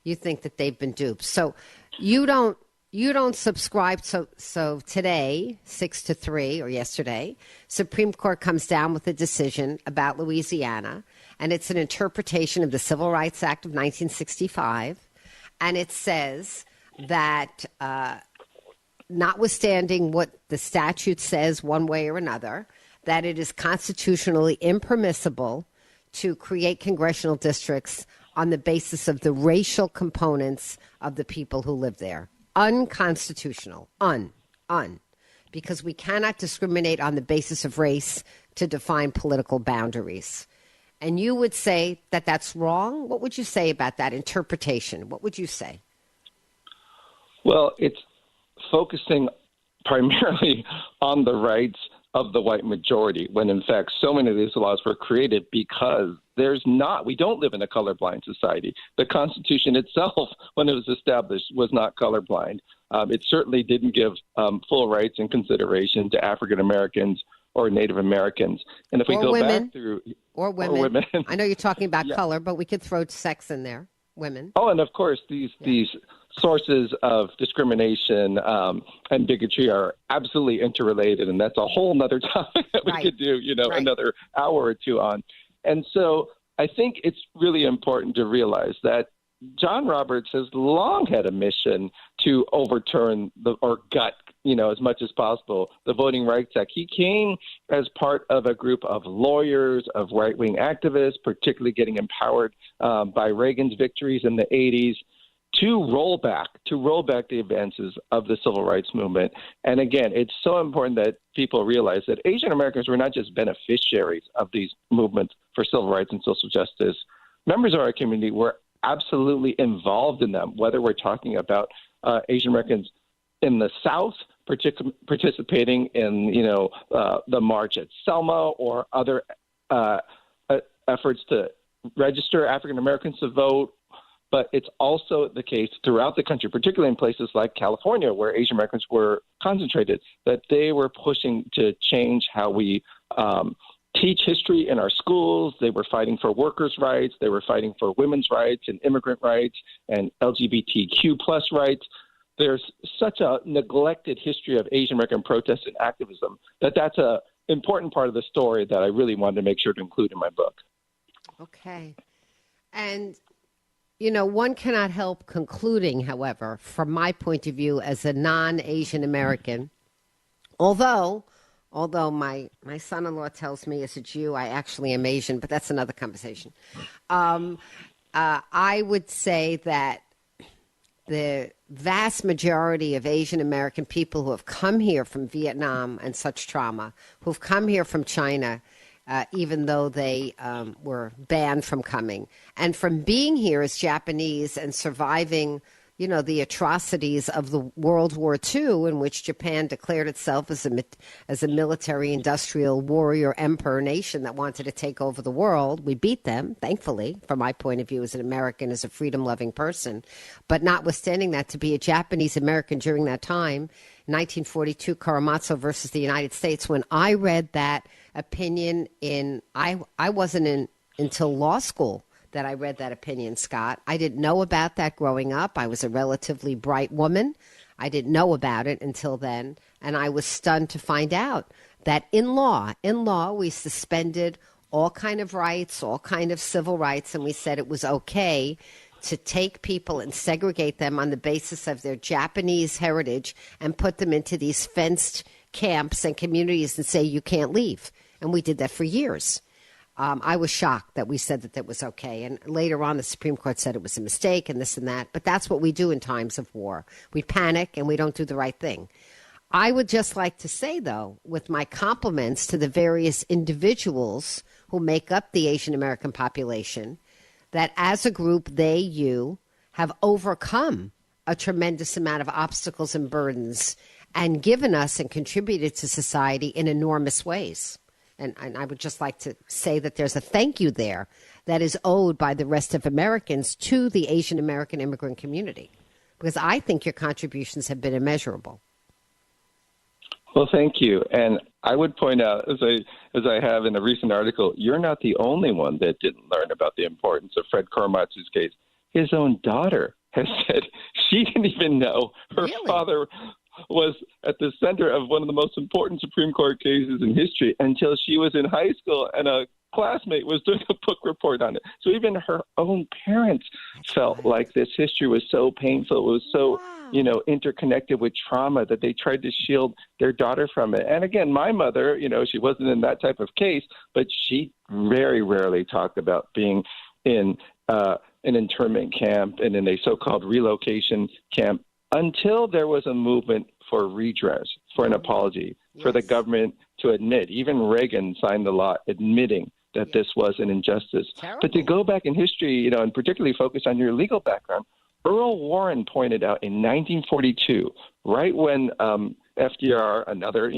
You think that they've been duped. So you don't subscribe. So today, 6-3, or yesterday, Supreme Court comes down with a decision about Louisiana, and it's an interpretation of the Civil Rights Act of 1965, and it says that notwithstanding what the statute says one way or another, that it is constitutionally impermissible to create congressional districts on the basis of the racial components of the people who live there. Unconstitutional. Because we cannot discriminate on the basis of race to define political boundaries. And you would say that that's wrong? What would you say about that interpretation? What would you say? Well, it's focusing primarily on the rights of the white majority, when in fact so many of these laws were created because we don't live in a colorblind society. The Constitution itself, when it was established, was not colorblind. It certainly didn't give full rights and consideration to African Americans or Native Americans. And if we go back through... Or women. I know you're talking about color, but we could throw sex in there. Women. Oh, and of course, these sources of discrimination and bigotry are absolutely interrelated, and that's a whole other topic that we could do, another hour or two on. And so I think it's really important to realize that John Roberts has long had a mission to overturn or gut, as much as possible, the Voting Rights Act. He came as part of a group of lawyers, of right-wing activists, particularly getting empowered by Reagan's victories in the 80s, to roll back the advances of the civil rights movement. And again, it's so important that people realize that Asian Americans were not just beneficiaries of these movements for civil rights and social justice. Members of our community were absolutely involved in them, whether we're talking about Asian Americans in the South participating in, the march at Selma, or other efforts to register African Americans to vote. But it's also the case throughout the country, particularly in places like California, where Asian Americans were concentrated, that they were pushing to change how we teach history in our schools. They were fighting for workers' rights. They were fighting for women's rights and immigrant rights and LGBTQ plus rights. There's such a neglected history of Asian American protest and activism that's an important part of the story that I really wanted to make sure to include in my book. Okay. And one cannot help concluding, however, from my point of view as a non-Asian American, although my son-in-law tells me as a Jew I actually am Asian, but that's another conversation. I would say that the vast majority of Asian American people who have come here from Vietnam and such trauma, who've come here from China, even though they were banned from coming, and from being here as Japanese and surviving, the atrocities of the World War II, in which Japan declared itself as a military, industrial, warrior, emperor nation that wanted to take over the world. We beat them, thankfully, from my point of view as an American, as a freedom-loving person. But notwithstanding that, to be a Japanese American during that time, 1942, Korematsu versus the United States, when I read that opinion I wasn't in until law school that I read that opinion, Scott. I didn't know about that growing up. I was a relatively bright woman. I didn't know about it until then, and I was stunned to find out that in law, we suspended all kind of rights, all kind of civil rights, and we said it was okay to take people and segregate them on the basis of their Japanese heritage and put them into these fenced camps and communities and say, you can't leave. And we did that for years. I was shocked that we said that was okay. And later on, the Supreme Court said it was a mistake and this and that. But that's what we do in times of war. We panic and we don't do the right thing. I would just like to say, though, with my compliments to the various individuals who make up the Asian American population, that as a group, you have overcome a tremendous amount of obstacles and burdens and given us and contributed to society in enormous ways. And I would just like to say that there's a thank you there that is owed by the rest of Americans to the Asian American immigrant community, because I think your contributions have been immeasurable. Well, thank you. And I would point out, as I have in a recent article, you're not the only one that didn't learn about the importance of Fred Korematsu's case. his own daughter has said she didn't even know her father was at the center of one of the most important Supreme Court cases in history until she was in high school and a classmate was doing a book report on it. So even her own parents felt like this history was so painful. It was so, interconnected with trauma that they tried to shield their daughter from it. And again, my mother, she wasn't in that type of case, but she very rarely talked about being in an internment camp and in a so-called relocation camp until there was a movement for redress, for an apology, for the government to admit. Even Reagan signed the law admitting that this was an injustice. Terrible. But to go back in history, and particularly focus on your legal background, Earl Warren pointed out in 1942, right when FDR, another,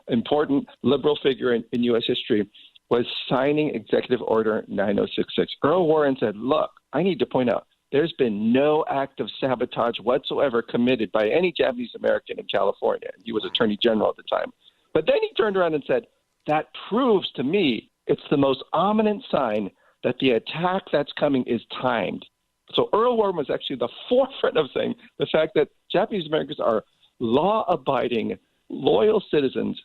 important liberal figure in U.S. history, was signing Executive Order 9066. Earl Warren said, look, I need to point out, there's been no act of sabotage whatsoever committed by any Japanese American in California. He was Attorney General at the time. But then he turned around and said, that proves to me it's the most ominous sign that the attack that's coming is timed. So Earl Warren was actually the forefront of saying the fact that Japanese Americans are law-abiding, loyal citizens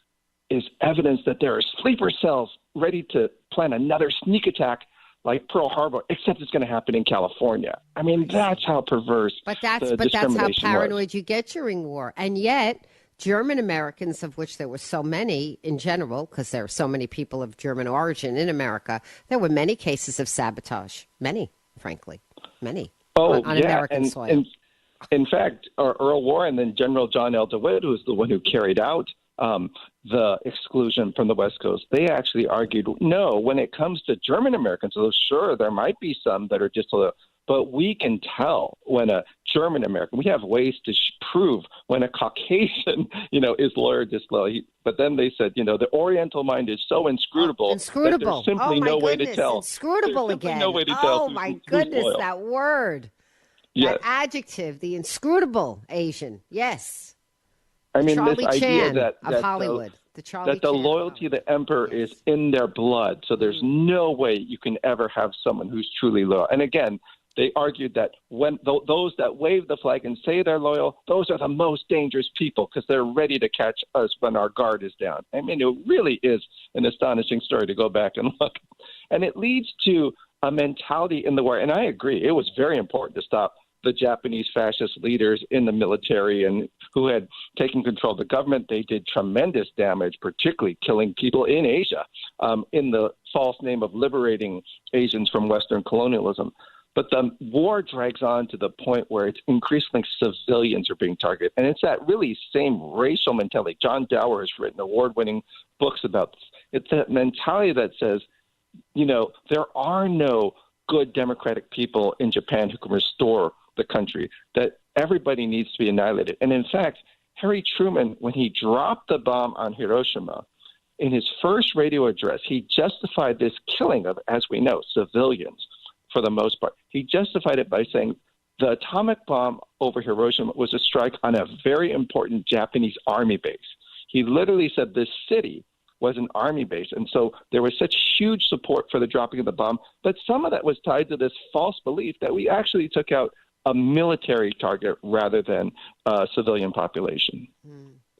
is evidence that there are sleeper cells ready to plan another sneak attack like Pearl Harbor, except it's going to happen in California. I mean, that's how perverse that's how paranoid you get during war. And yet, German Americans, of which there were so many in general, because there are so many people of German origin in America, there were many cases of sabotage. Many, frankly. Many. On American soil. In fact, Earl Warren and General John L. DeWitt, who was the one who carried out the exclusion from the West Coast, they actually argued, no, when it comes to German Americans, so sure, there might be some that are just a little, but we can tell when a German American, we have ways to prove when a Caucasian, is loyal or disloyal. But then they said, the Oriental mind is so inscrutable. That there's simply no way to tell. Inscrutable again. No way to tell my goodness, that word. That adjective, the inscrutable Asian. Yes. I mean, Charlie this idea Chan that Hollywood. The loyalty of the emperor is in their blood. So there's no way you can ever have someone who's truly loyal. And again, they argued that when those that wave the flag and say they're loyal, those are the most dangerous people because they're ready to catch us when our guard is down. I mean, it really is an astonishing story to go back and look. And it leads to a mentality in the war. And I agree, it was very important to stop the Japanese fascist leaders in the military and who had taken control of the government. They did tremendous damage, particularly killing people in Asia in the false name of liberating Asians from Western colonialism. But the war drags on to the point where it's increasingly civilians are being targeted. And it's that really same racial mentality. John Dower has written award-winning books about this. It's that mentality that says, there are no good democratic people in Japan who can restore the country, that everybody needs to be annihilated. And in fact, Harry Truman, when he dropped the bomb on Hiroshima, in his first radio address, he justified this killing of, as we know, civilians for the most part. He justified it by saying the atomic bomb over Hiroshima was a strike on a very important Japanese army base. He literally said this city was an army base. And so there was such huge support for the dropping of the bomb, but some of that was tied to this false belief that we actually took out a military target rather than a civilian population.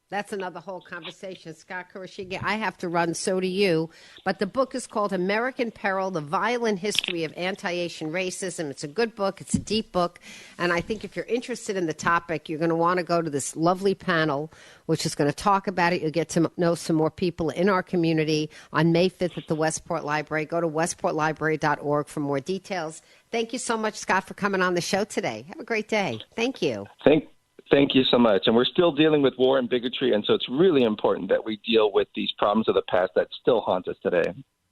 That's another whole conversation. Scott Kurashige, I have to run, so do you. But the book is called American Peril, The Violent History of Anti-Asian Racism. It's a good book. It's a deep book. And I think if you're interested in the topic, you're going to want to go to this lovely panel, which is going to talk about it. You'll get to know some more people in our community on May 5th at the Westport Library. Go to westportlibrary.org for more details. Thank you so much, Scott, for coming on the show today. Have a great day. Thank you. Thank you so much. And we're still dealing with war and bigotry, and so it's really important that we deal with these problems of the past that still haunt us today.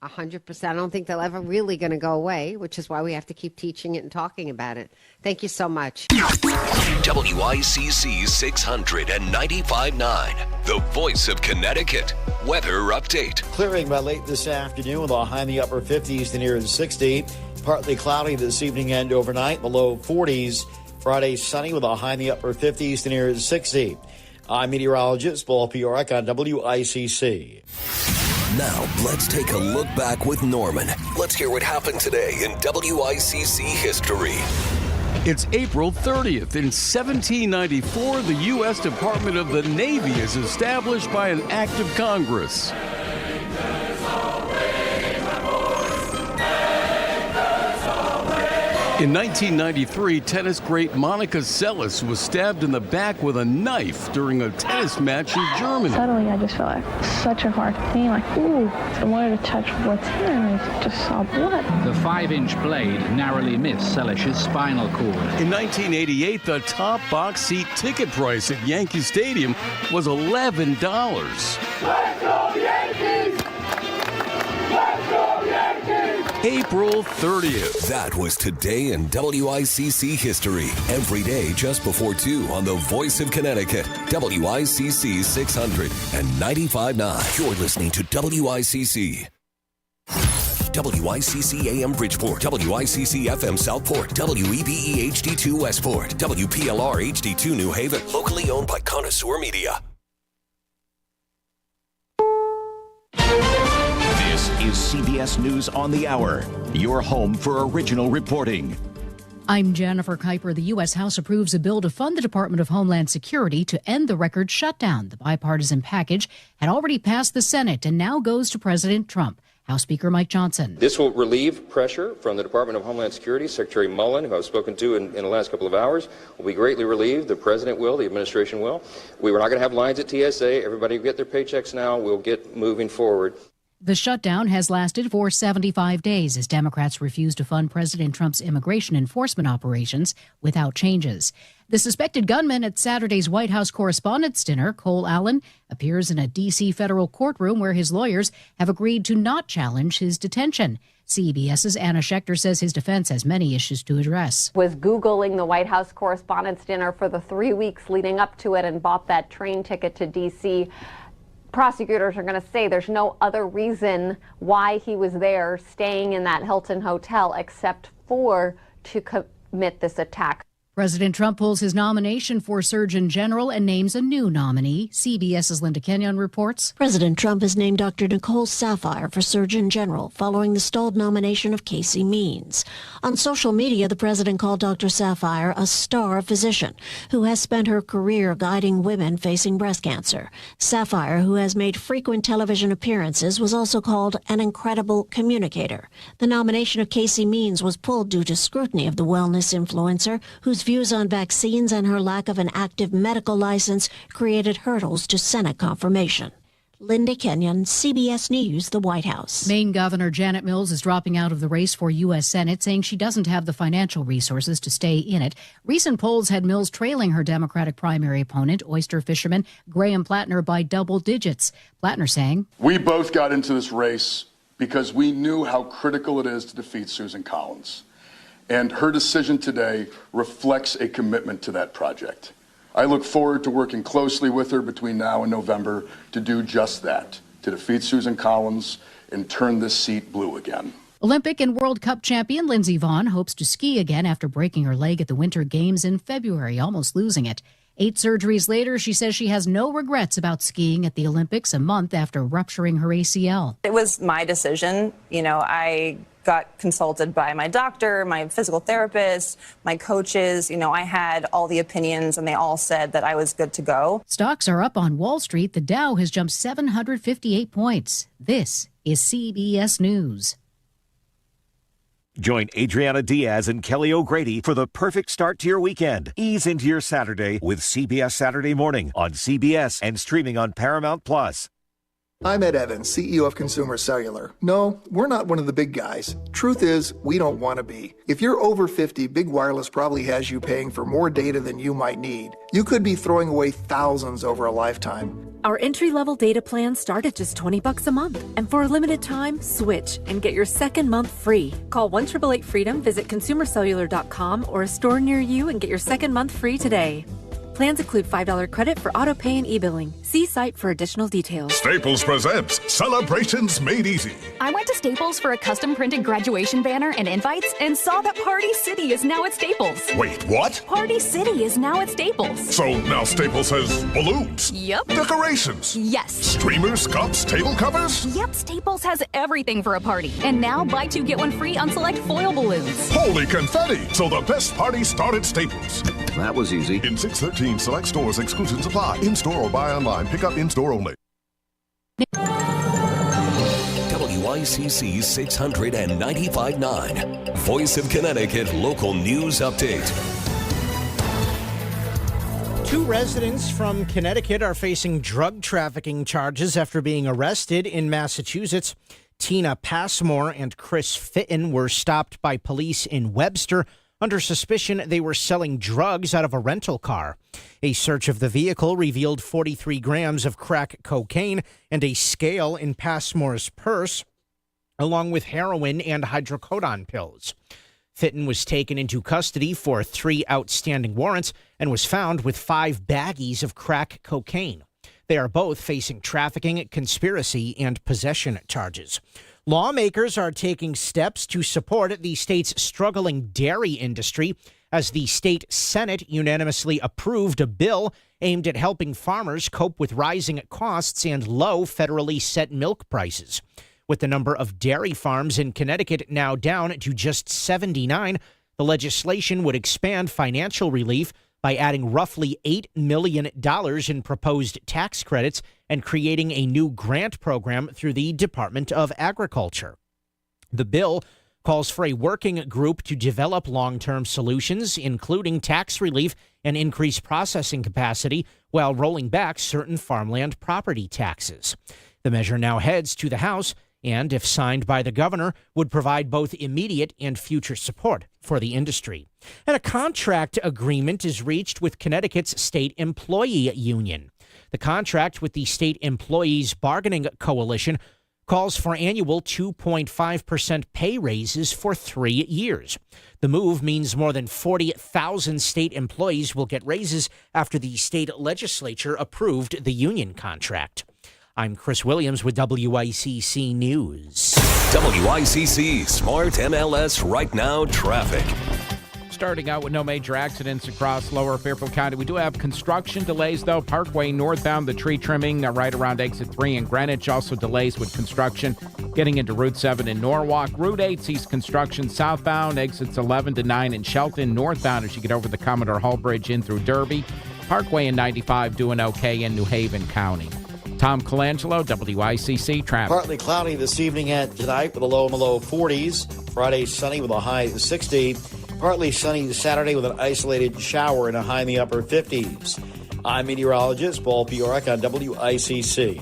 100%. I don't think they're ever really going to go away, which is why we have to keep teaching it and talking about it. Thank you so much. WICC 695.9, the voice of Connecticut. Weather update. Clearing by late this afternoon with a high in the upper 50s to near 60. Partly cloudy this evening and overnight, the low 40s. Friday sunny with a high in the upper 50s to near 60. I'm meteorologist Paul Piorek on WICC. Now, let's take a look back with Norman. Let's hear what happened today in WICC history. It's April 30th. In 1794, the U.S. Department of the Navy is established by an act of Congress. In 1993, tennis great Monica Seles was stabbed in the back with a knife during a tennis match in Germany. Suddenly, I just felt like such a hard pain, like, ooh. I wanted to touch what's here, and I just saw blood. The 5-inch blade narrowly missed Selish's spinal cord. In 1988, the top box seat ticket price at Yankee Stadium was $11. Let's go Yankees! Let's go Yankees! April 30th. That was today in WICC history. Every day just before 2 on the Voice of Connecticut, WICC 600 and 95.9. You're listening to WICC. WICC AM Bridgeport, WICC FM Southport, WEBE HD2 Westport, WPLR HD2 New Haven. Locally owned by Connoisseur Media. This is CBS News on the Hour, your home for original reporting. I'm Jennifer Kuiper. The U.S. House approves a bill to fund the Department of Homeland Security to end the record shutdown. The bipartisan package had already passed the Senate and now goes to President Trump. House Speaker Mike Johnson. This will relieve pressure from the Department of Homeland Security. Secretary Mullen, who I've spoken to in the last couple of hours, will be greatly relieved. The President will, the administration will. We were not going to have lines at TSA. Everybody will get their paychecks now. We'll get moving forward. The shutdown has lasted for 75 days as Democrats refuse to fund President Trump's immigration enforcement operations without changes. The suspected gunman at Saturday's White House Correspondents' Dinner, Cole Allen, appears in a D.C. federal courtroom where his lawyers have agreed to not challenge his detention. CBS's Anna Schechter says his defense has many issues to address. Was Googling the White House Correspondents' Dinner for the 3 weeks leading up to it and bought that train ticket to D.C. Prosecutors are going to say there's no other reason why he was there staying in that Hilton hotel except for to commit this attack. President Trump pulls his nomination for Surgeon General and names a new nominee. CBS's Linda Kenyon reports. President Trump has named Dr. Nicole Saphier for Surgeon General following the stalled nomination of Casey Means. On social media, the president called Dr. Saphier a star physician who has spent her career guiding women facing breast cancer. Saphier, who has made frequent television appearances, was also called an incredible communicator. The nomination of Casey Means was pulled due to scrutiny of the wellness influencer, whose views on vaccines and her lack of an active medical license created hurdles to Senate confirmation. Linda Kenyon, CBS News, the White House. Maine Governor Janet Mills is dropping out of the race for U.S. Senate, saying she doesn't have the financial resources to stay in it. Recent polls had Mills trailing her Democratic primary opponent, oyster fisherman Graham Plattner, by double digits. Plattner saying, "We both got into this race because we knew how critical it is to defeat Susan Collins. And her decision today reflects a commitment to that project. I look forward to working closely with her between now and November to do just that, to defeat Susan Collins and turn this seat blue again." Olympic and World Cup champion Lindsey Vonn hopes to ski again after breaking her leg at the Winter Games in February, almost losing it. 8 surgeries later, she says she has no regrets about skiing at the Olympics a month after rupturing her ACL. It was my decision. I got consulted by my doctor, my physical therapist, my coaches. I had all the opinions and they all said that I was good to go. Stocks are up on Wall Street. The Dow has jumped 758 points. This is CBS News. Join Adriana Diaz and Kelly O'Grady for the perfect start to your weekend. Ease into your Saturday with CBS Saturday Morning on CBS and streaming on Paramount Plus. I'm Ed Evans, CEO of Consumer Cellular. No, we're not one of the big guys. Truth is, we don't want to be. If you're over 50, Big Wireless probably has you paying for more data than you might need. You could be throwing away thousands over a lifetime. Our entry-level data plans start at just $20 a month. And for a limited time, switch and get your second month free. Call 1-888-FREEDOM, visit consumercellular.com or a store near you and get your second month free today. Plans include $5 credit for auto pay and e-billing. See site for additional details. Staples presents Celebrations Made Easy. I went to Staples for a custom-printed graduation banner and invites and saw that Party City is now at Staples. Wait, what? Party City is now at Staples. So now Staples has balloons? Yep. Decorations? Yes. Streamers, cups, table covers? Yep, Staples has everything for a party. And now buy two, get one free on select foil balloons. Holy confetti! So the best party started at Staples. That was easy. In 613 select stores, exclusions apply. In-store or buy online. Pick up in-store only. WICC 695.9. Voice of Connecticut Local News Update. 2 residents from Connecticut are facing drug trafficking charges after being arrested in Massachusetts. Tina Passmore and Chris Fitton were stopped by police in Webster under suspicion they were selling drugs out of a rental car. A search of the vehicle revealed 43 grams of crack cocaine and a scale in Passmore's purse, along with heroin and hydrocodone pills. Fitton was taken into custody for 3 outstanding warrants and was found with 5 baggies of crack cocaine. They are both facing trafficking, conspiracy, and possession charges. Lawmakers are taking steps to support the state's struggling dairy industry as the state Senate unanimously approved a bill aimed at helping farmers cope with rising costs and low federally set milk prices. With the number of dairy farms in Connecticut now down to just 79, the legislation would expand financial relief by adding roughly $8 million in proposed tax credits and creating a new grant program through the Department of Agriculture. The bill calls for a working group to develop long-term solutions, including tax relief and increased processing capacity, while rolling back certain farmland property taxes. The measure now heads to the House and, if signed by the governor, would provide both immediate and future support for the industry. And a contract agreement is reached with Connecticut's state employee union. The contract with the State Employees Bargaining Coalition calls for annual 2.5% pay raises for 3 years. The move means more than 40,000 state employees will get raises after the state legislature approved the union contract. I'm Chris Williams with WICC News. WICC Smart MLS Right Now Traffic. Starting out with no major accidents across lower Fairfield County. We do have construction delays, though. Parkway northbound, the tree trimming right around exit 3 in Greenwich. Also delays with construction getting into Route 7 in Norwalk. Route 8 sees construction southbound, exits 11 to 9 in Shelton. Northbound as you get over the Commodore Hall Bridge in through Derby. Parkway and 95 doing okay in New Haven County. Tom Colangelo, WICC Traffic. Partly cloudy this evening and tonight with a low in the low 40s. Friday sunny with a high 60. Partly sunny Saturday with an isolated shower and a high in the upper 50s. I'm meteorologist Paul Piorek on WICC.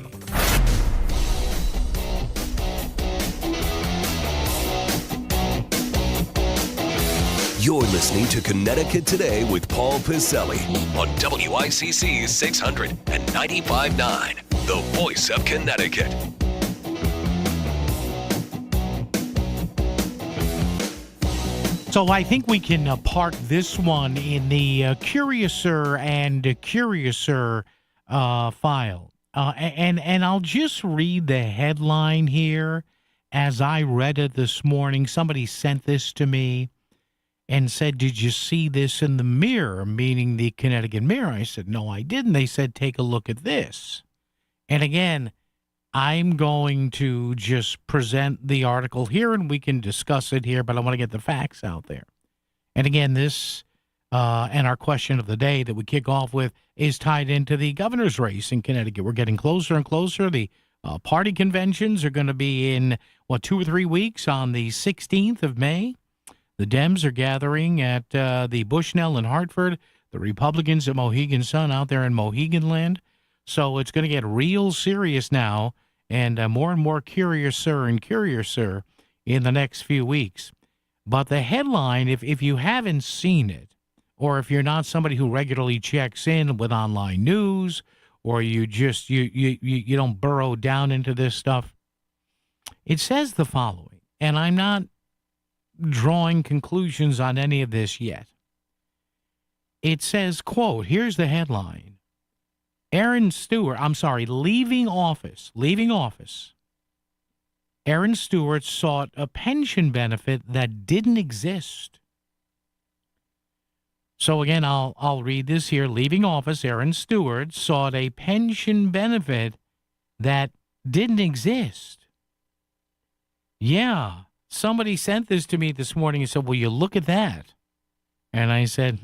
You're listening to Connecticut Today with Paul Piselli on WICC 695.9, the voice of Connecticut. So I think we can park this one in the Curiouser and Curiouser file. And I'll just read the headline here as I read it this morning. Somebody sent this to me and said, "Did you see this in the Mirror?" Meaning the Connecticut Mirror. I said, "No, I didn't." They said, "Take a look at this." And again, I'm going to just present the article here and we can discuss it here, but I want to get the facts out there. And again, this and our question of the day that we kick off with is tied into the governor's race in Connecticut. We're getting closer and closer. The party conventions are going to be in, 2 or 3 weeks on the 16th of May. The Dems are gathering at the Bushnell in Hartford, the Republicans at Mohegan Sun out there in Mohegan Land. So it's going to get real serious now and more curiouser and curiouser in the next few weeks. But the headline, if you haven't seen it, or if you're not somebody who regularly checks in with online news, or you just you don't burrow down into this stuff, it says the following, and I'm not drawing conclusions on any of this yet. it says, quote, here's the headline. leaving office. Aaron Stewart sought a pension benefit that didn't exist. So again, I'll read this here. Leaving office, Aaron Stewart sought a pension benefit that didn't exist. Yeah, somebody sent this to me this morning and said, "Will you look at that?" And I said,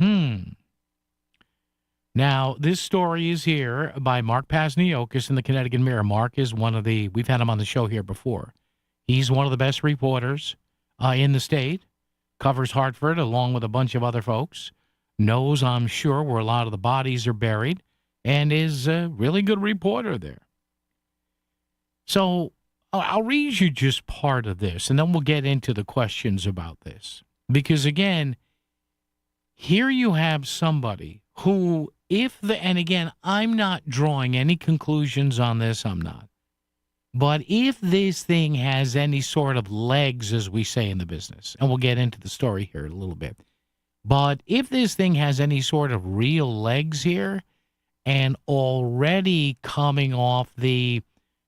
Now, this story is here by Mark Pasniokis in the Connecticut Mirror. Mark is we've had him on the show here before. He's one of the best reporters in the state, covers Hartford along with a bunch of other folks, knows, I'm sure, where a lot of the bodies are buried, and is a really good reporter there. So I'll read you just part of this, and then we'll get into the questions about this. Because, again, here you have somebody who, and again, I'm not drawing any conclusions on this, I'm not. But if this thing has any sort of legs, as we say in the business, and we'll get into the story here in a little bit, but if this thing has any sort of real legs here, and already coming off the,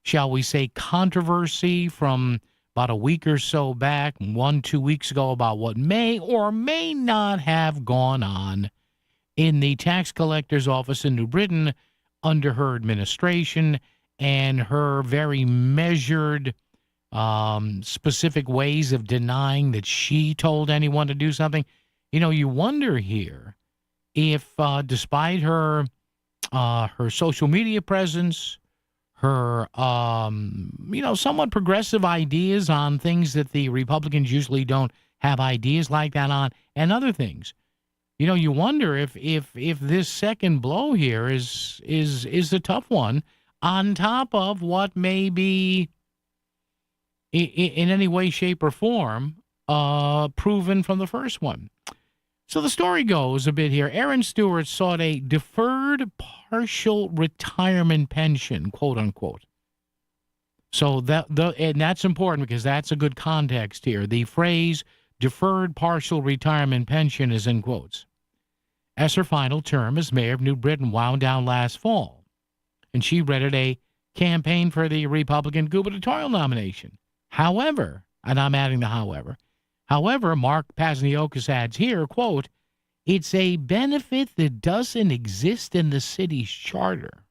shall we say, controversy from about a week or so back, 1-2 weeks ago, about what may or may not have gone on in the tax collector's office in New Britain under her administration and her very measured, specific ways of denying that she told anyone to do something. You wonder here if, despite her social media presence, her, somewhat progressive ideas on things that the Republicans usually don't have ideas like that on, and other things, you wonder if this second blow here is a tough one, on top of what may be in any way, shape, or form proven from the first one. So the story goes a bit here. Aaron Stewart sought a deferred partial retirement pension, quote unquote. So and that's important because that's a good context here. The phrase deferred partial retirement pension is in quotes. As her final term as mayor of New Britain wound down last fall, and she readied a campaign for the Republican gubernatorial nomination. However, and I'm adding the however, Mark Pasniokis adds here, quote, it's a benefit that doesn't exist in the city's charter.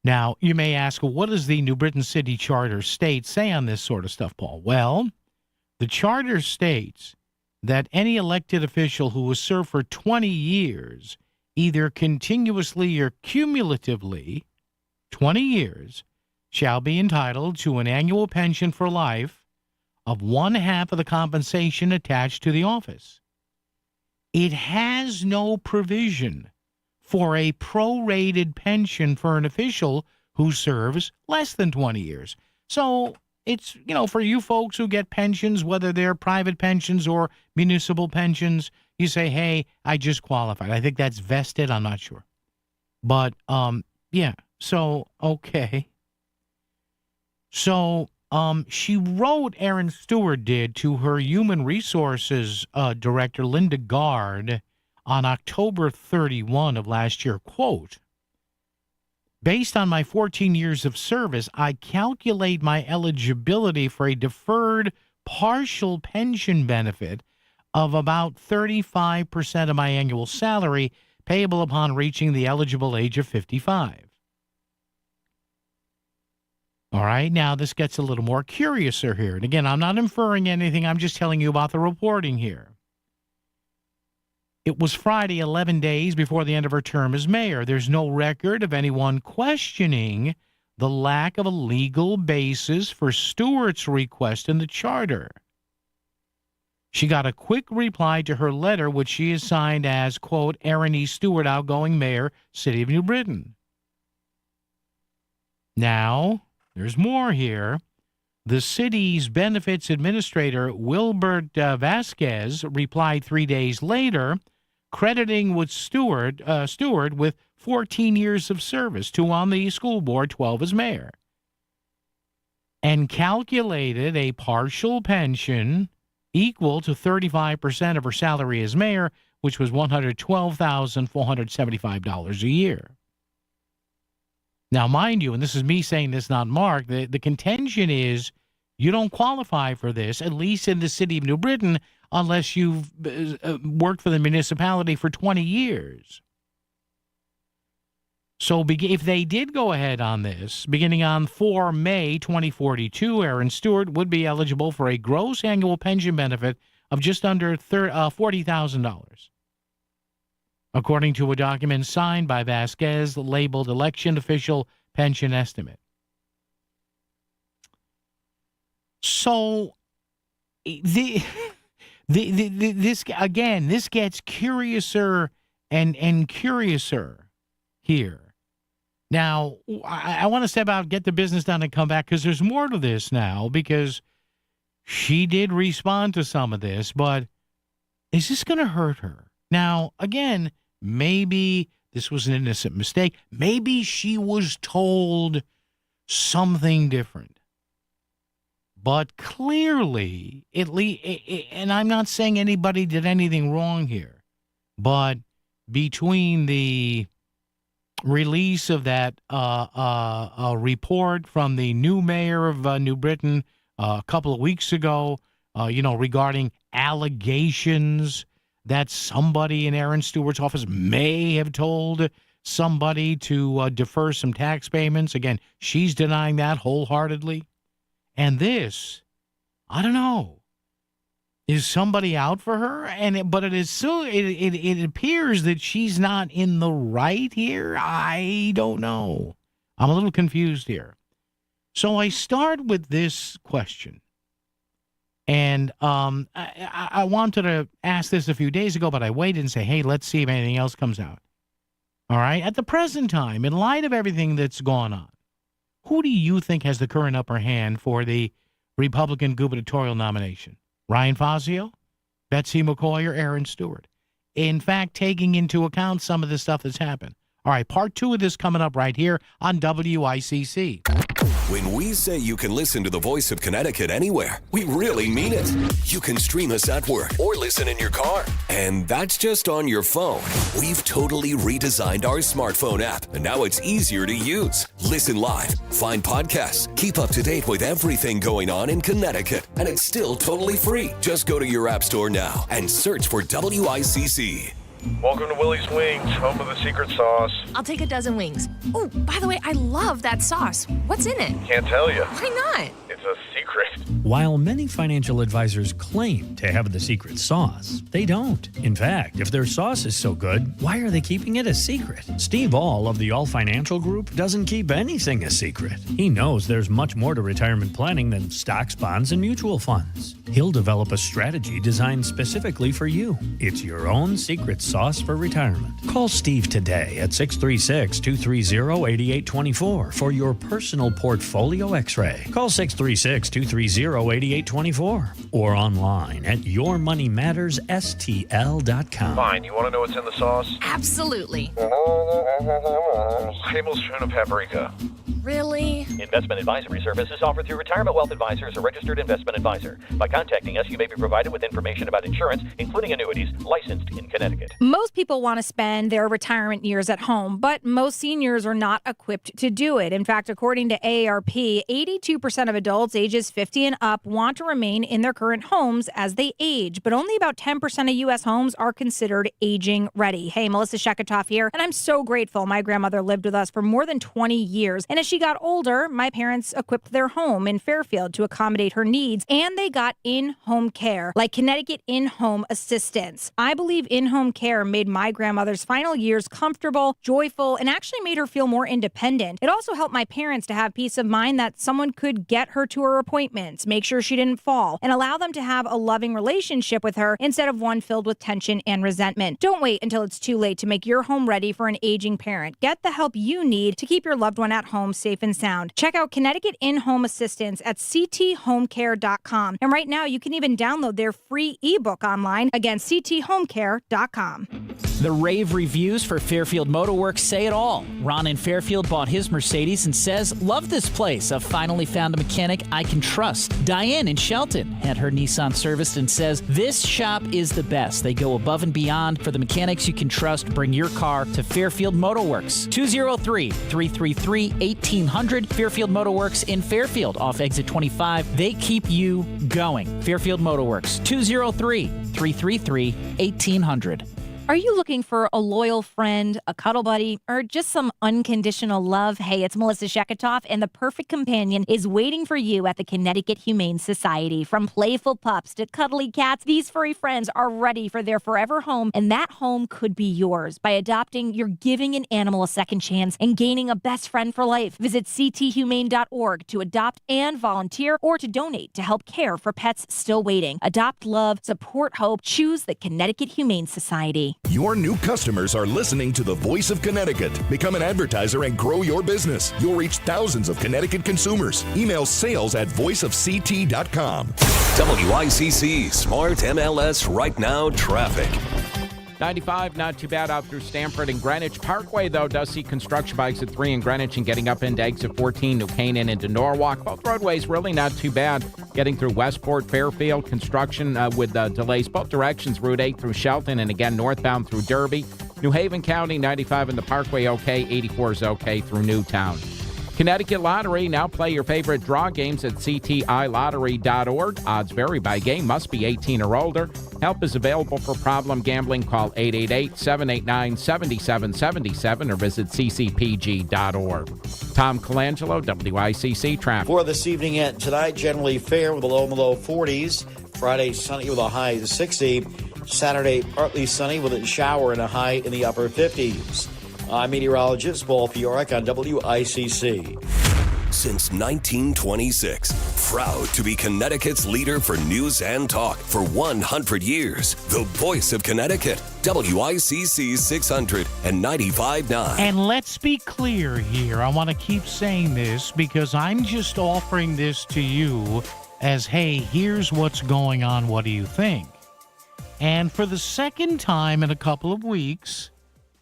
Now, you may ask, well, what does the New Britain City Charter state say on this sort of stuff, Paul? Well, the charter states that any elected official who has served for 20 years, either continuously or cumulatively, 20 years, shall be entitled to an annual pension for life of 1/2 of the compensation attached to the office. It has no provision for a prorated pension for an official who serves less than 20 years. So it's, for you folks who get pensions, whether they're private pensions or municipal pensions, you say, hey, I just qualified. I think that's vested. I'm not sure. But, yeah. So, okay. So, she wrote, Aaron Stewart did, to her human resources director, Linda Gard, on October 31 of last year, quote, based on my 14 years of service, I calculate my eligibility for a deferred partial pension benefit of about 35% of my annual salary payable upon reaching the eligible age of 55. All right, now this gets a little more curiouser here. And again, I'm not inferring anything. I'm just telling you about the reporting here. It was Friday, 11 days before the end of her term as mayor. There's no record of anyone questioning the lack of a legal basis for Stewart's request in the charter. She got a quick reply to her letter, which she has signed as, quote, Aaron E. Stewart, outgoing mayor, City of New Britain. Now, there's more here. The city's benefits administrator, Wilbert Vasquez, replied 3 days later, crediting with Stewart with 14 years of service, 2 on the school board, 12 as mayor, and calculated a partial pension equal to 35% of her salary as mayor, which was $112,475 a year. Now, mind you, and this is me saying this, not Mark, the contention is you don't qualify for this, at least in the city of New Britain, unless you've worked for the municipality for 20 years. So if they did go ahead on this, beginning on 4 May 2042, Aaron Stewart would be eligible for a gross annual pension benefit of just under $40,000. According to a document signed by Vasquez labeled Election Official Pension Estimate. So this gets curiouser and curiouser here. Now, I want to step out, get the business done, and come back, because there's more to this now, because she did respond to some of this, but is this going to hurt her? Now, again, maybe this was an innocent mistake. Maybe she was told something different. But clearly, and I'm not saying anybody did anything wrong here, but between the release of that report from the new mayor of New Britain a couple of weeks ago, regarding allegations that somebody in Aaron Stewart's office may have told somebody to defer some tax payments. Again, she's denying that wholeheartedly. And this, I don't know. Is somebody out for her? But it appears that she's not in the right here. I don't know. I'm a little confused here. So I start with this question. And I wanted to ask this a few days ago, but I waited and say, hey, let's see if anything else comes out. All right? At the present time, in light of everything that's gone on, who do you think has the current upper hand for the Republican gubernatorial nomination? Ryan Fazio, Betsy McCoy, or Aaron Stewart? In fact, taking into account some of the stuff that's happened. All right, part 2 of this coming up right here on WICC. When we say you can listen to the Voice of Connecticut anywhere, we really mean it. You can stream us at work or listen in your car. And that's just on your phone. We've totally redesigned our smartphone app, and now it's easier to use. Listen live, find podcasts, keep up to date with everything going on in Connecticut. And it's still totally free. Just go to your app store now and search for WICC. Welcome to Willie's Wings, home of the secret sauce. I'll take a dozen wings. Oh, by the way, I love that sauce. What's in it? Can't tell you. Why not? It's a secret. While many financial advisors claim to have the secret sauce, they don't. In fact, if their sauce is so good, why are they keeping it a secret? Steve All of the All Financial Group doesn't keep anything a secret. He knows there's much more to retirement planning than stocks, bonds, and mutual funds. He'll develop a strategy designed specifically for you. It's your own secret sauce for retirement. Call Steve today at 636-230-8824 for your personal portfolio x-ray. Call 636-230-8824 or online at yourmoneymattersstl.com. Fine, you want to know what's in the sauce? Absolutely. Tablespoon of paprika. Really? Investment advisory services offered through Retirement Wealth Advisors, a registered investment advisor. By contacting us, you may be provided with information about insurance, including annuities, licensed in Connecticut. Most people want to spend their retirement years at home, but most seniors are not equipped to do it. In fact, according to AARP, 82% of adults ages 50 and up want to remain in their current homes as they age, but only about 10% of U.S. homes are considered aging ready. Hey, Melissa Sheketoff here, and I'm so grateful my grandmother lived with us for more than 20 years. And as she got older, my parents equipped their home in Fairfield to accommodate her needs, and they got in-home care, like Connecticut In-Home Assistance. I believe in-home care made my grandmother's final years comfortable, joyful, and actually made her feel more independent. It also helped my parents to have peace of mind that someone could get her to her appointments, make sure she didn't fall, and allow them to have a loving relationship with her instead of one filled with tension and resentment. Don't wait until it's too late to make your home ready for an aging parent. Get the help you need to keep your loved one at home safe and sound. Check out Connecticut In-Home Assistance at cthomecare.com. And right now, you can even download their free ebook online. Again, cthomecare.com. The rave reviews for Fairfield Motorworks say it all. Ron in Fairfield bought his Mercedes and says, "Love this place. I've finally found a mechanic I can trust." Diane in Shelton had her Nissan serviced and says, "This shop is the best. They go above and beyond for the mechanics you can trust. Bring your car to Fairfield Motorworks." 203-333-1800. Fairfield Motorworks in Fairfield off exit 25. They keep you going. Fairfield Motorworks. 203-333-1800. Are you looking for a loyal friend, a cuddle buddy, or just some unconditional love? Hey, it's Melissa Sheketoff, and the perfect companion is waiting for you at the Connecticut Humane Society. From playful pups to cuddly cats, these furry friends are ready for their forever home, and that home could be yours. By adopting, you're giving an animal a second chance and gaining a best friend for life. Visit cthumane.org to adopt and volunteer, or to donate to help care for pets still waiting. Adopt love, support hope, choose the Connecticut Humane Society. Your new customers are listening to the Voice of Connecticut. Become an advertiser and grow your business. You'll reach thousands of Connecticut consumers. Email sales@voiceofct.com. WICC Smart MLS Right Now Traffic. 95, not too bad out through Stamford and Greenwich. Parkway, though, does see construction by exit 3 in Greenwich and getting up into exit 14, New Canaan into Norwalk. Both roadways really not too bad. Getting through Westport, Fairfield, construction with delays both directions. Route 8 through Shelton and again northbound through Derby. New Haven County, 95 in the Parkway okay. 84 is okay through Newtown. Connecticut Lottery, now play your favorite draw games at ctilottery.org. Odds vary by game, must be 18 or older. Help is available for problem gambling. Call 888-789-7777 or visit ccpg.org. Tom Colangelo, WICC Traffic. For this evening and tonight, generally fair with a low in the low 40s. Friday, sunny with a high of 60. Saturday, partly sunny with a shower and a high in the upper 50s. I'm meteorologist Paul Fioric on WICC. Since 1926, proud to be Connecticut's leader for news and talk for 100 years. The Voice of Connecticut, WICC 600 and 95.9. And let's be clear here. I want to keep saying this because I'm just offering this to you as, hey, here's what's going on. What do you think? And for the second time in a couple of weeks,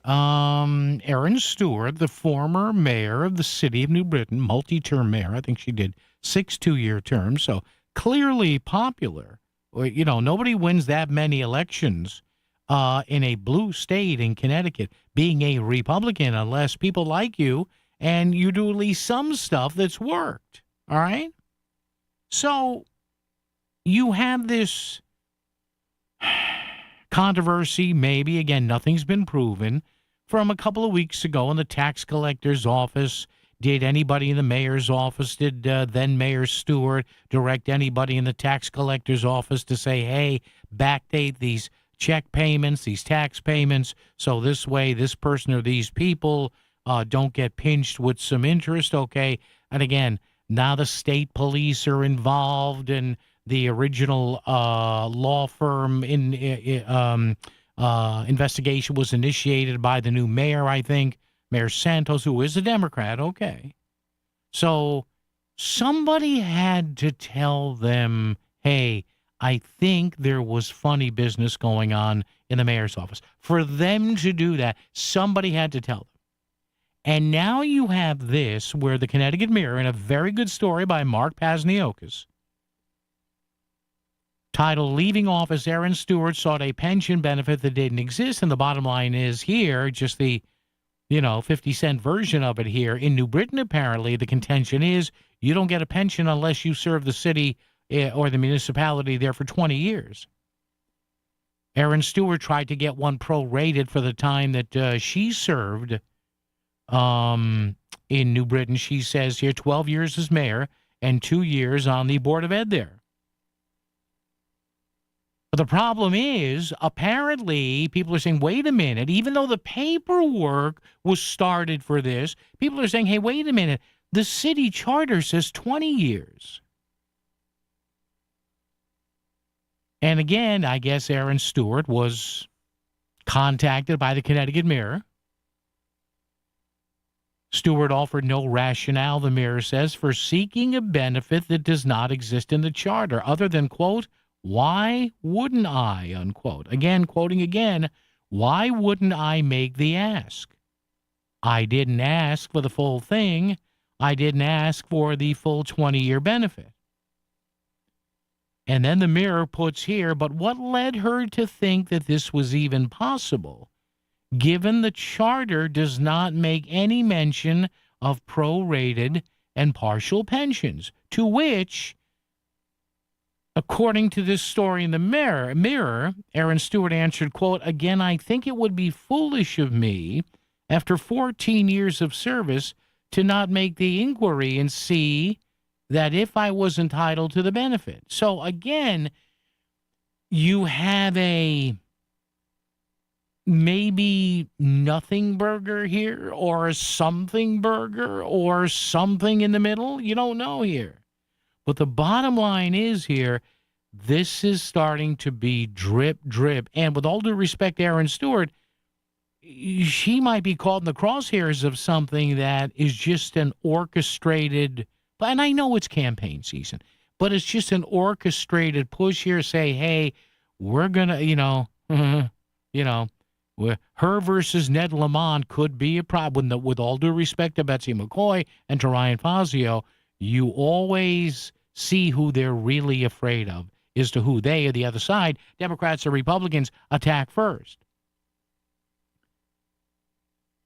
Erin Stewart, the former mayor of the city of New Britain, multi-term mayor, I think she did 6 two-year terms, so clearly popular. You know, nobody wins that many elections in a blue state in Connecticut, being a Republican, unless people like you and you do at least some stuff that's worked, all right? So you have this controversy, maybe, again, nothing's been proven, from a couple of weeks ago in the tax collector's office. Did anybody in the mayor's office, did then Mayor Stewart direct anybody in the tax collector's office to say, hey, backdate these check payments, these tax payments, so this way this person or these people don't get pinched with some interest, okay? And again, now the state police are involved, and the original law firm investigation was initiated by the new mayor, I think, Mayor Santos, who is a Democrat, okay. So somebody had to tell them, hey, I think there was funny business going on in the mayor's office. For them to do that, somebody had to tell them. And now you have this, where the Connecticut Mirror, in a very good story by Mark Pasniokis, titled, Leaving Office, Erin Stewart Sought a Pension Benefit That Didn't Exist. And the bottom line is here, just the, 50-cent version of it here. In New Britain, apparently, the contention is you don't get a pension unless you serve the city or the municipality there for 20 years. Erin Stewart tried to get one prorated for the time that she served in New Britain. She says here 12 years as mayor and 2 years on the Board of Ed there. But the problem is, apparently, people are saying, wait a minute, even though the paperwork was started for this, people are saying, hey, wait a minute, the city charter says 20 years. And again, I guess Erin Stewart was contacted by the Connecticut Mirror. Stewart offered no rationale, the Mirror says, for seeking a benefit that does not exist in the charter, other than, quote, why wouldn't I, unquote. Again, quoting again, Why wouldn't I make the ask? I didn't ask for the full thing. I didn't ask for the full 20-year benefit. And then the Mirror puts here, but what led her to think that this was even possible, given the charter does not make any mention of prorated and partial pensions, to which, according to this story in the Mirror, Aaron Stewart answered, quote, "Again, I think it would be foolish of me, after 14 years of service, to not make the inquiry and see that if I was entitled to the benefit." So again, you have a maybe nothing burger here, or a something burger, or something in the middle. You don't know here. But the bottom line is here, this is starting to be drip, drip. And with all due respect to Aaron Stewart, she might be caught in the crosshairs of something that is just an orchestrated, and I know it's campaign season, but it's just an orchestrated push here, say, hey, we're going to, her versus Ned Lamont could be a problem. With all due respect to Betsy McCoy and to Ryan Fazio, you always see who they're really afraid of as to who they, or the other side, Democrats or Republicans, attack first.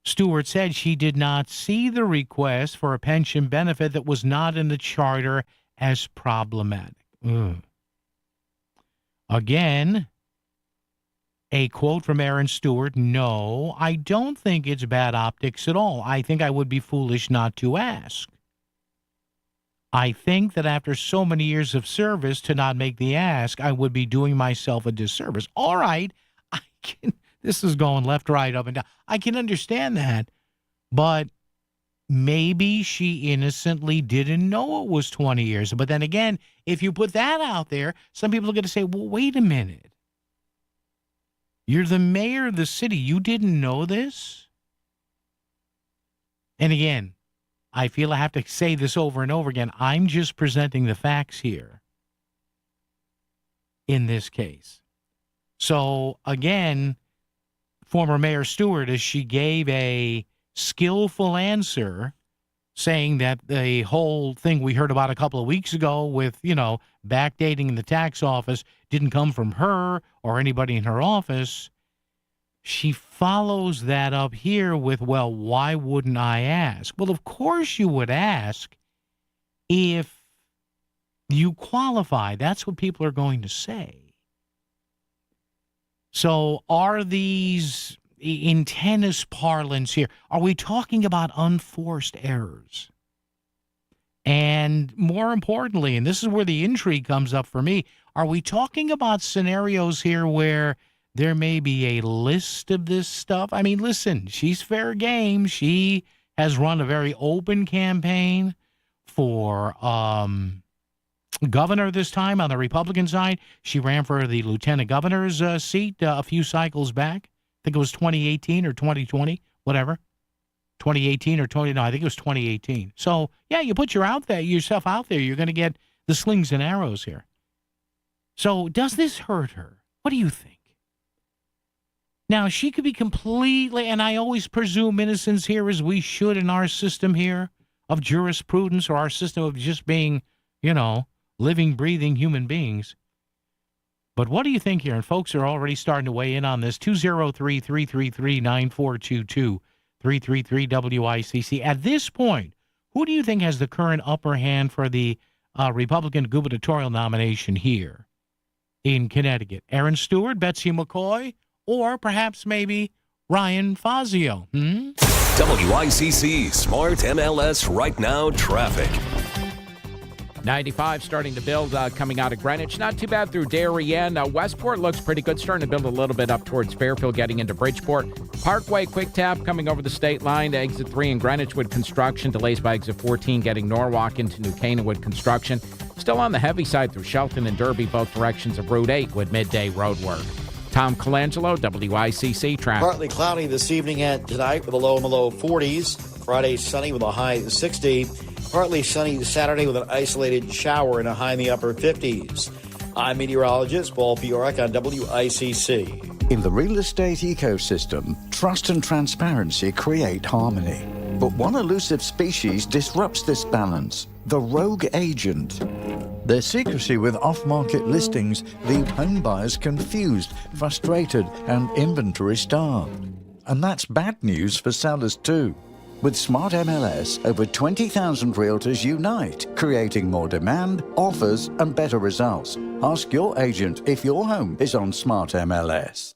Stewart said she did not see the request for a pension benefit that was not in the charter as problematic. Again, a quote from Aaron Stewart, "No, I don't think it's bad optics at all. I think I would be foolish not to ask. I think that after so many years of service to not make the ask, I would be doing myself a disservice." All right, this is going left, right, up, and down. I can understand that, but maybe she innocently didn't know it was 20 years. But then again, if you put that out there, some people are going to say, well, wait a minute. You're the mayor of the city. You didn't know this? And again, I feel I have to say this over and over again. I'm just presenting the facts here in this case. So, again, former Mayor Stewart, as she gave a skillful answer saying that the whole thing we heard about a couple of weeks ago with, backdating in the tax office didn't come from her or anybody in her office, she follows that up here with, well, why wouldn't I ask? Well, of course you would ask if you qualify. That's what people are going to say. So are these, in tennis parlance here, are we talking about unforced errors? And more importantly, and this is where the intrigue comes up for me, are we talking about scenarios here where there may be a list of this stuff? I mean, listen, she's fair game. She has run a very open campaign for governor this time on the Republican side. She ran for the lieutenant governor's seat a few cycles back. I think it was 2018 or 2020, whatever. 2018 or 20, no, I think it was 2018. So, yeah, you put yourself out there, you're going to get the slings and arrows here. So does this hurt her? What do you think? Now, she could be completely, and I always presume innocence here as we should in our system here of jurisprudence, or our system of just being, living, breathing human beings. But what do you think here? And folks are already starting to weigh in on this. 203-333-9422, 333-WICC. At this point, who do you think has the current upper hand for the Republican gubernatorial nomination here in Connecticut? Aaron Stewart, Betsy McCoy, or perhaps maybe Ryan Fazio? WICC Smart MLS Right Now Traffic. 95 starting to build coming out of Greenwich. Not too bad through Darien. Westport looks pretty good, starting to build a little bit up towards Fairfield, getting into Bridgeport. Parkway, quick tap coming over the state line to exit 3 in Greenwich with construction. Delays by exit 14 getting Norwalk into New Canaan with construction. Still on the heavy side through Shelton and Derby, both directions of Route 8 with midday road work. Tom Colangelo, WICC traffic. Partly cloudy this evening and tonight with a low in the low 40s. Friday sunny with a high 60. Partly sunny Saturday with an isolated shower and a high in the upper 50s. I'm meteorologist Paul Fiorak on WICC. In the real estate ecosystem, trust and transparency create harmony. But one elusive species disrupts this balance: the rogue agent. Their secrecy with off-market listings leave home buyers confused, frustrated, and inventory-starved. And that's bad news for sellers too. With Smart MLS, over 20,000 realtors unite, creating more demand, offers, and better results. Ask your agent if your home is on Smart MLS.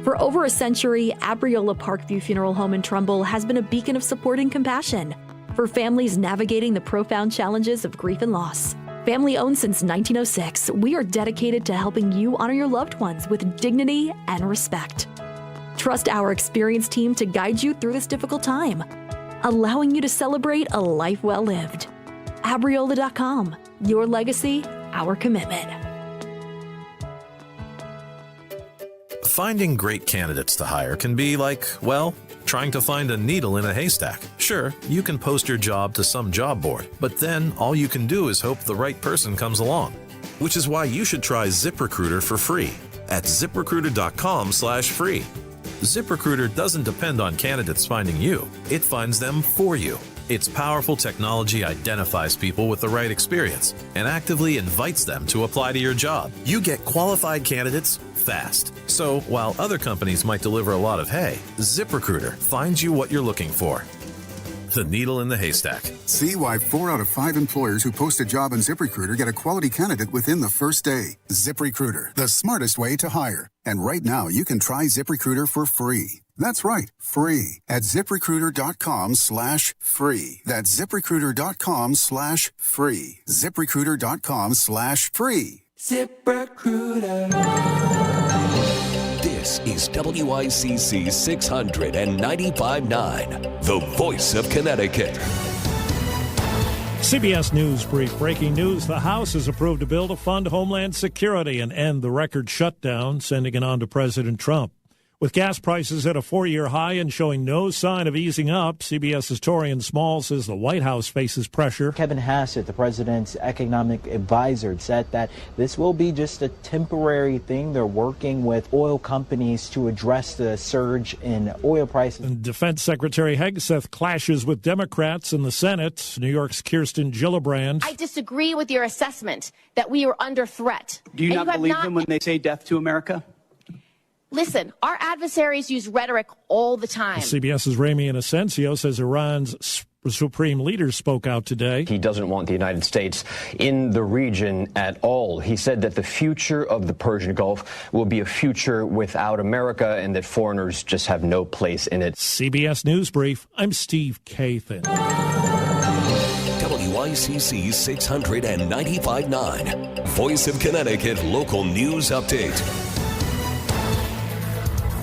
For over a century, Abriola Parkview Funeral Home in Trumbull has been a beacon of support and compassion for families navigating the profound challenges of grief and loss. Family owned since 1906, we are dedicated to helping you honor your loved ones with dignity and respect. Trust our experienced team to guide you through this difficult time, allowing you to celebrate a life well lived. Abriola.com, your legacy, our commitment. Finding great candidates to hire can be like, well, trying to find a needle in a haystack. Sure, you can post your job to some job board, but then all you can do is hope the right person comes along. Which is why you should try ZipRecruiter for free at ZipRecruiter.com/free. ZipRecruiter doesn't depend on candidates finding you. It finds them for you. Its powerful technology identifies people with the right experience and actively invites them to apply to your job. You get qualified candidates fast. So while other companies might deliver a lot of hay, ZipRecruiter finds you what you're looking for. The needle in the haystack. See why 4 out of 5 employers who post a job on ZipRecruiter get a quality candidate within the first day. ZipRecruiter, the smartest way to hire. And right now, you can try ZipRecruiter for free. That's right, free at ZipRecruiter.com/free. That's ZipRecruiter.com/free. ZipRecruiter.com/free. ZipRecruiter. This is WICC 695.9, the voice of Connecticut. CBS News Brief. Breaking news. The House has approved a bill to fund Homeland Security and end the record shutdown, sending it on to President Trump. With gas prices at a 4-year high and showing no sign of easing up, CBS's Torian Small says the White House faces pressure. Kevin Hassett, the president's economic advisor, said that this will be just a temporary thing. They're working with oil companies to address the surge in oil prices. And Defense Secretary Hegseth clashes with Democrats in the Senate. New York's Kirsten Gillibrand. I disagree with your assessment that we are under threat. Do you not believe them when they say death to America? Listen, our adversaries use rhetoric all the time. CBS's Ramy Inocencio says Iran's supreme leader spoke out today. He doesn't want the United States in the region at all. He said that the future of the Persian Gulf will be a future without America and that foreigners just have no place in it. CBS News Brief, I'm Steve Kathan. WICC 695.9, Voice of Connecticut Local News Update.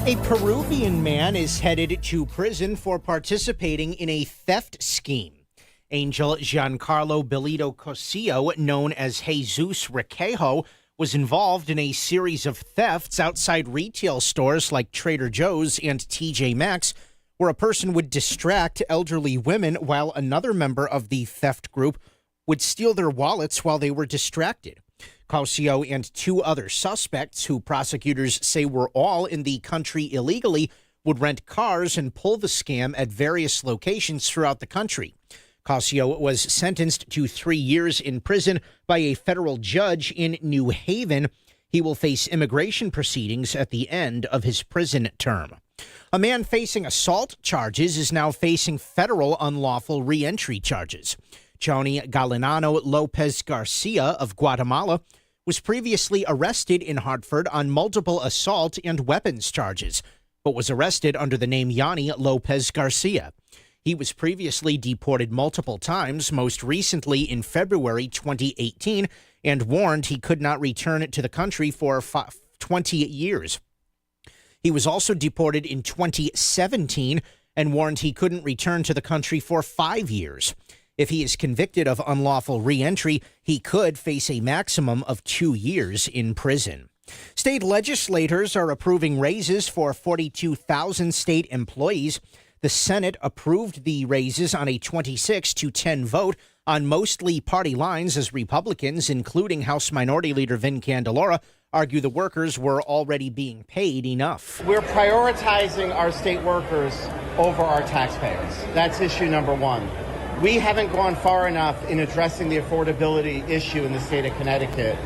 A Peruvian man is headed to prison for participating in a theft scheme. Angel Giancarlo Belito Cosillo, known as Jesus Requejo, was involved in a series of thefts outside retail stores like Trader Joe's and TJ Maxx, where a person would distract elderly women while another member of the theft group would steal their wallets while they were distracted. Cosillo and 2 other suspects, who prosecutors say were all in the country illegally, would rent cars and pull the scam at various locations throughout the country. Cosillo was sentenced to 3 years in prison by a federal judge in New Haven. He will face immigration proceedings at the end of his prison term. A man facing assault charges is now facing federal unlawful reentry charges. Johnny Galinano Lopez Garcia of Guatemala was previously arrested in Hartford on multiple assault and weapons charges, but was arrested under the name Yanni Lopez Garcia. He was previously deported multiple times, most recently in February 2018, and warned he could not return to the country for 20 years. He was also deported in 2017 and warned he couldn't return to the country for 5 years. If he is convicted of unlawful reentry, he could face a maximum of 2 years in prison. State legislators are approving raises for 42,000 state employees. The Senate approved the raises on a 26-10 vote on mostly party lines as Republicans, including House Minority Leader Vin Candelora, argue the workers were already being paid enough. We're prioritizing our state workers over our taxpayers. That's issue number one. We haven't gone far enough in addressing the affordability issue in the state of Connecticut.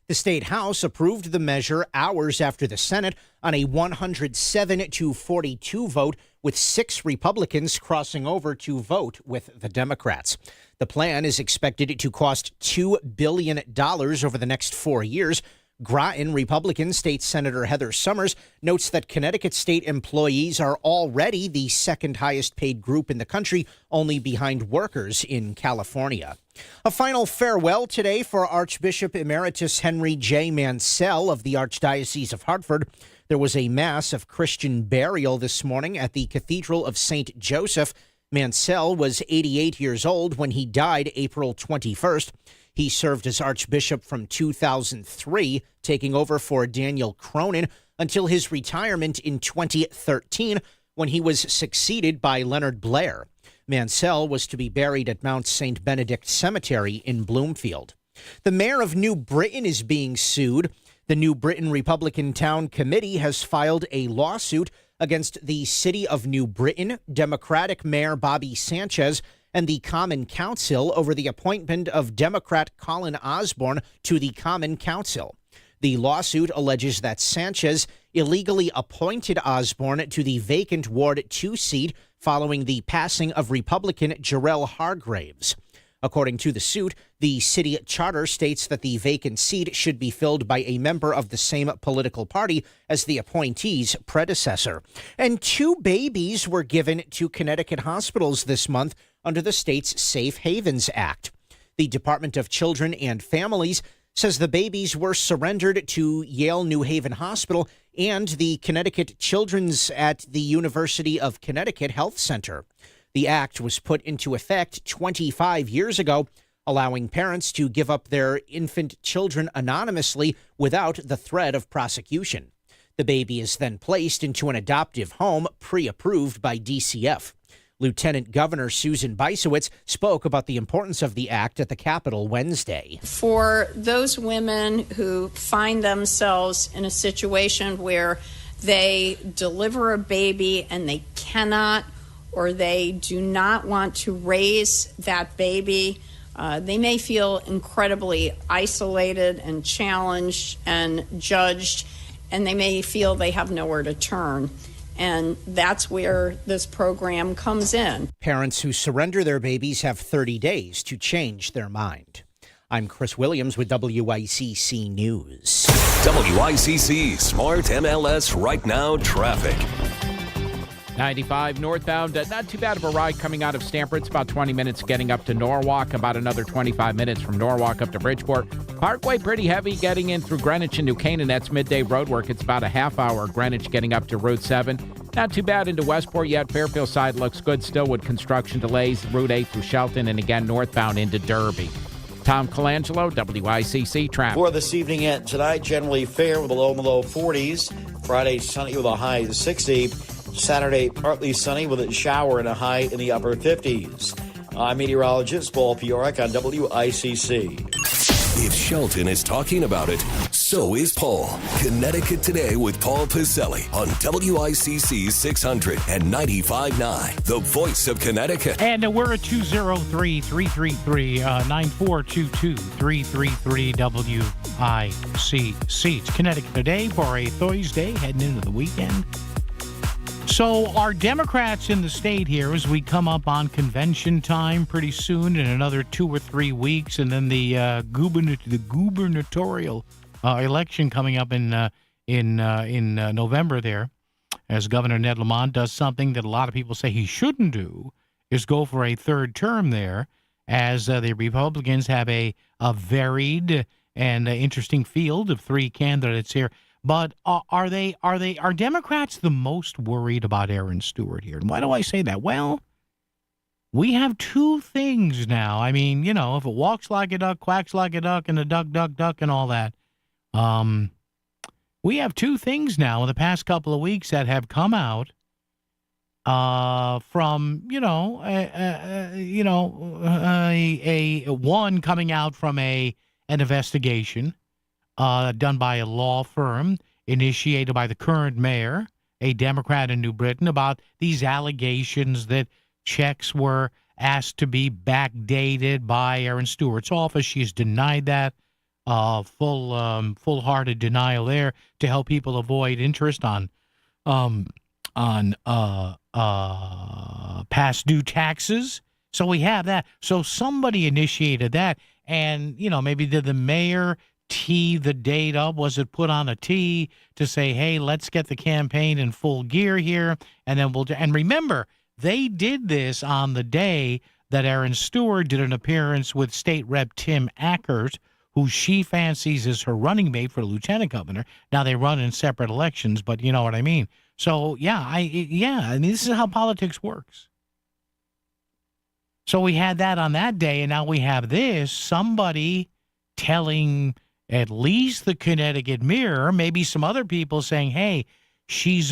The state house approved the measure hours after the Senate on a 107-42 vote, with 6 Republicans crossing over to vote with the Democrats. The plan is expected to cost $2 billion over the next 4 years. Groton Republican State Senator Heather Summers notes that Connecticut state employees are already the second highest paid group in the country, only behind workers in California. A final farewell today for Archbishop Emeritus Henry J. Mansell of the Archdiocese of Hartford. There was a mass of Christian burial this morning at the Cathedral of St. Joseph. Mansell was 88 years old when he died April 21st. He served as Archbishop from 2003, taking over for Daniel Cronin until his retirement in 2013, when he was succeeded by Leonard Blair. Mansell was to be buried at Mount St. Benedict Cemetery in Bloomfield. The mayor of New Britain is being sued. The New Britain Republican Town Committee has filed a lawsuit against the City of New Britain, Democratic Mayor Bobby Sanchez, and the Common Council over the appointment of Democrat Colin Osborne to the Common Council. The lawsuit alleges that Sanchez illegally appointed Osborne to the vacant Ward 2 seat following the passing of Republican Jarrell Hargraves. According to the suit, the city charter states that the vacant seat should be filled by a member of the same political party as the appointee's predecessor. And 2 babies were given to Connecticut hospitals this month under the state's Safe Havens Act. The Department of Children and Families says the babies were surrendered to Yale New Haven Hospital and the Connecticut Children's at the University of Connecticut Health Center. The act was put into effect 25 years ago, allowing parents to give up their infant children anonymously without the threat of prosecution. The baby is then placed into an adoptive home pre-approved by DCF. Lieutenant Governor Susan Bisowitz spoke about the importance of the act at the Capitol Wednesday. For those women who find themselves in a situation where they deliver a baby and they cannot or they do not want to raise that baby, they may feel incredibly isolated and challenged and judged, and they may feel they have nowhere to turn. And that's where this program comes in. Parents who surrender their babies have 30 days to change their mind. I'm Chris Williams with WICC News. WICC Smart MLS Right Now Traffic. 95 northbound, not too bad of a ride coming out of Stamford. It's about 20 minutes getting up to Norwalk, about another 25 minutes from Norwalk up to Bridgeport. Parkway pretty heavy getting in through Greenwich and New Canaan. That's midday road work. It's about a half hour. Greenwich getting up to Route 7. Not too bad into Westport yet. Fairfield side looks good still with construction delays. Route 8 through Shelton and again northbound into Derby. Tom Colangelo, WICC Traffic. For this evening and tonight, generally fair with a low in the low 40s. Friday, sunny with a high of 60. Saturday, partly sunny with a shower and a high in the upper 50s. I'm meteorologist Paul Piorek on WICC. If Shelton is talking about it, so is Paul. Connecticut Today with Paul Piselli on WICC 600 and 95.9, the voice of Connecticut. And we're at 203-333-9422-333-WICC. It's Connecticut Today for a Thursday heading into the weekend. So our Democrats in the state here, as we come up on convention time pretty soon in another 2 or 3 weeks, and then the gubernatorial election coming up in November there, as Governor Ned Lamont does something that a lot of people say he shouldn't do, is go for a third term there, as the Republicans have a varied and interesting field of 3 candidates here. But are Democrats the most worried about Aaron Stewart here? And why do I say that? Well, we have 2 things now. I mean, if it walks like a duck, quacks like a duck, and a duck, duck, duck, and all that. We have 2 things now in the past couple of weeks that have come out from a one coming out from an investigation done by a law firm initiated by the current mayor, a Democrat in New Britain, about these allegations that checks were asked to be backdated by Aaron Stewart's office. She's denied that. Full-hearted denial there to help people avoid interest on past due taxes. So we have that. So somebody initiated that, and maybe did the mayor tee the date up? Was it put on a tee to say, hey, let's get the campaign in full gear here, and then we'll do. And remember, they did this on the day that Aaron Stewart did an appearance with State Rep Tim Ackert, who she fancies as her running mate for lieutenant governor. Now they run in separate elections, but you know what I mean. So I mean, this is how politics works. So we had that on that day, and now we have this. Somebody telling at least the Connecticut Mirror, maybe some other people saying, hey, she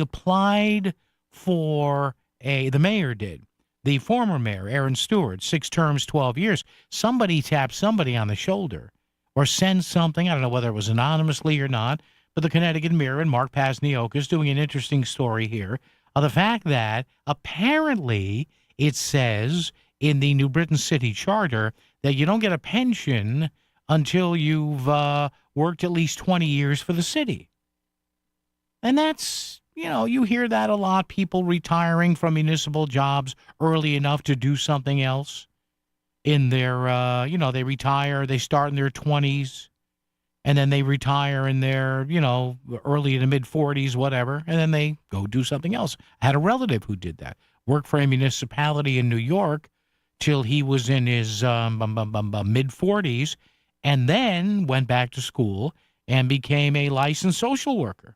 applied for the mayor did. The former mayor, Aaron Stewart, 6 terms, 12 years. Somebody tapped somebody on the shoulder or sent something. I don't know whether it was anonymously or not, but the Connecticut Mirror and Mark Pasniok is doing an interesting story here of the fact that apparently it says in the New Britain City Charter that you don't get a pension until you've worked at least 20 years for the city. And that's, you hear that a lot, people retiring from municipal jobs early enough to do something else in their, they retire, they start in their 20s, and then they retire in their, early to mid-40s, whatever, and then they go do something else. I had a relative who did that, worked for a municipality in New York till he was in his mid-40s, and then went back to school and became a licensed social worker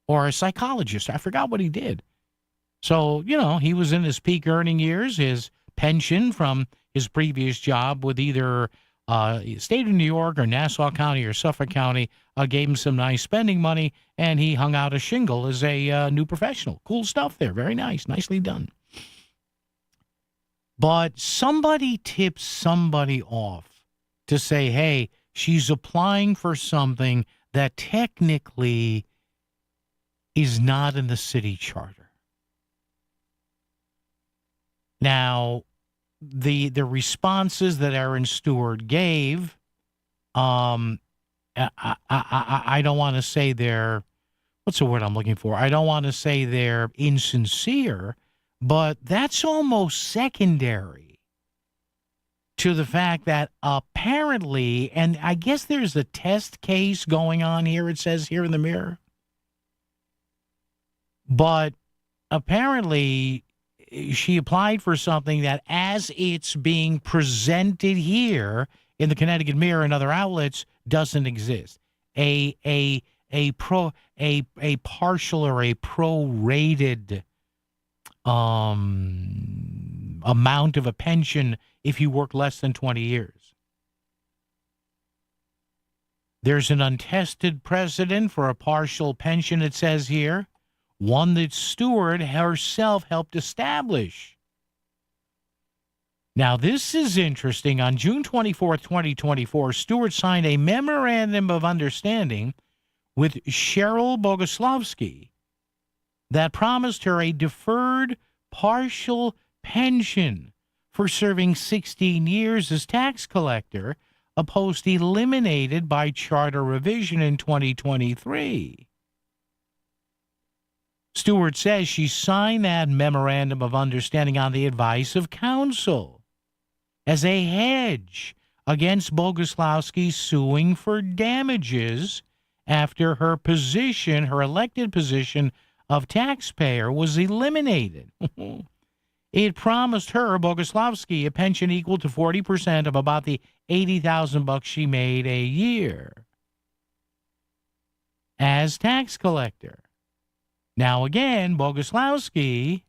or a psychologist. I forgot what he did. So, he was in his peak earning years. His pension from his previous job with either state of New York or Nassau County or Suffolk County gave him some nice spending money, and he hung out a shingle as a new professional. Cool stuff there. Very nice. Nicely done. But somebody tips somebody off to say, hey, she's applying for something that technically is not in the city charter. Now, the responses that Aaron Stewart gave, I don't want to say they're, what's the word I'm looking for? I don't want to say they're insincere, but that's almost secondary to the fact that apparently, and I guess there's a test case going on here, it says here in the Mirror, but apparently she applied for something that, as it's being presented here in the Connecticut Mirror and other outlets, doesn't exist. A partial or a prorated amount of a pension if you work less than 20 years. There's an untested precedent for a partial pension, it says here, one that Stewart herself helped establish. Now, this is interesting. On June 24th, 2024, Stewart signed a memorandum of understanding with Cheryl Boguslavsky that promised her a deferred partial pension for serving 16 years as tax collector, a post eliminated by charter revision in 2023. Stewart says she signed that memorandum of understanding on the advice of counsel as a hedge against Boguslavsky suing for damages after her elected position of taxpayer, was eliminated. It promised her, Boguslavsky, a pension equal to 40% of about the $80,000 she made a year as tax collector. Now, again, Boguslavsky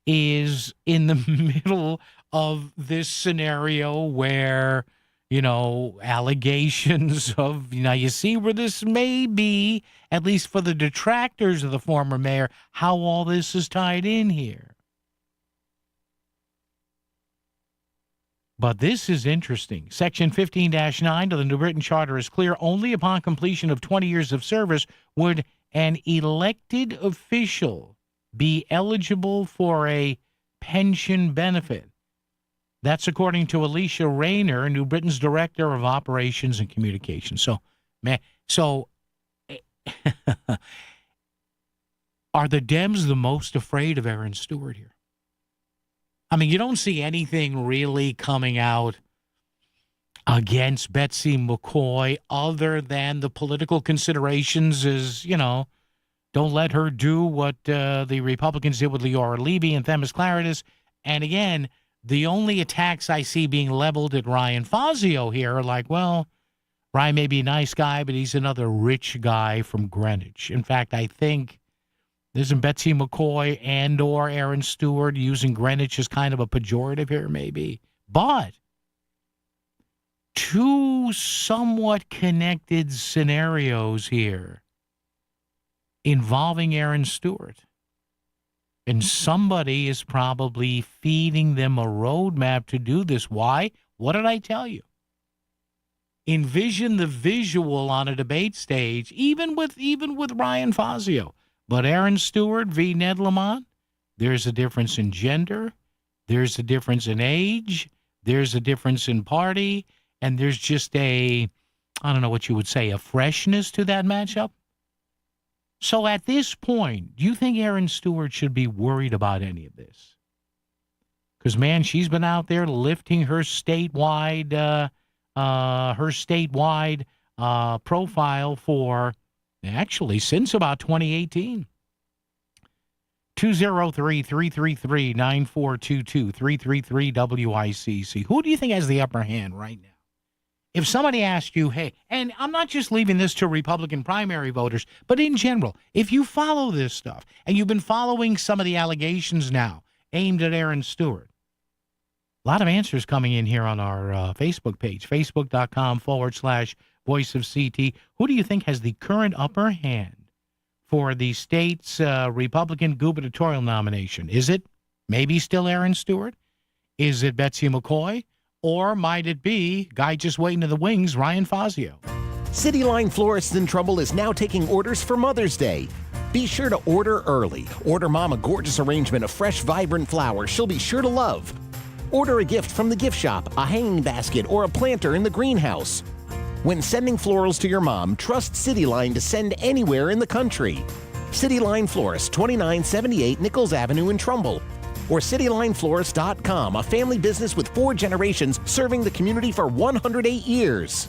is in the middle of this scenario where allegations of, you see where this may be, at least for the detractors of the former mayor, how all this is tied in here. But this is interesting. Section 15-9 of the New Britain Charter is clear. Only upon completion of 20 years of service would an elected official be eligible for a pension benefit. That's according to Alicia Rayner, New Britain's Director of Operations and Communications. So are the Dems the most afraid of Aaron Stewart here? I mean, you don't see anything really coming out against Betsy McCoy other than the political considerations is, don't let her do what the Republicans did with Leora Levy and Themis Claridis. And again, the only attacks I see being leveled at Ryan Fazio here are like, well, Ryan may be a nice guy, but he's another rich guy from Greenwich. In fact, I think isn't Betsy McCoy and or Aaron Stewart using Greenwich as kind of a pejorative here, maybe. But two somewhat connected scenarios here involving Aaron Stewart. And somebody is probably feeding them a roadmap to do this. Why? What did I tell you? Envision the visual on a debate stage, even with Ryan Fazio. But Aaron Stewart v. Ned Lamont, there's a difference in gender, there's a difference in age, there's a difference in party, and there's just I don't know what you would say, a freshness to that matchup. So at this point, do you think Aaron Stewart should be worried about any of this? Because, man, she's been out there lifting her statewide profile for, actually, since about 2018. 203-333-9422, 333-WICC. Who do you think has the upper hand right now? If somebody asked you, hey, and I'm not just leaving this to Republican primary voters, but in general, if you follow this stuff, and you've been following some of the allegations now aimed at Aaron Stewart, a lot of answers coming in here on our Facebook page, facebook.com/Voice of CT. Who do you think has the current upper hand for the state's Republican gubernatorial nomination? Is it maybe still Aaron Stewart? Is it Betsy McCoy? Or might it be, guy just waiting in the wings, Ryan Fazio? CityLine Florists in Trumbull is now taking orders for Mother's Day. Be sure to order early. Order Mom a gorgeous arrangement of fresh, vibrant flowers she'll be sure to love. Order a gift from the gift shop, a hanging basket, or a planter in the greenhouse. When sending florals to your mom, trust CityLine to send anywhere in the country. CityLine Florist, 2978 Nichols Avenue in Trumbull. Or citylineflorist.com, a family business with 4 generations serving the community for 108 years.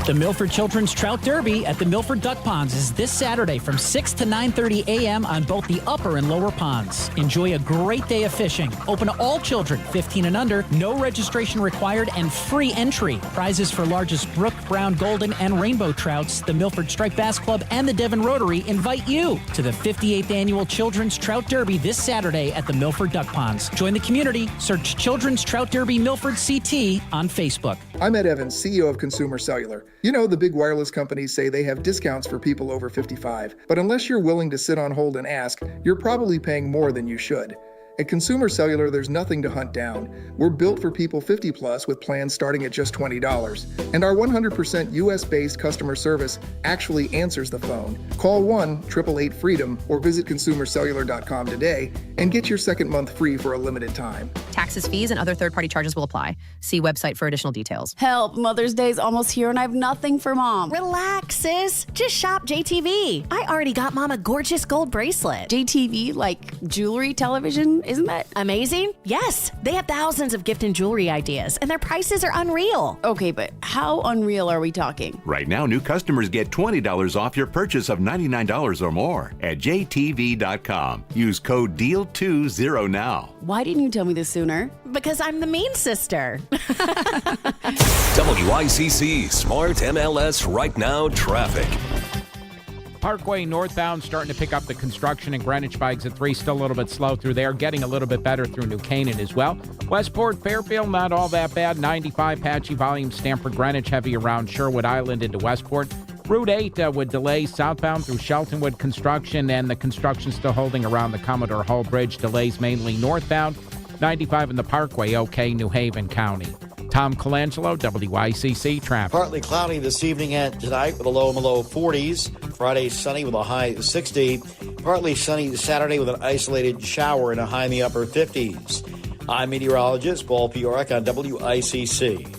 The Milford Children's Trout Derby at the Milford Duck Ponds is this Saturday from 6 to 9:30 a.m. on both the upper and lower ponds. Enjoy a great day of fishing. Open to all children, 15 and under, no registration required, and free entry. Prizes for largest brook, brown, golden, and rainbow trouts. The Milford Striped Bass Club and the Devon Rotary invite you to the 58th Annual Children's Trout Derby this Saturday at the Milford Duck Ponds. Join the community. Search Children's Trout Derby Milford CT on Facebook. I'm Ed Evans, CEO of Consumer Cellular. You know, the big wireless companies say they have discounts for people over 55, but unless you're willing to sit on hold and ask, you're probably paying more than you should. At Consumer Cellular, there's nothing to hunt down. We're built for people 50 plus with plans starting at just $20. And our 100% US-based customer service actually answers the phone. Call 1-888-FREEDOM or visit consumercellular.com today and get your second month free for a limited time. Taxes, fees, and other third-party charges will apply. See website for additional details. Help! Mother's Day's almost here and I have nothing for Mom. Relax, sis. Just shop JTV. I already got Mom a gorgeous gold bracelet. JTV? Like jewelry, television? Isn't that amazing? Yes. They have thousands of gift and jewelry ideas, and their prices are unreal. Okay, but how unreal are we talking? Right now, new customers get $20 off your purchase of $99 or more at jtv.com. Use code DEAL20 now. Why didn't you tell me this sooner? Because I'm the mean sister. WICC Smart MLS Right Now Traffic. All Parkway northbound starting to pick up the construction, and Greenwich by exit 3 still a little bit slow through there. Getting a little bit better through New Canaan as well. Westport, Fairfield, not all that bad. 95 patchy volume. Stamford, Greenwich, heavy around Sherwood Island into Westport. Route 8 with delays southbound through Shelton with construction, and the construction still holding around the Commodore Hall Bridge. Delays mainly northbound. 95 in the Parkway, okay, New Haven County. Tom Colangelo, WICC Traffic. Partly cloudy this evening and tonight with a low in the low 40s. Friday sunny with a high 60. Partly sunny Saturday with an isolated shower and a high in the upper 50s. I'm meteorologist Paul Piorek on WICC.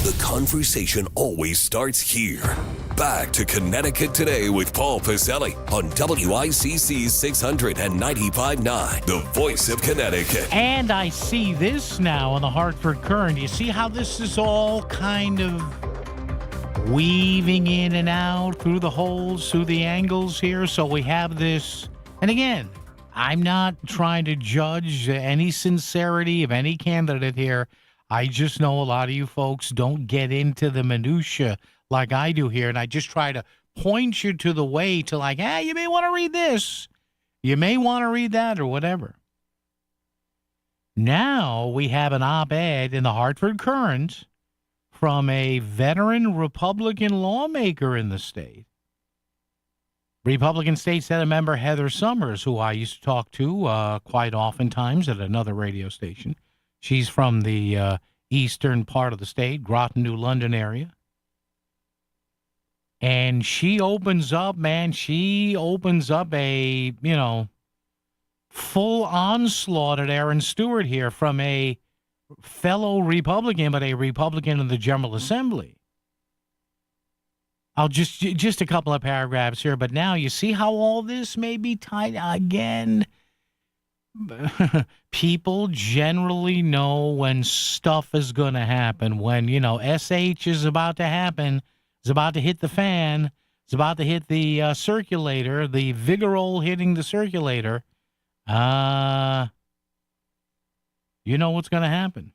The conversation always starts here. Back to Connecticut Today with Paul Pacelli on WICC 695.9, the voice of Connecticut. And I see this now on the Hartford Current. You see how this is all kind of weaving in and out through the holes, through the angles here. So we have this. And again, I'm not trying to judge any sincerity of any candidate here. I just know a lot of you folks don't get into the minutia like I do here, and I just try to point you to the way to like, you may want to read this. You may want to read that or whatever. Now we have an op-ed in the Hartford Current from a veteran Republican lawmaker in the state. Republican State Senate member Heather Summers, who I used to talk to quite oftentimes at another radio station. She's from the eastern part of the state, Groton, New London area. And she opens up, man, a, full onslaught at Aaron Stewart here from a fellow Republican, but a Republican in the General Assembly. I'll just a couple of paragraphs here, but now you see how all this may be tied again. People generally know when stuff is going to happen. When, SH is about to happen, it's about to hit the fan, it's about to hit the circulator, the Vigorol hitting the circulator. You know what's going to happen.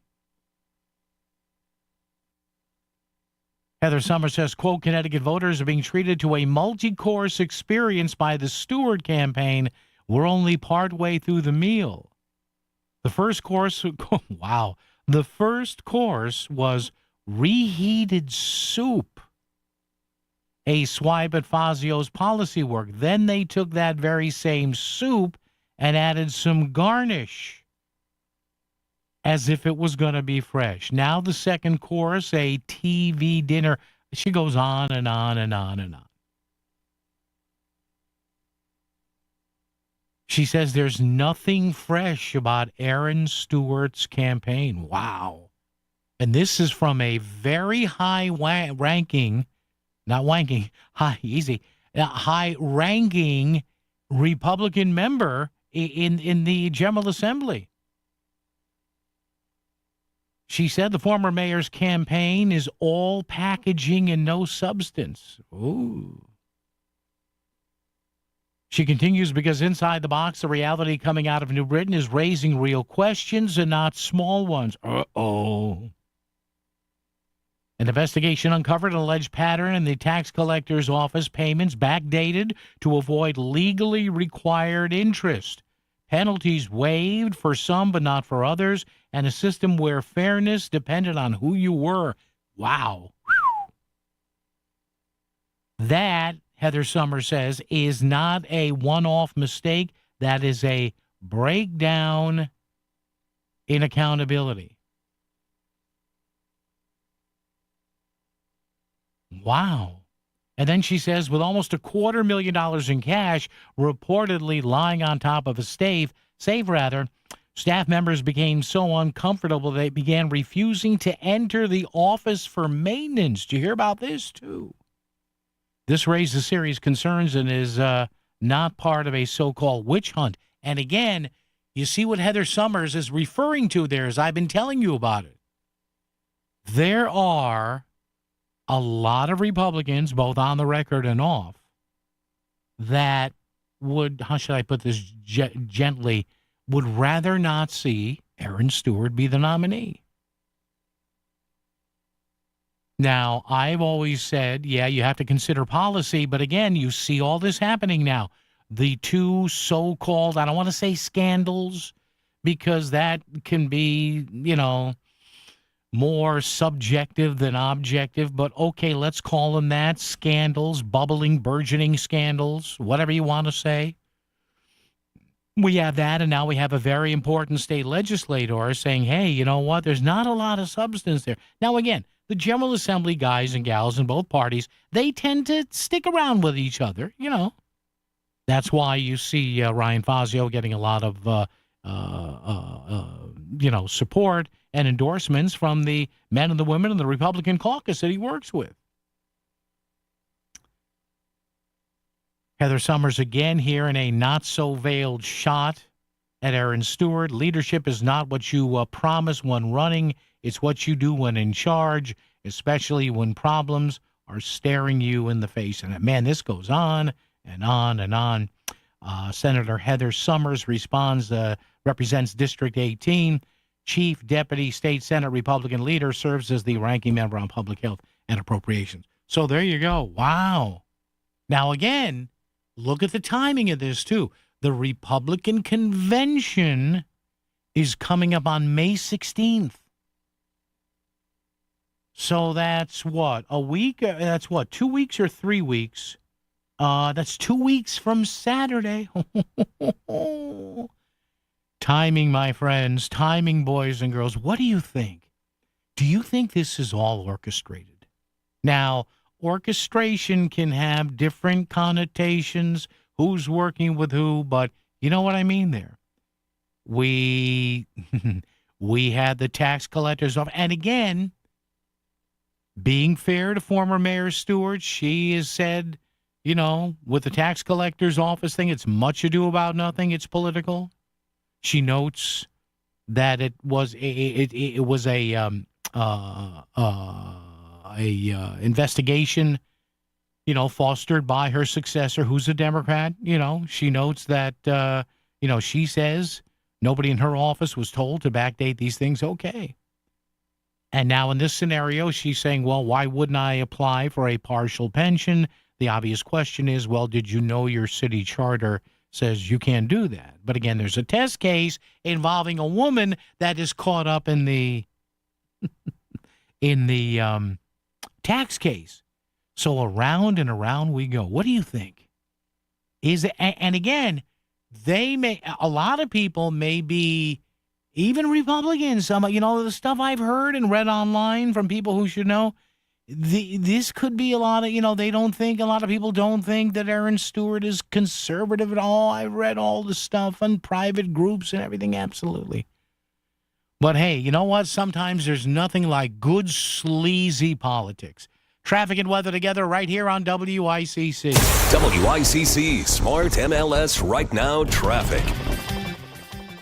Heather Summers says, quote, Connecticut voters are being treated to a multi-course experience by the Stewart campaign. We're only partway through the meal. The first course, wow. The first course was reheated soup, a swipe at Fazio's policy work. Then they took that very same soup and added some garnish as if it was going to be fresh. Now the second course, a TV dinner. She goes on and on and on and on. She says there's nothing fresh about Aaron Stewart's campaign. Wow. And this is from a very high-ranking Republican member in the General Assembly. She said the former mayor's campaign is all packaging and no substance. Ooh. She continues, because inside the box, the reality coming out of New Britain is raising real questions and not small ones. Uh-oh. An investigation uncovered an alleged pattern in the tax collector's office payments backdated to avoid legally required interest. Penalties waived for some but not for others, and a system where fairness depended on who you were. Wow. That, Heather Summers says, is not a one-off mistake. That is a breakdown in accountability. Wow. And then she says, with almost $250,000 in cash reportedly lying on top of a safe, staff members became so uncomfortable they began refusing to enter the office for maintenance. Do you hear about this, too? This raises serious concerns and is not part of a so-called witch hunt. And again, you see what Heather Summers is referring to there, as I've been telling you about it. There are a lot of Republicans, both on the record and off, that would, how should I put this gently, would rather not see Aaron Stewart be the nominee. Now, I've always said, yeah, you have to consider policy, but again, you see all this happening now. The two so-called, I don't want to say scandals, because that can be, more subjective than objective, but okay, let's call them that, scandals, bubbling, burgeoning scandals, whatever you want to say. We have that, and now we have a very important state legislator saying, hey, you know what, there's not a lot of substance there. Now, again, the General Assembly guys and gals in both parties, they tend to stick around with each other, That's why you see Ryan Fazio getting a lot of, support and endorsements from the men and the women in the Republican caucus that he works with. Heather Summers again here in a not-so-veiled shot at Aaron Stewart. Leadership is not what you promise when running. It's what you do when in charge, especially when problems are staring you in the face. And, man, this goes on and on and on. Senator Heather Summers represents District 18. Chief Deputy State Senate Republican leader, serves as the ranking member on Public Health and Appropriations. So there you go. Wow. Now, again, look at the timing of this, too. The Republican convention is coming up on May 16th. So that's what, a week? That's what, 2 weeks or 3 weeks? That's 2 weeks from Saturday. Timing, my friends, timing, boys and girls. What do you think? Do you think this is all orchestrated? Now, orchestration can have different connotations, who's working with who, but you know what I mean there. We had the tax collectors off, and again, being fair to former Mayor Stewart, she has said, with the tax collector's office thing, it's much ado about nothing. It's political. She notes that it was a investigation, fostered by her successor, who's a Democrat. She notes that, she says nobody in her office was told to backdate these things. Okay. And now in this scenario, she's saying, well, why wouldn't I apply for a partial pension? The obvious question is, well, did you know your city charter says you can't do that? But again, there's a test case involving a woman that is caught up in the tax case. So around and around we go. What do you think? And again, a lot of people may be, even Republicans, the stuff I've heard and read online from people who should know, this could be a lot of, a lot of people don't think that Aaron Stewart is conservative at all. I've read all the stuff on private groups and everything, absolutely. But hey, you know what? Sometimes there's nothing like good, sleazy politics. Traffic and weather together right here on WICC. WICC Smart MLS Right Now Traffic.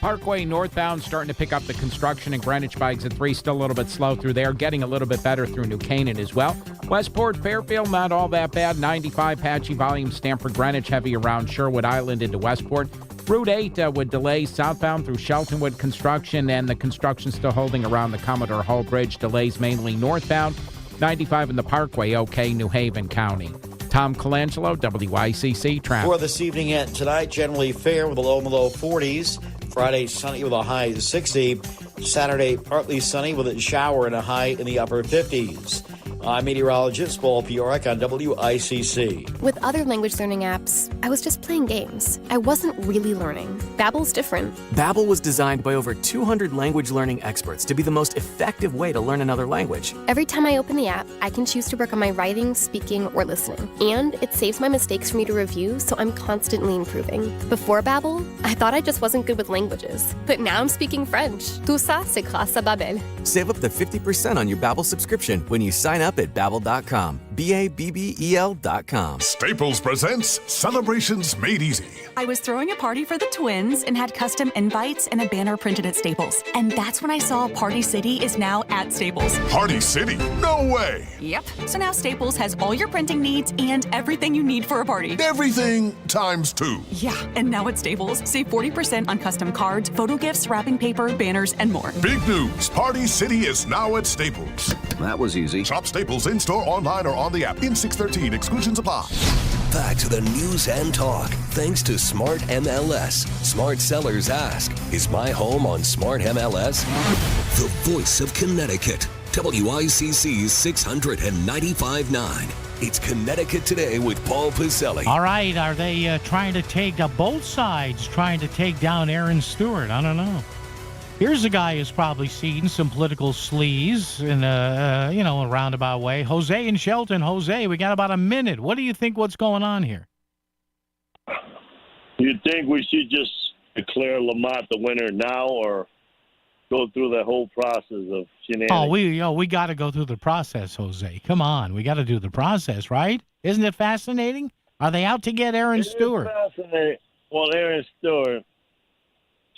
Parkway northbound starting to pick up the construction in Greenwich by exit 3. Still a little bit slow through there. Getting a little bit better through New Canaan as well. Westport, Fairfield, not all that bad. 95 patchy volume. Stamford, Greenwich, heavy around Sherwood Island into Westport. Route 8 with delays southbound through Sheltonwood construction, and the construction still holding around the Commodore Hall Bridge. Delays mainly northbound. 95 in the Parkway, okay, New Haven County. Tom Colangelo, WICC Traffic. For this evening and tonight, generally fair with a low in the low 40s. Friday, sunny with a high of 60. Saturday, partly sunny with a shower and a high in the upper 50s. I'm meteorologist Paul Piorek on WICC. With other language learning apps, I was just playing games. I wasn't really learning. Babbel's different. Babbel was designed by over 200 language learning experts to be the most effective way to learn another language. Every time I open the app, I can choose to work on my writing, speaking, or listening. And it saves my mistakes for me to review, so I'm constantly improving. Before Babbel, I thought I just wasn't good with languages. But now I'm speaking French. Tout ça, c'est grâce à Babbel. Save up to 50% on your Babbel subscription when you sign up at Babbel.com. BABBEL.com. Staples presents Celebrations Made Easy. I was throwing a party for the twins and had custom invites and a banner printed at Staples. And that's when I saw Party City is now at Staples. Party City? No way! Yep. So now Staples has all your printing needs and everything you need for a party. Everything times 2. Yeah, and now at Staples, save 40% on custom cards, photo gifts, wrapping paper, banners, and more. Big news. Party City is now at Staples. That was easy. Shop Staples in-store, online, or on the app. In 613. Exclusions apply. Back to the news and talk, thanks to Smart MLS. Smart sellers ask, is my home on Smart MLS? The voice of Connecticut. WICC 695.9. It's Connecticut Today with Paul Piselli. All right, are they trying to take both sides, trying to take down Aaron Stewart? I don't know. Here's a guy who's probably seen some political sleaze in a roundabout way. Jose in Shelton. Jose, we got about a minute. What do you think what's going on here? You think we should just declare Lamont the winner now or go through the whole process of shenanigans? We got to go through the process, Jose. Come on. We got to do the process, right? Isn't it fascinating? Are they out to get Aaron Stewart? Fascinating. Well, Aaron Stewart,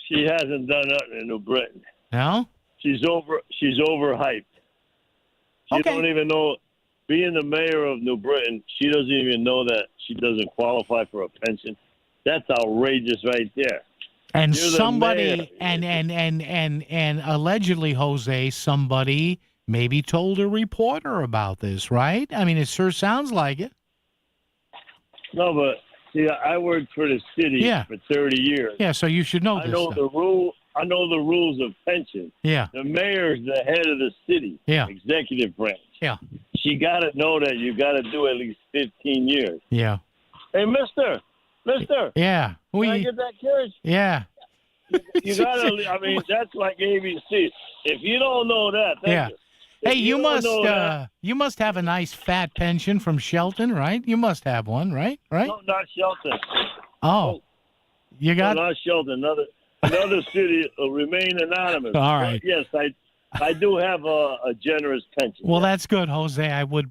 she hasn't done nothing in New Britain. No? She's overhyped. She don't even know. Being the mayor of New Britain, she doesn't even know that she doesn't qualify for a pension. That's outrageous right there. And You're somebody and allegedly, Jose, somebody maybe told a reporter about this, right? I mean, it sure sounds like it. No, but see, I worked for the city for 30 years. Yeah, so you should know this. I know the rules of pension. Yeah. The mayor's the head of the city. Yeah. Executive branch. Yeah. She got to know that you got to do at least 15 years. Yeah. Hey, Mister. Yeah. Can I get that carriage? Yeah. You got to. I mean, that's like ABC. If you don't know that, thank you. Hey, you must have a nice fat pension from Shelton, right? You must have one, right? Right? No, not Shelton. Oh, you got not Shelton. Another city will remain anonymous. All right. Yes, I do have a generous pension. Well, that's good, Jose. I would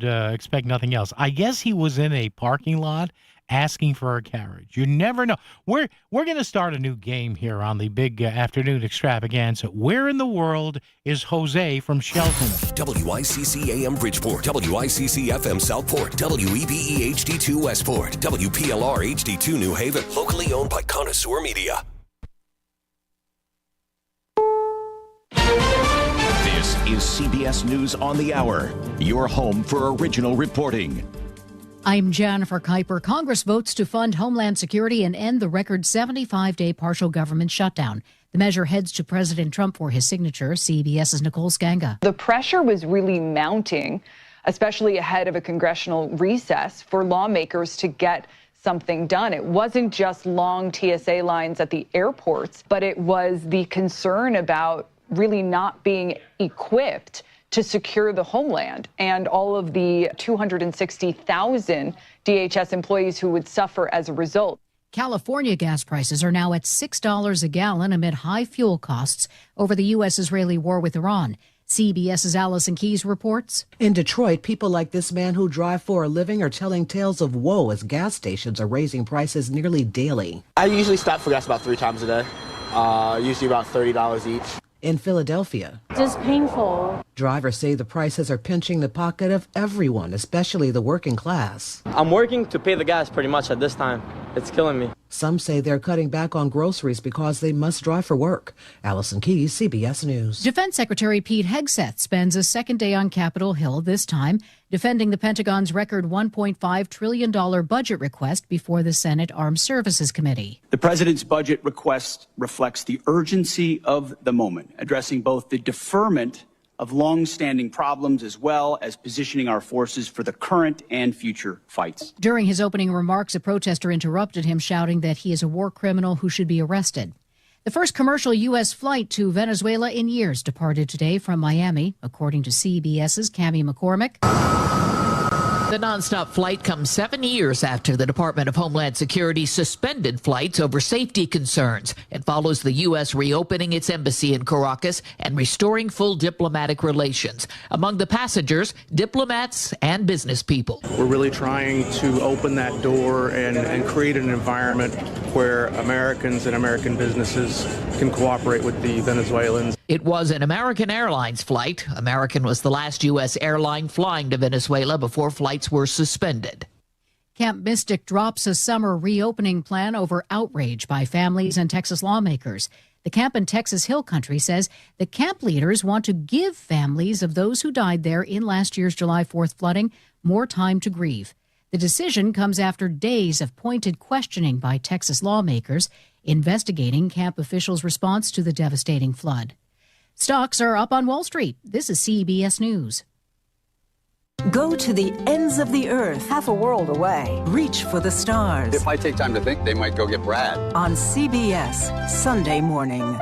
expect nothing else. I guess he was in a parking lot asking for a carriage. You never know. We're going to start a new game here on the big afternoon extravaganza. Where in the world is Jose from Shelton? WICC AM Bridgeport, WICC FM Southport, WEBE HD2 Westport, WPLR HD2 New Haven, locally owned by Connoisseur Media. This is CBS News on the Hour, your home for original reporting. I'm Jennifer Kuiper. Congress votes to fund Homeland Security and end the record 75-day partial government shutdown. The measure heads to President Trump for his signature. CBS's Nicole Skanga. The pressure was really mounting, especially ahead of a congressional recess, for lawmakers to get something done. It wasn't just long TSA lines at the airports, but it was the concern about really not being equipped to secure the homeland and all of the 260,000 DHS employees who would suffer as a result. California gas prices are now at $6 a gallon amid high fuel costs over the U.S.-Israeli war with Iran. CBS's Allison Keyes reports. In Detroit, people like this man who drive for a living are telling tales of woe as gas stations are raising prices nearly daily. I usually stop for gas about 3 times a day, usually about $30 each. In Philadelphia, just painful. Drivers say the prices are pinching the pocket of everyone, especially the working class. I'm working to pay the gas pretty much at this time. It's killing me. Some say they're cutting back on groceries because they must drive for work. Allison Keyes, CBS News. Defense Secretary Pete Hegseth spends a second day on Capitol Hill, this time defending the Pentagon's record $1.5 trillion budget request before the Senate Armed Services Committee. The president's budget request reflects the urgency of the moment, addressing both the deferment of long-standing problems as well as positioning our forces for the current and future fights. During his opening remarks, a protester interrupted him, shouting that he is a war criminal who should be arrested. The first commercial U.S. flight to Venezuela in years departed today from Miami, according to CBS's Cammie McCormick. The nonstop flight comes 7 years after the Department of Homeland Security suspended flights over safety concerns. It follows the U.S. reopening its embassy in Caracas and restoring full diplomatic relations. Among the passengers, diplomats and business people. We're really trying to open that door and create an environment where Americans and American businesses can cooperate with the Venezuelans. It was an American Airlines flight. American was the last U.S. airline flying to Venezuela before flights were suspended. Camp Mystic drops a summer reopening plan over outrage by families and Texas lawmakers. The camp in Texas Hill Country says the camp leaders want to give families of those who died there in last year's July 4th flooding more time to grieve. The decision comes after days of pointed questioning by Texas lawmakers investigating camp officials' response to the devastating flood. Stocks are up on Wall Street. This is CBS News. Go to the ends of the earth, half a world away. Reach for the stars. If I take time to think, they might go get Brad. On CBS, Sunday morning.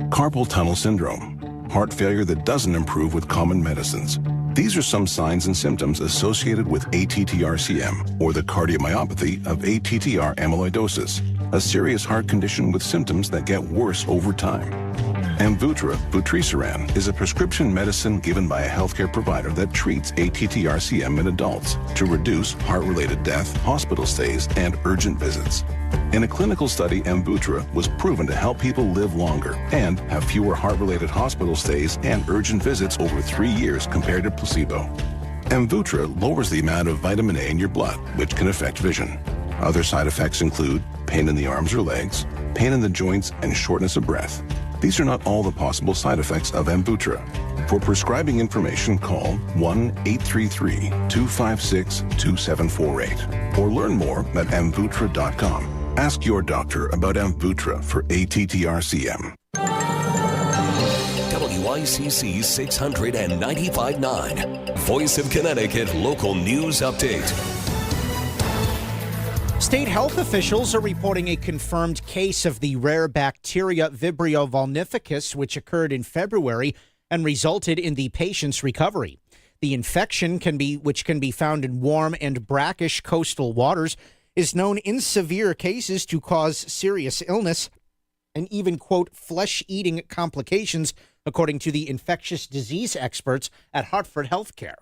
Carpal tunnel syndrome, heart failure that doesn't improve with common medicines. These are some signs and symptoms associated with ATTR-CM, or the cardiomyopathy of ATTR amyloidosis, a serious heart condition with symptoms that get worse over time. Amvuttra vutrisiran is a prescription medicine given by a healthcare provider that treats ATTR-CM in adults to reduce heart-related death, hospital stays, and urgent visits. In a clinical study, Amvuttra was proven to help people live longer and have fewer heart-related hospital stays and urgent visits over 3 years compared to placebo. Amvuttra lowers the amount of vitamin A in your blood, which can affect vision. Other side effects include pain in the arms or legs, pain in the joints, and shortness of breath. These are not all the possible side effects of Amvuttra. For prescribing information, call 1-833-256-2748 or learn more at amvuttra.com. Ask your doctor about Amvuttra for ATTR-CM. WICC 695.9, Voice of Connecticut Local News Update. State health officials are reporting a confirmed case of the rare bacteria Vibrio vulnificus, which occurred in February and resulted in the patient's recovery. The infection, which can be found in warm and brackish coastal waters, is known in severe cases to cause serious illness and even, quote, flesh-eating complications, according to the infectious disease experts at Hartford Healthcare.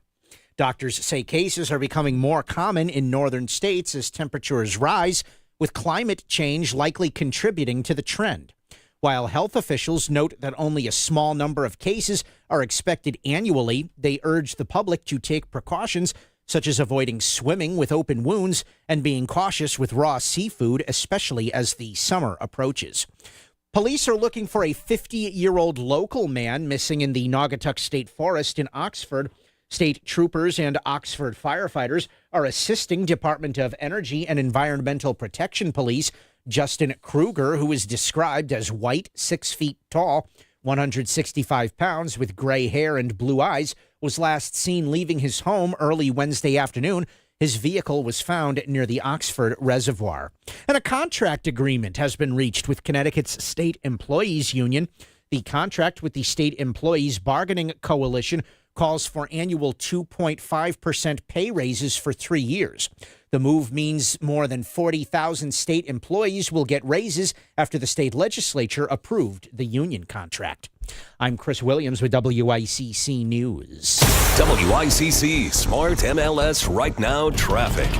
Doctors say cases are becoming more common in northern states as temperatures rise, with climate change likely contributing to the trend. While health officials note that only a small number of cases are expected annually, they urge the public to take precautions such as avoiding swimming with open wounds and being cautious with raw seafood, especially as the summer approaches. Police are looking for a 50-year-old local man missing in the Naugatuck State Forest in Oxford. State troopers and Oxford firefighters are assisting Department of Energy and Environmental Protection Police. Justin Kruger, who is described as white, 6 feet tall, 165 pounds, with gray hair and blue eyes, was last seen leaving his home early Wednesday afternoon. His vehicle was found near the Oxford Reservoir. And a contract agreement has been reached with Connecticut's State Employees Union. The contract with the State Employees Bargaining Coalition calls for annual 2.5% pay raises for 3 years. The move means more than 40,000 state employees will get raises after the state legislature approved the union contract. I'm Chris Williams with WICC News. WICC Smart MLS Right Now Traffic.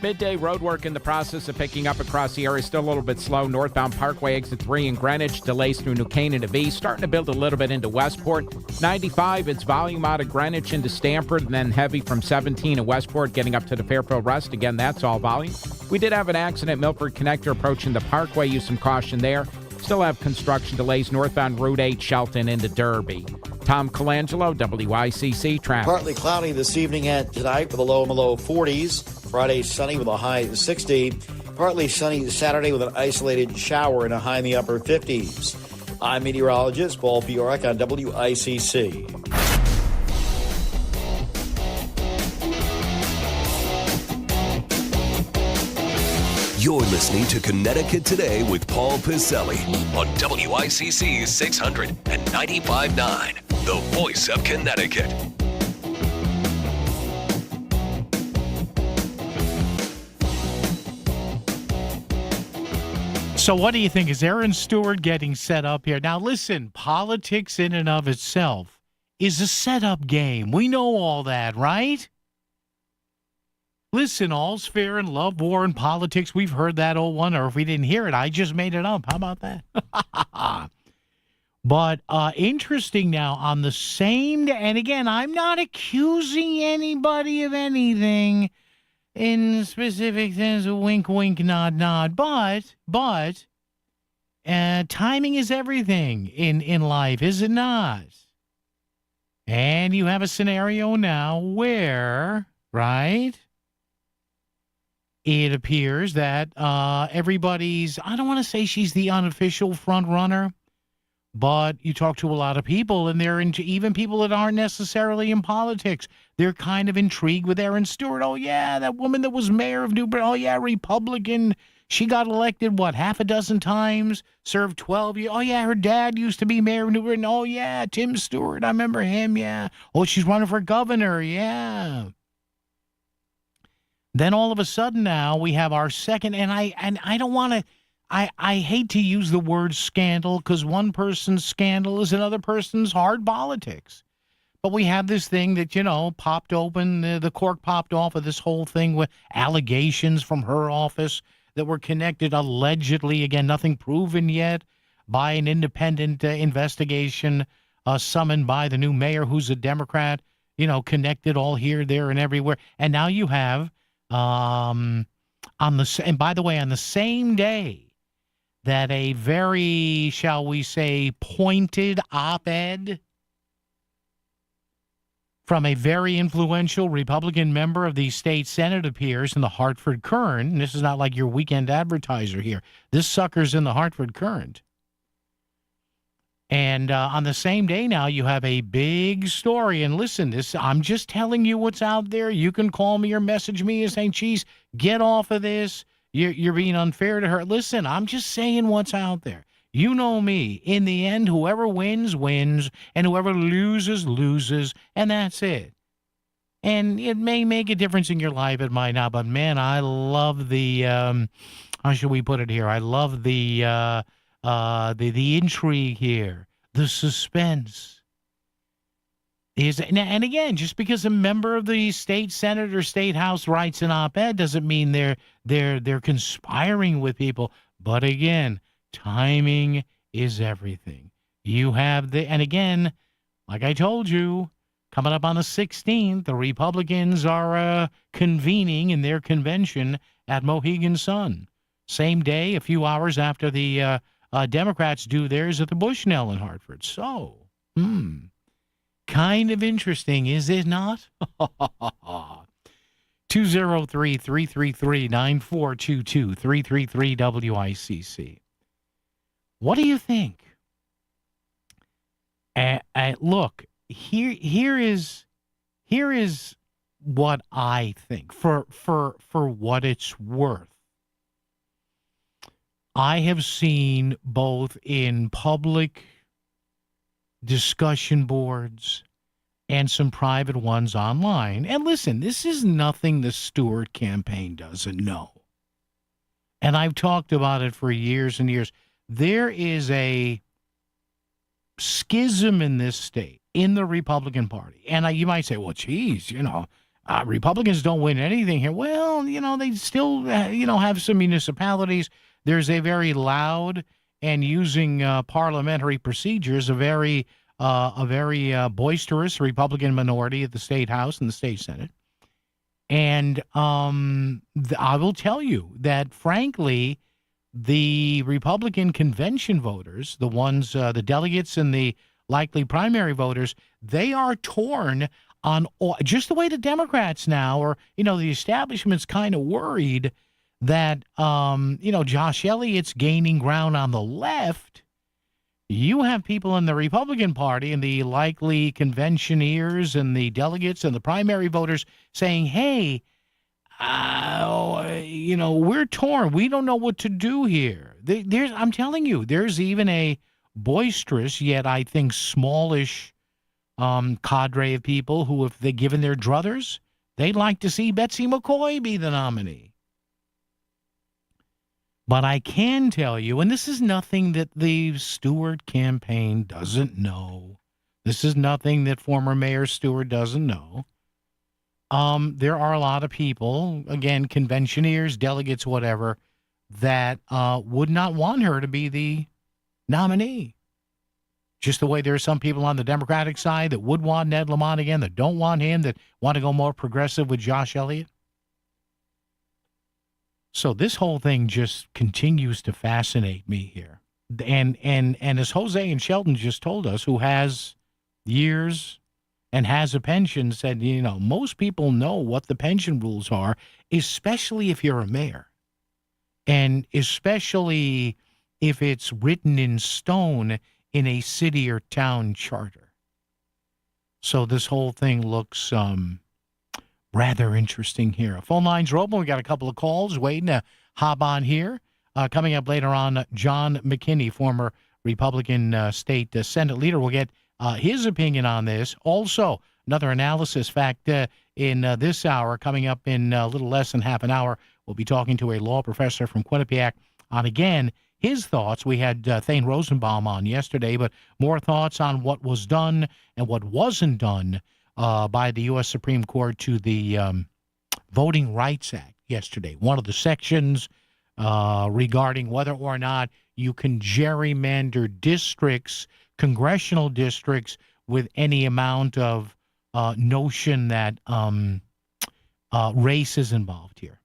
Midday road work in the process of picking up across the area. Still a little bit slow. Northbound Parkway, exit 3 in Greenwich. Delays through New Canaan to V. Starting to build a little bit into Westport. 95, it's volume out of Greenwich into Stamford, and then heavy from 17 at Westport, getting up to the Fairfield Rest. Again, that's all volume. We did have an accident, Milford Connector approaching the Parkway. Use some caution there. Still have construction delays northbound Route 8, Shelton into Derby. Tom Colangelo, WICC Traffic. Partly cloudy this evening and tonight with a low in the low 40s. Friday sunny with a high 60. Partly sunny Saturday with an isolated shower and a high in the upper 50s. I'm meteorologist Paul Fiorek on WICC. You're listening to Connecticut Today with Paul Piselli on WICC 695.9, the voice of Connecticut. So what do you think? Is Aaron Stewart getting set up here? Now, listen, politics in and of itself is a setup game. We know all that, right? Listen, all's fair in love, war, and politics. We've heard that old one, or if we didn't hear it, I just made it up. How about that? But interesting now, on the same day, and again, I'm not accusing anybody of anything in specific sense, wink, wink, nod, nod, but timing is everything in life, is it not? And you have a scenario now where, right, it appears that everybody's, I don't want to say she's the unofficial front runner, but you talk to a lot of people, and they're into, even people that aren't necessarily in politics, they're kind of intrigued with Aaron Stewart. Oh, yeah, that woman that was mayor of New Britain. Oh, yeah, Republican. She got elected, half a dozen times, served 12 years. Oh, yeah, her dad used to be mayor of New Britain. Oh, yeah, Tim Stewart. I remember him, yeah. Oh, she's running for governor, yeah. Then all of a sudden now we have our second, and I don't want to, I hate to use the word scandal because one person's scandal is another person's hard politics. But we have this thing that, popped open, the cork popped off of this whole thing with allegations from her office that were connected allegedly, again, nothing proven yet, by an independent investigation summoned by the new mayor who's a Democrat, connected all here, there, and everywhere. And now you have, and by the way, on the same day that a very, shall we say, pointed op-ed from a very influential Republican member of the state Senate appears in the Hartford Courant. And this is not like your weekend advertiser here. This sucker's in the Hartford Courant. And on the same day now, you have a big story. And listen, I'm just telling you what's out there. You can call me or message me and say, geez, get off of this. You're being unfair to her. Listen, I'm just saying what's out there. You know me. In the end, whoever wins, wins, and whoever loses, loses, and that's it. And it may make a difference in your life. It might not. But, man, I love the, how should we put it here? I love the intrigue here, the suspense. And again, just because a member of the state Senate or state House writes an op-ed doesn't mean they're conspiring with people. But again, timing is everything. You have and again, like I told you, coming up on the 16th, the Republicans are convening in their convention at Mohegan Sun. Same day, a few hours after the Democrats do theirs at the Bushnell in Hartford. So, kind of interesting, is it not? 203-333-9422, 333-WICC. What do you think? Look, here is what I think for what it's worth. I have seen both in public discussion boards and some private ones online. And listen, this is nothing the Stewart campaign doesn't know. And I've talked about it for years and years. There is a schism in this state, in the Republican Party. And you might say, well, geez, Republicans don't win anything here. Well, they still, have some municipalities. There's a very loud and using parliamentary procedures, a very boisterous Republican minority at the state House and the state Senate. And I will tell you that, frankly, the Republican convention voters, the ones, the delegates and the likely primary voters, they are torn on just the way the Democrats now, or, the establishment's kind of worried that, Josh Elliott's gaining ground on the left. You have people in the Republican Party and the likely conventioneers and the delegates and the primary voters saying, hey, we're torn. We don't know what to do here. I'm telling you, there's even a boisterous, yet I think smallish cadre of people who, if they're given their druthers, they'd like to see Betsy McCoy be the nominee. But I can tell you, and this is nothing that the Stewart campaign doesn't know. This is nothing that former Mayor Stewart doesn't know. There are a lot of people, again, conventioneers, delegates, whatever, that would not want her to be the nominee. Just the way there are some people on the Democratic side that would want Ned Lamont again, that don't want him, that want to go more progressive with Josh Elliott. So this whole thing just continues to fascinate me here. And as Jose and Shelton just told us, who has years and has a pension, said, most people know what the pension rules are, especially if you're a mayor. And especially if it's written in stone in a city or town charter. So this whole thing looks rather interesting here. Phone lines are open. We got a couple of calls waiting to hop on here. Coming up later on, John McKinney, former Republican state Senate leader, will get his opinion on this. Also, another analysis fact in this hour, coming up in a little less than half an hour, we'll be talking to a law professor from Quinnipiac on, again, his thoughts. We had Thane Rosenbaum on yesterday, but more thoughts on what was done and what wasn't done by the U.S. Supreme Court to the Voting Rights Act yesterday. One of the sections regarding whether or not you can gerrymander districts, congressional districts, with any amount of notion that race is involved here.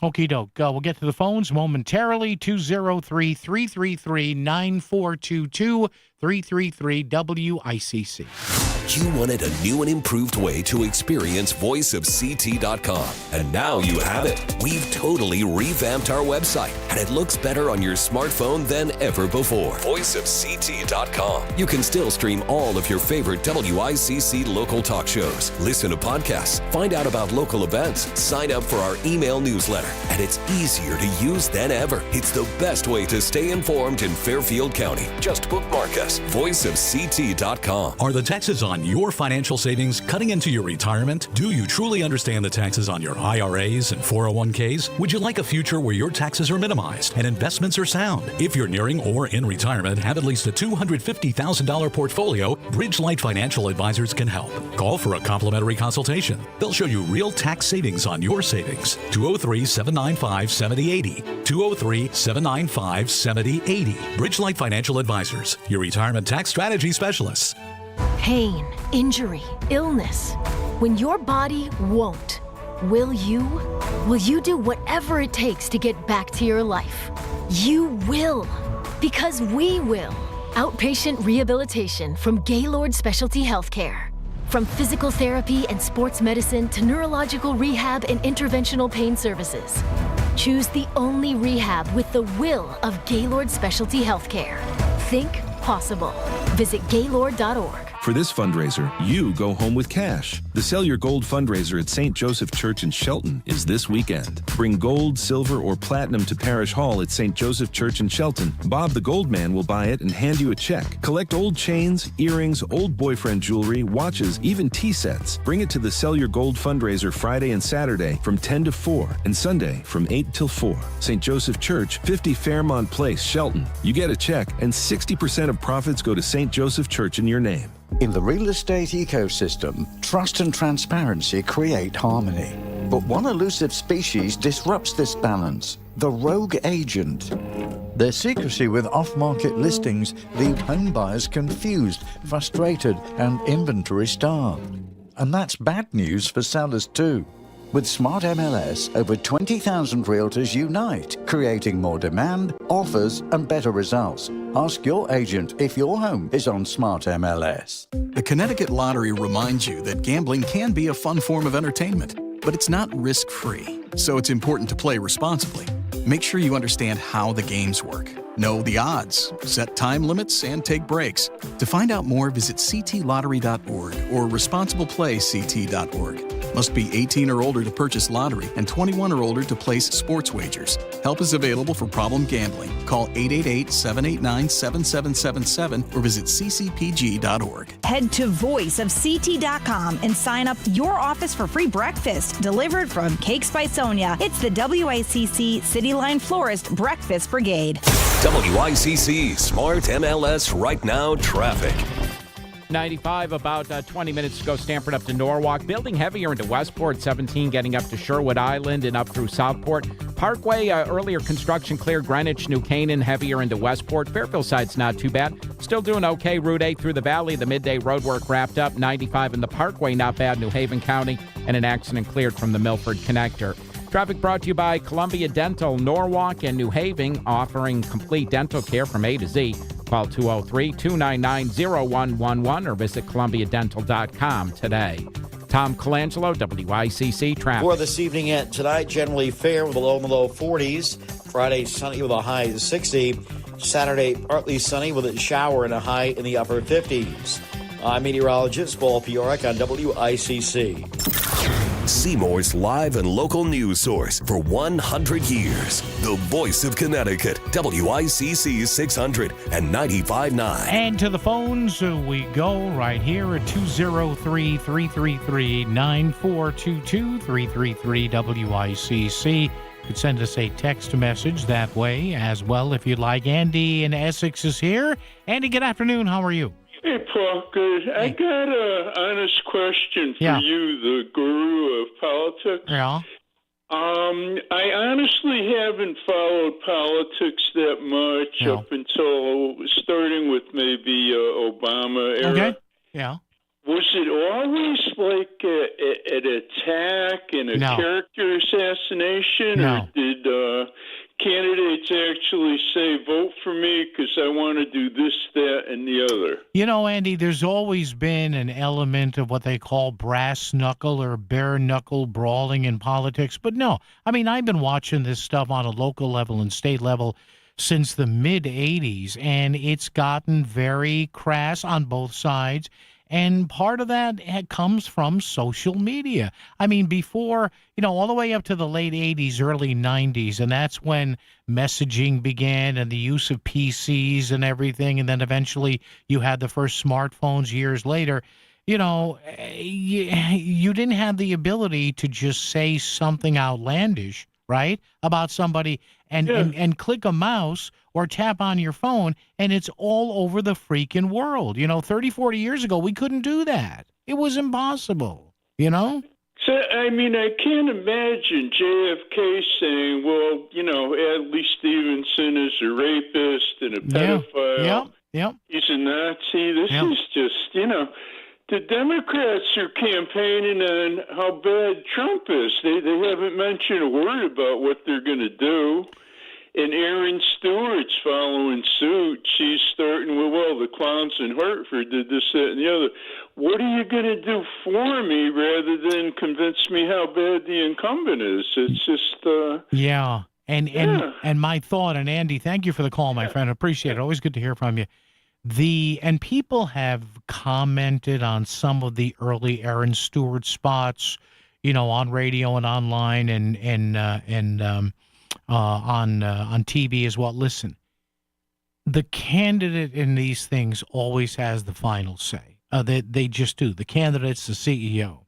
Okie doke. We'll get to the phones momentarily. 203-333-9422, 333-WICC. You wanted a new and improved way to experience voiceofct.com, and now you have it. We've totally revamped our website, and it looks better on your smartphone than ever before. Voiceofct.com. You can still stream all of your favorite WICC local talk shows, listen to podcasts, find out about local events, sign up for our email newsletter, and it's easier to use than ever. It's the best way to stay informed in Fairfield County. Just bookmark us, voiceofct.com. Are the taxes on your financial savings cutting into your retirement? Do you truly understand the taxes on your IRAs and 401ks? Would you like a future where your taxes are minimized and investments are sound? If you're nearing or in retirement, have at least a $250,000 portfolio, Bridgelight Financial Advisors can help. Call for a complimentary consultation. They'll show you real tax savings on your savings. 203-795-7080. 203-795-7080. Bridgelight Financial Advisors, your retirement tax strategy specialists. Pain, injury, illness. When your body won't, will you? Will you do whatever it takes to get back to your life? You will, because we will. Outpatient rehabilitation from Gaylord Specialty Healthcare. From physical therapy and sports medicine to neurological rehab and interventional pain services. Choose the only rehab with the will of Gaylord Specialty Healthcare. Think possible. Visit Gaylord.org. For this fundraiser, you go home with cash. The Sell Your Gold fundraiser at St. Joseph Church in Shelton is this weekend. Bring gold, silver, or platinum to Parish Hall at St. Joseph Church in Shelton. Bob the Gold Man will buy it and hand you a check. Collect old chains, earrings, old boyfriend jewelry, watches, even tea sets. Bring it to the Sell Your Gold fundraiser Friday and Saturday from 10 to 4 and Sunday from 8 till 4. St. Joseph Church, 50 Fairmont Place, Shelton. You get a check and 60% of profits go to St. Joseph Church in your name. In the real estate ecosystem, trust and transparency create harmony. But one elusive species disrupts this balance: the rogue agent. Their secrecy with off-market listings leave home buyers confused, frustrated, and inventory-starved. And that's bad news for sellers too. With Smart MLS, over 20,000 realtors unite, creating more demand, offers, and better results. Ask your agent if your home is on Smart MLS. The Connecticut Lottery reminds you that gambling can be a fun form of entertainment, but it's not risk-free, so it's important to play responsibly. Make sure you understand how the games work. Know the odds, set time limits, and take breaks. To find out more, visit ctlottery.org or responsibleplayct.org. Must be 18 or older to purchase lottery and 21 or older to place sports wagers. Help is available for problem gambling. Call 888-789-7777 or visit ccpg.org. Head to voiceofct.com and sign up your office for free breakfast delivered from Cakes by Sonia. It's the WICC City Line Florist Breakfast Brigade. WICC Smart MLS Right Now traffic. 95, about 20 minutes to go. Stamford up to Norwalk. Building heavier into Westport. 17 getting up to Sherwood Island and up through Southport. Parkway, earlier construction clear. Greenwich, New Canaan, heavier into Westport. Fairfield side's not too bad. Still doing okay. Route 8 through the valley. The midday road work wrapped up. 95 in the Parkway, not bad. New Haven County. And an accident cleared from the Milford Connector. Traffic brought to you by Columbia Dental, Norwalk, and New Haven, offering complete dental care from A to Z. Call 203-299-0111 or visit columbiadental.com today. Tom Colangelo, WICC Traffic. For this evening and tonight, generally fair with a low in the low 40s. Friday, sunny with a high of 60. Saturday, partly sunny with a shower and a high in the upper 50s. I'm meteorologist Paul Piorek on WICC. Seymour's live and local news source for 100 years. The voice of Connecticut, WICC 600 and 95.9. And to the phones we go right here at 203-333-9422, 333-WICC. You could send us a text message that way as well if you'd like. Andy in Essex is here. Andy, good afternoon. How are you? Hey, Paul, good. Hey. I got an honest question for you, the guru of politics. Yeah. I honestly haven't followed politics that much up until starting with maybe Obama era. Okay. Yeah. Was it always like an attack and a character assassination, or did candidates actually say, vote for me because I want to do this, that, and the other? You know, Andy, there's always been an element of what they call brass knuckle or bare knuckle brawling in politics. But no, I mean, I've been watching this stuff on a local level and state level since the mid-'80s, and it's gotten very crass on both sides. And part of that comes from social media. I mean, before, all the way up to the late 80s, early 90s, and that's when messaging began and the use of PCs and everything. And then eventually you had the first smartphones years later. You didn't have the ability to just say something outlandish, right, about somebody and click a mouse or tap on your phone, and it's all over the freaking world. 30, 40 years ago, we couldn't do that. It was impossible, So, I mean, I can't imagine JFK saying, well, Adlai Stevenson is a rapist and a pedophile. Yep. He's a Nazi. This is just, the Democrats are campaigning on how bad Trump is. They haven't mentioned a word about what they're going to do. And Aaron Stewart's following suit. She's starting with, well, the clowns in Hartford did this, that, and the other. What are you going to do for me rather than convince me how bad the incumbent is? It's just... And my thought, and Andy, thank you for the call, my friend. I appreciate it. Always good to hear from you. And people have commented on some of the early Aaron Stewart spots, on radio and online and on TV as well. Listen, the candidate in these things always has the final say. They just do. The candidate's the CEO.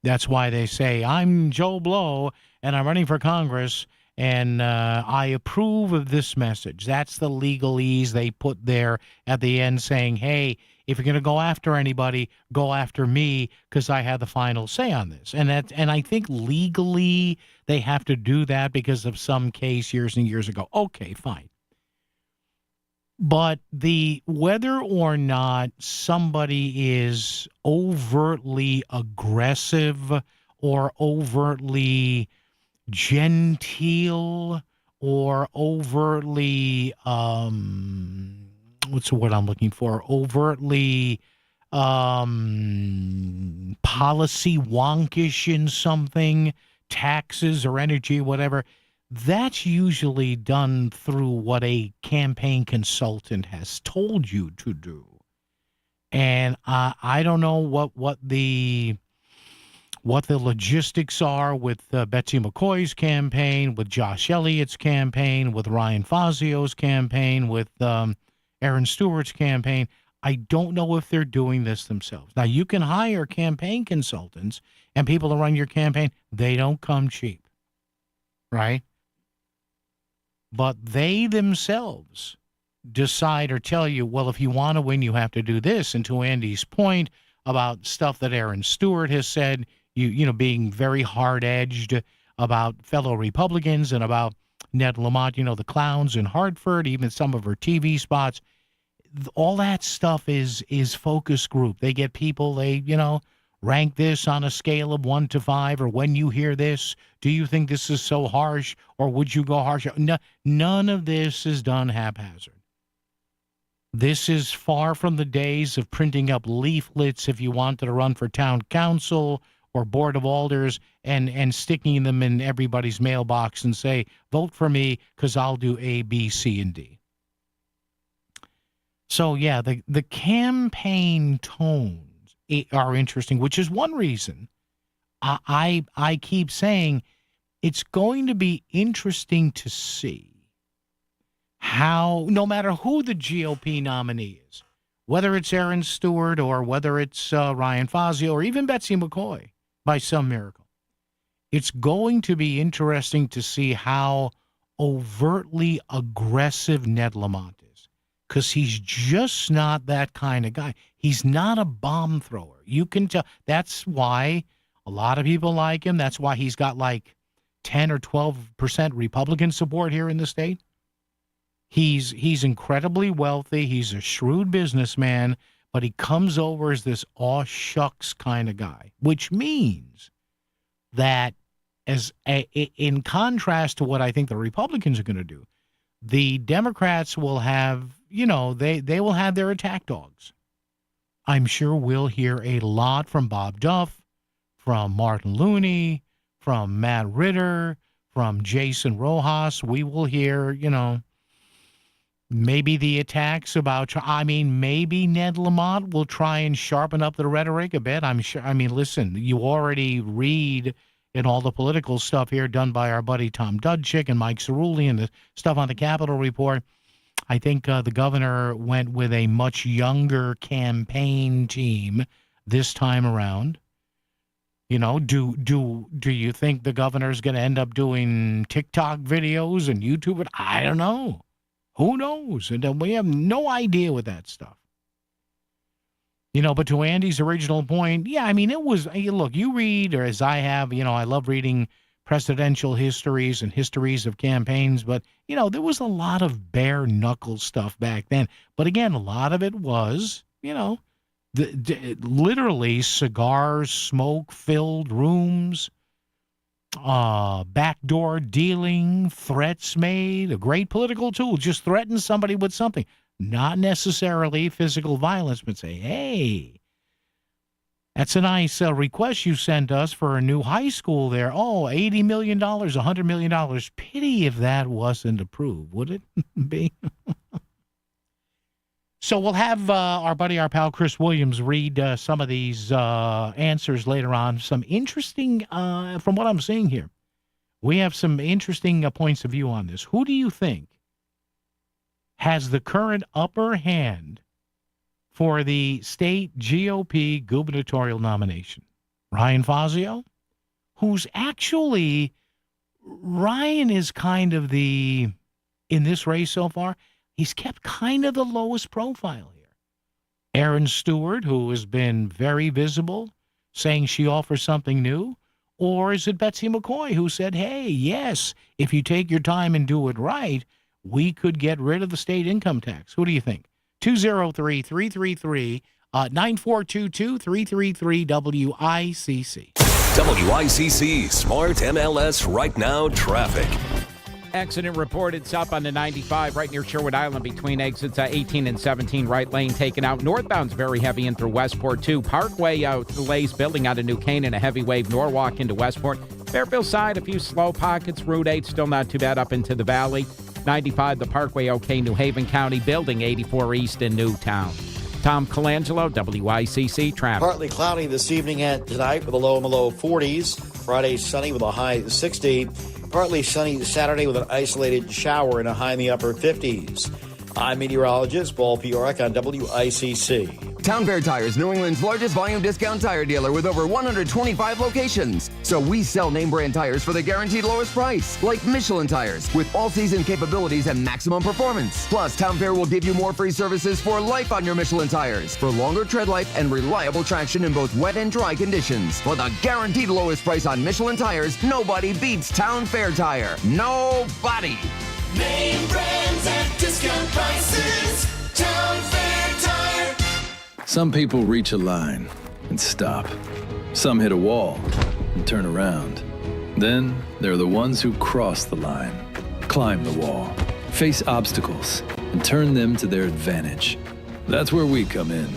That's why they say, I'm Joe Blow, and I'm running for Congress, and I approve of this message. That's the legalese they put there at the end saying, hey, if you're going to go after anybody, go after me because I had the final say on this. And I think legally they have to do that because of some case years and years ago. Okay, fine. But whether or not somebody is overtly aggressive or overtly genteel or overtly what's the word I'm looking for? Overtly policy wonkish in something, taxes or energy, whatever. That's usually done through what a campaign consultant has told you to do. And I don't know what the what the logistics are with Betsy McCoy's campaign, with Josh Elliott's campaign, with Ryan Fazio's campaign, with Aaron Stewart's campaign. I don't know if they're doing this themselves. Now, you can hire campaign consultants and people to run your campaign. They don't come cheap, right? But they themselves decide or tell you, well, if you want to win, you have to do this. And to Andy's point about stuff that Aaron Stewart has said, you know, being very hard-edged about fellow Republicans and about Ned Lamont, you know, the clowns in Hartford, even some of her TV spots. All that stuff is focus group. They get people, they, you know, rank this on a scale of 1 to 5, or when you hear this, do you think this is so harsh, or would you go harsher? No, none of this is done haphazard. This is far from the days of printing up leaflets if you wanted to run for town council or board of alders and sticking them in everybody's mailbox and say, vote for me because I'll do A, B, C, and D. So, yeah, the campaign tones are interesting, which is one reason I keep saying it's going to be interesting to see how, no matter who the GOP nominee is, whether it's Aaron Stewart or whether it's Ryan Fazio or even Betsy McCoy, by some miracle, it's going to be interesting to see how overtly aggressive Ned Lamont is, because he's just not that kind of guy. He's not a bomb thrower. You can tell. That's why a lot of people like him. That's why he's got like 10 or 12% Republican support here in the state. He's incredibly wealthy. He's a shrewd businessman, but he comes over as this aw shucks kind of guy, which means that in contrast to what I think the Republicans are going to do, the Democrats will have, you know, they will have their attack dogs. I'm sure we'll hear a lot from Bob Duff, from Martin Looney, from Matt Ritter, from Jason Rojas. We will hear, you know, maybe the attacks about, I mean, maybe Ned Lamont will try and sharpen up the rhetoric a bit. I'm sure. I mean, listen, you already read in all the political stuff here done by our buddy Tom Dudchick and Mike Cerulli and the stuff on the Capitol Report. I think the governor went with a much younger campaign team this time around. You know, do you think the governor's going to end up doing TikTok videos and YouTube? I don't know. Who knows? And we have no idea with that stuff. You know, but to Andy's original point, yeah, I mean, it was, look, you read, or as I have, you know, I love reading presidential histories and histories of campaigns, but, you know, there was a lot of bare knuckle stuff back then. But again, a lot of it was, you know, literally cigars, smoke-filled rooms, backdoor dealing, threats made, a great political tool. Just threaten somebody with something. Not necessarily physical violence, but say, hey, that's a nice request you sent us for a new high school there. Oh, $80 million, $100 million. Pity if that wasn't approved, would it be? So we'll have our pal Chris Williams read some of these answers later on. Some interesting, from what I'm seeing here, we have some interesting points of view on this. Who do you think has the current upper hand for the state GOP gubernatorial nomination? Ryan Fazio, who's actually, Ryan is kind of in this race so far, he's kept kind of the lowest profile here. Aaron Stewart, who has been very visible, saying she offers something new. Or is it Betsy McCoy, who said, hey, yes, if you take your time and do it right, we could get rid of the state income tax. Who do you think? 203-333-9422, 333-WICC. WICC Smart MLS Right Now Traffic. Accident reported south on the 95 right near Sherwood Island between exits 18 and 17. Right lane taken out. Northbound's very heavy in through Westport, too. Parkway delays building out of New Canaan, a heavy wave. Norwalk into Westport. Fairfield side, a few slow pockets. Route 8 still not too bad up into the valley. 95, the Parkway okay. New Haven County building 84 East in Newtown. Tom Colangelo, WICC traffic. Partly cloudy this evening and tonight with a low in the low 40s. Friday sunny with a high 60. Partly sunny Saturday with an isolated shower and a high in the upper 50s. I'm meteorologist Paul Piorek on WICC. Town Fair Tires, New England's largest volume discount tire dealer with over 125 locations. So we sell name brand tires for the guaranteed lowest price, like Michelin tires, with all-season capabilities and maximum performance. Plus, Town Fair will give you more free services for life on your Michelin tires, for longer tread life and reliable traction in both wet and dry conditions. For the guaranteed lowest price on Michelin tires, nobody beats Town Fair Tire. Nobody! Name brands at discount prices. Town Fair Tire. Some people reach a line and stop. Some hit a wall and turn around. Then there are the ones who cross the line, climb the wall, face obstacles, and turn them to their advantage. That's where we come in.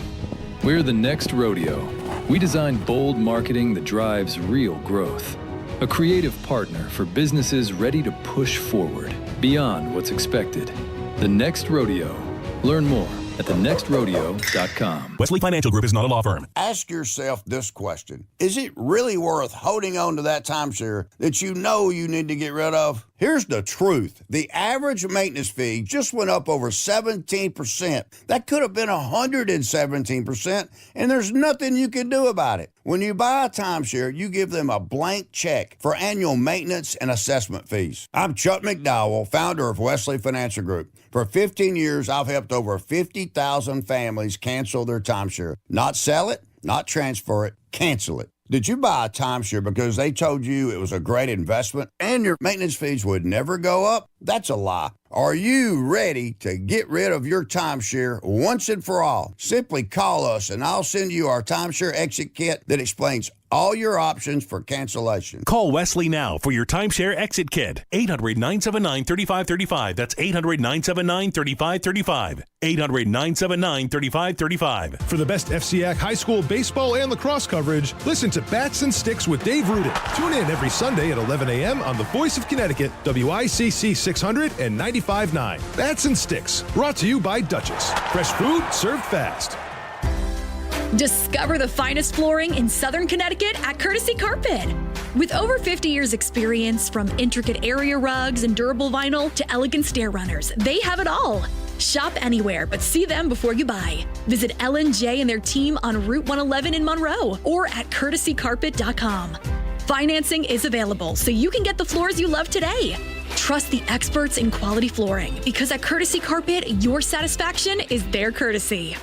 We're the next rodeo. We design bold marketing that drives real growth. A creative partner for businesses ready to push forward beyond what's expected. The Next Rodeo. Learn more at thenextrodeo.com. Wesley Financial Group is not a law firm. Ask yourself this question. Is it really worth holding on to that timeshare that you know you need to get rid of? Here's the truth. The average maintenance fee just went up over 17%. That could have been 117%, and there's nothing you can do about it. When you buy a timeshare, you give them a blank check for annual maintenance and assessment fees. I'm Chuck McDowell, founder of Wesley Financial Group. For 15 years, I've helped over 50,000 families cancel their timeshare. Not sell it, not transfer it, cancel it. Did you buy a timeshare because they told you it was a great investment and your maintenance fees would never go up? That's a lie. Are you ready to get rid of your timeshare once and for all? Simply call us and I'll send you our timeshare exit kit that explains all your options for cancellation. Call Wesley now for your timeshare exit kit. 800-979-3535. That's 800-979-3535. 800-979-3535. For the best FCAC high school baseball and lacrosse coverage, listen to Bats and Sticks with Dave Rudin. Tune in every Sunday at 11 a.m. on the Voice of Connecticut, WICC 600 and 95.9. Bats and Sticks, brought to you by Duchess. Fresh food served fast. Discover the finest flooring in Southern Connecticut at Courtesy Carpet. With over 50 years experience, from intricate area rugs and durable vinyl to elegant stair runners, they have it all. Shop anywhere, but see them before you buy. Visit L&J and their team on Route 111 in Monroe or at courtesycarpet.com. Financing is available, so you can get the floors you love today. Trust the experts in quality flooring, because at Courtesy Carpet, your satisfaction is their courtesy.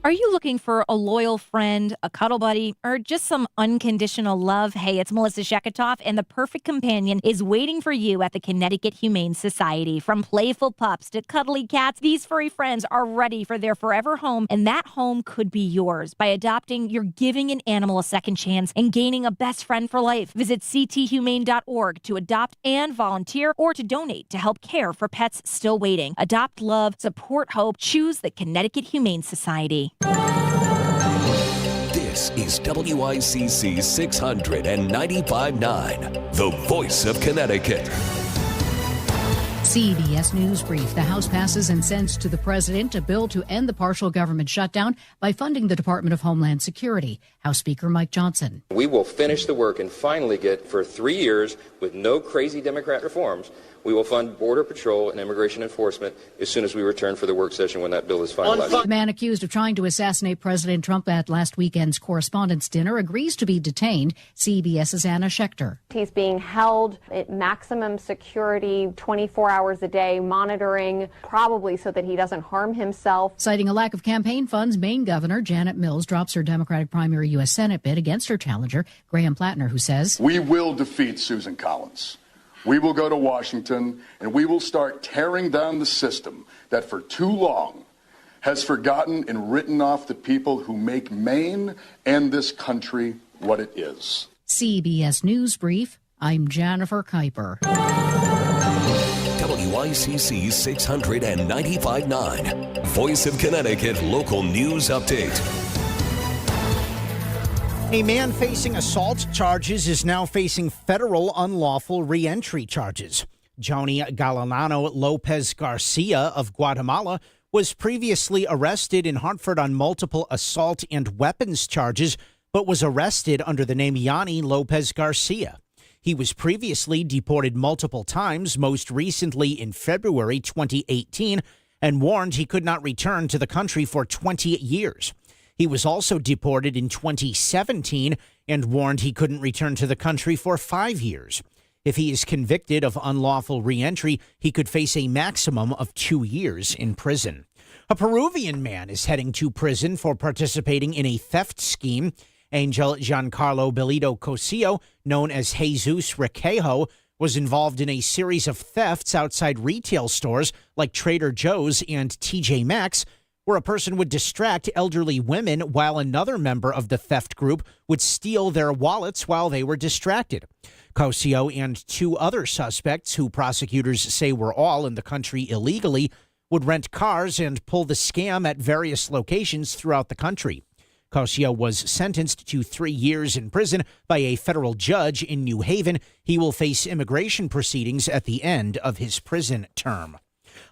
Are you looking for a loyal friend, a cuddle buddy, or just some unconditional love? Hey, it's Melissa Sheketoff, and the perfect companion is waiting for you at the Connecticut Humane Society. From playful pups to cuddly cats, these furry friends are ready for their forever home, and that home could be yours. By adopting, you're giving an animal a second chance and gaining a best friend for life. Visit cthumane.org to adopt and volunteer, or to donate to help care for pets still waiting. Adopt love, support hope, choose the Connecticut Humane Society. This is WICC 695.9, the voice of Connecticut. CBS News Brief. The House passes and sends to the president a bill to end the partial government shutdown by funding the Department of Homeland Security. House Speaker Mike Johnson. We will finish the work and finally get, for 3 years, with no crazy Democrat reforms, we will fund Border Patrol and Immigration Enforcement as soon as we return for the work session when that bill is finalized. The man accused of trying to assassinate President Trump at last weekend's Correspondents' Dinner agrees to be detained. CBS's Anna Schechter. He's being held at maximum security 24 hours a day, monitoring, probably so that he doesn't harm himself. Citing a lack of campaign funds, Maine Governor Janet Mills drops her Democratic primary U.S. Senate bid against her challenger, Graham Plattner, who says, "We will defeat Susan Collins. We will go to Washington and we will start tearing down the system that for too long has forgotten and written off the people who make Maine and this country what it is." CBS News Brief, I'm Jennifer Kuiper. WICC 695.9, Voice of Connecticut Local News Update. A man facing assault charges is now facing federal unlawful re-entry charges. Joni Galanano Lopez Garcia of Guatemala was previously arrested in Hartford on multiple assault and weapons charges, but was arrested under the name Yanni Lopez Garcia. He was previously deported multiple times, most recently in February 2018, and warned he could not return to the country for 20 years. He was also deported in 2017 and warned he couldn't return to the country for 5 years. If he is convicted of unlawful reentry, he could face a maximum of 2 years in prison. A Peruvian man is heading to prison for participating in a theft scheme. Angel Giancarlo Belito Cosillo, known as Jesus Requejo, was involved in a series of thefts outside retail stores like Trader Joe's and TJ Maxx, where a person would distract elderly women while another member of the theft group would steal their wallets while they were distracted. Cosillo and 2 other suspects, who prosecutors say were all in the country illegally, would rent cars and pull the scam at various locations throughout the country. Cosillo was sentenced to 3 years in prison by a federal judge in New Haven. He will face immigration proceedings at the end of his prison term.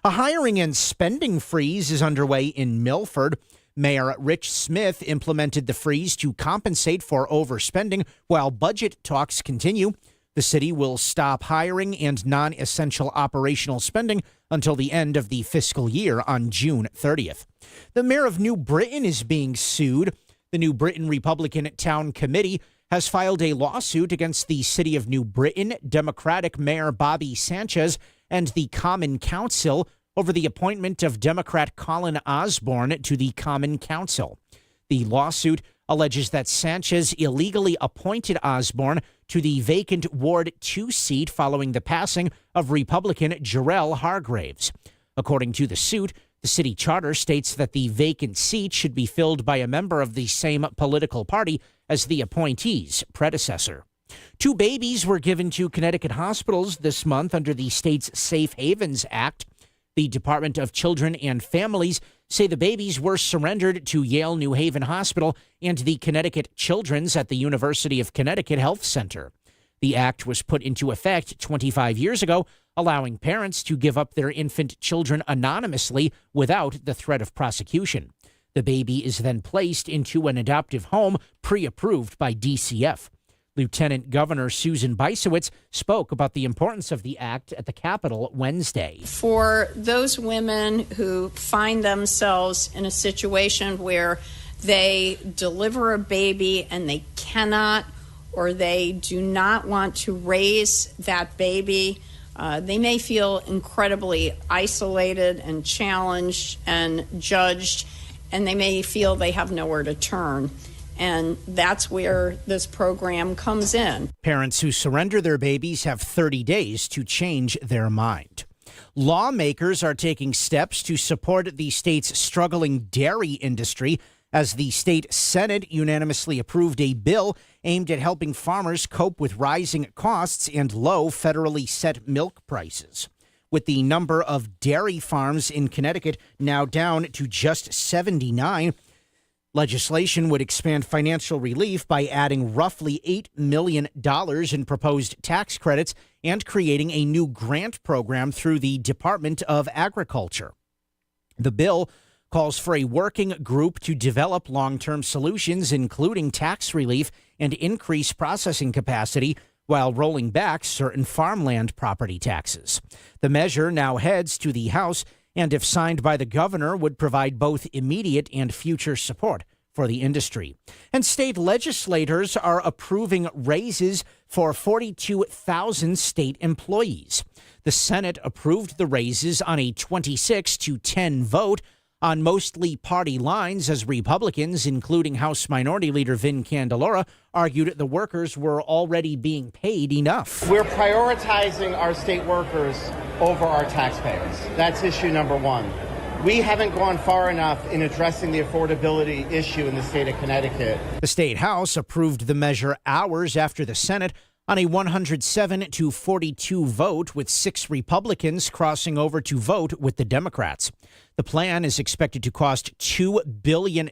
A hiring and spending freeze is underway in Milford. Mayor Rich Smith implemented the freeze to compensate for overspending while budget talks continue. The city will stop hiring and non-essential operational spending until the end of the fiscal year on June 30th. The mayor of New Britain is being sued. The New Britain Republican Town Committee has filed a lawsuit against the city of New Britain, Democratic Mayor Bobby Sanchez, and the Common Council over the appointment of Democrat Colin Osborne to the Common Council. The lawsuit alleges that Sanchez illegally appointed Osborne to the vacant Ward 2 seat following the passing of Republican Jarrell Hargraves. According to the suit, the city charter states that the vacant seat should be filled by a member of the same political party as the appointee's predecessor. 2 babies were given to Connecticut hospitals this month under the state's Safe Havens Act. The Department of Children and Families say the babies were surrendered to Yale New Haven Hospital and the Connecticut Children's at the University of Connecticut Health Center. The act was put into effect 25 years ago, allowing parents to give up their infant children anonymously without the threat of prosecution. The baby is then placed into an adoptive home pre-approved by DCF. Lieutenant Governor Susan Bysowitz spoke about the importance of the act at the Capitol Wednesday. For those women who find themselves in a situation where they deliver a baby and they cannot or they do not want to raise that baby, they may feel incredibly isolated and challenged and judged, and they may feel they have nowhere to turn. And that's where this program comes in. Parents who surrender their babies have 30 days to change their mind. Lawmakers are taking steps to support the state's struggling dairy industry as the state Senate unanimously approved a bill aimed at helping farmers cope with rising costs and low federally set milk prices. With the number of dairy farms in Connecticut now down to just 79, legislation would expand financial relief by adding roughly $8 million in proposed tax credits and creating a new grant program through the Department of Agriculture. The bill calls for a working group to develop long-term solutions, including tax relief and increase processing capacity, while rolling back certain farmland property taxes. The measure now heads to the House, and if signed by the governor, would provide both immediate and future support for the industry. And state legislators are approving raises for 42,000 state employees. The Senate approved the raises on a 26-10 vote on mostly party lines, as Republicans, including House Minority Leader Vin Candelora, argued the workers were already being paid enough. We're prioritizing our state workers over our taxpayers. That's issue number one. We haven't gone far enough in addressing the affordability issue in the state of Connecticut. The state House approved the measure hours after the Senate on a 107-42 vote, with 6 Republicans crossing over to vote with the Democrats. The plan is expected to cost $2 billion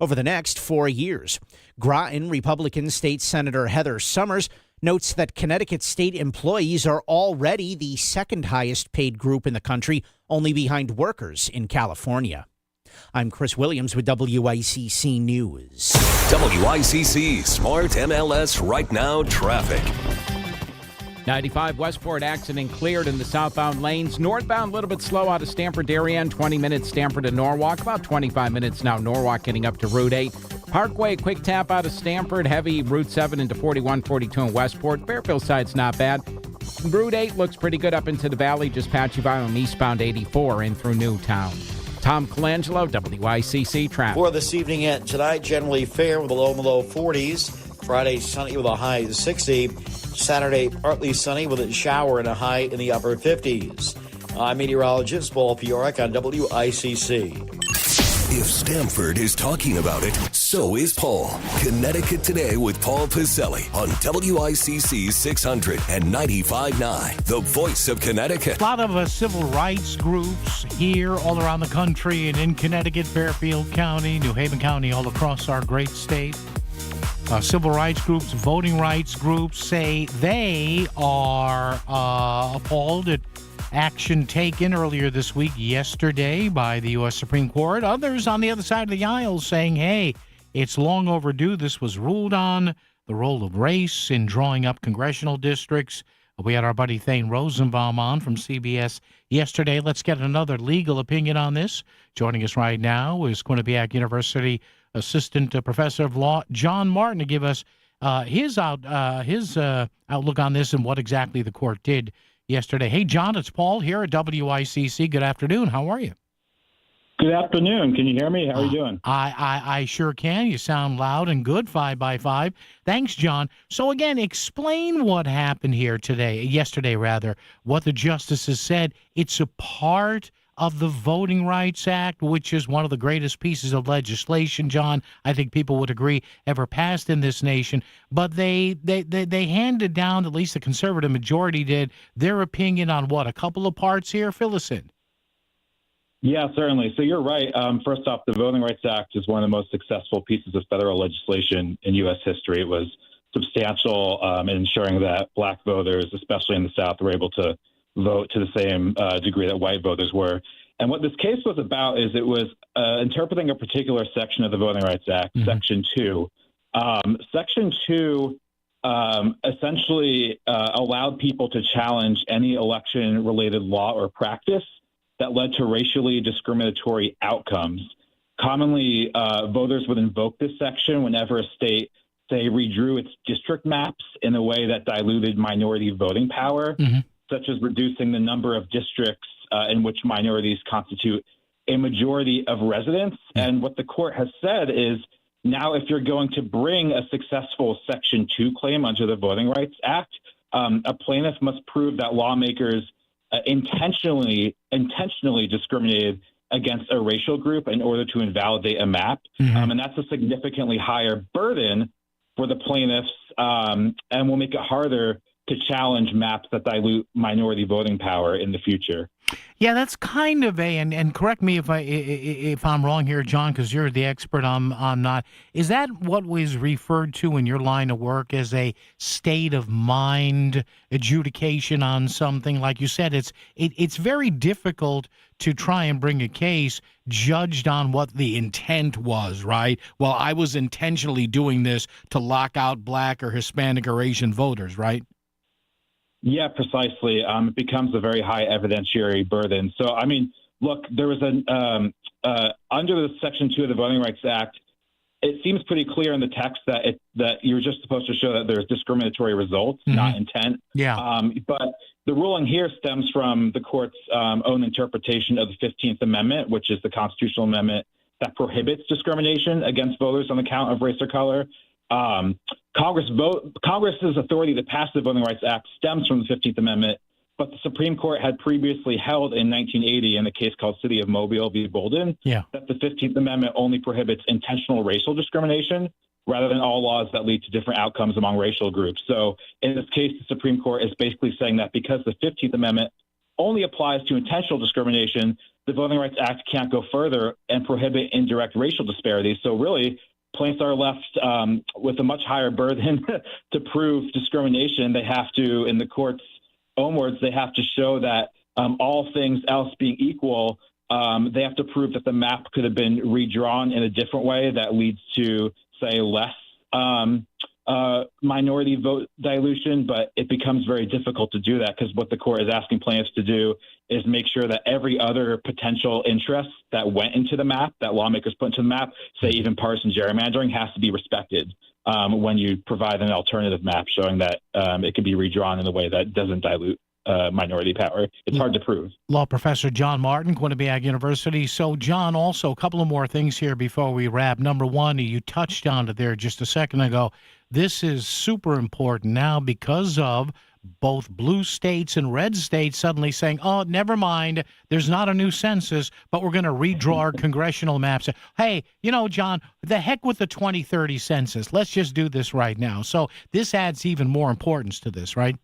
over the next 4 years. Groton Republican State Senator Heather Summers notes that Connecticut state employees are already the second highest paid group in the country, only behind workers in California. I'm Chris Williams with WICC News. WICC Smart MLS Right Now traffic. 95 Westport accident cleared in the southbound lanes. Northbound a little bit slow out of Stamford Darien. 20 minutes Stamford to Norwalk. About 25 minutes now Norwalk getting up to Route 8. Parkway quick tap out of Stamford. Heavy Route 7 into 41, 42 in Westport. Fairfield side's not bad. Route 8 looks pretty good up into the valley. Just patchy by on eastbound 84 in through Newtown. Tom Colangelo, WICC traffic. For this evening and tonight, generally fair with a low in the low 40s. Friday, sunny with a high of 60. Saturday, partly sunny with a shower and a high in the upper 50s. I'm meteorologist Paul Piorek on WICC. If Stamford is talking about it, so is Paul. Connecticut Today with Paul Piselli on WICC 600 and 95.9, the voice of Connecticut. A lot of civil rights groups here all around the country and in Connecticut, Fairfield County, New Haven County, all across our great state. Civil rights groups, voting rights groups say they are appalled at action taken earlier this week, yesterday, by the U.S. Supreme Court. Others on the other side of the aisle saying, hey, it's long overdue. This was ruled on. The role of race in drawing up congressional districts. We had our buddy Thane Rosenbaum on from CBS yesterday. Let's get another legal opinion on this. Joining us right now is Quinnipiac University Assistant Professor of Law John Martin to give us his outlook on this and what exactly the court did yesterday. Hey, John, it's Paul here at WICC. Good afternoon. How are you? Good afternoon. Can you hear me? How are you doing? I sure can. You sound loud and good, 5x5. Thanks, John. So again, explain what happened here yesterday, what the justices said. It's a part of the Voting Rights Act, which is one of the greatest pieces of legislation, John, I think people would agree, ever passed in this nation. But they handed down, at least the conservative majority did, their opinion on what, a couple of parts here? Fill us in. Yeah, certainly. So you're right. First off, the Voting Rights Act is one of the most successful pieces of federal legislation in U.S. history. It was substantial in ensuring that black voters, especially in the South, were able to vote to the same degree that white voters were. And what this case was about is it was interpreting a particular section of the Voting Rights Act, Section 2. Section 2 essentially allowed people to challenge any election-related law or practice that led to racially discriminatory outcomes. Commonly, voters would invoke this section whenever a state, say, redrew its district maps in a way that diluted minority voting power, such as reducing the number of districts in which minorities constitute a majority of residents. And what the court has said is, now if you're going to bring a successful Section 2 claim under the Voting Rights Act, a plaintiff must prove that lawmakers intentionally discriminated against a racial group in order to invalidate a map. And that's a significantly higher burden for the plaintiffs and will make it harder to challenge maps that dilute minority voting power in the future. Yeah, that's kind of and correct me if I'm wrong here, John, because you're the expert. I'm not. Is that what was referred to in your line of work as a state of mind adjudication on something? Like you said, it's very difficult to try and bring a case judged on what the intent was, right? Well, I was intentionally doing this to lock out black or Hispanic or Asian voters, right? Yeah, precisely. It becomes a very high evidentiary burden. So, I mean, look, there was under the Section 2 of the Voting Rights Act, it seems pretty clear in the text that you're just supposed to show that there's discriminatory results, not intent. Yeah. But the ruling here stems from the court's own interpretation of the 15th Amendment, which is the constitutional amendment that prohibits discrimination against voters on account of race or color. Congress's authority to pass the Voting Rights Act stems from the 15th Amendment, but the Supreme Court had previously held in 1980 in a case called City of Mobile v. Bolden that the 15th Amendment only prohibits intentional racial discrimination rather than all laws that lead to different outcomes among racial groups. So in this case, the Supreme Court is basically saying that because the 15th Amendment only applies to intentional discrimination, the Voting Rights Act can't go further and prohibit indirect racial disparities. So really, plaintiffs are left with a much higher burden to prove discrimination. They have to, in the court's own words, they have to show that all things else being equal, they have to prove that the map could have been redrawn in a different way that leads to, say, less minority vote dilution, but it becomes very difficult to do that because what the court is asking plaintiffs to do is make sure that every other potential interest that went into the map, that lawmakers put into the map, say even partisan gerrymandering, has to be respected when you provide an alternative map showing that it can be redrawn in a way that doesn't dilute minority power. It's hard to prove. Law professor John Martin, Quinnipiac University. So, John, also a couple of more things here before we wrap. Number one, you touched on it there just a second ago. This is super important now because of both blue states and red states suddenly saying, oh, never mind, there's not a new census, but we're going to redraw our congressional maps. Hey, John, the heck with the 2030 census. Let's just do this right now. So this adds even more importance to this, right?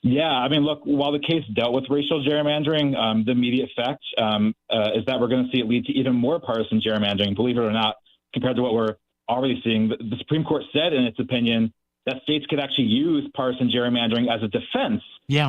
Yeah, I mean, look, while the case dealt with racial gerrymandering, the immediate effect is that we're going to see it lead to even more partisan gerrymandering, believe it or not, compared to what we're already seeing. The Supreme Court said in its opinion that states could actually use partisan gerrymandering as a defense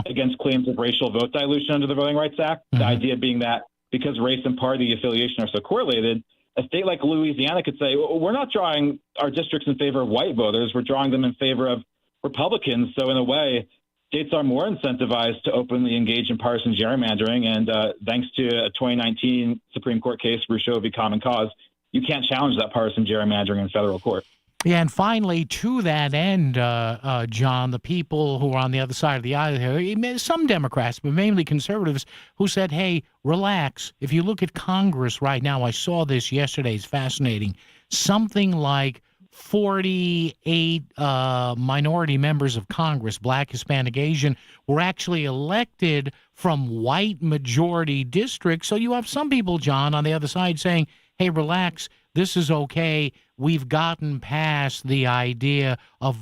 against claims of racial vote dilution under the Voting Rights Act. The idea being that because race and party affiliation are so correlated, a state like Louisiana could say, well, we're not drawing our districts in favor of white voters, we're drawing them in favor of Republicans. So in a way, states are more incentivized to openly engage in partisan gerrymandering. And thanks to a 2019 Supreme Court case, Rousseau v. Common Cause, you can't challenge that partisan gerrymandering in federal court. Yeah, and finally, to that end, John, the people who are on the other side of the aisle here, some Democrats, but mainly conservatives, who said, hey, relax. If you look at Congress right now, I saw this yesterday, it's fascinating, something like 48 minority members of Congress, Black, Hispanic, Asian, were actually elected from white majority districts. So you have some people, John, on the other side saying, hey, relax, this is okay. We've gotten past the idea of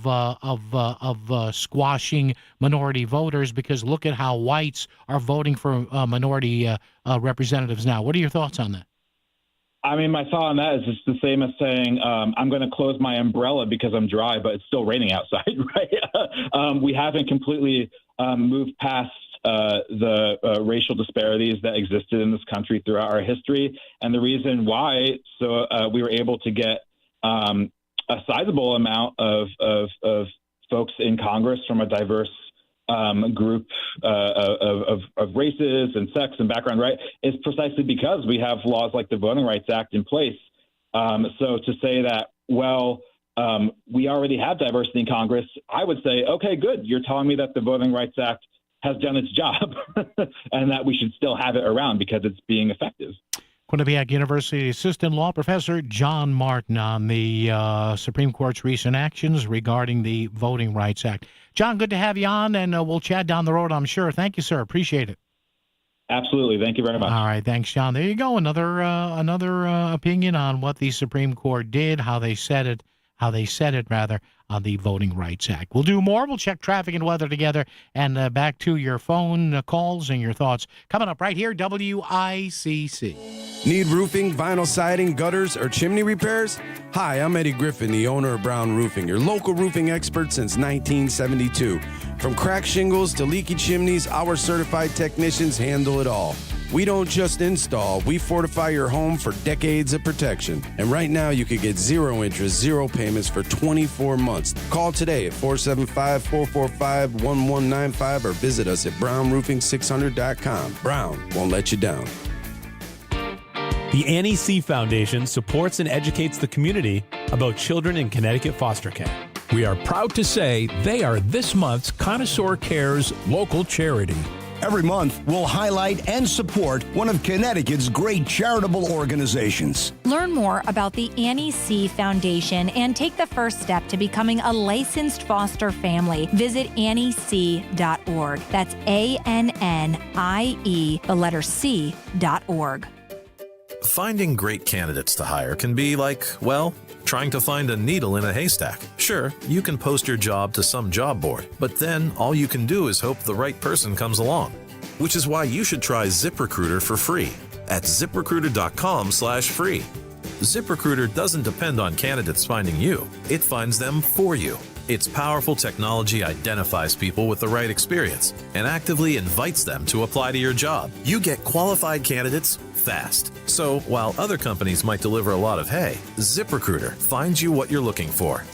squashing minority voters because look at how whites are voting for minority representatives now. What are your thoughts on that? I mean, my thought on that is it's the same as saying I'm going to close my umbrella because I'm dry, but it's still raining outside, right? We haven't completely moved past the racial disparities that existed in this country throughout our history. And the reason why we were able to get a sizable amount of folks in Congress from a diverse group of races and sex and background, right, is precisely because we have laws like the Voting Rights Act in place. So to say that, well, we already have diversity in Congress, I would say, okay, good. You're telling me that the Voting Rights Act has done its job and that we should still have it around because it's being effective. Quinnipiac University Assistant Law Professor John Martin on the Supreme Court's recent actions regarding the Voting Rights Act. John, good to have you on, and we'll chat down the road, I'm sure. Thank you, sir. Appreciate it. Absolutely. Thank you very much. All right. Thanks, John. There you go. Another opinion on what the Supreme Court did, how they said it on the Voting Rights Act. We'll do more. We'll check traffic and weather together, and back to your phone calls and your thoughts. Coming up right here, WICC. Need roofing, vinyl siding, gutters, or chimney repairs? Hi, I'm Eddie Griffin, the owner of Brown Roofing, your local roofing expert since 1972. From cracked shingles to leaky chimneys, our certified technicians handle it all. We don't just install, we fortify your home for decades of protection. And right now you could get 0 interest, 0 payments for 24 months. Call today at 475-445-1195 or visit us at brownroofing600.com. Brown won't let you down. The Annie C. Foundation supports and educates the community about children in Connecticut foster care. We are proud to say they are this month's Connoisseur Care's local charity. Every month, we'll highlight and support one of Connecticut's great charitable organizations. Learn more about the Annie C. Foundation and take the first step to becoming a licensed foster family. Visit anniec.org. That's ANNIE, the letter C.org. Finding great candidates to hire can be like, well, trying to find a needle in a haystack. Sure, you can post your job to some job board, but then all you can do is hope the right person comes along. Which is why you should try ZipRecruiter for free at ziprecruiter.com/free. ZipRecruiter doesn't depend on candidates finding you. It finds them for you. Its powerful technology identifies people with the right experience and actively invites them to apply to your job. You get qualified candidates fast. So while other companies might deliver a lot of hay, ZipRecruiter finds you what you're looking for.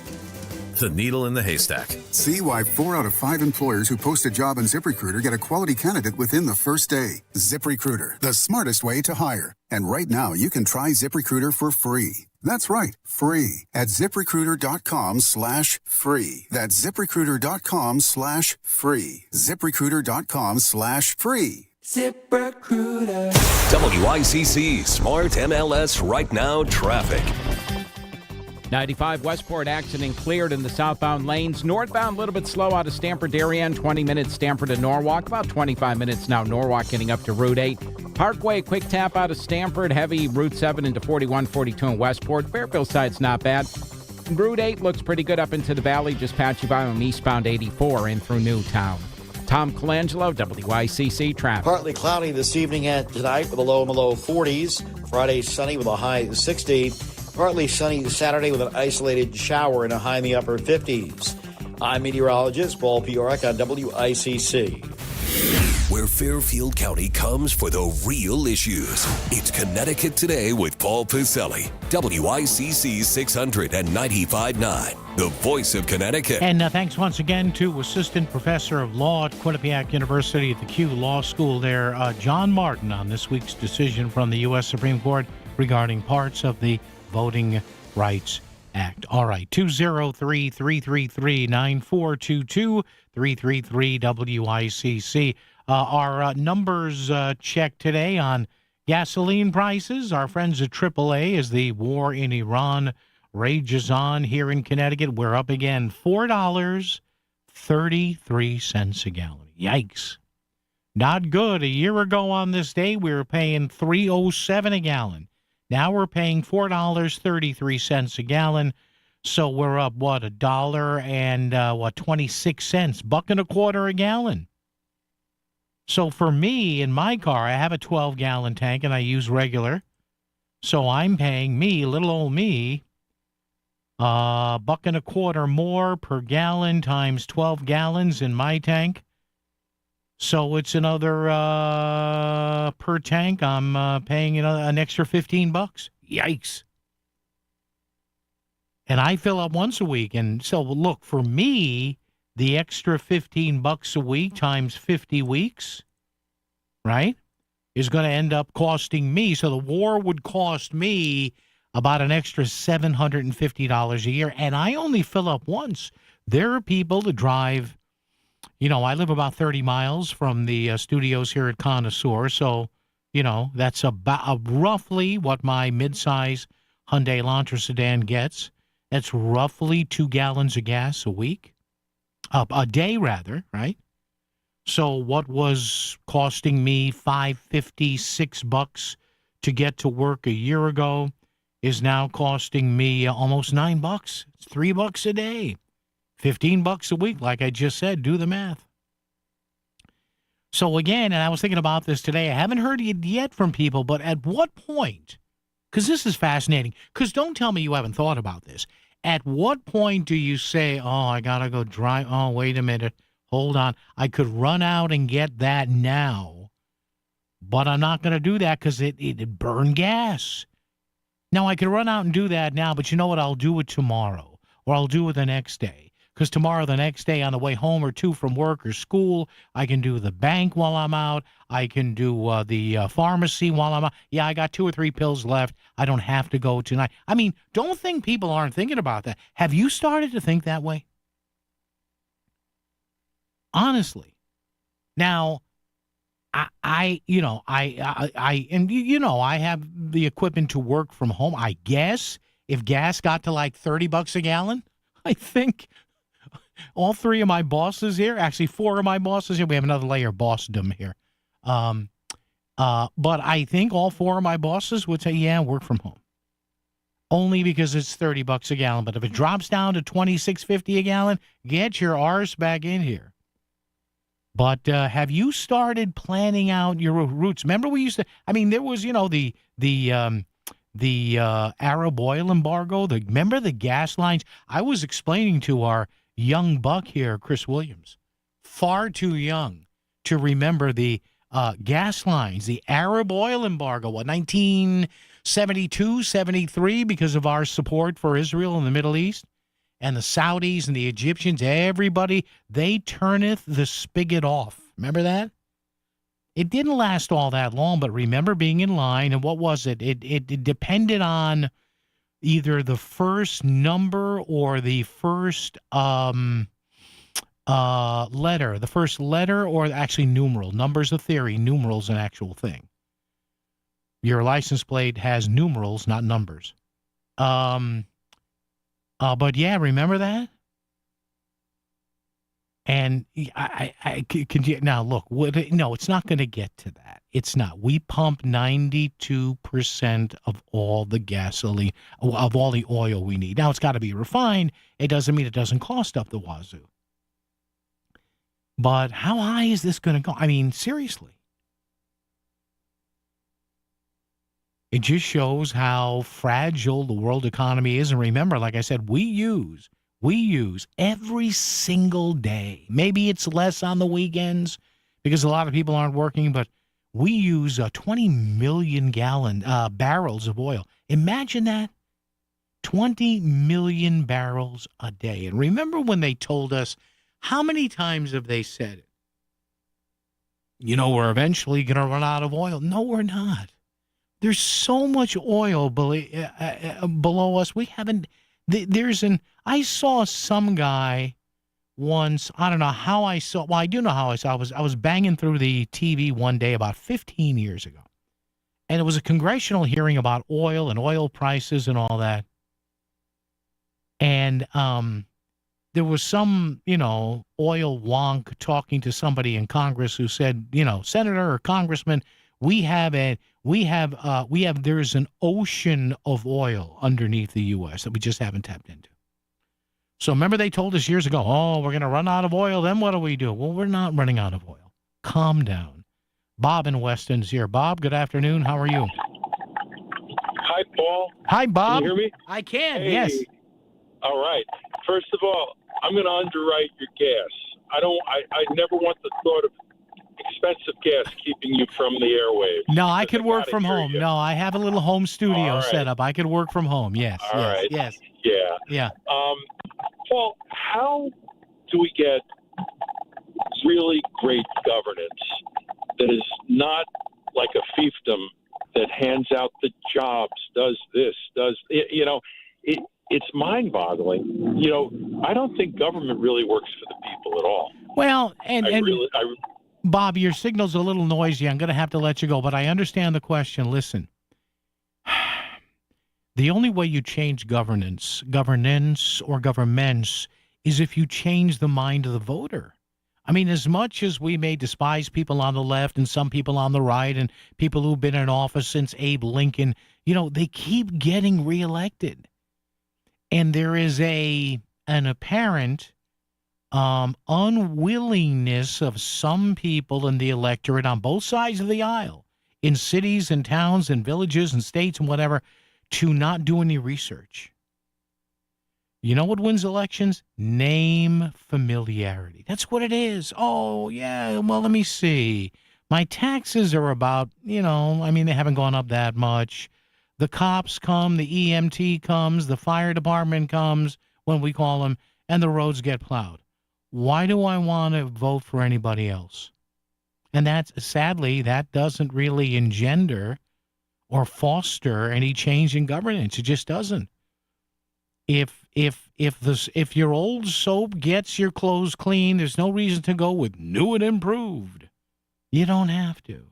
The needle in the haystack. See why 4 out of 5 employers who post a job on ZipRecruiter get a quality candidate within the first day. ZipRecruiter, the smartest way to hire. And right now, you can try ZipRecruiter for free. That's right, free at ZipRecruiter.com/free. That's ZipRecruiter.com/free. ZipRecruiter.com/free. ZipRecruiter. WICC Smart MLS Right Now Traffic. 95 Westport accident cleared in the southbound lanes. Northbound a little bit slow out of Stamford Darien, 20 minutes Stamford to Norwalk. About 25 minutes now Norwalk getting up to Route 8. Parkway, quick tap out of Stamford. Heavy Route 7 into 41, 42 in Westport. Fairfield side's not bad. Route 8 looks pretty good up into the valley. Just patchy by on eastbound 84 in through Newtown. Tom Colangelo, WICC Traffic. Partly cloudy this evening and tonight with a low in the low 40s. Friday sunny with a high 60. Partly sunny Saturday with an isolated shower and a high in the upper 50s. I'm meteorologist Paul Piorek on WICC. Where Fairfield County comes for the real issues. It's Connecticut Today with Paul Piselli. WICC 695.9, the voice of Connecticut. And thanks once again to Assistant Professor of Law at Quinnipiac University at the Q Law School there, John Martin, on this week's decision from the U.S. Supreme Court regarding parts of the Voting Rights Act. All right, 203-333-9422, 333-WICC. Our numbers check today on gasoline prices. Our friends at AAA, as the war in Iran rages on here in Connecticut, we're up again, $4.33 a gallon. Yikes. Not good. A year ago on this day, we were paying $3.07 a gallon. Now we're paying $4.33 a gallon. So we're up, $1.26, $1.25 a gallon. So for me, in my car, I have a 12-gallon tank, and I use regular. So I'm paying little old me, $1.25 more per gallon times 12 gallons in my tank. So it's another, per tank, I'm paying an extra $15. Yikes. And I fill up once a week. And so, look, for me, the extra $15 a week times 50 weeks, right, is going to end up costing me. So the war would cost me about an extra $750 a year. And I only fill up once. There are people that drive, I live about 30 miles from the studios here at Connoisseur. So, that's about roughly what my midsize Hyundai Elantra sedan gets. That's roughly 2 gallons of gas a week. A day, rather, right? So what was costing me $5.50, $6 to get to work a year ago is now costing me almost $9. It's $3 a day, $15 a week. Like I just said, do the math. So again, and I was thinking about this today, I haven't heard it yet from people, but at what point, because this is fascinating, because don't tell me you haven't thought about this. At what point do you say, I got to go drive? Oh, wait a minute. Hold on. I could run out and get that now, but I'm not going to do that because it'd burn gas. Now, I could run out and do that now, but you know what? I'll do it tomorrow, or I'll do it the next day. Because tomorrow, the next day, on the way home or to from work or school, I can do the bank while I'm out. I can do the pharmacy while I'm out. Yeah, I got 2 or 3 pills left. I don't have to go tonight. I mean, don't think people aren't thinking about that. Have you started to think that way? Honestly. Now, I have the equipment to work from home. I guess if gas got to like $30 a gallon, I think all 3 of my bosses here, actually 4 of my bosses here, we have another layer of bossdom here. But I think all 4 of my bosses would say, yeah, work from home. Only because it's $30 a gallon. But if it drops down to $26.50 a gallon, get your arse back in here. But have you started planning out your routes? Remember we used to, there was, the the Arab oil embargo. Remember the gas lines? I was explaining to our young buck here, Chris Williams, far too young to remember the gas lines, the Arab oil embargo, 1972, 73, because of our support for Israel in the Middle East, and the Saudis and the Egyptians, everybody, they turneth the spigot off. Remember that? It didn't last all that long, but remember being in line, and what was it? It depended on either the first number or the first letter. The first letter or actually numeral. Numbers a theory, numerals an actual thing. Your license plate has numerals, not numbers. But yeah, remember that? And I can you, now look. No, it's not going to get to that. It's not. We pump 92% of all the gasoline, of all the oil we need. Now it's got to be refined. It doesn't mean it doesn't cost up the wazoo. But how high is this going to go? I mean, seriously. It just shows how fragile the world economy is. And remember, like I said, we use every single day. Maybe it's less on the weekends because a lot of people aren't working, but we use 20 million barrels of oil. Imagine that. 20 million barrels a day. And remember when they told us, how many times have they said it? You know, we're eventually going to run out of oil. No, we're not. There's so much oil below us. We haven't. I saw some guy once. I don't know how I saw. Well, I do know how I saw. I was banging through the TV one day about 15 years ago, and it was a congressional hearing about oil and oil prices and all that. And there was some, oil wonk talking to somebody in Congress who said, Senator or Congressman, there's an ocean of oil underneath the U.S. that we just haven't tapped into. So remember they told us years ago, we're going to run out of oil. Then what do we do? Well, we're not running out of oil. Calm down. Bob in Weston's here. Bob, good afternoon. How are you? Hi, Paul. Hi, Bob. Can you hear me? I can, Hey. yes. All right. First of all, I'm going to underwrite your gas. I never want the thought of expensive gas keeping you from the airwaves. No, I could work from home. No, I have a little home studio set up. I could work from home. Yes. All right. Yes. Yeah. Yeah. Paul, how do we get really great governance that is not like a fiefdom that hands out the jobs, does this, it's mind-boggling. I don't think government really works for the people at all. Well, Bob, your signal's a little noisy. I'm going to have to let you go, but I understand the question. Listen, the only way you change governance or governments is if you change the mind of the voter. I mean, as much as we may despise people on the left and some people on the right and people who've been in office since Abe Lincoln, they keep getting reelected. And there is an apparent unwillingness of some people in the electorate on both sides of the aisle, in cities and towns and villages and states and whatever, to not do any research. You know what wins elections? Name familiarity. That's what it is. Oh, yeah, well, let me see. My taxes are about, they haven't gone up that much. The cops come, the EMT comes, the fire department comes when we call them, and the roads get plowed. Why do I want to vote for anybody else? And sadly, that doesn't really engender or foster any change in governance. It just doesn't. If your old soap gets your clothes clean, there's no reason to go with new and improved. You don't have to.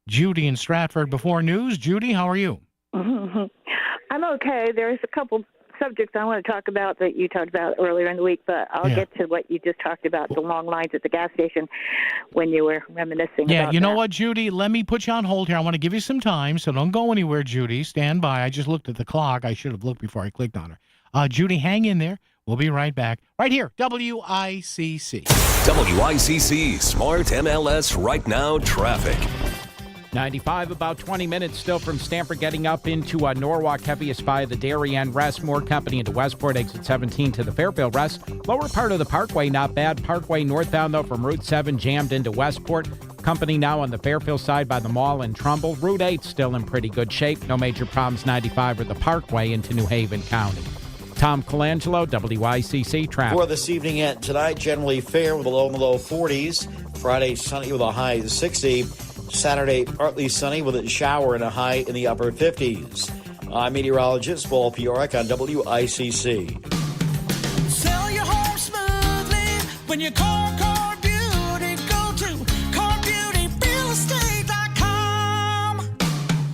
Judy in Stratford before news. Judy, how are you? I'm okay. There's a couple subjects I want to talk about that you talked about earlier in the week, but I'll get to what you just talked about, the long lines at the gas station when you were reminiscing about you know what, Judy? Let me put you on hold here. I want to give you some time, so don't go anywhere, Judy. Stand by. I just looked at the clock. I should have looked before I clicked on her. Judy, hang in there. We'll be right back. Right here, WICC. WICC Smart MLS Right Now Traffic. 95, about 20 minutes still from Stamford getting up into Norwalk, heaviest by the Darien Rest. More company into Westport, exit 17 to the Fairfield Rest. Lower part of the Parkway, not bad. Parkway northbound, though, from Route 7 jammed into Westport. Company now on the Fairfield side by the mall in Trumbull. Route 8 still in pretty good shape. No major problems, 95 or the Parkway into New Haven County. Tom Colangelo, WICC Traffic. For this evening and tonight, generally fair with a low in the low 40s. Friday, sunny with a high of 60. Saturday, partly sunny with a shower and a high in the upper 50s. I'm meteorologist Paul Piorek on WICC. Sell your home smoothly when you call Car Beauty. Go to CarBeautyRealEstate.com.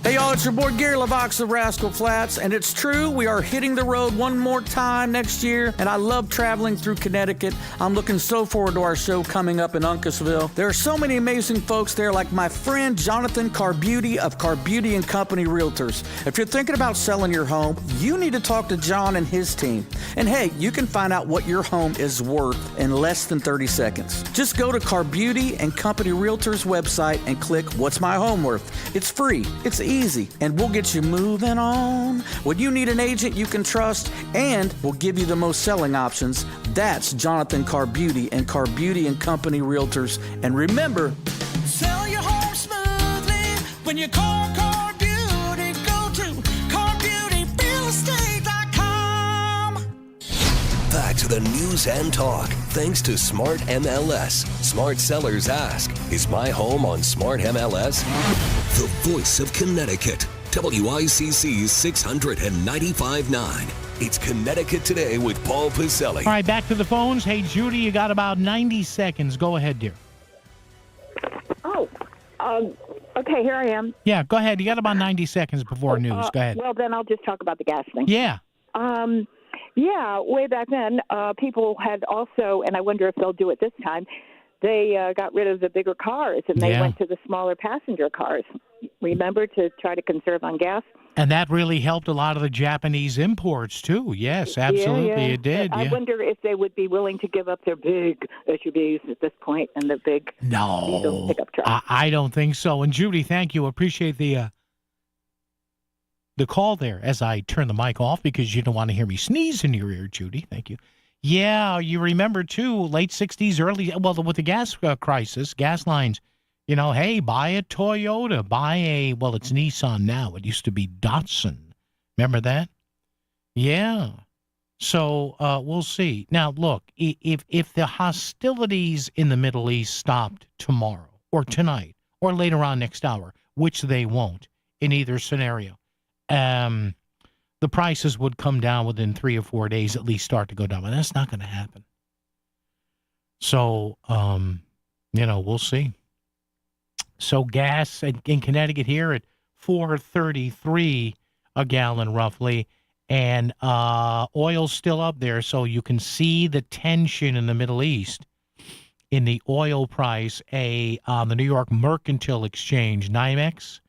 Hey y'all, it's your boy Gary LaVox of Rascal Flats, and it's true, we are hitting the road one more time next year, and I love traveling through Connecticut. I'm looking so forward to our show coming up in Uncasville. There are so many amazing folks there, like my friend Jonathan Carbeauty of Carbeauty & Company Realtors. If you're thinking about selling your home, you need to talk to John and his team. And hey, you can find out what your home is worth in less than 30 seconds. Just go to Carbeauty & Company Realtors website and click What's My Home Worth. It's free, it's easy, and we'll get you moving on. When you need an agent you can trust, and we'll give you the most selling options, that's Jonathan Carbeauty and Carbeauty & Company Realtors. And remember, Sell your home smoothly when you call Car Beauty. Go to CarBeautyRealEstate.com. Back to the news and talk. Thanks to Smart MLS. Smart sellers ask, is my home on Smart MLS? The voice of Connecticut. WICC 695.9. It's Connecticut Today with Paul Pacelli. All right, back to the phones. Hey, Judy, you got about 90 seconds. Go ahead, dear. Okay, here I am. Yeah, go ahead. You got about 90 seconds before news. Go ahead. Well, then I'll just talk about the gas thing. Yeah. Yeah, way back then, people had also, and I wonder if they'll do it this time, they got rid of the bigger cars and they went to the smaller passenger cars. Remember, to try to conserve on gas? And that really helped a lot of the Japanese imports, too. Yes, absolutely, it did. I wonder if they would be willing to give up their big SUVs at this point and the big diesel pickup trucks. I don't think so. And, Judy, thank you. Appreciate the call there as I turn the mic off because you don't want to hear me sneeze in your ear, Judy. Thank you. Yeah, you remember, too, late 60s, early, well, with the gas crisis, gas lines, you know, hey, buy a Toyota, well, it's Nissan now. It used to be Datsun. Remember that? Yeah. So we'll see. Now, look, if the hostilities in the Middle East stopped tomorrow or tonight or later on next hour, which they won't in either scenario, the prices would come down within 3 or 4 days, at least start to go down. But that's not going to happen. So, we'll see. So gas in Connecticut here at $4.33 a gallon roughly, and oil's still up there, so you can see the tension in the Middle East in the oil price. On the New York Mercantile Exchange, NYMEX,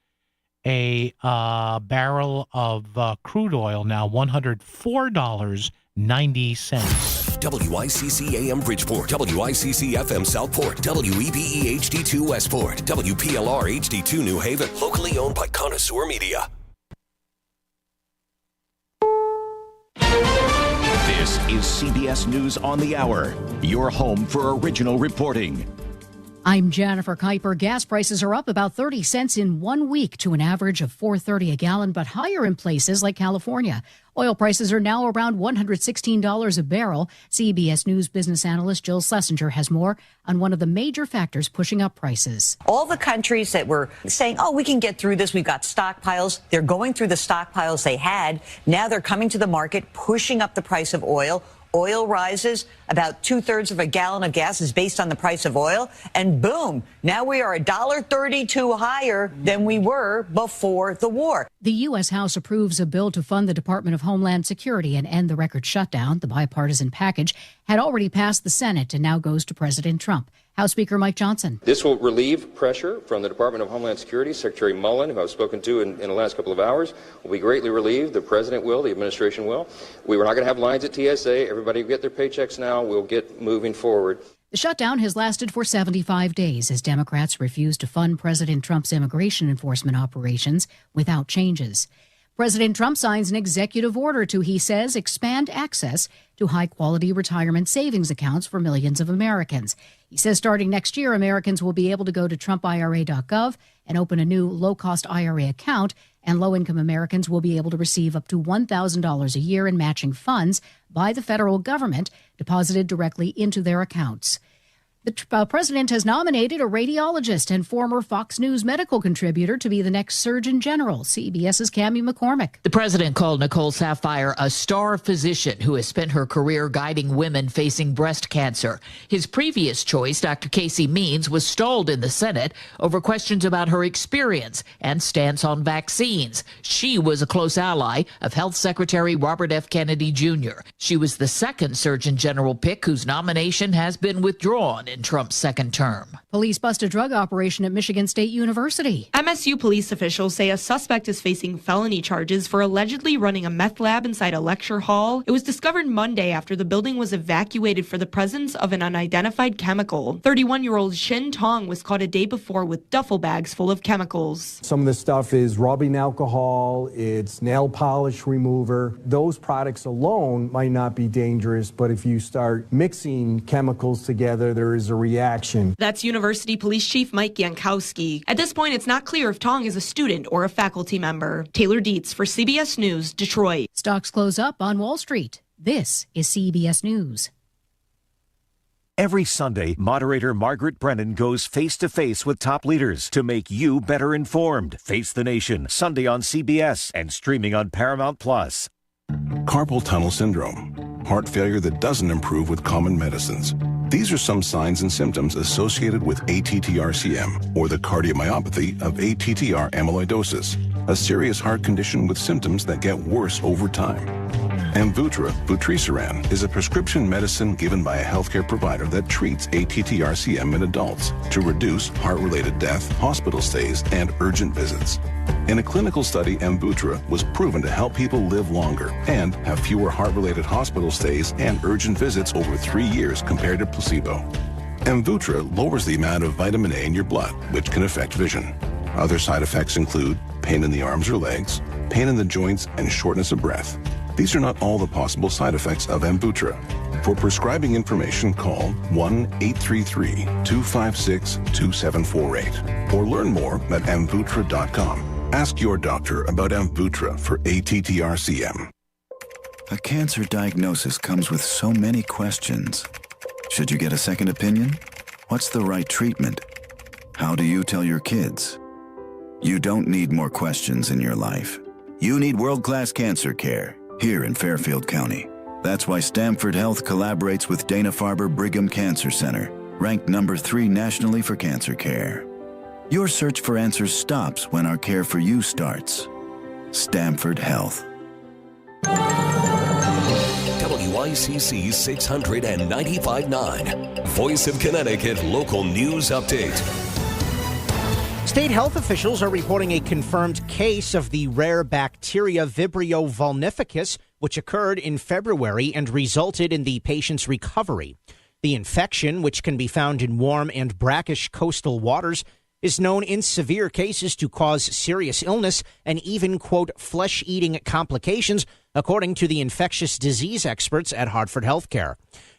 a barrel of crude oil now $104.90. WICC AM Bridgeport, WICC FM Southport, WEBE HD2 Westport, WPLR HD2 New Haven, locally owned by Connoisseur Media. This is CBS News on the Hour, your home for original reporting. I'm Jennifer Kuiper. Gas prices are up about 30 cents in 1 week to an average of $4.30 a gallon, but higher in places like California. Oil prices are now around $116 a barrel. CBS News business analyst Jill Schlesinger has more on one of the major factors pushing up prices. All the countries that were saying, we can get through this, we've got stockpiles, they're going through the stockpiles they had. Now they're coming to the market, pushing up the price of oil. Oil rises, about 2/3 of a gallon of gas is based on the price of oil, and boom, now we are $1.32 higher than we were before the war. The U.S. House approves a bill to fund the Department of Homeland Security and end the record shutdown. The bipartisan package had already passed the Senate and now goes to President Trump. House Speaker Mike Johnson. This will relieve pressure from the Department of Homeland Security. Secretary Mullen, who I've spoken to in the last couple of hours, will be greatly relieved. The President will, the administration will. We were not going to have lines at TSA. Everybody will get their paychecks now. We'll get moving forward. The shutdown has lasted for 75 days as Democrats refuse to fund President Trump's immigration enforcement operations without changes. President Trump signs an executive order to, he says, expand access to high-quality retirement savings accounts for millions of Americans. He says starting next year, Americans will be able to go to TrumpIRA.gov and open a new low-cost IRA account, and low-income Americans will be able to receive up to $1,000 a year in matching funds by the federal government deposited directly into their accounts. The president has nominated a radiologist and former Fox News medical contributor to be the next Surgeon General. CBS's Cammie McCormick. The president called Nicole Sapphire a star physician who has spent her career guiding women facing breast cancer. His previous choice, Dr. Casey Means, was stalled in the Senate over questions about her experience and stance on vaccines. She was a close ally of Health Secretary Robert F. Kennedy Jr. She was the second Surgeon General pick whose nomination has been withdrawn in Trump's second term. Police bust a drug operation at Michigan State University. MSU police officials say a suspect is facing felony charges for allegedly running a meth lab inside a lecture hall. It was discovered Monday after the building was evacuated for the presence of an unidentified chemical. 31-year-old Shin Tong was caught a day before with duffel bags full of chemicals. Some of the stuff is rubbing alcohol, it's nail polish remover. Those products alone might not be dangerous, but if you start mixing chemicals together, there is a reaction. That's University Police Chief Mike Yankowski. At this point, it's not clear if Tong is a student or a faculty member. Taylor Dietz for CBS News, Detroit. Stocks close up on Wall Street. This is CBS News. Every Sunday, moderator Margaret Brennan goes face-to-face with top leaders to make you better informed. Face the Nation, Sunday on CBS and streaming on Paramount+. Carpal tunnel syndrome, heart failure that doesn't improve with common medicines. These are some signs and symptoms associated with ATTR-CM, or the cardiomyopathy of ATTR amyloidosis, a serious heart condition with symptoms that get worse over time. Amvuttra, vutrisiran, is a prescription medicine given by a healthcare provider that treats ATTR-CM in adults to reduce heart-related death, hospital stays, and urgent visits. In a clinical study, Amvuttra was proven to help people live longer and have fewer heart-related hospital stays and urgent visits over 3 years compared to placebo. Amvuttra lowers the amount of vitamin A in your blood, which can affect vision. Other side effects include pain in the arms or legs, pain in the joints, and shortness of breath. These are not all the possible side effects of Amvuttra. For prescribing information, call 1-833-256-2748 or learn more at amvuttra.com. Ask your doctor about Amvuttra for ATTR-CM. A cancer diagnosis comes with so many questions. Should you get a second opinion? What's the right treatment? How do you tell your kids? You don't need more questions in your life. You need world-class cancer care here in Fairfield County. That's why Stamford Health collaborates with Dana-Farber Brigham Cancer Center, ranked number 3 nationally for cancer care. Your search for answers stops when our care for you starts. Stamford Health. WICC 695.9, Voice of Connecticut Local News Update. State health officials are reporting a confirmed case of the rare bacteria Vibrio vulnificus, which occurred in February and resulted in the patient's recovery. The infection, which can be found in warm and brackish coastal waters, is known in severe cases to cause serious illness and even, quote, flesh-eating complications, according to the infectious disease experts at Hartford Healthcare.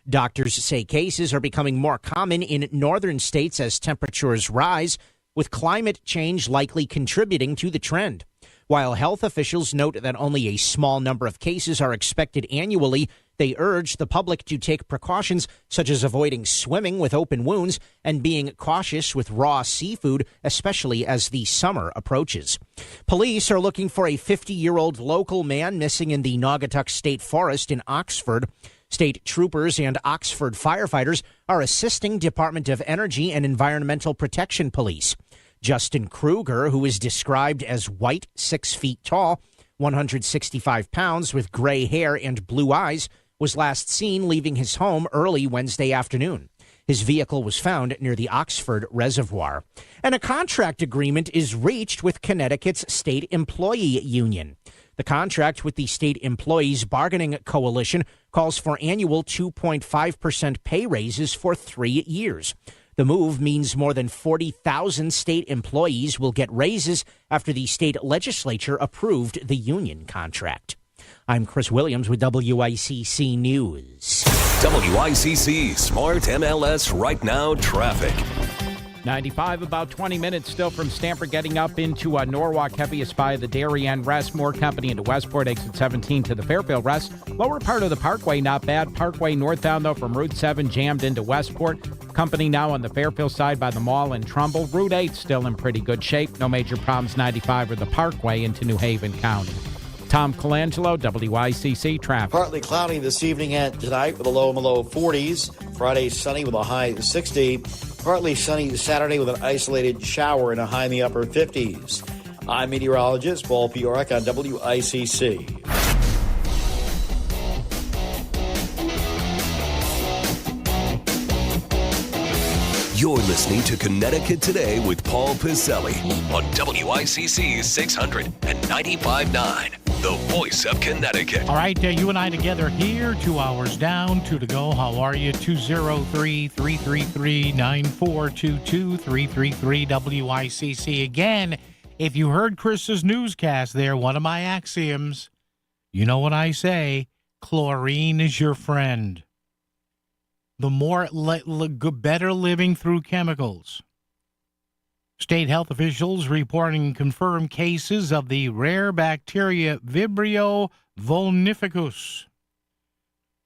Doctors say cases are becoming more common in northern states as temperatures rise, with climate change likely contributing to the trend. While health officials note that only a small number of cases are expected annually, they urge the public to take precautions such as avoiding swimming with open wounds and being cautious with raw seafood, especially as the summer approaches. Police are looking for a 50-year-old local man missing in the Naugatuck State Forest in Oxford. State troopers and Oxford firefighters are assisting Department of Energy and Environmental Protection Police. Justin Kruger, who is described as white, 6 feet tall, 165 pounds, with gray hair and blue eyes, was last seen leaving his home early Wednesday afternoon. His vehicle was found near the Oxford Reservoir. And a contract agreement is reached with Connecticut's state employee union. The contract with the State Employees Bargaining Coalition calls for annual 2.5% pay raises for 3 years. The move means more than 40,000 state employees will get raises after the state legislature approved the union contract. I'm Chris Williams with WICC News. WICC Smart MLS Right Now traffic. 95, about 20 minutes still from Stamford getting up into Norwalk, heaviest by the Darien Rest. More company into Westport, exit 17 to the Fairfield Rest. Lower part of the Parkway, not bad. Parkway northbound, though, from Route 7 jammed into Westport. Company now on the Fairfield side by the mall in Trumbull. Route 8 still in pretty good shape. No major problems, 95 or the Parkway into New Haven County. Tom Colangelo, WICC traffic. Partly cloudy this evening and tonight with a low in the low 40s. Friday sunny with a high 60. Partly sunny Saturday with an isolated shower and a high in the upper 50s. I'm meteorologist Paul Piorek on WICC. You're listening to Connecticut Today with Paul Piselli on WICC 600 and 95.9, the voice of Connecticut. All right, you and I together here, 2 hours down, 2 to go. How are you? 203-333-9422, 333-WICC. Again, if you heard Chris's newscast there, one of my axioms, you know what I say, chlorine is your friend. The more better living through chemicals. State health officials reporting confirmed cases of the rare bacteria Vibrio vulnificus.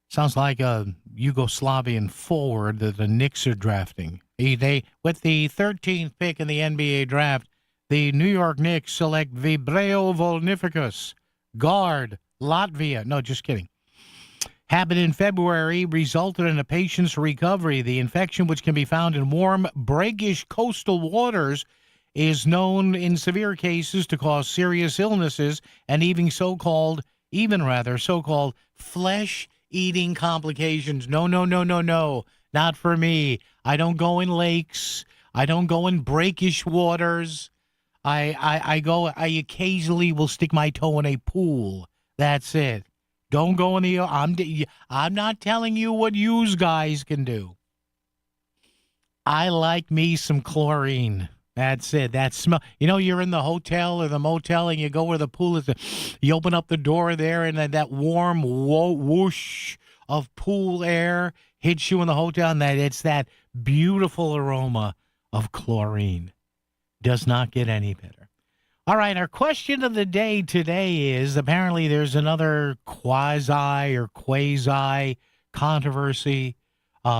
Sounds like a Yugoslavian forward that the Knicks are drafting. They, with the 13th pick in the NBA draft, the New York Knicks select Vibrio vulnificus, guard, Latvia. No, just kidding. Happened in February, resulted in a patient's recovery. The infection, which can be found in warm, brackish coastal waters, is known in severe cases to cause serious illnesses and even so-called flesh-eating complications. No, not for me. I don't go in lakes. I don't go in brackish waters. I occasionally will stick my toe in a pool. That's it. Don't go in the. I'm not telling you what you guys can do. I like me some chlorine. That's it. That smell. You know, you're in the hotel or the motel and you go where the pool is. You open up the door there and that warm whoosh of pool air hits you in the hotel, and it's that beautiful aroma of chlorine. Does not get any better. All right, our question of the day today is, apparently there's another quasi controversy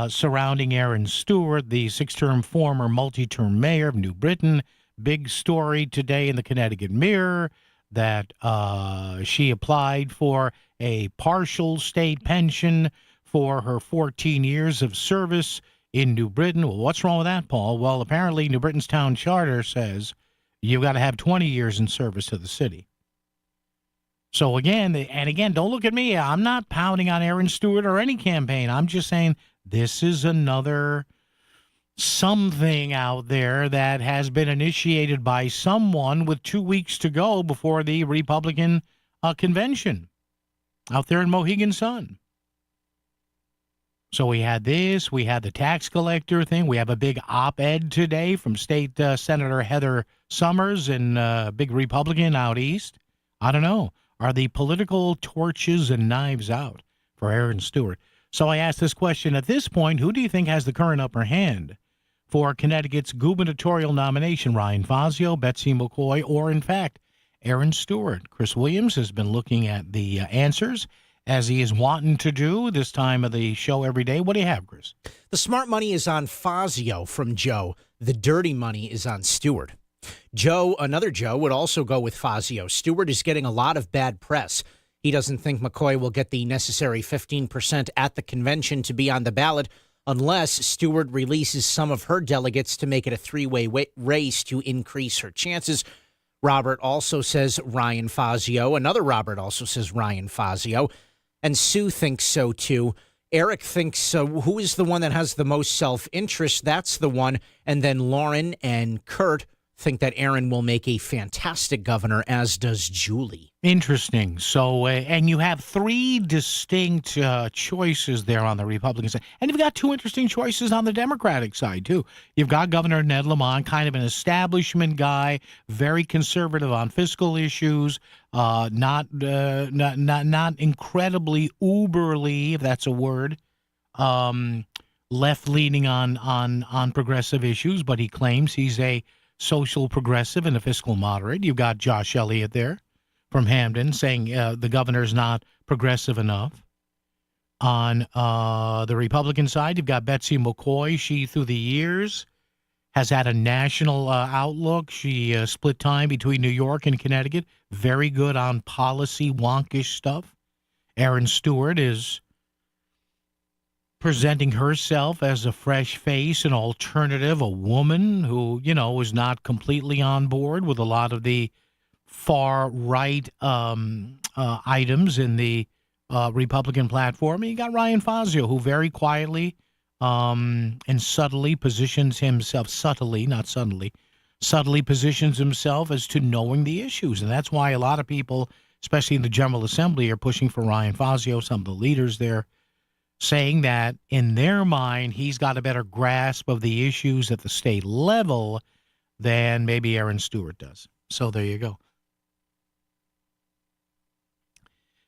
surrounding Aaron Stewart, the six-term former multi-term mayor of New Britain. Big story today in the Connecticut Mirror that she applied for a partial state pension for her 14 years of service in New Britain. Well, what's wrong with that, Paul? Well, apparently New Britain's town charter says you've got to have 20 years in service to the city. So again, don't look at me. I'm not pounding on Aaron Stewart or any campaign. I'm just saying this is another something out there that has been initiated by someone with 2 weeks to go before the Republican convention out there in Mohegan Sun. So we had this, we had the tax collector thing, we have a big op-ed today from State Senator Heather Summers and big Republican out east. I don't know. Are the political torches and knives out for Aaron Stewart? So I asked this question at this point, who do you think has the current upper hand for Connecticut's gubernatorial nomination? Ryan Fazio, Betsy McCoy, or in fact, Aaron Stewart? Chris Williams has been looking at the answers, as he is wanting to do this time of the show every day. What do you have, Chris? The smart money is on Fazio from Joe. The dirty money is on Stewart. Another Joe, would also go with Fazio. Stewart is getting a lot of bad press. He doesn't think McCoy will get the necessary 15% at the convention to be on the ballot unless Stewart releases some of her delegates to make it a three-way race to increase her chances. Robert also says Ryan Fazio. Another Robert also says Ryan Fazio. And Sue thinks so, too. Eric thinks who is the one that has the most self-interest? That's the one. And then Lauren and Kurt think that Aaron will make a fantastic governor, as does Julie. Interesting. So, and you have three distinct choices there on the Republican side. And you've got two interesting choices on the Democratic side, too. You've got Governor Ned Lamont, kind of an establishment guy, very conservative on fiscal issues, not incredibly uberly, if that's a word, left-leaning on progressive issues, but he claims he's a social progressive and a fiscal moderate. You've got Josh Elliott there from Hamden saying the governor's not progressive enough. On the Republican side, you've got Betsy McCoy. She, through the years, has had a national outlook. She split time between New York and Connecticut. Very good on policy wonkish stuff. Erin Stewart is presenting herself as a fresh face, an alternative, a woman who, is not completely on board with a lot of the far-right items in the Republican platform. And you got Ryan Fazio, who very quietly and subtly positions himself, subtly positions himself as to knowing the issues. And that's why a lot of people, especially in the General Assembly, are pushing for Ryan Fazio, some of the leaders there, saying that in their mind, he's got a better grasp of the issues at the state level than maybe Erin Stewart does. So there you go.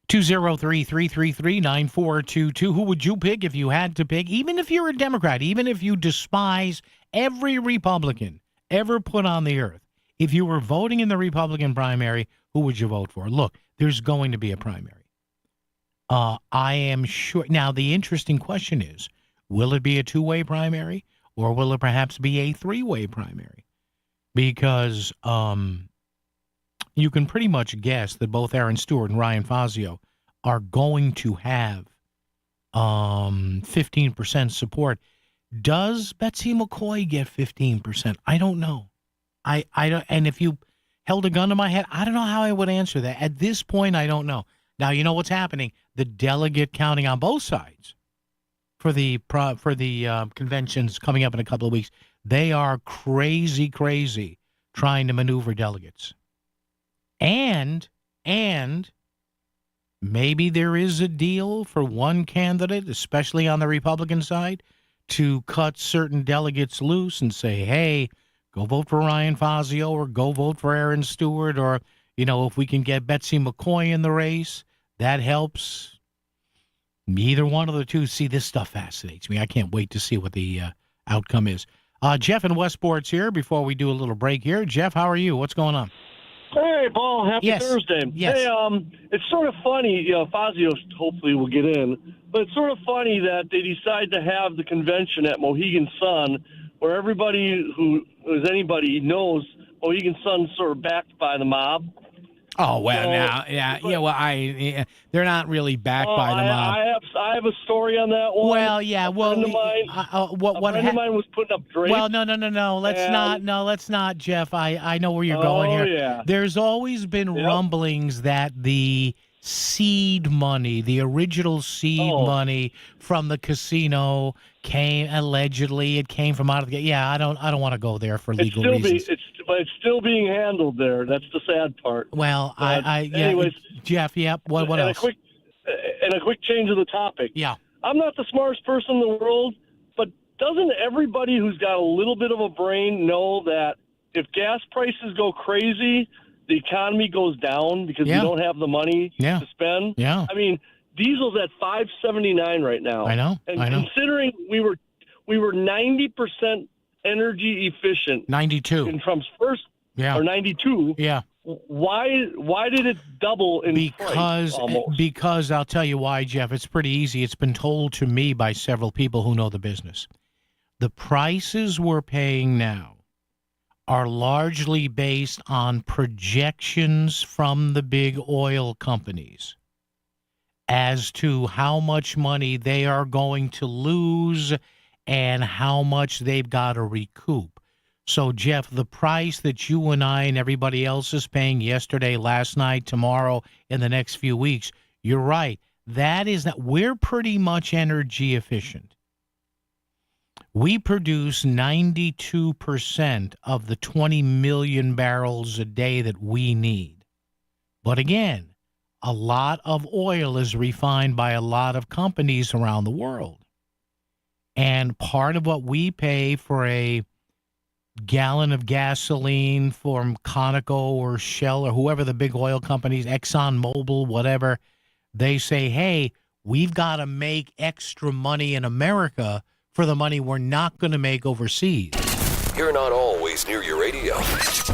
203-333-9422. Who would you pick if you had to pick? Even if you're a Democrat, even if you despise every Republican ever put on the earth, if you were voting in the Republican primary, who would you vote for? Look, there's going to be a primary. I am sure. Now, the interesting question is, will it be a two-way primary or will it perhaps be a three-way primary? Because you can pretty much guess that both Erin Stewart and Ryan Fazio are going to have 15% support. Does Betsy McCoy get 15%? I don't know. I don't, and if you held a gun to my head, I don't know how I would answer that. At this point, I don't know. Now, you know what's happening. The delegate counting on both sides for the conventions coming up in a couple of weeks, they are crazy trying to maneuver delegates. And maybe there is a deal for one candidate, especially on the Republican side, to cut certain delegates loose and say, hey, go vote for Ryan Fazio or go vote for Erin Stewart, or, if we can get Betsy McCoy in the race, that helps. Either one of the two. See, this stuff fascinates me. I can't wait to see what the outcome is. Jeff in Westport's here before we do a little break here. Jeff, how are you? What's going on? Hey, Paul. Happy Thursday. Yes. Hey, it's sort of funny. Fazio hopefully will get in, but it's sort of funny that they decide to have the convention at Mohegan Sun, where everybody who is anybody knows Mohegan Sun's sort of backed by the mob. Oh, well, they're not really backed by the mob. I have a story on that one. Well, yeah, a friend of mine was putting up drapes. Well, no. Let's not, Jeff. I know where you're going here. Yeah. There's always been rumblings that the seed money, the original seed money from the casino came from out of the. Yeah, I don't want to go there for legal reasons. But it's still being handled there. That's the sad part. Well, anyways, Jeff. Yep. What else? A quick change of the topic. Yeah. I'm not the smartest person in the world, but doesn't everybody who's got a little bit of a brain know that if gas prices go crazy, the economy goes down because we don't have the money to spend? Yeah. I mean, diesel's at $5.79 right now. I know. And considering we were 90% energy efficient. 92 in Trump's first, or 92. Yeah. Why did it double in price almost? Because I'll tell you why, Jeff. It's pretty easy. It's been told to me by several people who know the business. The prices we're paying now are largely based on projections from the big oil companies as to how much money they are going to lose and how much they've got to recoup. So, Jeff, the price that you and I and everybody else is paying yesterday, last night, tomorrow, in the next few weeks, you're right. That is that we're pretty much energy efficient. We produce 92% of the 20 million barrels a day that we need. But again, a lot of oil is refined by a lot of companies around the world. And part of what we pay for a gallon of gasoline from Conoco or Shell or whoever the big oil companies, ExxonMobil, whatever, they say, hey, we've got to make extra money in America for the money we're not going to make overseas. You're not always near your radio,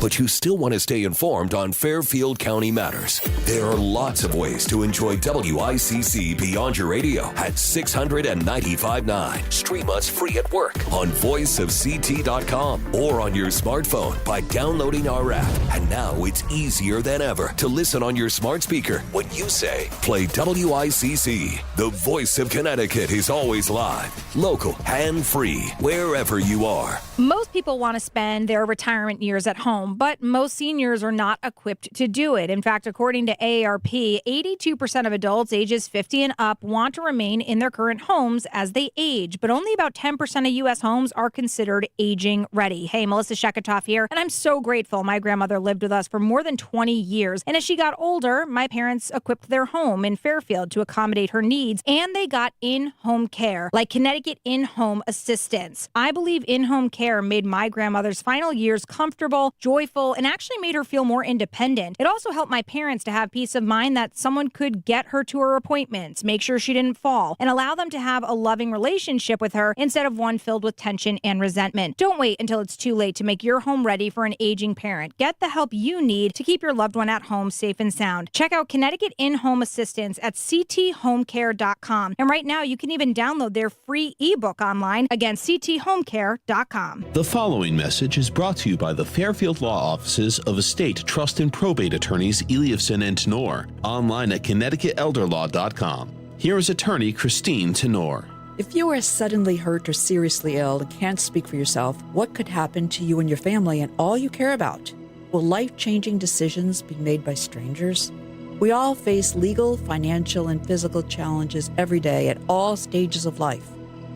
but you still want to stay informed on Fairfield County matters. There are lots of ways to enjoy WICC beyond your radio at 695.9. Stream us free at work on voiceofct.com or on your smartphone by downloading our app. And now it's easier than ever to listen on your smart speaker when you say, play WICC. The voice of Connecticut is always live, local, and free, wherever you are. Most people want to spend their retirement years at home, but most seniors are not equipped to do it. In fact, according to AARP, 82% of adults ages 50 and up want to remain in their current homes as they age, but only about 10% of U.S. homes are considered aging ready. Hey, Melissa Sheketoff here, and I'm so grateful my grandmother lived with us for more than 20 years. And as she got older, my parents equipped their home in Fairfield to accommodate her needs, and they got in-home care, like Connecticut In-Home Assistance. I believe in-home care made my grandmother's final years comfortable, joyful, and actually made her feel more independent. It also helped my parents to have peace of mind that someone could get her to her appointments, make sure she didn't fall, and allow them to have a loving relationship with her instead of one filled with tension and resentment. Don't wait until it's too late to make your home ready for an aging parent. Get the help you need to keep your loved one at home safe and sound. Check out Connecticut In-Home Assistance at cthomecare.com. And right now, you can even download their free ebook online. Again, cthomecare.com. The following message is brought to you by the Fairfield Law Offices of Estate, Trust, and Probate Attorneys Eliasson and Tenor, online at ConnecticutElderLaw.com. Here is attorney Christine Tenor. If you are suddenly hurt or seriously ill and can't speak for yourself, what could happen to you and your family and all you care about? Will life-changing decisions be made by strangers? We all face legal, financial, and physical challenges every day at all stages of life.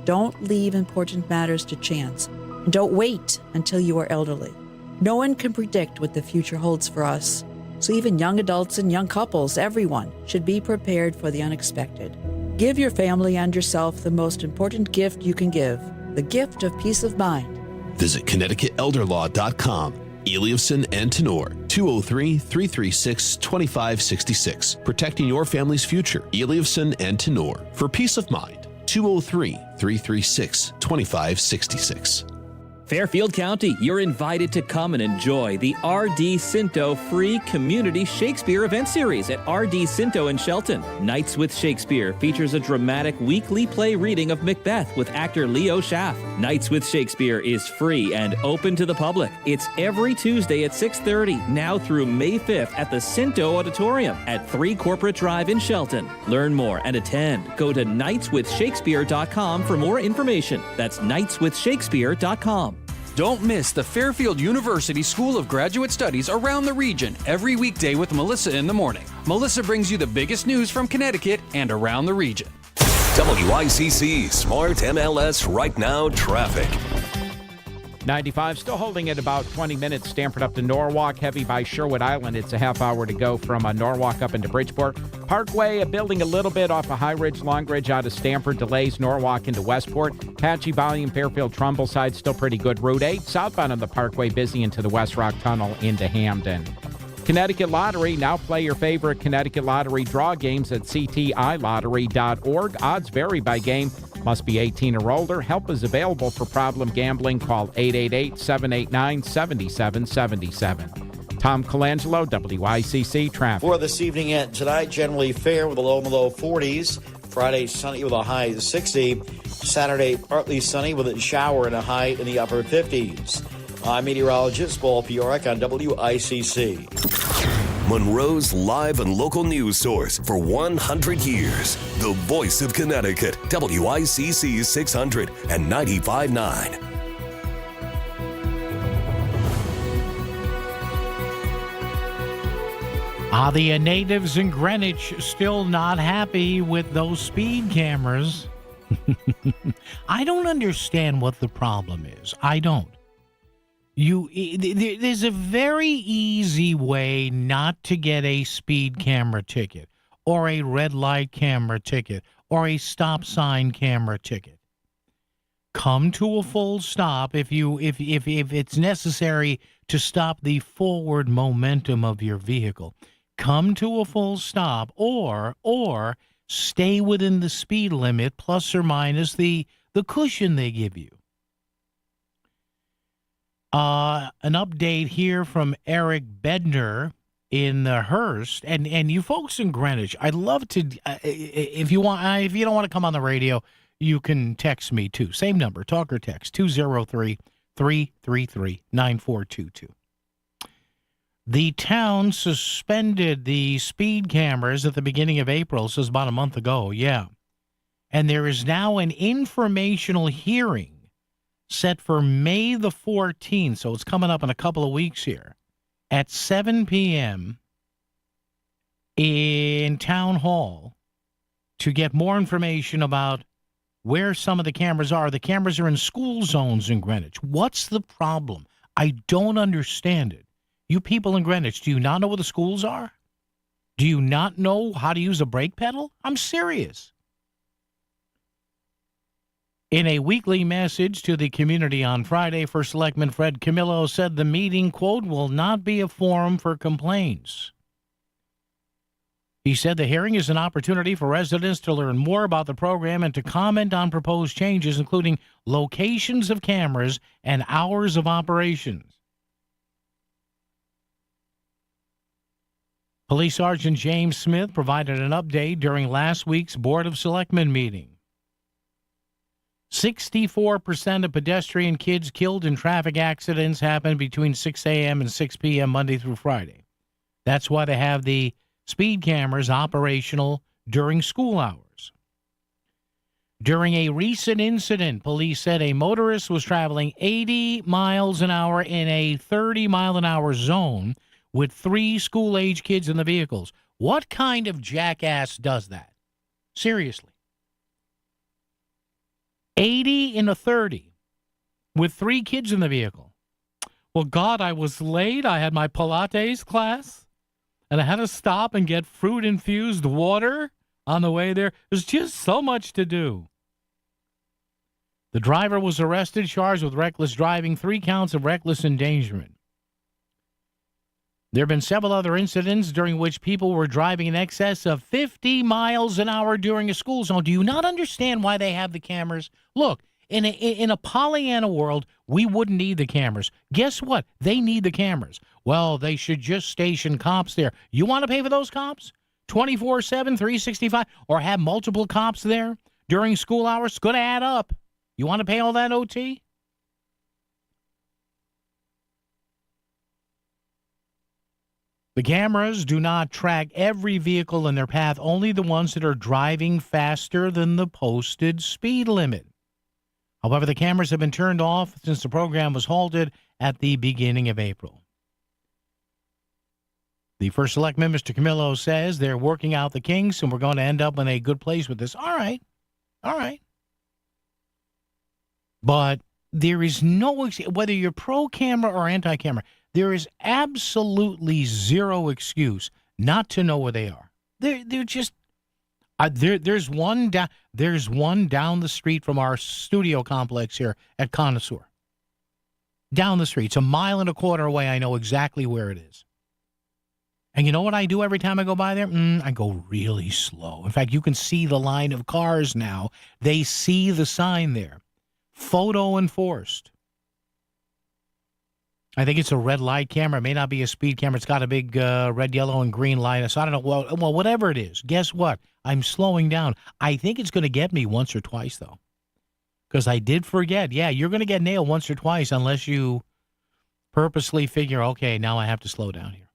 Don't leave important matters to chance. And don't wait until you are elderly. No one can predict what the future holds for us. So even young adults and young couples, everyone, should be prepared for the unexpected. Give your family and yourself the most important gift you can give, the gift of peace of mind. Visit ConnecticutElderLaw.com. Eliasson and Tenor, 203-336-2566. Protecting your family's future. Eliasson and Tenor. For peace of mind, 203-336-2566. Fairfield County, you're invited to come and enjoy the R.D. Cinto free community Shakespeare event series at R.D. Cinto in Shelton. Nights with Shakespeare features a dramatic weekly play reading of Macbeth with actor Leo Schaff. Nights with Shakespeare is free and open to the public. It's every Tuesday at 6:30, now through May 5th at the Cinto Auditorium at 3 Corporate Drive in Shelton. Learn more and attend. Go to nightswithshakespeare.com for more information. That's nightswithshakespeare.com. Don't miss the Fairfield University School of Graduate Studies around the region every weekday with Melissa in the morning. Melissa brings you the biggest news from Connecticut and around the region. WICC Smart MLS Right Now Traffic. 95 still holding at about 20 minutes. Stamford up to Norwalk, heavy by Sherwood Island. It's a half hour to go from Norwalk up into Bridgeport. Parkway building a little bit off of High Ridge, Long Ridge out of Stamford. Delays Norwalk into Westport. Patchy volume, Fairfield, Trumbull side still pretty good. Route 8 southbound on the Parkway busy into the West Rock Tunnel into Hamden. Connecticut Lottery. Now play your favorite Connecticut Lottery draw games at ctilottery.org. Odds vary by game. Must be 18 or older. Help is available for problem gambling. Call 888-789-7777. Tom Colangelo, WICC Traffic. For this evening and tonight, generally fair with a low in the low 40s. Friday, sunny with a high of 60. Saturday, partly sunny with a shower and a high in the upper 50s. I'm meteorologist Paul Piorek on WICC. Monroe's live and local news source for 100 years. The voice of Connecticut, WICC 695.9. Are the natives in Greenwich still not happy with those speed cameras? I don't understand what the problem is. I don't. There's a very easy way not to get a speed camera ticket or a red light camera ticket or a stop sign camera ticket. Come to a full stop if it's necessary to stop the forward momentum of your vehicle. Come to a full stop or stay within the speed limit plus or minus the cushion they give you. An update here from Eric Bedner in the Hearst, and you folks in Greenwich. I'd love to, if you don't want to come on the radio, you can text me too. Same number, talk or text 203-333-9422. The town suspended the speed cameras at the beginning of April, so it's about a month ago, yeah. And there is now an informational hearing set for May the 14th, so it's coming up in a couple of weeks here, at 7 p.m. in Town Hall to get more information about where some of the cameras are. The cameras are in school zones in Greenwich. What's the problem? I don't understand it. You people in Greenwich, do you not know where the schools are? Do you not know how to use a brake pedal? I'm serious. In a weekly message to the community on Friday, First Selectman Fred Camillo said the meeting, quote, will not be a forum for complaints. He said the hearing is an opportunity for residents to learn more about the program and to comment on proposed changes, including locations of cameras and hours of operations. Police Sergeant James Smith provided an update during last week's Board of Selectmen meeting. 64% of pedestrian kids killed in traffic accidents happen between 6 a.m. and 6 p.m. Monday through Friday. That's why they have the speed cameras operational during school hours. During a recent incident, police said a motorist was traveling 80 miles an hour in a 30-mile-an-hour zone with 3 school-age kids in the vehicles. What kind of jackass does that? Seriously. 80 in a 30 with 3 kids in the vehicle. Well, God, I was late. I had my Pilates class, and I had to stop and get fruit-infused water on the way there. There's just so much to do. The driver was arrested, charged with reckless driving, 3 counts of reckless endangerment. There have been several other incidents during which people were driving in excess of 50 miles an hour during a school zone. Do you not understand why they have the cameras? Look, in a Pollyanna world, we wouldn't need the cameras. Guess what? They need the cameras. Well, they should just station cops there. You want to pay for those cops? 24/7, 365, or have multiple cops there during school hours? It's going to add up. You want to pay all that OT? The cameras do not track every vehicle in their path, only the ones that are driving faster than the posted speed limit. However, the cameras have been turned off since the program was halted at the beginning of April. The First Selectman, Mr. Camillo, says they're working out the kinks and we're going to end up in a good place with this. All right. But there is no, whether you're pro-camera or anti-camera, there is absolutely zero excuse not to know where they are. They're just there's one down the street from our studio complex here at Connoisseur. Down the street, it's 1.25 miles away. I know exactly where it is. And you know what I do every time I go by there? I go really slow. In fact, you can see the line of cars now. They see the sign there. Photo enforced. I think it's a red light camera. It may not be a speed camera. It's got a big red, yellow, and green light. So I don't know. Well, whatever it is, guess what? I'm slowing down. I think it's going to get me once or twice, though. Because I did forget. Yeah, you're going to get nailed once or twice unless you purposely figure, okay, now I have to slow down here.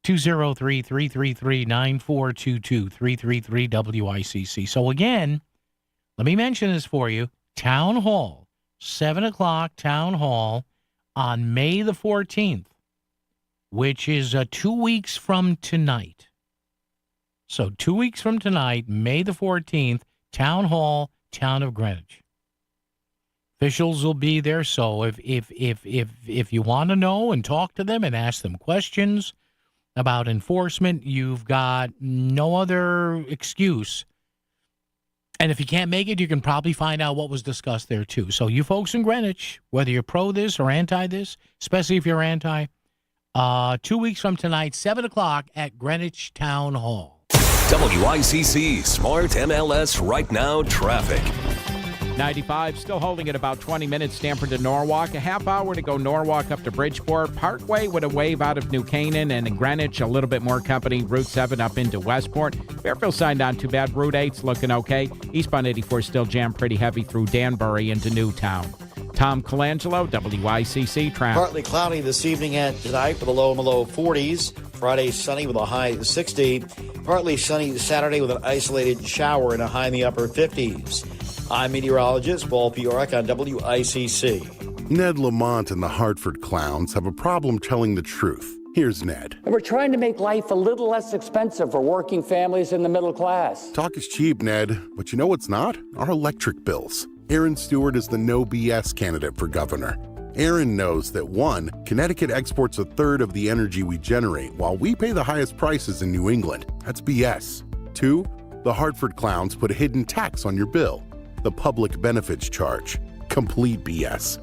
203-333-9422, 333-WICC. So again, let me mention this for you. Town Hall, 7 o'clock, Town Hall, on May the 14th. which is 2 weeks from tonight. So 2 weeks from tonight, May the 14th, Town Hall, Town of Greenwich. Officials will be there, so if you want to know and talk to them and ask them questions about enforcement, you've got no other excuse. And if you can't make it, you can probably find out what was discussed there, too. So you folks in Greenwich, whether you're pro this or anti this, especially if you're anti, 2 weeks from tonight, 7 o'clock at Greenwich Town Hall. WICC Smart MLS Right Now Traffic. 95, still holding at about 20 minutes, Stamford to Norwalk. A half hour to go Norwalk up to Bridgeport. Parkway with a wave out of New Canaan, and in Greenwich, a little bit more company. Route 7 up into Westport. Fairfield signed on too bad. Route 8's looking okay. Eastbound 84 still jammed pretty heavy through Danbury into Newtown. Tom Colangelo, WICC traffic. Partly cloudy this evening and tonight with a low in the low 40s. Friday sunny with a high 60. Partly sunny Saturday with an isolated shower and a high in the upper 50s. I'm meteorologist Paul Piorek on WICC. Ned Lamont and the Hartford Clowns have a problem telling the truth. Here's Ned. And we're trying to make life a little less expensive for working families in the middle class. Talk is cheap, Ned, but you know what's not? Our electric bills. Aaron Stewart is the no BS candidate for governor. Aaron knows that 1, Connecticut exports a third of the energy we generate while we pay the highest prices in New England. That's BS. 2, the Hartford Clowns put a hidden tax on your bill. The public benefits charge. Complete BS.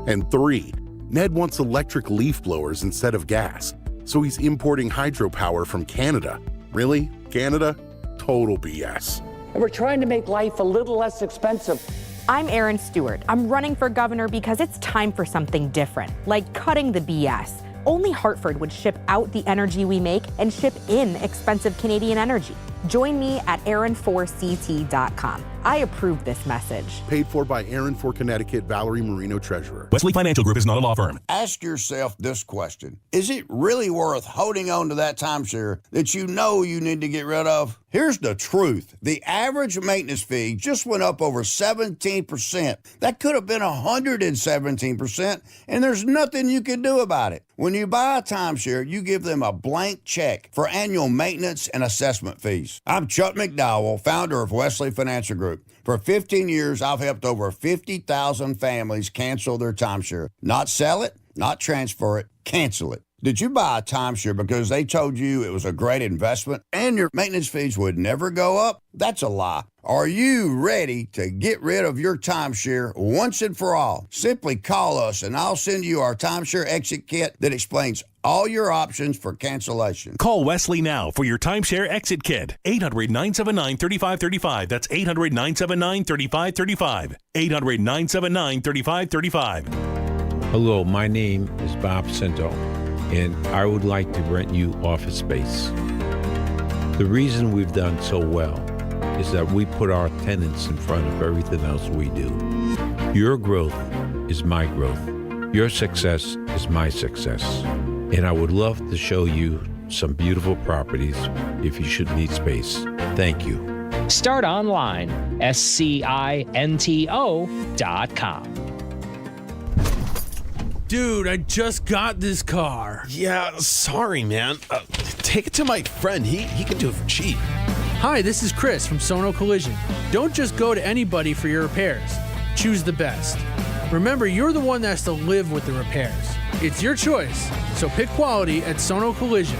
And 3, Ned wants electric leaf blowers instead of gas, so he's importing hydropower from Canada. Really? Canada? Total BS. And we're trying to make life a little less expensive. I'm Aaron Stewart. I'm running for governor because it's time for something different, like cutting the BS. Only Hartford would ship out the energy we make and ship in expensive Canadian energy. Join me at Aaron4CT.com. I approve this message. Paid for by Aaron for Connecticut, Valerie Marino, Treasurer. Wesley Financial Group is not a law firm. Ask yourself this question. Is it really worth holding on to that timeshare that you know you need to get rid of? Here's the truth. The average maintenance fee just went up over 17%. That could have been 117%, and there's nothing you can do about it. When you buy a timeshare, you give them a blank check for annual maintenance and assessment fees. I'm Chuck McDowell, founder of Wesley Financial Group. For 15 years, I've helped over 50,000 families cancel their timeshare. Not sell it, not transfer it, cancel it. Did you buy a timeshare because they told you it was a great investment and your maintenance fees would never go up? That's a lie. Are you ready to get rid of your timeshare once and for all? Simply call us and I'll send you our timeshare exit kit that explains all your options for cancellation. Call Wesley now for your timeshare exit kit. 800-979-3535. That's 800-979-3535. 800-979-3535. Hello, my name is Bob Cinto, and I would like to rent you office space. The reason we've done so well is that we put our tenants in front of everything else we do. Your growth is my growth. Your success is my success. And I would love to show you some beautiful properties if you should need space. Thank you. Start online, SCINTO.com. Dude, I just got this car. Yeah, sorry, man. Take it to my friend. He can do it for cheap. Hi, this is Chris from Sono Collision. Don't just go to anybody for your repairs. Choose the best. Remember, you're the one that has to live with the repairs. It's your choice, so pick quality at Sono Collision.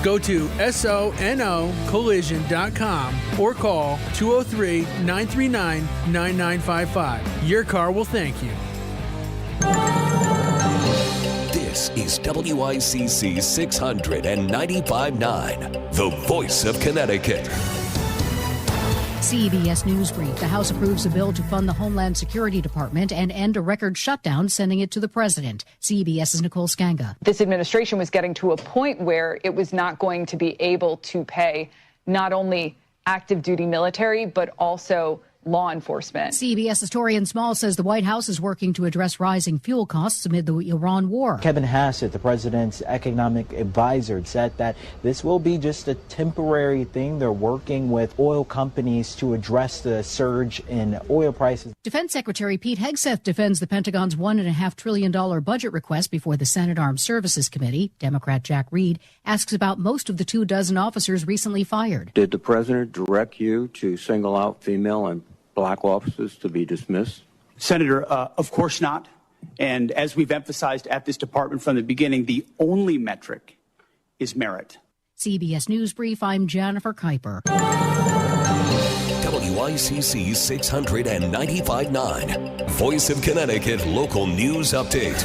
Go to SONOcollision.com or call 203-939-9955. Your car will thank you. This is WICC 695.9, the voice of Connecticut. CBS News Brief. The House approves a bill to fund the Homeland Security Department and end a record shutdown, sending it to the president. CBS's Nicole Skanga. This administration was getting to a point where it was not going to be able to pay not only active duty military, but also law enforcement. CBS's Torian Small says the White House is working to address rising fuel costs amid the Iran war. Kevin Hassett, the president's economic advisor, said that this will be just a temporary thing. They're working with oil companies to address the surge in oil prices. Defense Secretary Pete Hegseth defends the Pentagon's $1.5 trillion budget request before the Senate Armed Services Committee. Democrat Jack Reed asks about most of the 24 officers recently fired. Did the president direct you to single out female and black officers to be dismissed? Senator, of course not. And as we've emphasized at this department from the beginning, the only metric is merit. CBS News Brief, I'm Jennifer Kuiper. WICC 695.9, Voice of Connecticut Local News Update.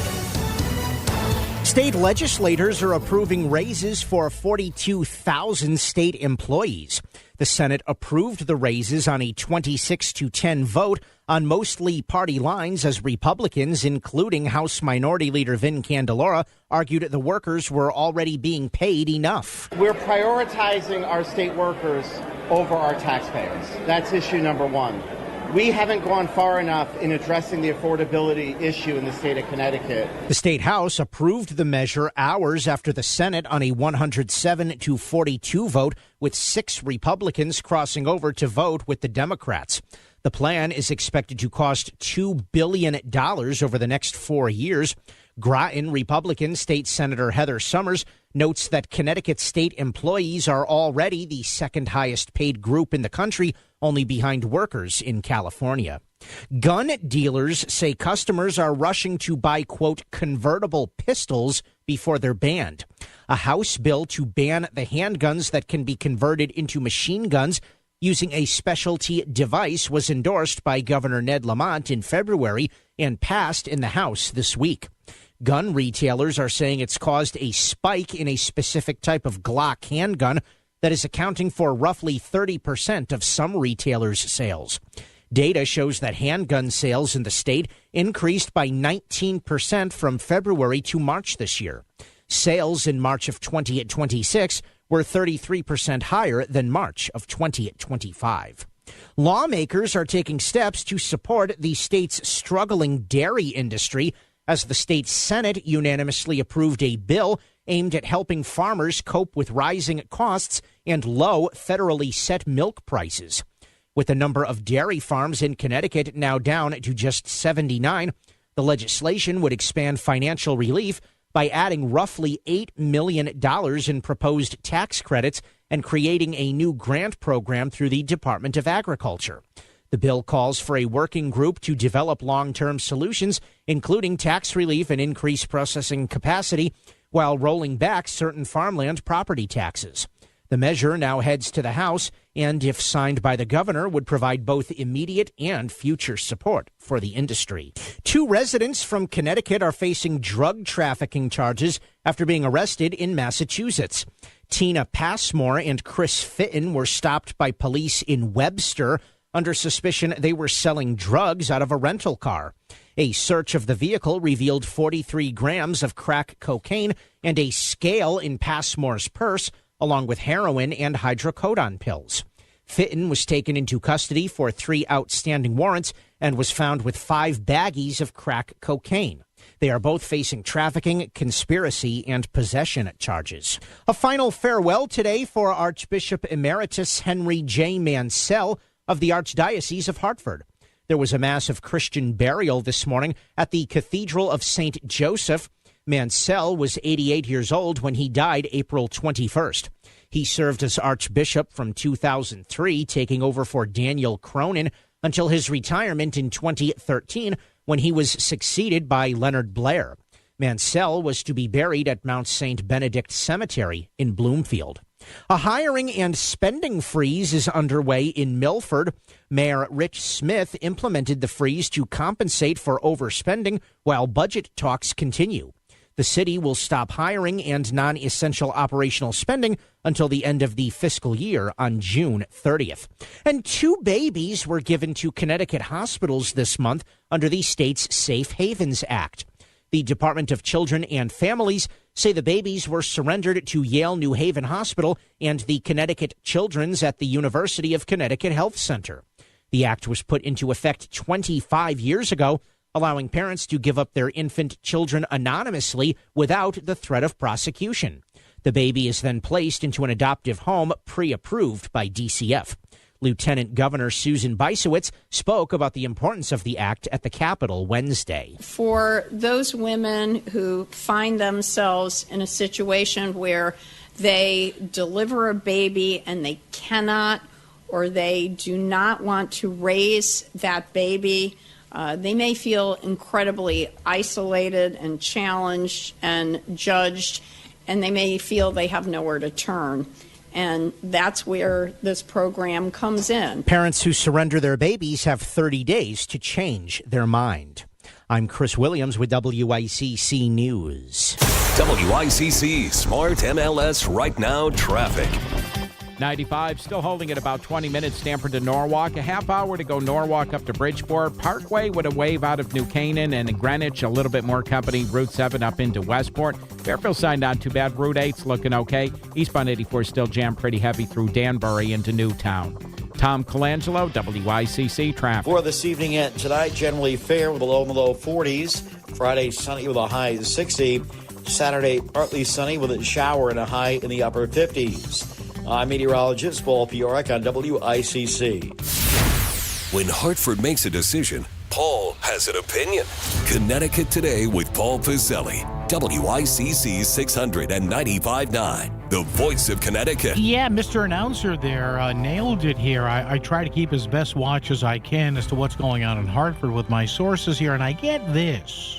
State legislators are approving raises for 42,000 state employees. The Senate approved the raises on a 26-10 vote on mostly party lines as Republicans, including House Minority Leader Vin Candelora, argued the workers were already being paid enough. We're prioritizing our state workers over our taxpayers. That's issue number one. We haven't gone far enough in addressing the affordability issue in the state of Connecticut. The state House approved the measure hours after the Senate on a 107-42 vote, with 6 Republicans crossing over to vote with the Democrats. The plan is expected to cost $2 billion over the next 4 years. Groton Republican State Senator Heather Summers notes that Connecticut state employees are already the second highest paid group in the country, only behind workers in California. Gun dealers say customers are rushing to buy, quote, convertible pistols before they're banned. A House bill to ban the handguns that can be converted into machine guns using a specialty device was endorsed by Governor Ned Lamont in February and passed in the House this week. Gun retailers are saying it's caused a spike in a specific type of Glock handgun that is accounting for roughly 30% of some retailers' sales. Data shows that handgun sales in the state increased by 19% from February to March this year. Sales in March of 2026 were 33% higher than March of 2025. Lawmakers are taking steps to support the state's struggling dairy industry as the state Senate unanimously approved a bill aimed at helping farmers cope with rising costs and low federally set milk prices. With the number of dairy farms in Connecticut now down to just 79, the legislation would expand financial relief by adding roughly $8 million in proposed tax credits and creating a new grant program through the Department of Agriculture. The bill calls for a working group to develop long-term solutions, including tax relief and increased processing capacity, while rolling back certain farmland property taxes. The measure now heads to the House and, if signed by the governor, would provide both immediate and future support for the industry. 2 residents from Connecticut are facing drug trafficking charges after being arrested in Massachusetts. Tina Passmore and Chris Fitton were stopped by police in Webster under suspicion they were selling drugs out of a rental car. A search of the vehicle revealed 43 grams of crack cocaine and a scale in Passmore's purse, along with heroin and hydrocodone pills. Fitton was taken into custody for 3 outstanding warrants and was found with 5 baggies of crack cocaine. They are both facing trafficking, conspiracy, and possession charges. A final farewell today for Archbishop Emeritus Henry J. Mansell of the Archdiocese of Hartford. There was a mass of Christian burial this morning at the Cathedral of St. Joseph. Mansell was 88 years old when he died April 21st. He served as Archbishop from 2003, taking over for Daniel Cronin until his retirement in 2013, when he was succeeded by Leonard Blair. Mansell was to be buried at Mount St. Benedict Cemetery in Bloomfield. A hiring and spending freeze is underway in Milford. Mayor Rich Smith implemented the freeze to compensate for overspending while budget talks continue. The city will stop hiring and non-essential operational spending until the end of the fiscal year on June 30th. And 2 babies were given to Connecticut hospitals this month under the state's Safe Havens Act. The Department of Children and Families say the babies were surrendered to Yale New Haven Hospital and the Connecticut Children's at the University of Connecticut Health Center. The act was put into effect 25 years ago, allowing parents to give up their infant children anonymously without the threat of prosecution. The baby is then placed into an adoptive home pre-approved by DCF. Lieutenant Governor Susan Bisowitz spoke about the importance of the act at the Capitol Wednesday. For those women who find themselves in a situation where they deliver a baby and they cannot or they do not want to raise that baby, they may feel incredibly isolated and challenged and judged, and they may feel they have nowhere to turn. And that's where this program comes in. Parents who surrender their babies have 30 days to change their mind. I'm Chris Williams with WICC News. WICC Smart MLS Right Now Traffic. 95 still holding at about 20 minutes, Stamford to Norwalk. A half hour to go Norwalk up to Bridgeport. Parkway with a wave out of New Canaan, and in Greenwich a little bit more company. Route 7 up into Westport. Fairfield side not too bad. Route 8's looking okay. Eastbound 84 still jammed pretty heavy through Danbury into Newtown. Tom Colangelo, WICC Traffic. For this evening and tonight, generally fair with a low in the low 40s. Friday, sunny with a high of 60. Saturday, partly sunny with a shower and a high in the upper 50s. I'm meteorologist Paul Piorek on WICC. When Hartford makes a decision, Paul has an opinion. Connecticut Today with Paul Pizzelli. WICC 695.9, the voice of Connecticut. Yeah, Mr. Announcer there nailed it here. I try to keep as best watch as I can as to what's going on in Hartford with my sources here, and I get this.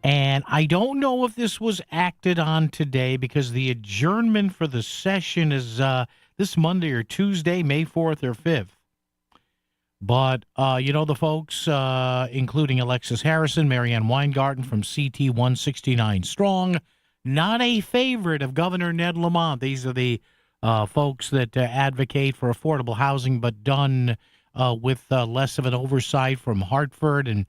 And I don't know if this was acted on today because the adjournment for the session is this Monday or Tuesday, May 4th or 5th. But, the folks, including Alexis Harrison, Marianne Weingarten from CT 169 Strong, not a favorite of Governor Ned Lamont. These are the folks that advocate for affordable housing, but done with less of an oversight from Hartford and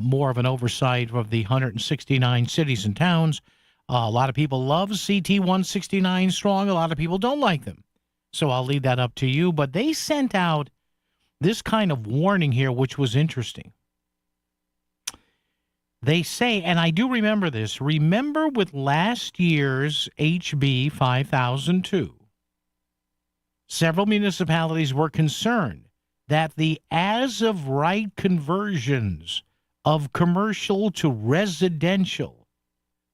more of an oversight of the 169 cities and towns. A lot of people love CT 169 Strong. A lot of people don't like them. So I'll leave that up to you. But they sent out this kind of warning here, which was interesting. They say, and I do remember this, remember with last year's HB 5002, several municipalities were concerned that the as-of-right conversions of commercial to residential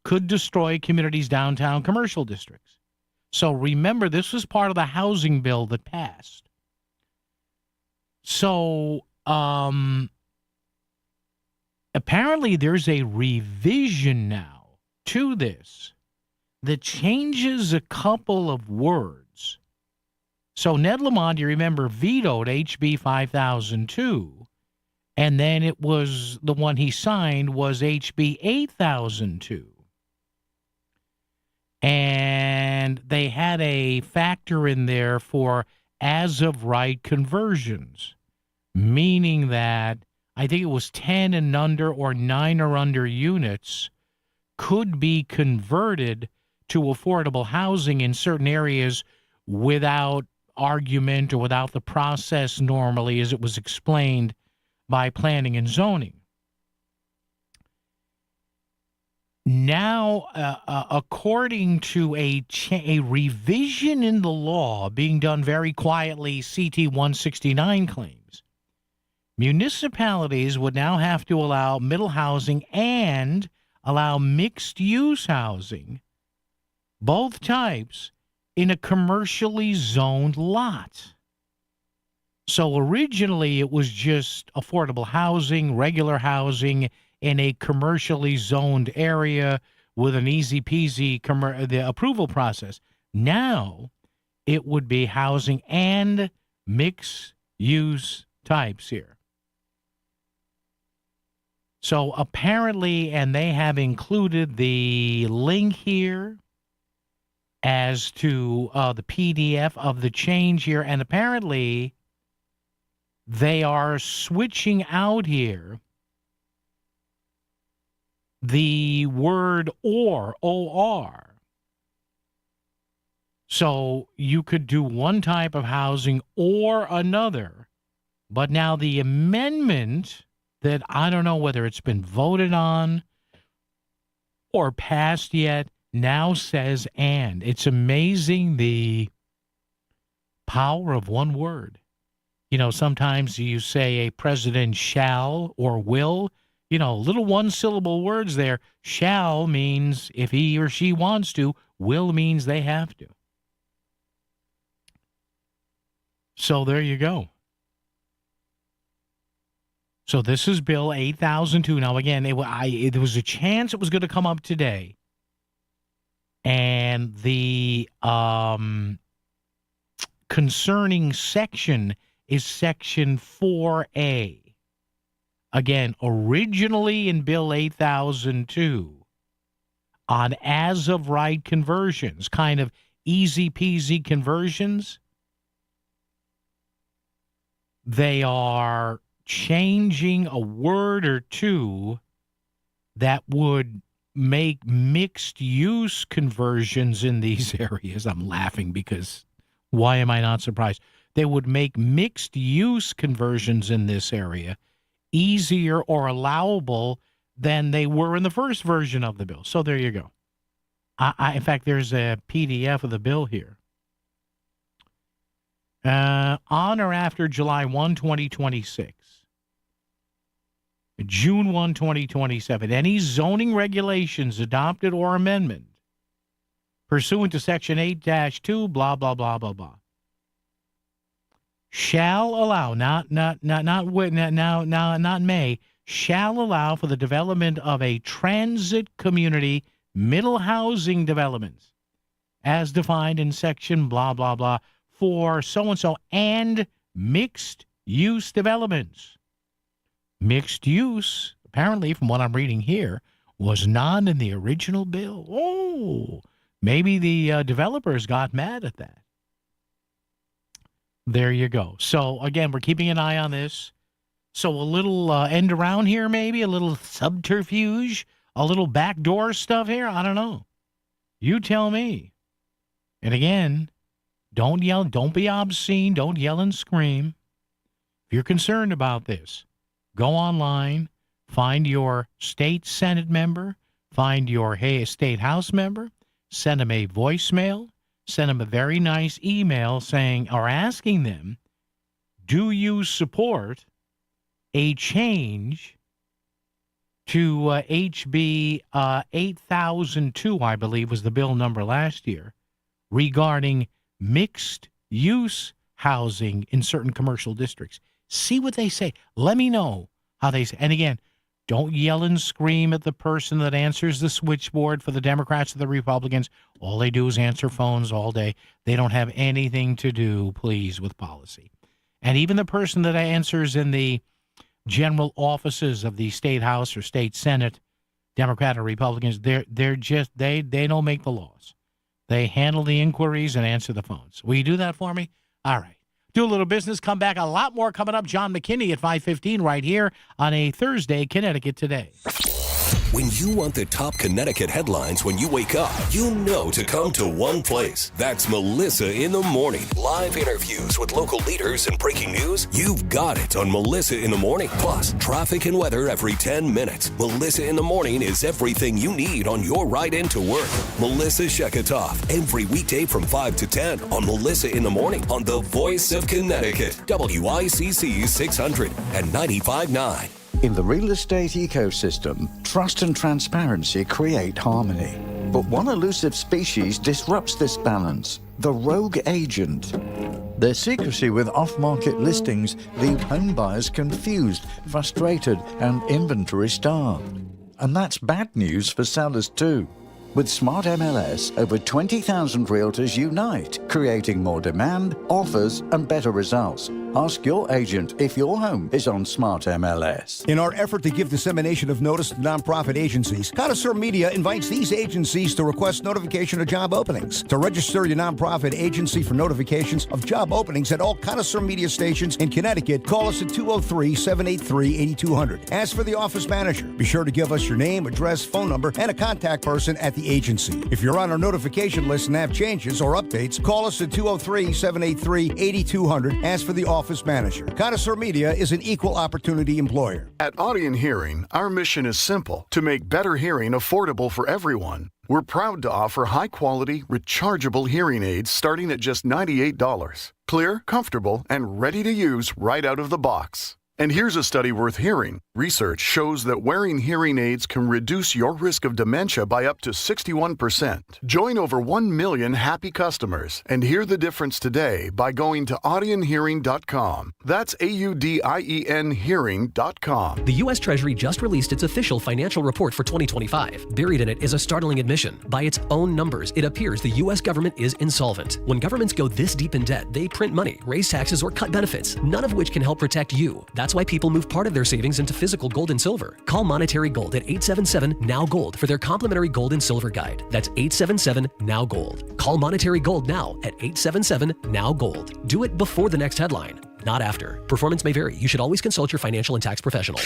could destroy communities' downtown commercial districts. So remember, this was part of the housing bill that passed. So apparently there's a revision now to this that changes a couple of words. So Ned Lamont, you remember, vetoed HB 5002, and then it was the one he signed was HB 8002. And they had a factor in there for as-of-right conversions, meaning that I think it was 10 and under or 9 or under units could be converted to affordable housing in certain areas without argument or without the process normally as it was explained by planning and zoning. Now, according to a revision in the law being done very quietly, CT 169 claims, municipalities would now have to allow middle housing and allow mixed-use housing, both types, in a commercially zoned lot. So originally it was just affordable housing, regular housing, in a commercially zoned area with an easy-peasy the approval process. Now, it would be housing and mixed-use types here. So apparently, and they have included the link here as to the PDF of the change here, and apparently they are switching out here the word or, O-R. So you could do one type of housing or another But now the amendment that I don't know whether it's been voted on or passed yet now says and. It's amazing the power of one word. You know, sometimes you say a president shall or will, you know, little one-syllable words there. Shall means if he or she wants to. Will means they have to. So there you go. So this is Bill 8002. Now, again, there was a chance it was going to come up today. And the concerning section is Section 4A. Again, originally in Bill 8002, on as-of-right conversions, kind of easy-peasy conversions, they are changing a word or two that would make mixed-use conversions in these areas. I'm laughing because why am I not surprised? They would make mixed-use conversions in this area easier or allowable than they were in the first version of the bill. So there you go. In fact, there's a PDF of the bill here. On or after July 1, 2026, June 1, 2027, any zoning regulations adopted or amendment pursuant to Section 8-2, blah, blah, blah, blah, blah, shall allow, not may, shall allow for the development of a transit community middle housing developments as defined in section blah, blah, blah, for so-and-so and mixed-use developments. Mixed use, apparently, from what I'm reading here, was not in the original bill. Oh, maybe the developers got mad at that. There you go. So, again, we're keeping an eye on this. So a little end around here, maybe, a little subterfuge, a little backdoor stuff here. I don't know. You tell me. And again, don't yell, don't be obscene, don't yell and scream. If you're concerned about this, go online, find your state Senate member, find your state House member, send them a voicemail, send them a very nice email saying or asking them, do you support a change to HB 8002, I believe was the bill number last year, regarding mixed-use housing in certain commercial districts. See what they say. Let me know how they say. And again, don't yell and scream at the person that answers the switchboard for the Democrats or the Republicans. All they do is answer phones all day. They don't have anything to do, please, with policy. And even the person that answers in the general offices of the state house or state senate, Democrat or Republicans, they're just they don't make the laws. They handle the inquiries and answer the phones. Will you do that for me? All right. Do a little business, come back. A lot more coming up. John McKinney at 5:15 right here on a Thursday, Connecticut Today. When you want the top Connecticut headlines when you wake up, you know to come to one place. That's Melissa in the Morning. Live interviews with local leaders and breaking news. You've got it on Melissa in the Morning. Plus, traffic and weather every 10 minutes. Melissa in the Morning is everything you need on your ride into work. Melissa Sheketoff, every weekday from 5 to 10 on Melissa in the Morning on the Voice of Connecticut, WICC 600 and 95.9. In the real estate ecosystem, trust and transparency create harmony. But one elusive species disrupts this balance: the rogue agent. Their secrecy with off-market listings leave home buyers confused, frustrated, and inventory-starved. And that's bad news for sellers too. With Smart MLS, over 20,000 realtors unite, creating more demand, offers, and better results. Ask your agent if your home is on Smart MLS. In our effort to give dissemination of notice to nonprofit agencies, Connoisseur Media invites these agencies to request notification of job openings. To register your nonprofit agency for notifications of job openings at all Connoisseur Media stations in Connecticut, call us at 203-783-8200. Ask for the office manager. Be sure to give us your name, address, phone number, and a contact person at the agency. If you're on our notification list and have changes or updates, call us at 203-783-8200. Ask for the office office manager. Connoisseur Media is an equal opportunity employer. At Audion Hearing, our mission is simple: to make better hearing affordable for everyone. We're proud to offer high-quality, rechargeable hearing aids starting at just $98. Clear, comfortable, and ready to use right out of the box. And here's a study worth hearing. Research shows that wearing hearing aids can reduce your risk of dementia by up to 61%. Join over 1 million happy customers and hear the difference today by going to audionhearing.com. That's AUDIEN hearing.com. The U.S. Treasury just released its official financial report for 2025. Buried in it is a startling admission. By its own numbers, it appears the U.S. government is insolvent. When governments go this deep in debt, they print money, raise taxes, or cut benefits, none of which can help protect you. That's why people move part of their savings into physical gold and silver. Call Monetary Gold at 877-NOW-GOLD for their complimentary gold and silver guide. That's 877-NOW-GOLD. Call Monetary Gold now at 877-NOW-GOLD. Do it before the next headline, not after. Performance may vary. You should always consult your financial and tax professional.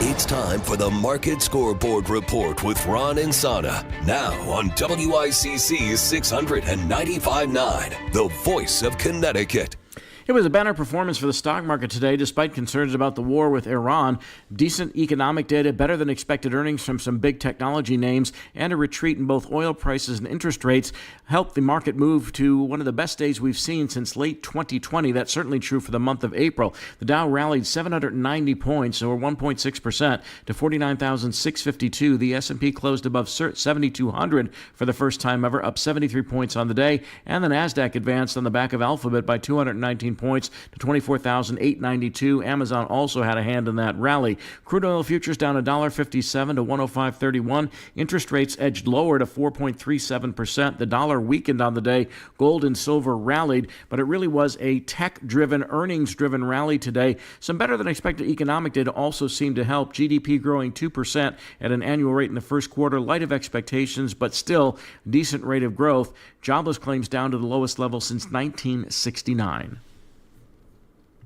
It's time for the Market Scoreboard Report with Ron and Sana. Now on WICC 695.9, the voice of Connecticut. It was a banner performance for the stock market today, despite concerns about the war with Iran. Decent economic data, better than expected earnings from some big technology names, and a retreat in both oil prices and interest rates helped the market move to one of the best days we've seen since late 2020. That's certainly true for the month of April. The Dow rallied 790 points, or 1.6%, to 49,652. The S&P closed above 7,200 for the first time ever, up 73 points on the day, and the Nasdaq advanced on the back of Alphabet by 219 points to 24,892. Amazon also had a hand in that rally. Crude oil futures down $1.57 to 105.31. Interest rates edged lower to 4.37%. The dollar weakened on the day. Gold and silver rallied, but it really was a tech-driven, earnings-driven rally today. Some better than expected economic data also seemed to help. GDP growing 2% at an annual rate in the first quarter, light of expectations, but still decent rate of growth. Jobless claims down to the lowest level since 1969.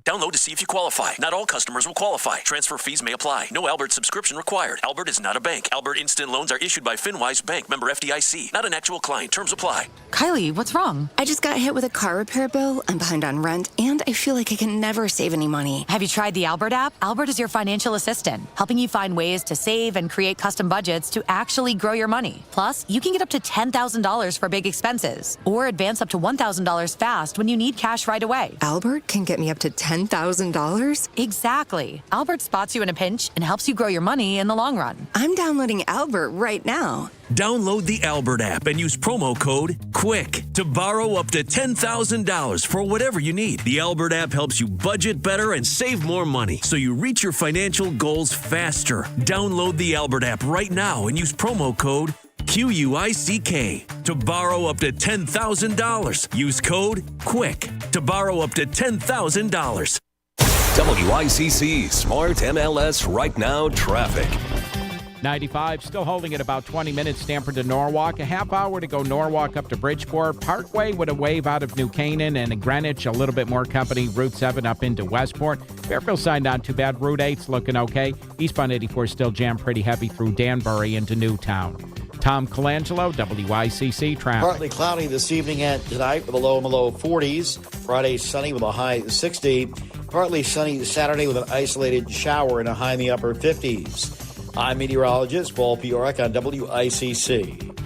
Download to see if you qualify. Not all customers will qualify. Transfer fees may apply. No Albert subscription required. Albert is not a bank. Albert Instant Loans are issued by FinWise Bank, member FDIC. Not an actual client. Terms apply. Kylie, what's wrong? I just got hit with a car repair bill. I'm behind on rent, and I feel like I can never save any money. Have you tried the Albert app? Albert is your financial assistant, helping you find ways to save and create custom budgets to actually grow your money. Plus, you can get up to $10,000 for big expenses, or advance up to $1,000 fast when you need cash right away. Albert can get me up to $10,000? Exactly. Albert spots you in a pinch and helps you grow your money in the long run. I'm downloading Albert right now. Download the Albert app and use promo code QUICK to borrow up to $10,000 for whatever you need. The Albert app helps you budget better and save more money so you reach your financial goals faster. Download the Albert app right now and use promo code QUICK to borrow up to $10,000. Use code QUICK to borrow up to $10,000. WICC Smart MLS Right Now Traffic. 95, still holding at about 20 minutes, Stamford to Norwalk. A half hour to go Norwalk up to Bridgeport. Parkway with a wave out of New Canaan, and in Greenwich, a little bit more company. Route 7 up into Westport. Fairfield side not too bad. Route 8's looking okay. Eastbound 84 still jammed pretty heavy through Danbury into Newtown. Tom Colangelo, WICC traffic. Partly cloudy this evening and tonight with a low in the low 40s. Friday sunny with a high 60. Partly sunny Saturday with an isolated shower and a high in the upper 50s. I'm meteorologist Paul Piorek on WICC.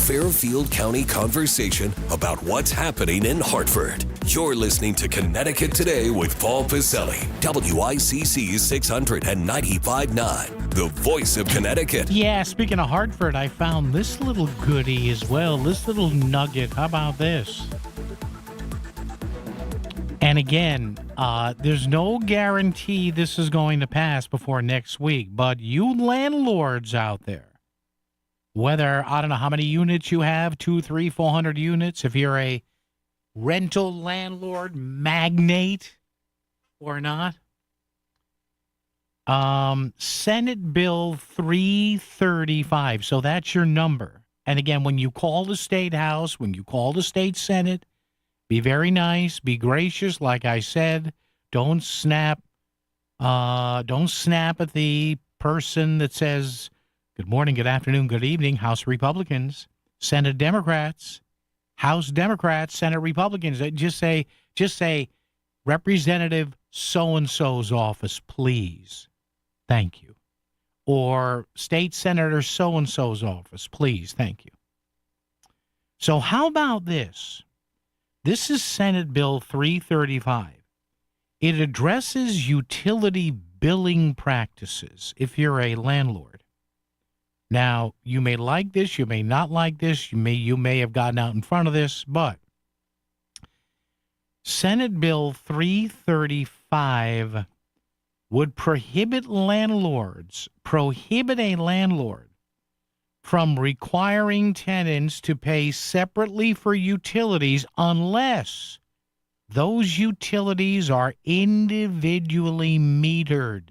Fairfield County conversation about what's happening in Hartford. You're listening to Connecticut Today with Paul Pacelli. WICC 695.9, the voice of Connecticut. Yeah, speaking of Hartford, I found this little goodie as well. This little nugget. How about this? And again, there's no guarantee this is going to pass before next week, but you landlords out there, whether, I don't know how many units you have, 200, 300, 400 units, if you're a rental landlord magnate or not, Senate Bill 335, so that's your number. And again, when you call the State House, when you call the State Senate, be very nice, be gracious. Like I said, don't snap at the person that says, good morning, good afternoon, good evening, House Republicans, Senate Democrats, House Democrats, Senate Republicans. Just say, Representative so-and-so's office, please. Thank you. Or State Senator so-and-so's office, please. Thank you. So how about this? This is Senate Bill 335. It addresses utility billing practices if you're a landlord. Now, you may like this, you may not like this, you may have gotten out in front of this, but Senate Bill 335 would prohibit a landlord from requiring tenants to pay separately for utilities unless those utilities are individually metered.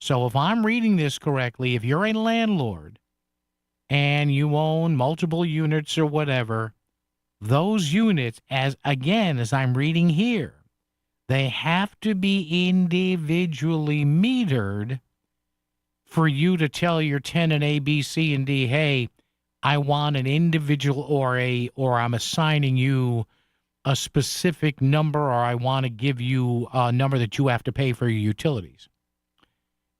So if I'm reading this correctly, if you're a landlord and you own multiple units or whatever, those units, as I'm reading here, they have to be individually metered for you to tell your tenant A, B, C, and D, hey, I want an individual or I'm assigning you a specific number, or I want to give you a number that you have to pay for your utilities.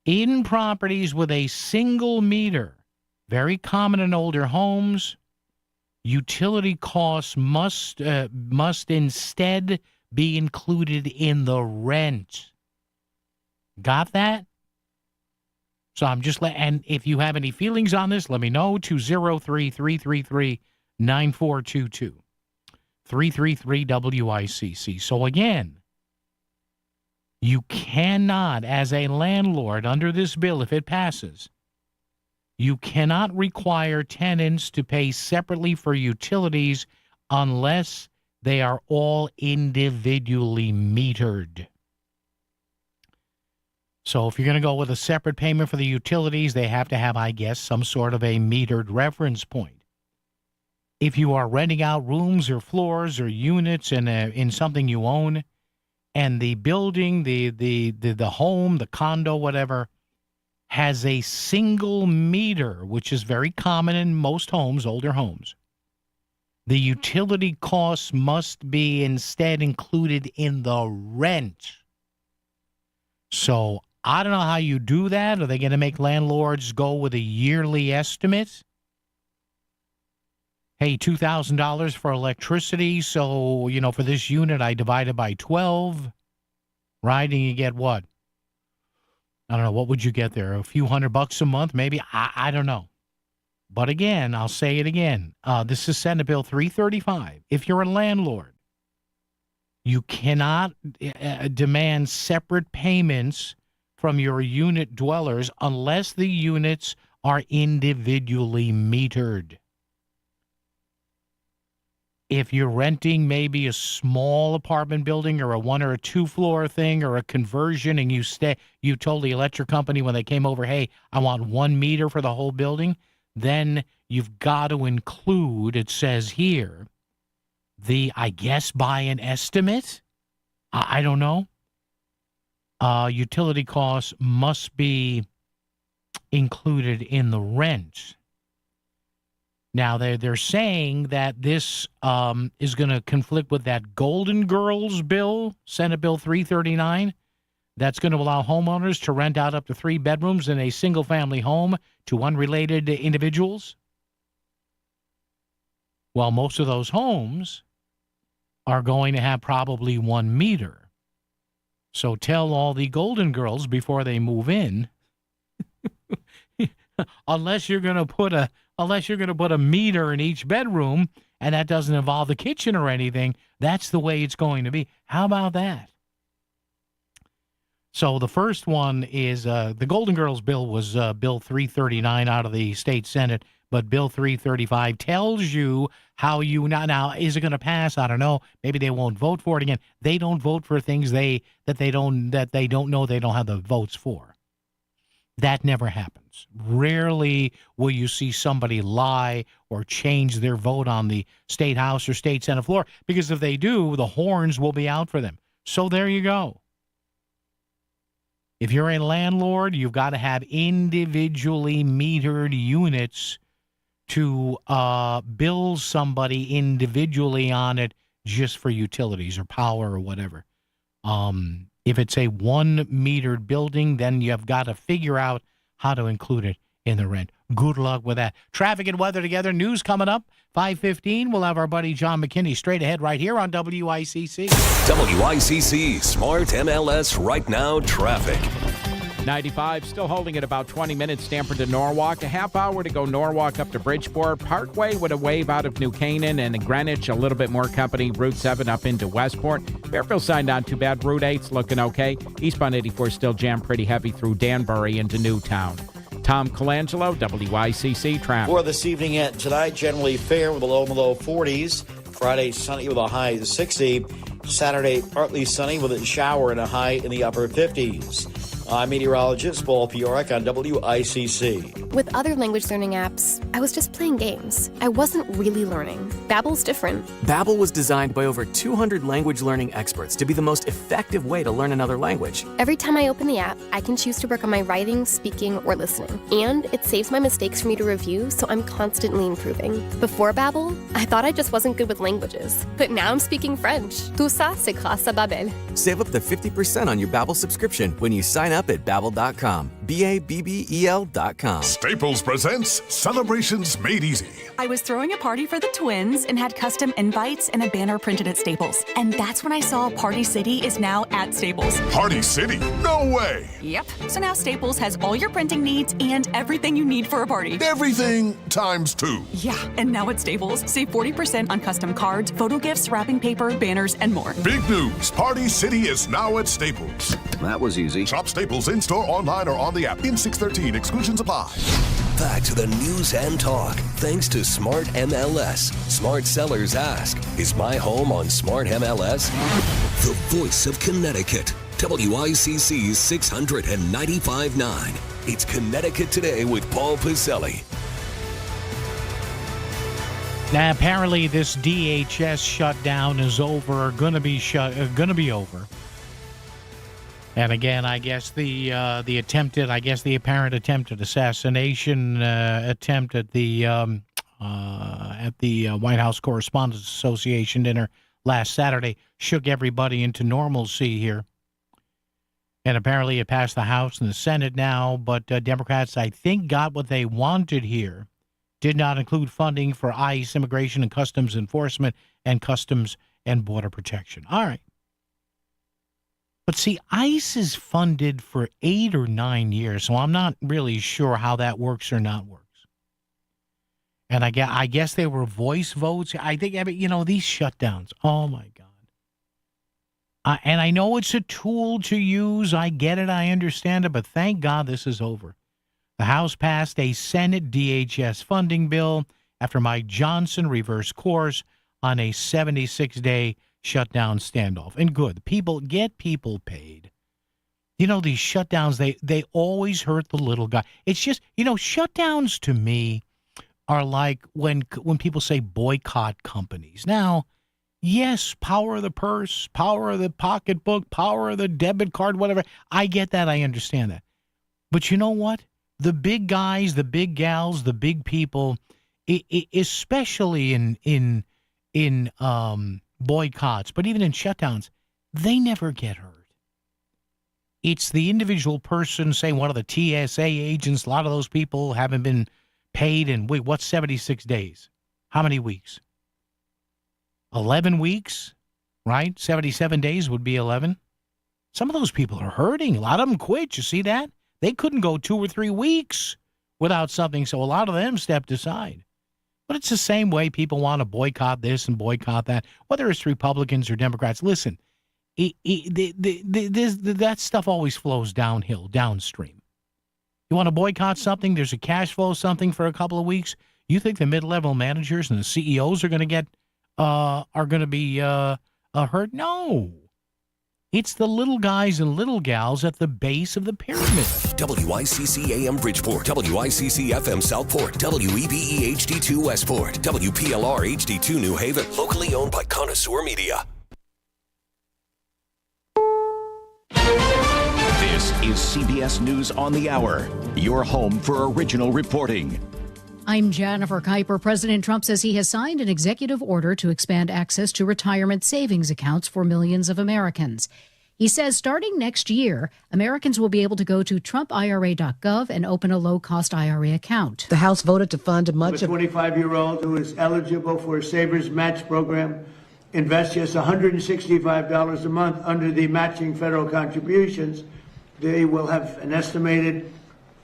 In properties with a single meter, very common in older homes, utility costs must instead be included in the rent. Got that? So I'm just and if you have any feelings on this, let me know. 203-333-9422. 333 WICC. So again, you cannot, as a landlord under this bill, if it passes, you cannot require tenants to pay separately for utilities unless they are all individually metered. So if you're going to go with a separate payment for the utilities, they have to have, I guess, some sort of a metered reference point. If you are renting out rooms or floors or units in something you own, and the building, the home, the condo, whatever, has a single meter, which is very common in most homes, older homes, the utility costs must be instead included in the rent. So I don't know how you do that. Are they going to make landlords go with a yearly estimate? Hey, $2,000 for electricity, so, for this unit, I divide it by 12, right? And you get what? I don't know. What would you get there? A few $100 a month, maybe? I don't know. But again, I'll say it again. This is Senate Bill 335. If you're a landlord, you cannot demand separate payments from your unit dwellers unless the units are individually metered. If you're renting maybe a small apartment building or a 1 or a 2 floor thing or a conversion, and you told the electric company when they came over, hey, I want 1 meter for the whole building, then you've got to include, it says here, I guess by an estimate, I don't know, utility costs must be included in the rent. Now, they're saying that this is going to conflict with that Golden Girls bill, Senate Bill 339, that's going to allow homeowners to rent out up to 3 bedrooms in a single-family home to unrelated individuals. Well, most of those homes are going to have probably 1 meter. So tell all the Golden Girls before they move in, unless you're going to put a meter in each bedroom, and that doesn't involve the kitchen or anything, that's the way it's going to be. How about that? So the first one is the Golden Girls bill was Bill 339 out of the state Senate, but Bill 335 tells you how you now is it going to pass? I don't know. Maybe they won't vote for it again. They don't vote for things that they don't know they don't have the votes for. That never happens. Rarely will you see somebody lie or change their vote on the state house or state Senate floor, because if they do, the horns will be out for them. So there you go. If you're a landlord, you've got to have individually metered units to bill somebody individually on it just for utilities or power or whatever. If it's a 1-metered building, then you've got to figure out how to include it in the rent. Good luck with that. Traffic and weather together. News coming up. 5:15. We'll have our buddy John McKinney straight ahead right here on WICC. WICC Smart MLS Right Now Traffic. 95 still holding at about 20 minutes. Stamford to Norwalk. A half hour to go Norwalk up to Bridgeport. Parkway with a wave out of New Canaan, and in Greenwich a little bit more company. Route 7 up into Westport. Fairfield side not too bad. Route 8's looking okay. Eastbound 84 still jammed pretty heavy through Danbury into Newtown. Tom Colangelo, WICC Traffic. For this evening and tonight, generally fair with a low in the low 40s. Friday, sunny with a high of 60. Saturday, partly sunny with a shower and a high in the upper 50s. I'm meteorologist Paul Piorek on WICC. With other language learning apps, I was just playing games. I wasn't really learning. Babbel's different. Babbel was designed by over 200 language learning experts to be the most effective way to learn another language. Every time I open the app, I can choose to work on my writing, speaking, or listening. And it saves my mistakes for me to review, so I'm constantly improving. Before Babbel, I thought I just wasn't good with languages. But now I'm speaking French. Tout ça, c'est grâce à Babbel. Save up to 50% on your Babbel subscription when you sign up at Babbel.com. Babbel.com. Staples presents Celebrations Made Easy. I was throwing a party for the twins and had custom invites and a banner printed at Staples. And that's when I saw Party City is now at Staples. Party City? No way! Yep. So now Staples has all your printing needs and everything you need for a party. Everything times 2. Yeah. And now at Staples, save 40% on custom cards, photo gifts, wrapping paper, banners, and more. Big news. Party City is now at Staples. That was easy. Shop Staples in-store, online, or on the app. In 613. Exclusions apply. Back to the news and talk. Thanks to Smart MLS. Smart sellers ask, is my home on Smart MLS? The voice of Connecticut. WICC's 695.9. It's Connecticut Today with Paul Pacelli. Now, apparently this DHS shutdown is over, or going to be over. And again, I guess the apparent attempted assassination attempt at the White House Correspondents Association dinner last Saturday shook everybody into normalcy here. And apparently it passed the House and the Senate now, but Democrats, I think, got what they wanted here. Did not include funding for ICE, Immigration and Customs Enforcement, and Customs and Border Protection. All right. But see, ICE is funded for 8 or 9 years, so I'm not really sure how that works or not works. And I guess they were voice votes. I think, these shutdowns, oh my God. And I know it's a tool to use. I get it. I understand it. But thank God this is over. The House passed a Senate DHS funding bill after Mike Johnson reversed course on a 76-day shutdown standoff. And good. People paid. These shutdowns, they always hurt the little guy. It's just, shutdowns to me are like when people say boycott companies. Now, yes, power of the purse, power of the pocketbook, power of the debit card, whatever. I get that. I understand that. But you know what? The big guys, the big gals, the big people, especially in boycotts, but even in shutdowns, they never get hurt. It's the individual person, say one of the TSA agents, a lot of those people haven't been paid in, what's 76 days? How many weeks? 11 weeks, right? 77 days would be 11. Some of those people are hurting. A lot of them quit. You see that? They couldn't go 2 or 3 weeks without something, so a lot of them stepped aside. But it's the same way people want to boycott this and boycott that, whether it's Republicans or Democrats. Listen, that stuff always flows downhill, downstream. You want to boycott something, there's a cash flow something for a couple of weeks. You think the mid-level managers and the CEOs are going to be hurt? No. It's the little guys and little gals at the base of the pyramid. WICC AM Bridgeport, WICC FM Southport, WEBE HD2 Westport, WPLR HD2 New Haven, locally owned by Connoisseur Media. This is CBS News on the Hour, your home for original reporting. I'm Jennifer Kuiper. President Trump says he has signed an executive order to expand access to retirement savings accounts for millions of Americans. He says starting next year, Americans will be able to go to TrumpIRA.gov and open a low-cost IRA account. The House voted to fund much of... A 25-year-old who is eligible for a Savers Match program invests just $165 a month under the matching federal contributions. They will have an estimated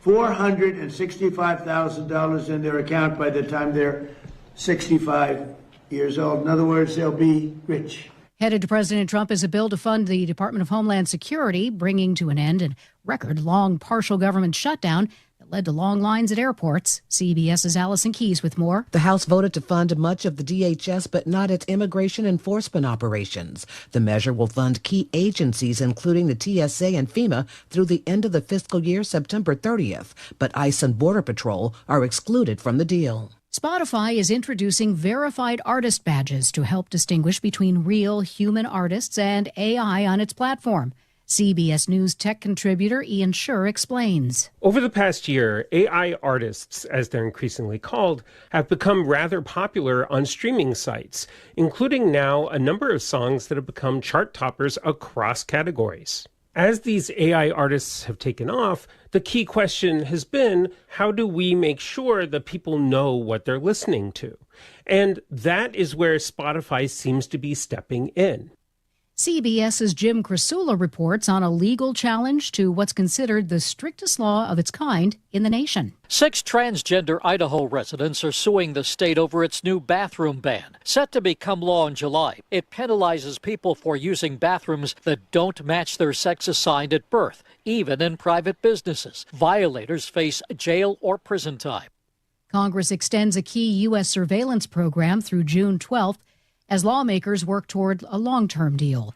$465,000 in their account by the time they're 65 years old. In other words, they'll be rich. Headed to President Trump is a bill to fund the Department of Homeland Security, bringing to an end a record-long partial government shutdown that led to long lines at airports. CBS's Allison Keyes with more. The House voted to fund much of the DHS, but not its immigration enforcement operations. The measure will fund key agencies, including the TSA and FEMA, through the end of the fiscal year, September 30th. But ICE and Border Patrol are excluded from the deal. Spotify is introducing verified artist badges to help distinguish between real human artists and AI on its platform. CBS News tech contributor Ian Schur explains. Over the past year, AI artists, as they're increasingly called, have become rather popular on streaming sites, including now a number of songs that have become chart toppers across categories. As these AI artists have taken off, the key question has been, how do we make sure that people know what they're listening to? And that is where Spotify seems to be stepping in. CBS's Jim Krasula reports on a legal challenge to what's considered the strictest law of its kind in the nation. 6 transgender Idaho residents are suing the state over its new bathroom ban, set to become law in July. It penalizes people for using bathrooms that don't match their sex assigned at birth, even in private businesses. Violators face jail or prison time. Congress extends a key U.S. surveillance program through June 12th as lawmakers work toward a long-term deal.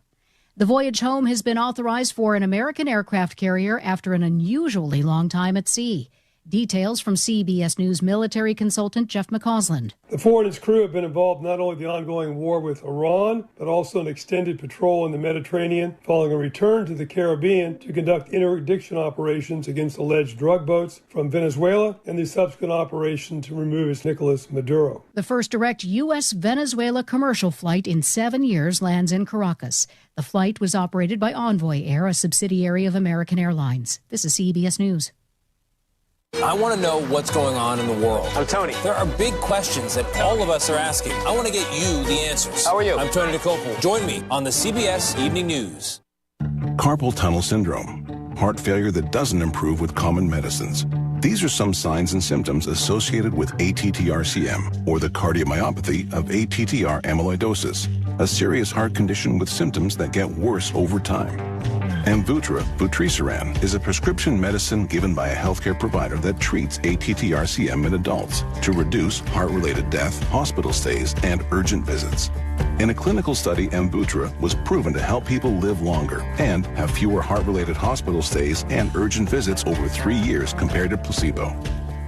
The voyage home has been authorized for an American aircraft carrier after an unusually long time at sea. Details from CBS News military consultant Jeff McCausland. The Ford and his crew have been involved not only in the ongoing war with Iran, but also in extended patrol in the Mediterranean, following a return to the Caribbean to conduct interdiction operations against alleged drug boats from Venezuela and the subsequent operation to remove its Nicolas Maduro. The first direct U.S.-Venezuela commercial flight in 7 years lands in Caracas. The flight was operated by Envoy Air, a subsidiary of American Airlines. This is CBS News. I want to know what's going on in the world. I'm Tony. There are big questions that all of us are asking. I want to get you the answers. How are you? I'm Tony DeCopel. Join me on the CBS Evening News. Carpal tunnel syndrome, heart failure that doesn't improve with common medicines. These are some signs and symptoms associated with ATTR-CM, or the cardiomyopathy of ATTR amyloidosis, a serious heart condition with symptoms that get worse over time. Amvuttra, vutrisiran, is a prescription medicine given by a healthcare provider that treats ATTR-CM in adults to reduce heart-related death, hospital stays, and urgent visits. In a clinical study, Amvuttra was proven to help people live longer and have fewer heart-related hospital stays and urgent visits over 3 years compared to placebo.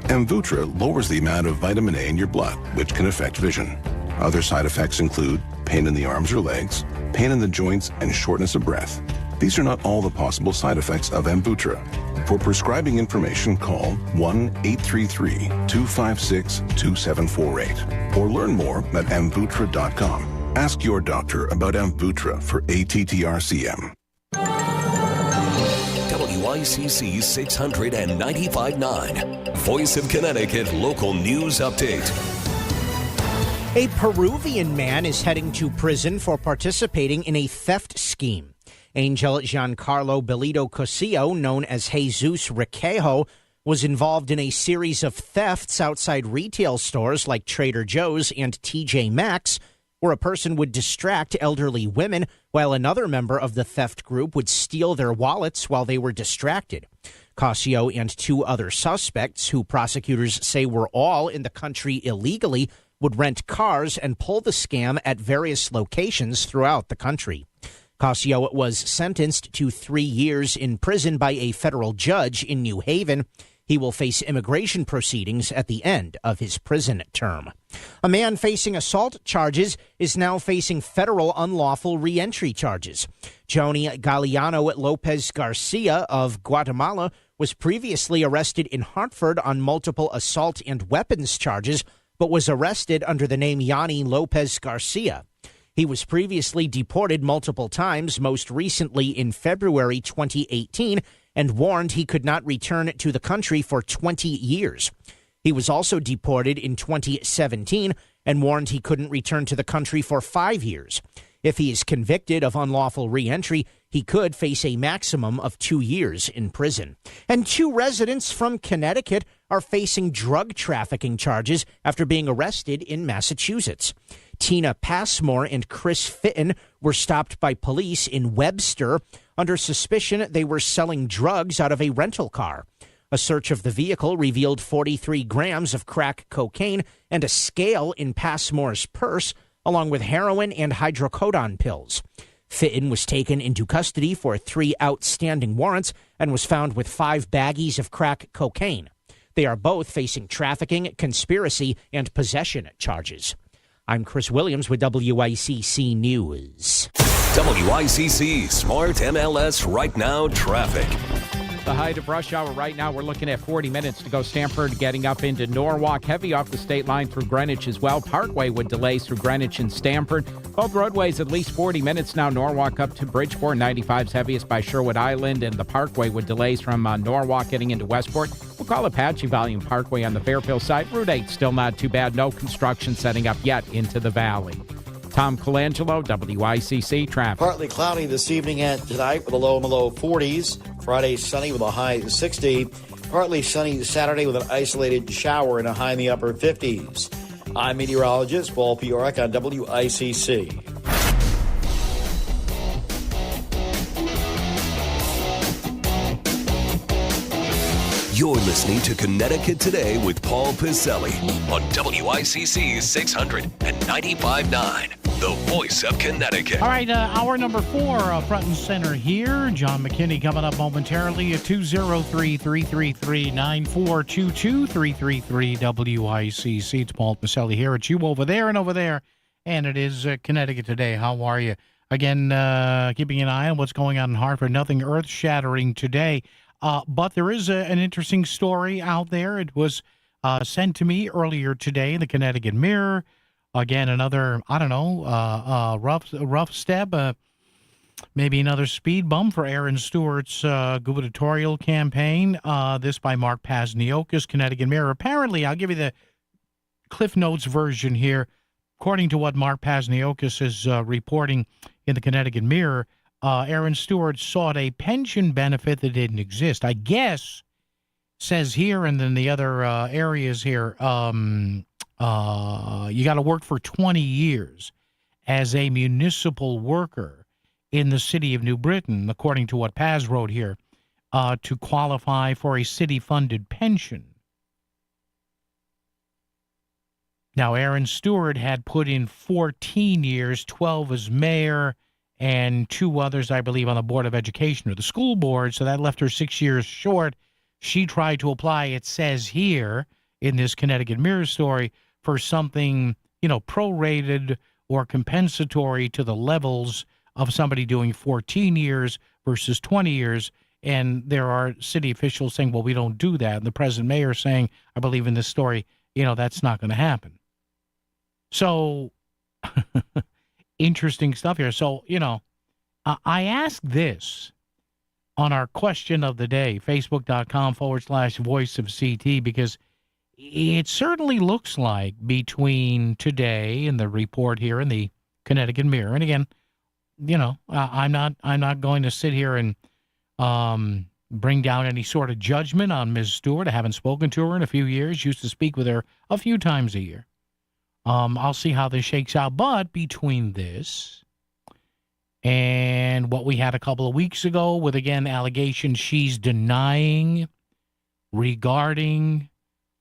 Amvuttra lowers the amount of vitamin A in your blood, which can affect vision. Other side effects include pain in the arms or legs, pain in the joints, and shortness of breath. These are not all the possible side effects of Amvuttra. For prescribing information, call 1-833-256-2748 or learn more at amvuttra.com. Ask your doctor about Amvuttra for ATTR-CM. WICC 695.9, Voice of Connecticut Local News Update. A Peruvian man is heading to prison for participating in a theft scheme. Angel Giancarlo Belito Cosillo, known as Jesus Requejo, was involved in a series of thefts outside retail stores like Trader Joe's and TJ Maxx, where a person would distract elderly women while another member of the theft group would steal their wallets while they were distracted. Cosillo and 2 other suspects, who prosecutors say were all in the country illegally, would rent cars and pull the scam at various locations throughout the country. Cosillo was sentenced to 3 years in prison by a federal judge in New Haven. He will face immigration proceedings at the end of his prison term. A man facing assault charges is now facing federal unlawful reentry charges. Joni Galeano Lopez Garcia of Guatemala was previously arrested in Hartford on multiple assault and weapons charges, but was arrested under the name Yanni Lopez Garcia. He was previously deported multiple times, most recently in February 2018, and warned he could not return to the country for 20 years. He was also deported in 2017 and warned he couldn't return to the country for 5 years. If he is convicted of unlawful reentry, he could face a maximum of 2 years in prison. And 2 residents from Connecticut are facing drug trafficking charges after being arrested in Massachusetts. Tina Passmore and Chris Fitton were stopped by police in Webster under suspicion they were selling drugs out of a rental car. A search of the vehicle revealed 43 grams of crack cocaine and a scale in Passmore's purse, along with heroin and hydrocodone pills. Fitton was taken into custody for 3 outstanding warrants and was found with 5 baggies of crack cocaine. They are both facing trafficking, conspiracy, and possession charges. I'm Chris Williams with WICC News. WICC Smart MLS Right Now traffic. The height of rush hour right now, we're looking at 40 minutes to go. Stamford getting up into Norwalk, heavy off the state line through Greenwich as well. Parkway with delays through Greenwich and Stamford. Both roadways at least 40 minutes now. Norwalk up to Bridgeport, 95's heaviest by Sherwood Island, and the Parkway with delays from Norwalk getting into Westport. We'll call Apache Volume Parkway on the Fairfield side. Route 8 still not too bad. No construction setting up yet into the valley. Tom Colangelo, WICC traffic. Partly cloudy this evening and tonight with a low in the low 40s. Friday sunny with a high 60. Partly sunny Saturday with an isolated shower and a high in the upper 50s. I'm meteorologist Paul Piorek on WICC. You're listening to Connecticut Today with Paul Piselli on WICC 600 and 95.9, the voice of Connecticut. All right, hour number 4, front and center here. John McKinney coming up momentarily at 203-333-9422, 333-WICC. It's Paul Piselli here. It's you over there and over there, and it is Connecticut Today. How are you? Again, keeping an eye on what's going on in Hartford. Nothing earth-shattering today. But there is an interesting story out there. It was sent to me earlier today in the Connecticut Mirror. Again, another, rough step, maybe another speed bump for Aaron Stewart's gubernatorial campaign. This by Mark Pasniokis, Connecticut Mirror. Apparently, I'll give you the Cliff Notes version here. According to what Mark Pasniokis is reporting in the Connecticut Mirror, Aaron Stewart sought a pension benefit that didn't exist. I guess, says here, and then the other areas here, you got to work for 20 years as a municipal worker in the city of New Britain, according to what Paz wrote here, to qualify for a city-funded pension. Now, Aaron Stewart had put in 14 years, 12 as mayor, and 2 others, I believe, on the Board of Education or the school board, so that left her 6 years short. She tried to apply, it says here in this Connecticut Mirror story, for something, prorated or compensatory to the levels of somebody doing 14 years versus 20 years, and there are city officials saying, well, we don't do that, and the present mayor saying, I believe in this story, that's not going to happen. So... interesting stuff here. So, I asked this on our question of the day, facebook.com/voice of CT, because it certainly looks like between today and the report here in the Connecticut Mirror, and again, I'm not going to sit here and bring down any sort of judgment on Ms. Stewart. I haven't spoken to her in a few years, used to speak with her a few times a year. I'll see how this shakes out. But between this and what we had a couple of weeks ago with, again, allegations she's denying regarding,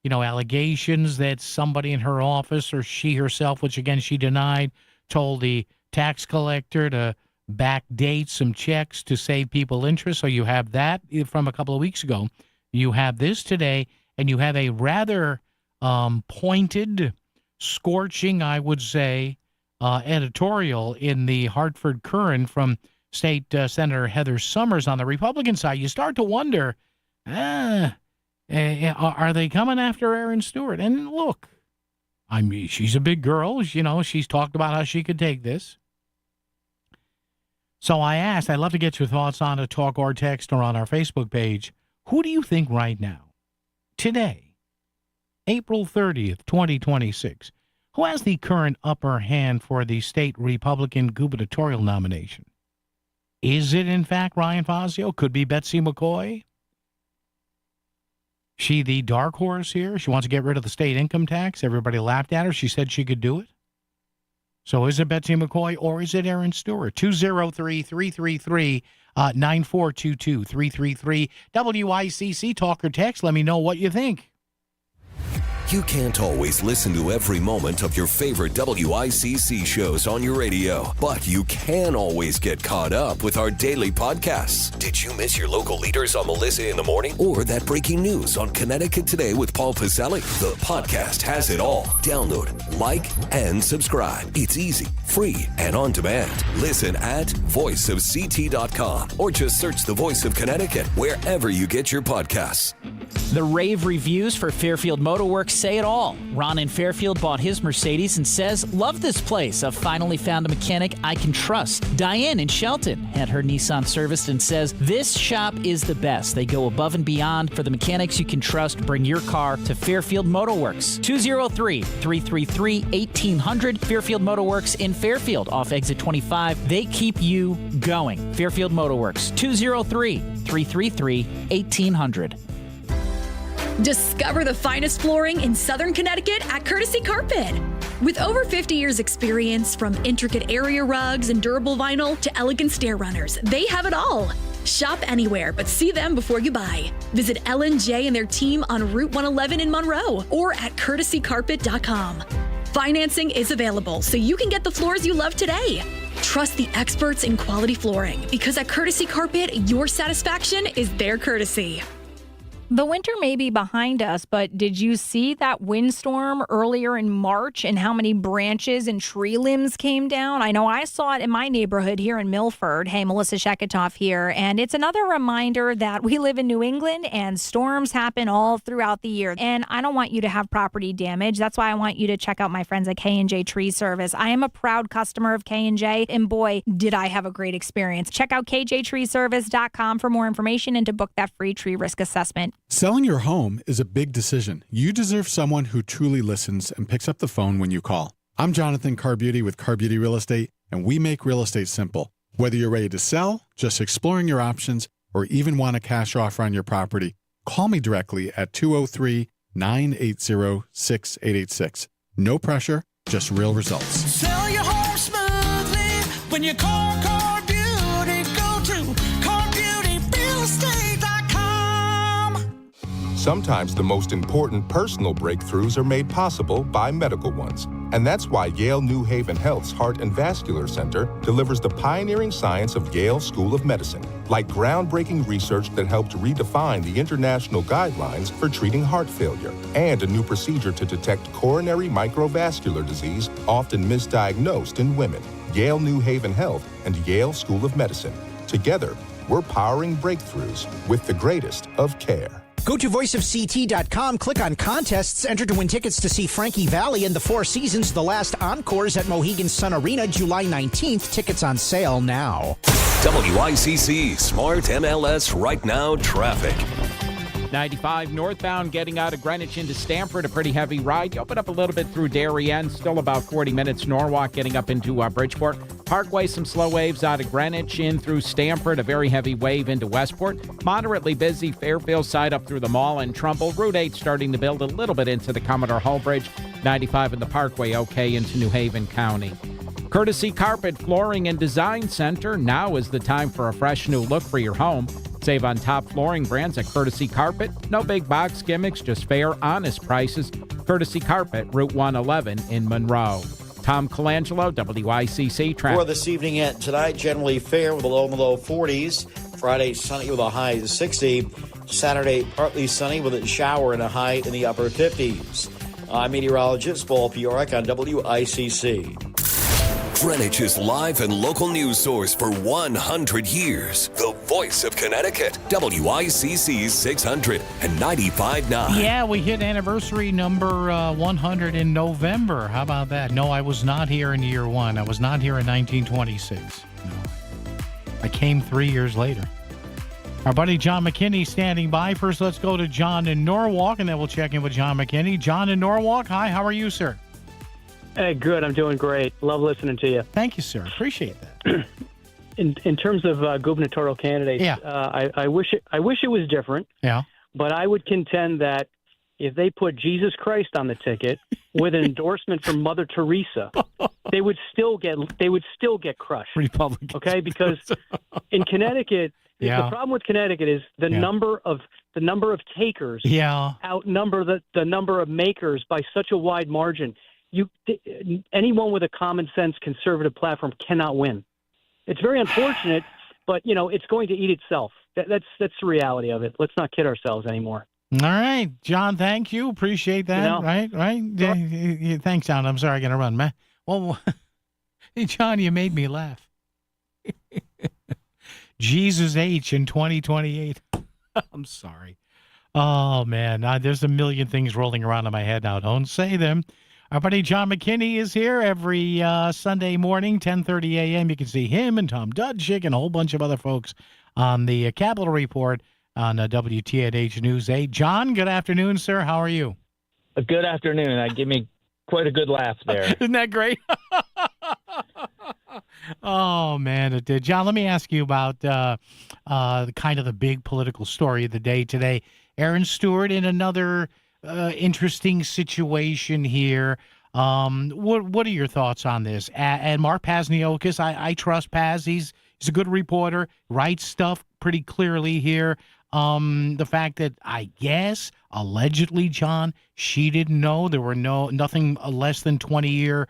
allegations that somebody in her office or she herself, which, again, she denied, told the tax collector to backdate some checks to save people interest. So you have that from a couple of weeks ago. You have this today, and you have a rather pointed, scorching, I would say, editorial in the Hartford Courant from State Senator Heather Summers on the Republican side. You start to wonder, Are they coming after Aaron Stewart? And look, I mean, she's a big girl. She's talked about how she could take this. So I asked, I'd love to get your thoughts on a talk or text or on our Facebook page. Who do you think right now, today, April 30th, 2026, who has the current upper hand for the state Republican gubernatorial nomination? Is it, in fact, Ryan Fazio? Could be Betsy McCoy? She the dark horse here? She wants to get rid of the state income tax. Everybody laughed at her. She said she could do it. So is it Betsy McCoy or is it Aaron Stewart? 203-333-9422, 333 WICC, talk or text. Let me know what you think. You can't always listen to every moment of your favorite WICC shows on your radio, but you can always get caught up with our daily podcasts. Did you miss your local leaders on Melissa in the Morning? Or that breaking news on Connecticut Today with Paul Pacelli? The podcast has it all. Download, like, and subscribe. It's easy, free, and on demand. Listen at voiceofct.com or just search the Voice of Connecticut wherever you get your podcasts. The rave reviews for Fairfield Motorworks say it all. Ron in Fairfield bought his Mercedes and says, "Love this place. I've finally found a mechanic I can trust." Diane in Shelton had her Nissan serviced and says, "This shop is the best. They go above and beyond for the mechanics you can trust. Bring your car to Fairfield Motorworks." 203-333-1800. Fairfield Motorworks in Fairfield off exit 25. They keep you going. Fairfield Motorworks. 203-333-1800. Discover the finest flooring in Southern Connecticut at Courtesy Carpet. With over 50 years experience, from intricate area rugs and durable vinyl to elegant stair runners, they have it all. Shop anywhere, but see them before you buy. Visit L&J and their team on Route 111 in Monroe or at courtesycarpet.com. Financing is available, so you can get the floors you love today. Trust the experts in quality flooring, because at Courtesy Carpet, your satisfaction is their courtesy. The winter may be behind us, but did you see that windstorm earlier in March and how many branches and tree limbs came down? I know I saw it in my neighborhood here in Milford. Hey, Melissa Sheketoff here. And it's another reminder that we live in New England and storms happen all throughout the year. And I don't want you to have property damage. That's why I want you to check out my friends at K&J Tree Service. I am a proud customer of K&J, and boy, did I have a great experience. Check out kjtreeservice.com for more information and to book that free tree risk assessment. Selling your home is a big decision. You deserve someone who truly listens and picks up the phone when you call. I'm Jonathan Carbeauty with Carbeauty Real Estate, and we make real estate simple. Whether you're ready to sell, just exploring your options, or even want a cash offer on your property, call me directly at 203-980-6886. No pressure, just real results. Sell your home smoothly when you call Carbeauty. Go to CarbeautyRealEstate.com. Sometimes the most important personal breakthroughs are made possible by medical ones. And that's why Yale New Haven Health's Heart and Vascular Center delivers the pioneering science of Yale School of Medicine, like groundbreaking research that helped redefine the international guidelines for treating heart failure, and a new procedure to detect coronary microvascular disease, often misdiagnosed in women. Yale New Haven Health and Yale School of Medicine. Together, we're powering breakthroughs with the greatest of care. Go to voiceofct.com, click on contests, enter to win tickets to see Frankie Valli and the Four Seasons, the last encores at Mohegan Sun Arena, July 19th. Tickets on sale now. WICC Smart MLS Right Now Traffic. 95 northbound getting out of Greenwich into Stamford, a pretty heavy ride. You open up a little bit through Darien, still about 40 minutes. Norwalk getting up into Bridgeport. Parkway, some slow waves out of Greenwich in through Stamford, a very heavy wave into Westport. Moderately busy Fairfield side up through the Mall and Trumbull. Route 8 starting to build a little bit into the Commodore Hull Bridge. 95 in the Parkway, okay into New Haven County. Courtesy Carpet Flooring and Design Center. Now is the time for a fresh new look for your home. Save on top flooring brands at Courtesy Carpet. No big box gimmicks, just fair, honest prices. Courtesy Carpet, Route 111 in Monroe. Tom Colangelo, WICC Traffic. For this evening and tonight, generally fair with a low in the low 40s. Friday, sunny with a high of 60. Saturday, partly sunny with a shower and a high in the upper 50s. I'm meteorologist Paul Piorek on WICC. Greenwich's live and local news source for 100 years. The voice of Connecticut, WICC 600 and 95.9. Yeah, we hit anniversary number 100 in November. How about that? No, I was not here in year one. I was not here in 1926. No. I came 3 years later. Our buddy John McKinney standing by. First, let's go to John in Norwalk, and then we'll check in with John McKinney. John in Norwalk, hi, how are you, sir? Hey, good. I'm doing great. Love listening to you. Thank you, sir. Appreciate that. In terms of gubernatorial candidates, yeah. I wish it was different. Yeah. But I would contend that if they put Jesus Christ on the ticket with an endorsement from Mother Teresa, they would still get crushed. Republicans. Okay, because in Connecticut, the problem with Connecticut is the number of takers outnumber the number of makers by such a wide margin. Anyone with a common sense conservative platform cannot win. It's very unfortunate, but it's going to eat itself. That's the reality of it. Let's not kid ourselves anymore. All right, John. Thank you. Appreciate that. Right. Yeah, thanks, John. I'm sorry, I got to run, man. Well, hey, John, you made me laugh. Jesus H in 2028. I'm sorry. Oh man, there's a million things rolling around in my head now. Don't say them. Our buddy John McKinney is here every Sunday morning, 10:30 a.m. You can see him and Tom Dudzik and a whole bunch of other folks on the Capitol Report on WTNH News 8. John, good afternoon, sir. How are you? Good afternoon. Give me quite a good laugh there. Isn't that great? Oh, man, it did. John, let me ask you about kind of the big political story of the day today. Aaron Stewart in another interesting situation here. What are your thoughts on this? And Mark Pasniokis, I trust Paz. He's a good reporter, writes stuff pretty clearly here. The fact that I guess allegedly, John, she didn't know there were nothing less than 20-year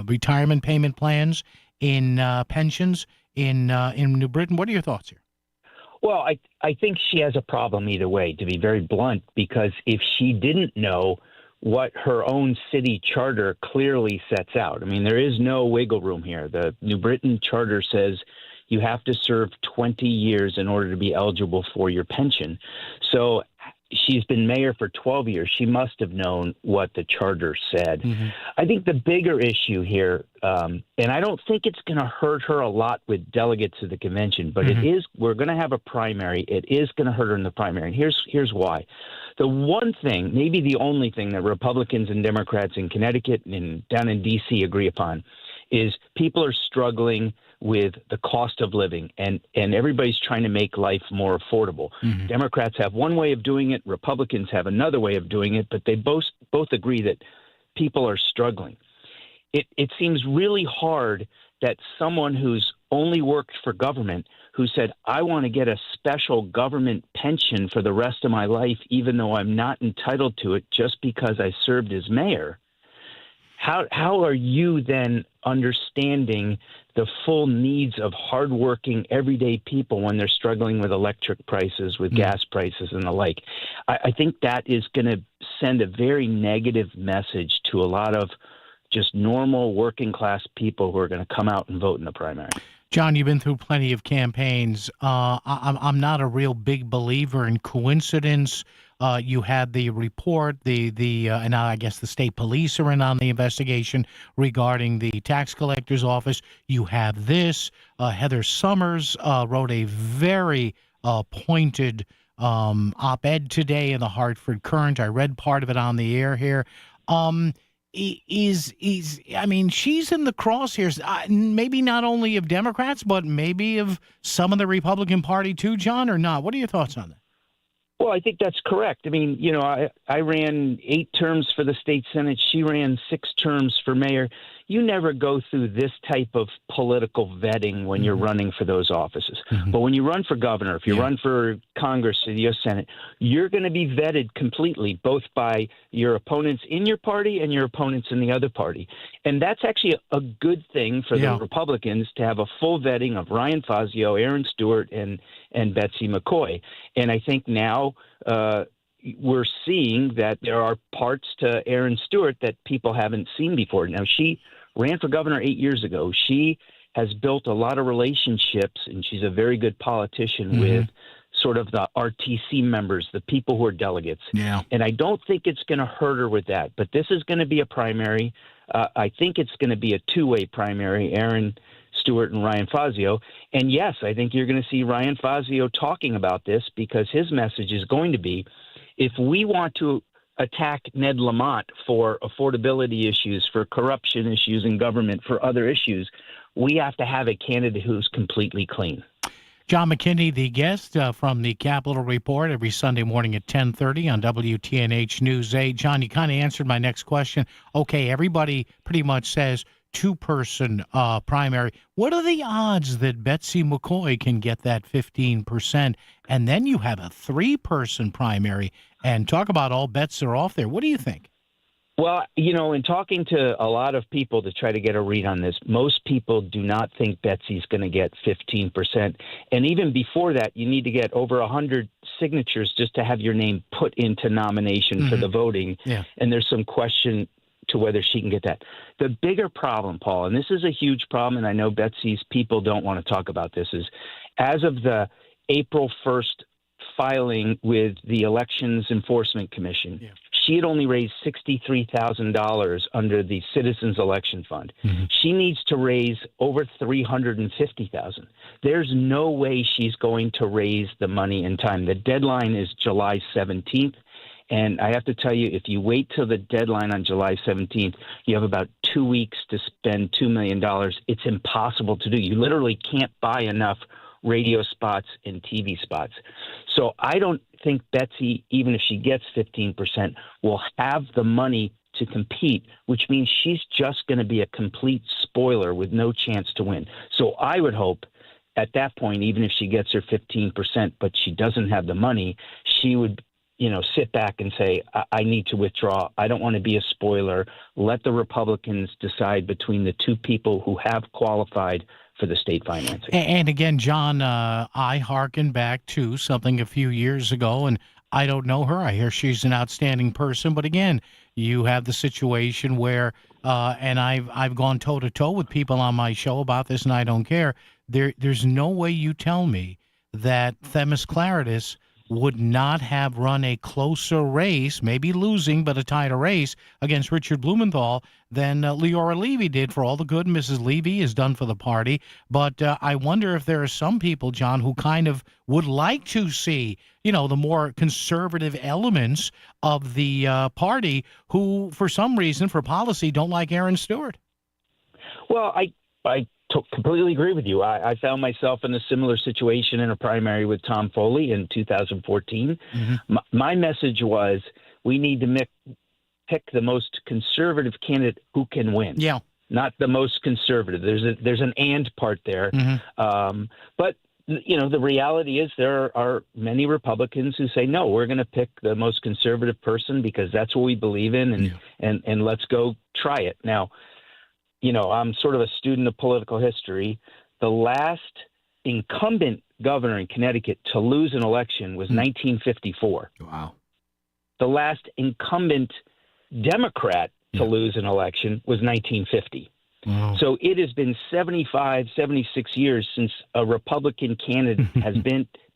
retirement payment plans in pensions in New Britain. What are your thoughts here? Well, I think she has a problem either way, to be very blunt, because if she didn't know what her own city charter clearly sets out, I mean, there is no wiggle room here. The New Britain charter says you have to serve 20 years in order to be eligible for your pension. So she's been mayor for 12 years. She must have known what the charter said. Mm-hmm. I think the bigger issue here, and I don't think it's going to hurt her a lot with delegates of the convention, but we're going to have a primary. It is going to hurt her in the primary. And here's why. The one thing, maybe the only thing that Republicans and Democrats in Connecticut and down in D.C. agree upon is people are struggling with the cost of living, and everybody's trying to make life more affordable. Mm-hmm. Democrats have one way of doing it, Republicans have another way of doing it, but they both agree that people are struggling. It seems really hard that someone who's only worked for government, who said, I want to get a special government pension for the rest of my life, even though I'm not entitled to it just because I served as mayor, how are you then understanding the full needs of hardworking, everyday people when they're struggling with electric prices, with gas prices and the like? I think that is going to send a very negative message to a lot of just normal working class people who are going to come out and vote in the primary. John, you've been through plenty of campaigns. I'm not a real big believer in coincidence. You had the report, and now I guess the state police are in on the investigation regarding the tax collector's office. You have this. Heather Summers wrote a very pointed op-ed today in the Hartford Courant. I read part of it on the air here. She's in the crosshairs, maybe not only of Democrats, but maybe of some of the Republican Party too, John, or not? What are your thoughts on that? Well, I think that's correct. I mean, I ran 8 terms for the state Senate. She ran 6 terms for mayor. You never go through this type of political vetting when you're running for those offices. Mm-hmm. But when you run for governor, if you run for Congress or the U.S. Senate, you're going to be vetted completely, both by your opponents in your party and your opponents in the other party. And that's actually a good thing for the Republicans to have a full vetting of Ryan Fazio, Aaron Stewart, and Betsy McCoy. And I think now we're seeing that there are parts to Aaron Stewart that people haven't seen before. Now, she ran for governor 8 years ago. She has built a lot of relationships, and she's a very good politician with sort of the RTC members, the people who are delegates. Yeah. And I don't think it's going to hurt her with that. But this is going to be a primary. I think it's going to be a two-way primary, Aaron Stewart and Ryan Fazio. And yes, I think you're going to see Ryan Fazio talking about this because his message is going to be, if we want to attack Ned Lamont for affordability issues, for corruption issues in government, for other issues, we have to have a candidate who's completely clean. John McKinney, the guest from the Capitol Report every Sunday morning at 10:30 on WTNH News 8. John, you kind of answered my next question. Okay, everybody pretty much says two-person primary. What are the odds that Betsy McCoy can get that 15%? And then you have a three-person primary. And talk about all bets are off there. What do you think? Well, you know, in talking to a lot of people to try to get a read on this, most people do not think Betsy's going to get 15%. And even before that, you need to get over 100 signatures just to have your name put into nomination for the voting. Yeah. And there's some question to whether she can get that. The bigger problem, Paul, and this is a huge problem, and I know Betsy's people don't want to talk about this, is as of the April 1st filing with the Elections Enforcement Commission, she had only raised $63,000 under the Citizens Election Fund. She needs to raise over $350,000. There's no way she's going to raise the money in time. The deadline is July 17th. And I have to tell you, if you wait till the deadline on July 17th, you have about 2 weeks to spend $2 million. It's impossible to do. You literally can't buy enough radio spots and TV spots. So I don't think Betsy, even if she gets 15%, will have the money to compete, which means she's just going to be a complete spoiler with no chance to win. So I would hope at that point, even if she gets her 15%, but she doesn't have the money, she would, you know, sit back and say, I need to withdraw. I don't want to be a spoiler. Let the Republicans decide between the two people who have qualified for the state financing. And again, John, I hearken back to something a few years ago, and I don't know her. I hear she's an outstanding person, but again, you have the situation where, and I've gone toe to toe with people on my show about this, and I don't care. There's no way you tell me that Themis Claridis would not have run a closer race, maybe losing, but a tighter race against Richard Blumenthal than Leora Levy did, for all the good Mrs. Levy has done for the party. But I wonder if there are some people, John, who kind of would like to see, you know, the more conservative elements of the party who, for some reason, for policy, don't like Aaron Stewart. Well, I completely agree with you. I found myself in a similar situation in a primary with Tom Foley in 2014. My message was we need to pick the most conservative candidate who can win. Yeah. Not the most conservative. There's an and part there. But, you know, the reality is there are many Republicans who say, no, we're going to pick the most conservative person because that's what we believe in, and let's go try it. Now, you know, I'm sort of a student of political history. The last incumbent governor in Connecticut to lose an election was 1954. Wow. The last incumbent Democrat to lose an election was 1950. Wow. So it has been 75, 76 years since a Republican candidate has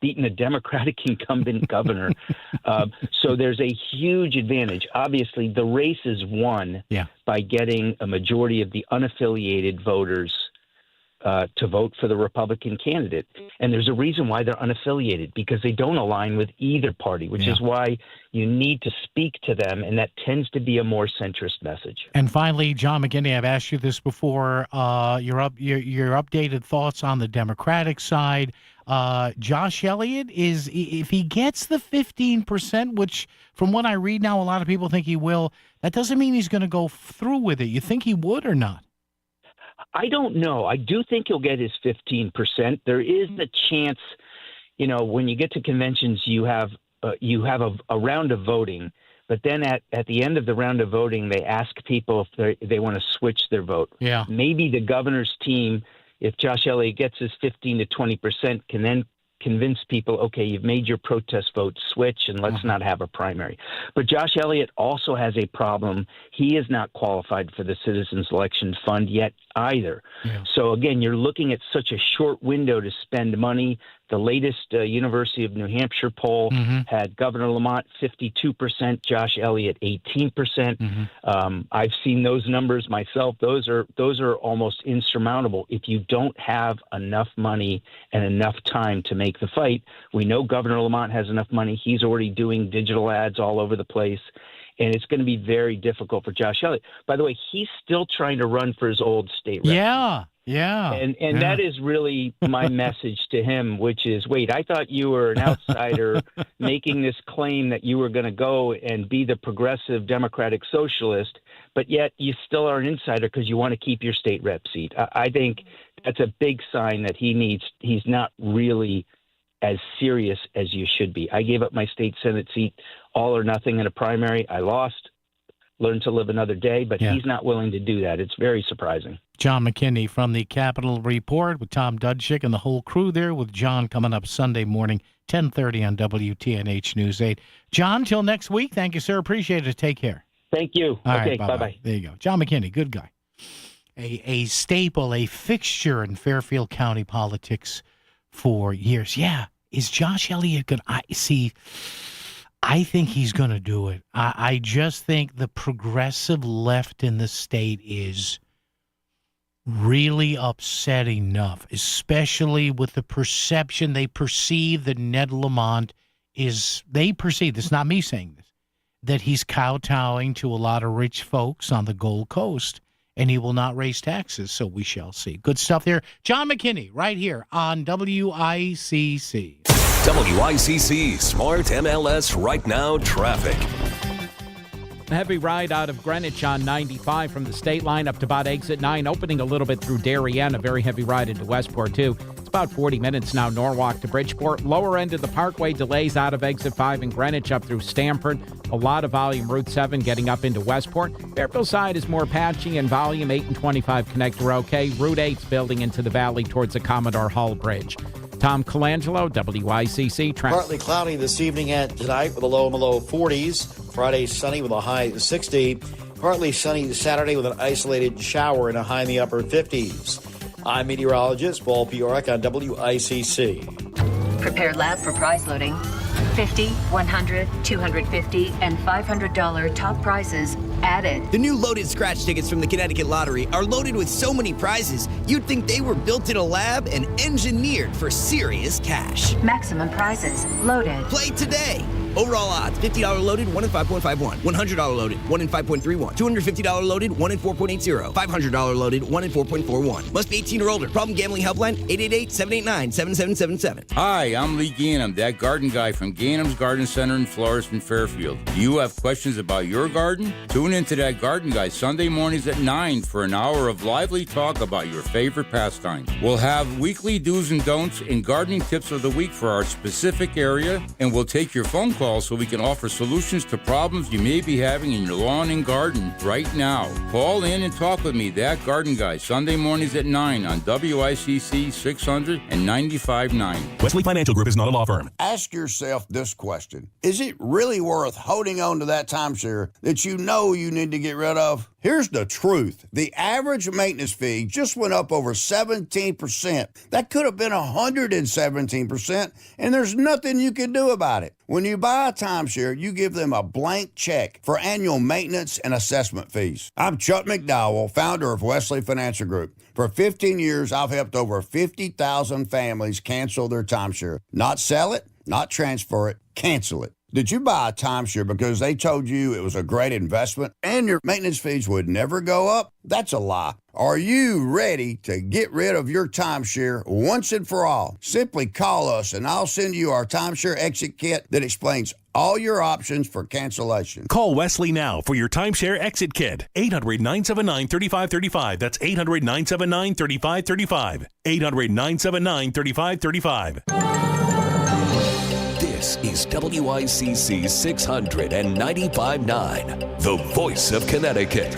beaten a Democratic incumbent governor. So there's a huge advantage. Obviously, the race is won by getting a majority of the unaffiliated voters to vote for the Republican candidate. And there's a reason why they're unaffiliated, because they don't align with either party, which is why you need to speak to them, and that tends to be a more centrist message. And finally, John McKinney, I've asked you this before, your updated thoughts on the Democratic side. Josh Elliott, if he gets the 15%, which from what I read now, a lot of people think he will, that doesn't mean he's going to go through with it. You think he would or not? I don't know. I do think he'll get his 15%. There is a chance, you know, when you get to conventions, you have a round of voting, but then at the end of the round of voting, they ask people if they want to switch their vote. Yeah. Maybe the governor's team, if Josh Elliott gets his 15 to 20%, can then convince people, okay, you've made your protest vote, switch, and let's not have a primary. But Josh Elliott also has a problem. He is not qualified for the Citizens Election Fund yet either. Yeah. So, again, you're looking at such a short window to spend money. The latest University of New Hampshire poll had Governor Lamont 52%, Josh Elliott 18%. I've seen those numbers myself. Those are almost insurmountable if you don't have enough money and enough time to make the fight. We know Governor Lamont has enough money. He's already doing digital ads all over the place. And it's going to be very difficult for Josh Elliott. By the way, he's still trying to run for his old state rep. Yeah. And that is really my message to him, which is, wait, I thought you were an outsider making this claim that you were going to go and be the progressive Democratic Socialist, but yet you still are an insider because you want to keep your state rep seat. I think that's a big sign that he's not really as serious as you should be. I gave up my state Senate seat all or nothing in a primary. I lost, learned to live another day, but he's not willing to do that. It's very surprising. John McKinney from the Capitol Report with Tom Dudzik and the whole crew there, with John coming up Sunday morning, 10:30 on WTNH News 8. John, till next week. Thank you, sir. Appreciate it. Take care. Thank you. All okay, right, bye-bye. There you go. John McKinney, good guy. A staple, a fixture in Fairfield County politics for years. Yeah. Is Josh Elliott going to I think he's going to do it. I just think the progressive left in the state is really upset enough, especially with the perception they perceive that Ned Lamont this is not me saying this, that he's kowtowing to a lot of rich folks on the Gold Coast, and he will not raise taxes, so we shall see. Good stuff there. John McKinney, right here on WICC. WICC Smart MLS Right Now Traffic. A heavy ride out of Greenwich on 95 from the state line up to about exit 9, opening a little bit through Darien. A very heavy ride into Westport, too. It's about 40 minutes now, Norwalk to Bridgeport. Lower end of the Parkway, delays out of exit 5 in Greenwich up through Stamford. A lot of volume, Route 7 getting up into Westport. Fairfield side is more patchy and volume. 8 and 25 connector okay. Route 8's building into the valley towards the Commodore Hall Bridge. Tom Colangelo, WICC traffic. Partly cloudy this evening and tonight with a low in the low 40s. Friday sunny with a high 60. Partly sunny Saturday with an isolated shower and a high in the upper 50s. I'm meteorologist Paul Piorek on WICC. Prepare lab for prize loading. $50, $100, $250, and $500 top prizes added. The new loaded scratch tickets from the Connecticut Lottery are loaded with so many prizes, you'd think they were built in a lab and engineered for serious cash. Maximum prizes loaded. Play today. Overall odds, $50 loaded, 1 in 5.51. $100 loaded, 1 in 5.31. $250 loaded, 1 in 4.80. $500 loaded, 1 in 4.41. Must be 18 or older. Problem gambling helpline, 888-789-7777. Hi, I'm Lee Gainham, that garden guy from Gainham's Garden Center and Florist in Fairfield. Do you have questions about your garden? Tune into that garden guy Sunday mornings at 9 for an hour of lively talk about your favorite pastimes. We'll have weekly do's and don'ts and gardening tips of the week for our specific area, and we'll take your phone call so we can offer solutions to problems you may be having in your lawn and garden right now. Call in and talk with me, that garden guy, Sunday mornings at 9 on WICC 600 and 95.9. Wesley Financial Group is not a law firm. Ask yourself this question. Is it really worth holding on to that timeshare that you know you need to get rid of? Here's the truth. The average maintenance fee just went up over 17%. That could have been 117%, and there's nothing you can do about it. When you buy a timeshare, you give them a blank check for annual maintenance and assessment fees. I'm Chuck McDowell, founder of Wesley Financial Group. For 15 years, I've helped over 50,000 families cancel their timeshare. Not sell it, not transfer it, cancel it. Did you buy a timeshare because they told you it was a great investment and your maintenance fees would never go up? That's a lie. Are you ready to get rid of your timeshare once and for all? Simply call us and I'll send you our timeshare exit kit that explains all your options for cancellation. Call Wesley now for your timeshare exit kit. 800-979-3535. That's 800-979-3535. 800-979-3535. This is WICC 695.9, the voice of Connecticut.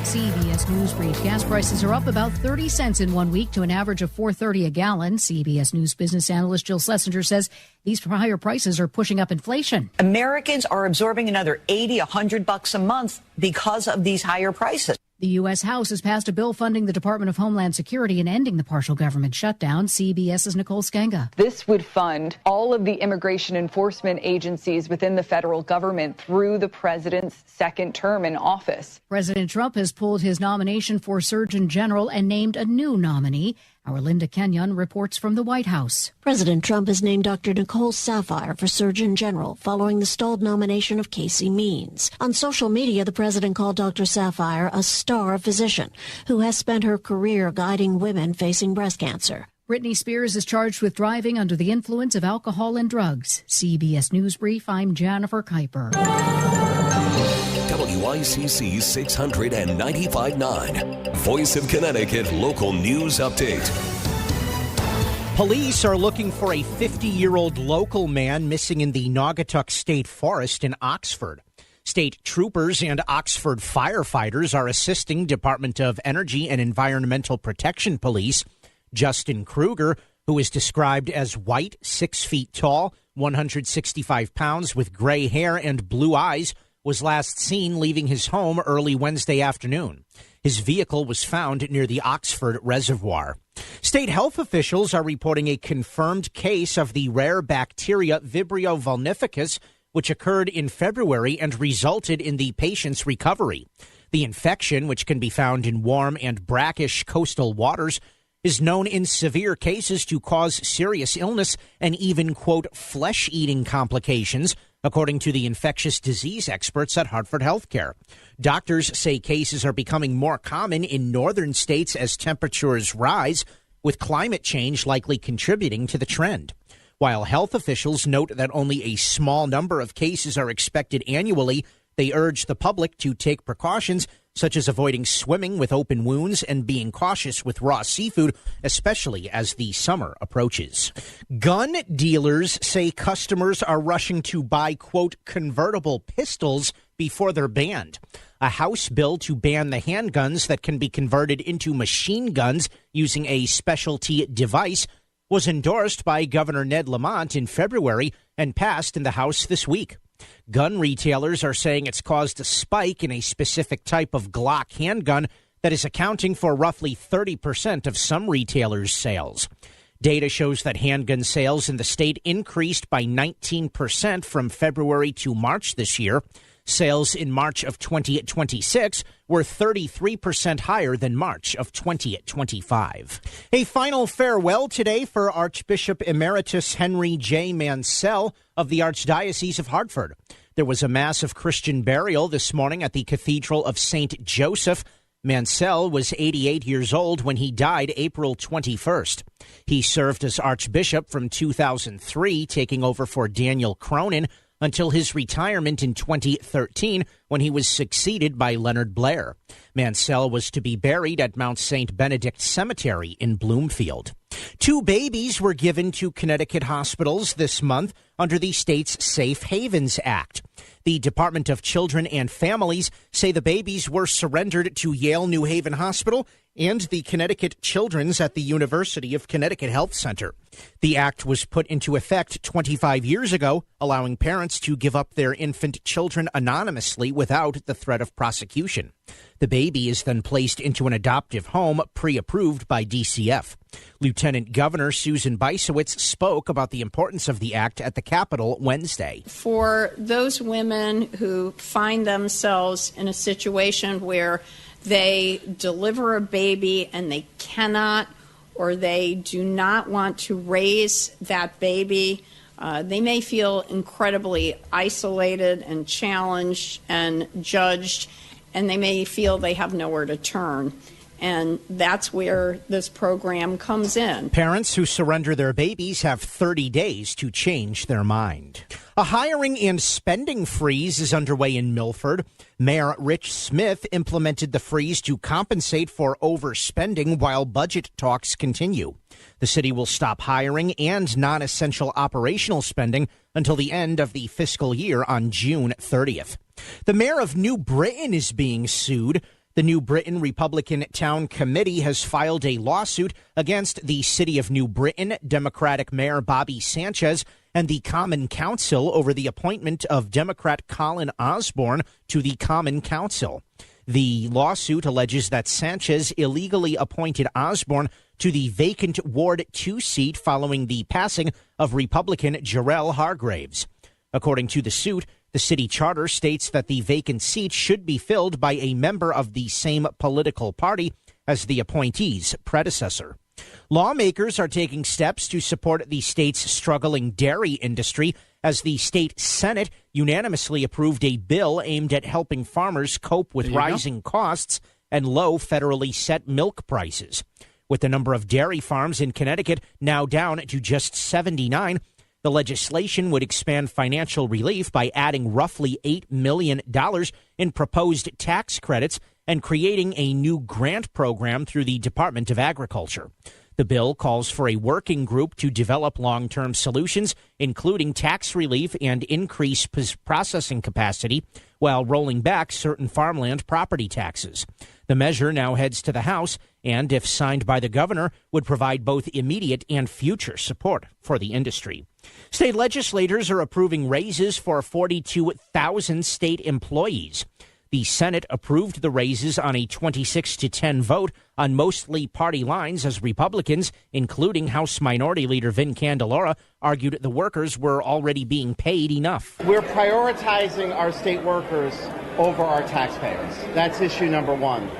CBS News Brief. Gas prices are up about 30 cents in 1 week to an average of $4.30 a gallon. CBS News business analyst Jill Schlesinger says these higher prices are pushing up inflation. Americans are absorbing another $80, $100 a month because of these higher prices. The U.S. House has passed a bill funding the Department of Homeland Security and ending the partial government shutdown. CBS's Nicole Skenga. This would fund all of the immigration enforcement agencies within the federal government through the president's second term in office. President Trump has pulled his nomination for Surgeon General and named a new nominee. Our Linda Kenyon reports from the White House. President Trump has named Dr. Nicole Saphier for Surgeon General following the stalled nomination of Casey Means. On social media, the president called Dr. Saphier a star physician who has spent her career guiding women facing breast cancer. Britney Spears is charged with driving under the influence of alcohol and drugs. CBS News Brief, I'm Jennifer Kuiper. WICC 695.9, Voice of Connecticut Local News Update. Police are looking for a 50-year-old local man missing in the Naugatuck State Forest in Oxford. State troopers and Oxford firefighters are assisting Department of Energy and Environmental Protection Police. Justin Kruger, who is described as white, 6 feet tall, 165 pounds, with gray hair and blue eyes, was last seen leaving his home early Wednesday afternoon. His vehicle was found near the Oxford Reservoir. State health officials are reporting a confirmed case of the rare bacteria Vibrio vulnificus, which occurred in February and resulted in the patient's recovery. The infection, which can be found in warm and brackish coastal waters, is known in severe cases to cause serious illness and even, quote, flesh-eating complications, according to the infectious disease experts at Hartford Healthcare. Doctors say cases are becoming more common in northern states as temperatures rise, with climate change likely contributing to the trend. While health officials note that only a small number of cases are expected annually, they urge the public to take precautions such as avoiding swimming with open wounds and being cautious with raw seafood, especially as the summer approaches. Gun dealers say customers are rushing to buy, quote, convertible pistols before they're banned. A House bill to ban the handguns that can be converted into machine guns using a specialty device was endorsed by Governor Ned Lamont in February and passed in the House this week. Gun retailers are saying it's caused a spike in a specific type of Glock handgun that is accounting for roughly 30% of some retailers' sales. Data shows that handgun sales in the state increased by 19% from February to March this year. Sales in March of 2026 were 33% higher than March of 2025. A final farewell today for Archbishop Emeritus Henry J. Mansell of the Archdiocese of Hartford. There was a mass of Christian burial this morning at the Cathedral of St. Joseph. Mansell was 88 years old when he died April 21st. He served as Archbishop from 2003, taking over for Daniel Cronin, until his retirement in 2013 when he was succeeded by Leonard Blair. Mansell was to be buried at Mount St. Benedict Cemetery in Bloomfield. 2 babies were given to Connecticut hospitals this month under the state's Safe Havens Act. The Department of Children and Families say the babies were surrendered to Yale New Haven Hospital and the Connecticut Children's at the University of Connecticut Health Center. The act was put into effect 25 years ago, allowing parents to give up their infant children anonymously without the threat of prosecution. The baby is then placed into an adoptive home pre-approved by DCF. Lieutenant Governor Susan Bysowitz spoke about the importance of the act at the Capitol Wednesday. For those women who find themselves in a situation where they deliver a baby and they cannot or they do not want to raise that baby, they may feel incredibly isolated and challenged and judged, and they may feel they have nowhere to turn. And that's where this program comes in. Parents who surrender their babies have 30 days to change their mind. A hiring and spending freeze is underway in Milford. Mayor Rich Smith implemented the freeze to compensate for overspending while budget talks continue. The city will stop hiring and non-essential operational spending until the end of the fiscal year on June 30th. The mayor of New Britain is being sued. The New Britain Republican Town Committee has filed a lawsuit against the City of New Britain Democratic Mayor Bobby Sanchez and the Common Council over the appointment of Democrat Colin Osborne to the Common Council. The lawsuit alleges that Sanchez illegally appointed Osborne to the vacant Ward 2 seat following the passing of Republican Jarrell Hargraves. According to the suit, the city charter states that the vacant seat should be filled by a member of the same political party as the appointee's predecessor. Lawmakers are taking steps to support the state's struggling dairy industry as the state Senate unanimously approved a bill aimed at helping farmers cope with rising costs and low federally set milk prices. With the number of dairy farms in Connecticut now down to just 79, the legislation would expand financial relief by adding roughly $8 million in proposed tax credits and creating a new grant program through the Department of Agriculture. The bill calls for a working group to develop long-term solutions, including tax relief and increased processing capacity, while rolling back certain farmland property taxes. The measure now heads to the House and, if signed by the governor, would provide both immediate and future support for the industry. State legislators are approving raises for 42,000 state employees. The Senate approved the raises on a 26-10 vote on mostly party lines as Republicans, including House Minority Leader Vin Candelora, argued the workers were already being paid enough. We're prioritizing our state workers over our taxpayers. That's issue number one.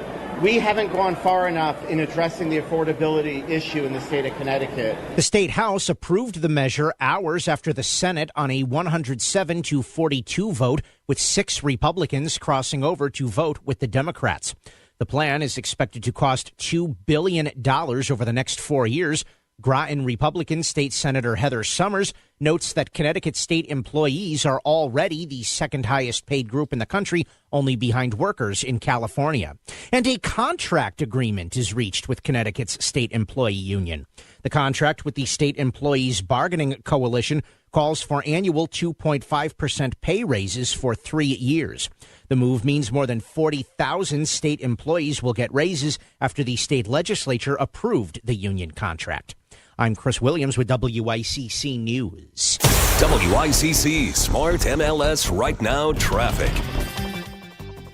We haven't gone far enough in addressing the affordability issue in the state of Connecticut. The state House approved the measure hours after the Senate on a 107-42 vote, with 6 Republicans crossing over to vote with the Democrats. The plan is expected to cost $2 billion over the next 4 years. Groton Republican State Senator Heather Summers notes that Connecticut state employees are already the second highest paid group in the country, only behind workers in California. And a contract agreement is reached with Connecticut's state employee union. The contract with the State Employees Bargaining Coalition calls for annual 2.5% pay raises for 3 years. The move means more than 40,000 state employees will get raises after the state legislature approved the union contract. I'm Chris Williams with WICC News. WICC Smart MLS Right Now Traffic.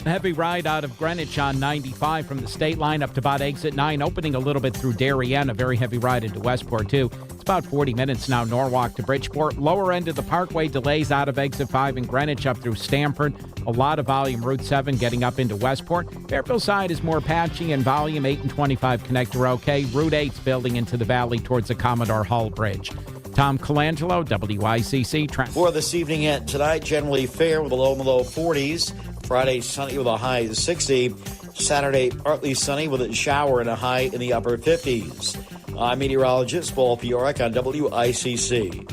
A heavy ride out of Greenwich on 95 from the state line up to about exit 9, opening a little bit through Darien. A very heavy ride into Westport, too. It's about 40 minutes now, Norwalk to Bridgeport. Lower end of the Parkway, delays out of exit 5 in Greenwich up through Stamford. A lot of volume, Route 7 getting up into Westport. Fairfield side is more patchy and volume. 8 and 25 connector okay. Route 8's building into the valley towards the Commodore Hall Bridge. Tom Colangelo, WICC traffic. For this evening and tonight, generally fair with a low in the low 40s. Friday, sunny with a high of 60. Saturday, partly sunny with a shower and a high in the upper 50s. I'm meteorologist Paul Piorek on WICC.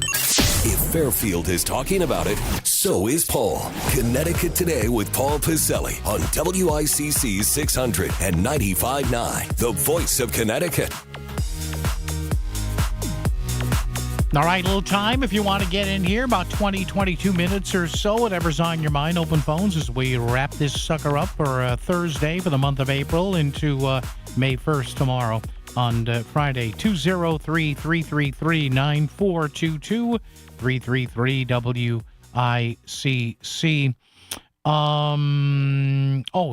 If Fairfield is talking about it, so is Paul. Connecticut Today with Paul Piselli on WICC 600 and 95.9, the voice of Connecticut. All right, little time if you want to get in here, about 20, 22 minutes or so, whatever's on your mind. Open phones as we wrap this sucker up for Thursday for the month of April into May 1st tomorrow on Friday. 203-333-9422, 333-WICC.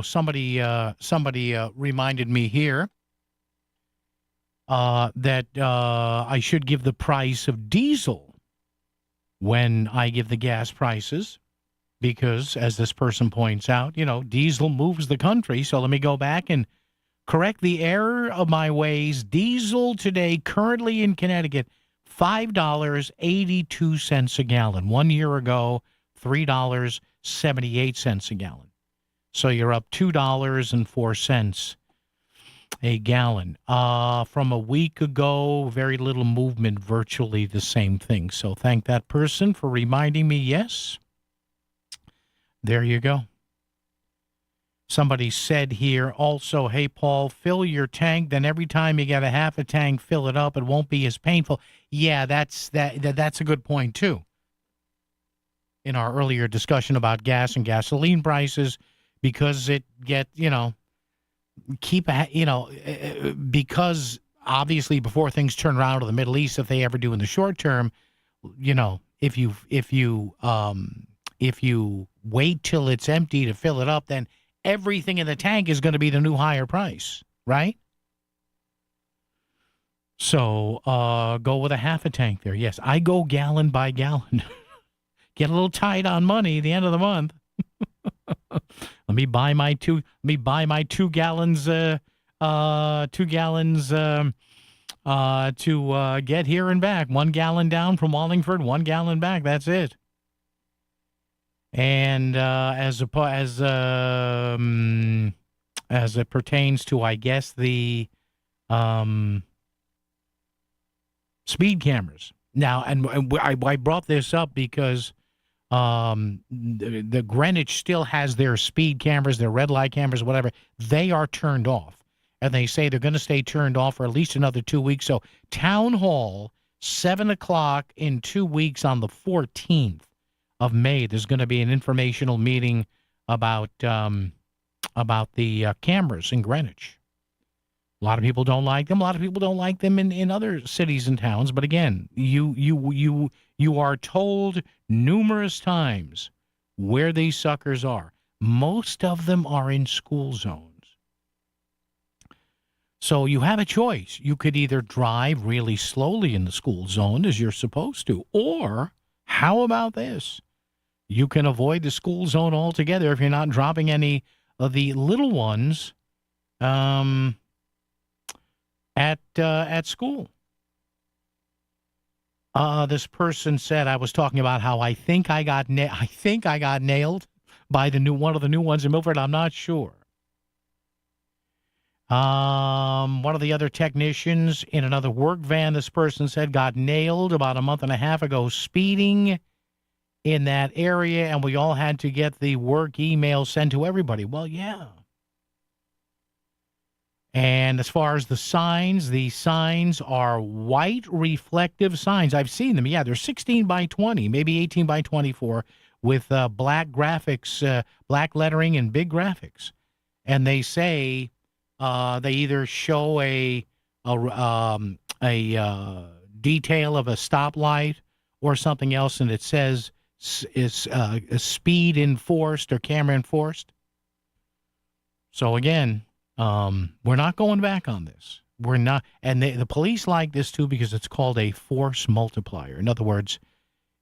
Somebody reminded me here that I should give the price of diesel when I give the gas prices, because, as this person points out, diesel moves the country. So let me go back and correct the error of my ways. Diesel today, currently in Connecticut, $5.82 a gallon. 1 year ago, $3.78 a gallon. So you're up $2.04 a gallon. From a week ago, very little movement, virtually the same thing. So thank that person for reminding me. Yes, there you go. Somebody said here also, hey, Paul, fill your tank. Then every time you get a half a tank, fill it up. It won't be as painful. Yeah, that's a good point, too. In our earlier discussion about gas and gasoline prices, because because obviously before things turn around to the Middle East, if they ever do in the short term, if you wait till it's empty to fill it up, then everything in the tank is going to be the new higher price, right? So go with a half a tank there. Yes, I go gallon by gallon. Get a little tight on money at the end of the month. Let me buy my 2 gallons. 2 gallons to get here and back. 1 gallon down from Wallingford, 1 gallon back. That's it. And as it pertains to, I guess, the speed cameras. Now, and I brought this up because the Greenwich still has their speed cameras, their red light cameras, whatever. They are turned off. And they say they're going to stay turned off for at least another 2 weeks. So Town Hall, 7 o'clock in 2 weeks on the 14th of May, there's going to be an informational meeting about the cameras in Greenwich. A lot of people don't like them. A lot of people don't like them in other cities and towns. But again, you are told numerous times where these suckers are. Most of them are in school zones. So you have a choice. You could either drive really slowly in the school zone as you're supposed to, or how about this? You can avoid the school zone altogether if you're not dropping any of the little ones at school. This person said, I was talking about how I think I got nailed by one of the new ones in Milford. I'm not sure. One of the other technicians in another work van, this person said, got nailed about a month and a half ago speeding in that area, and we all had to get the work email sent to everybody. Well, yeah. And as far as the signs are white reflective signs. I've seen them. Yeah, they're 16 by 20, maybe 18 by 24 with black graphics, black lettering and big graphics. And they say they either show a detail of a stoplight or something else, and it says is speed enforced or camera enforced. So again, we're not going back on this. We're not, and the police like this too because it's called a force multiplier. In other words,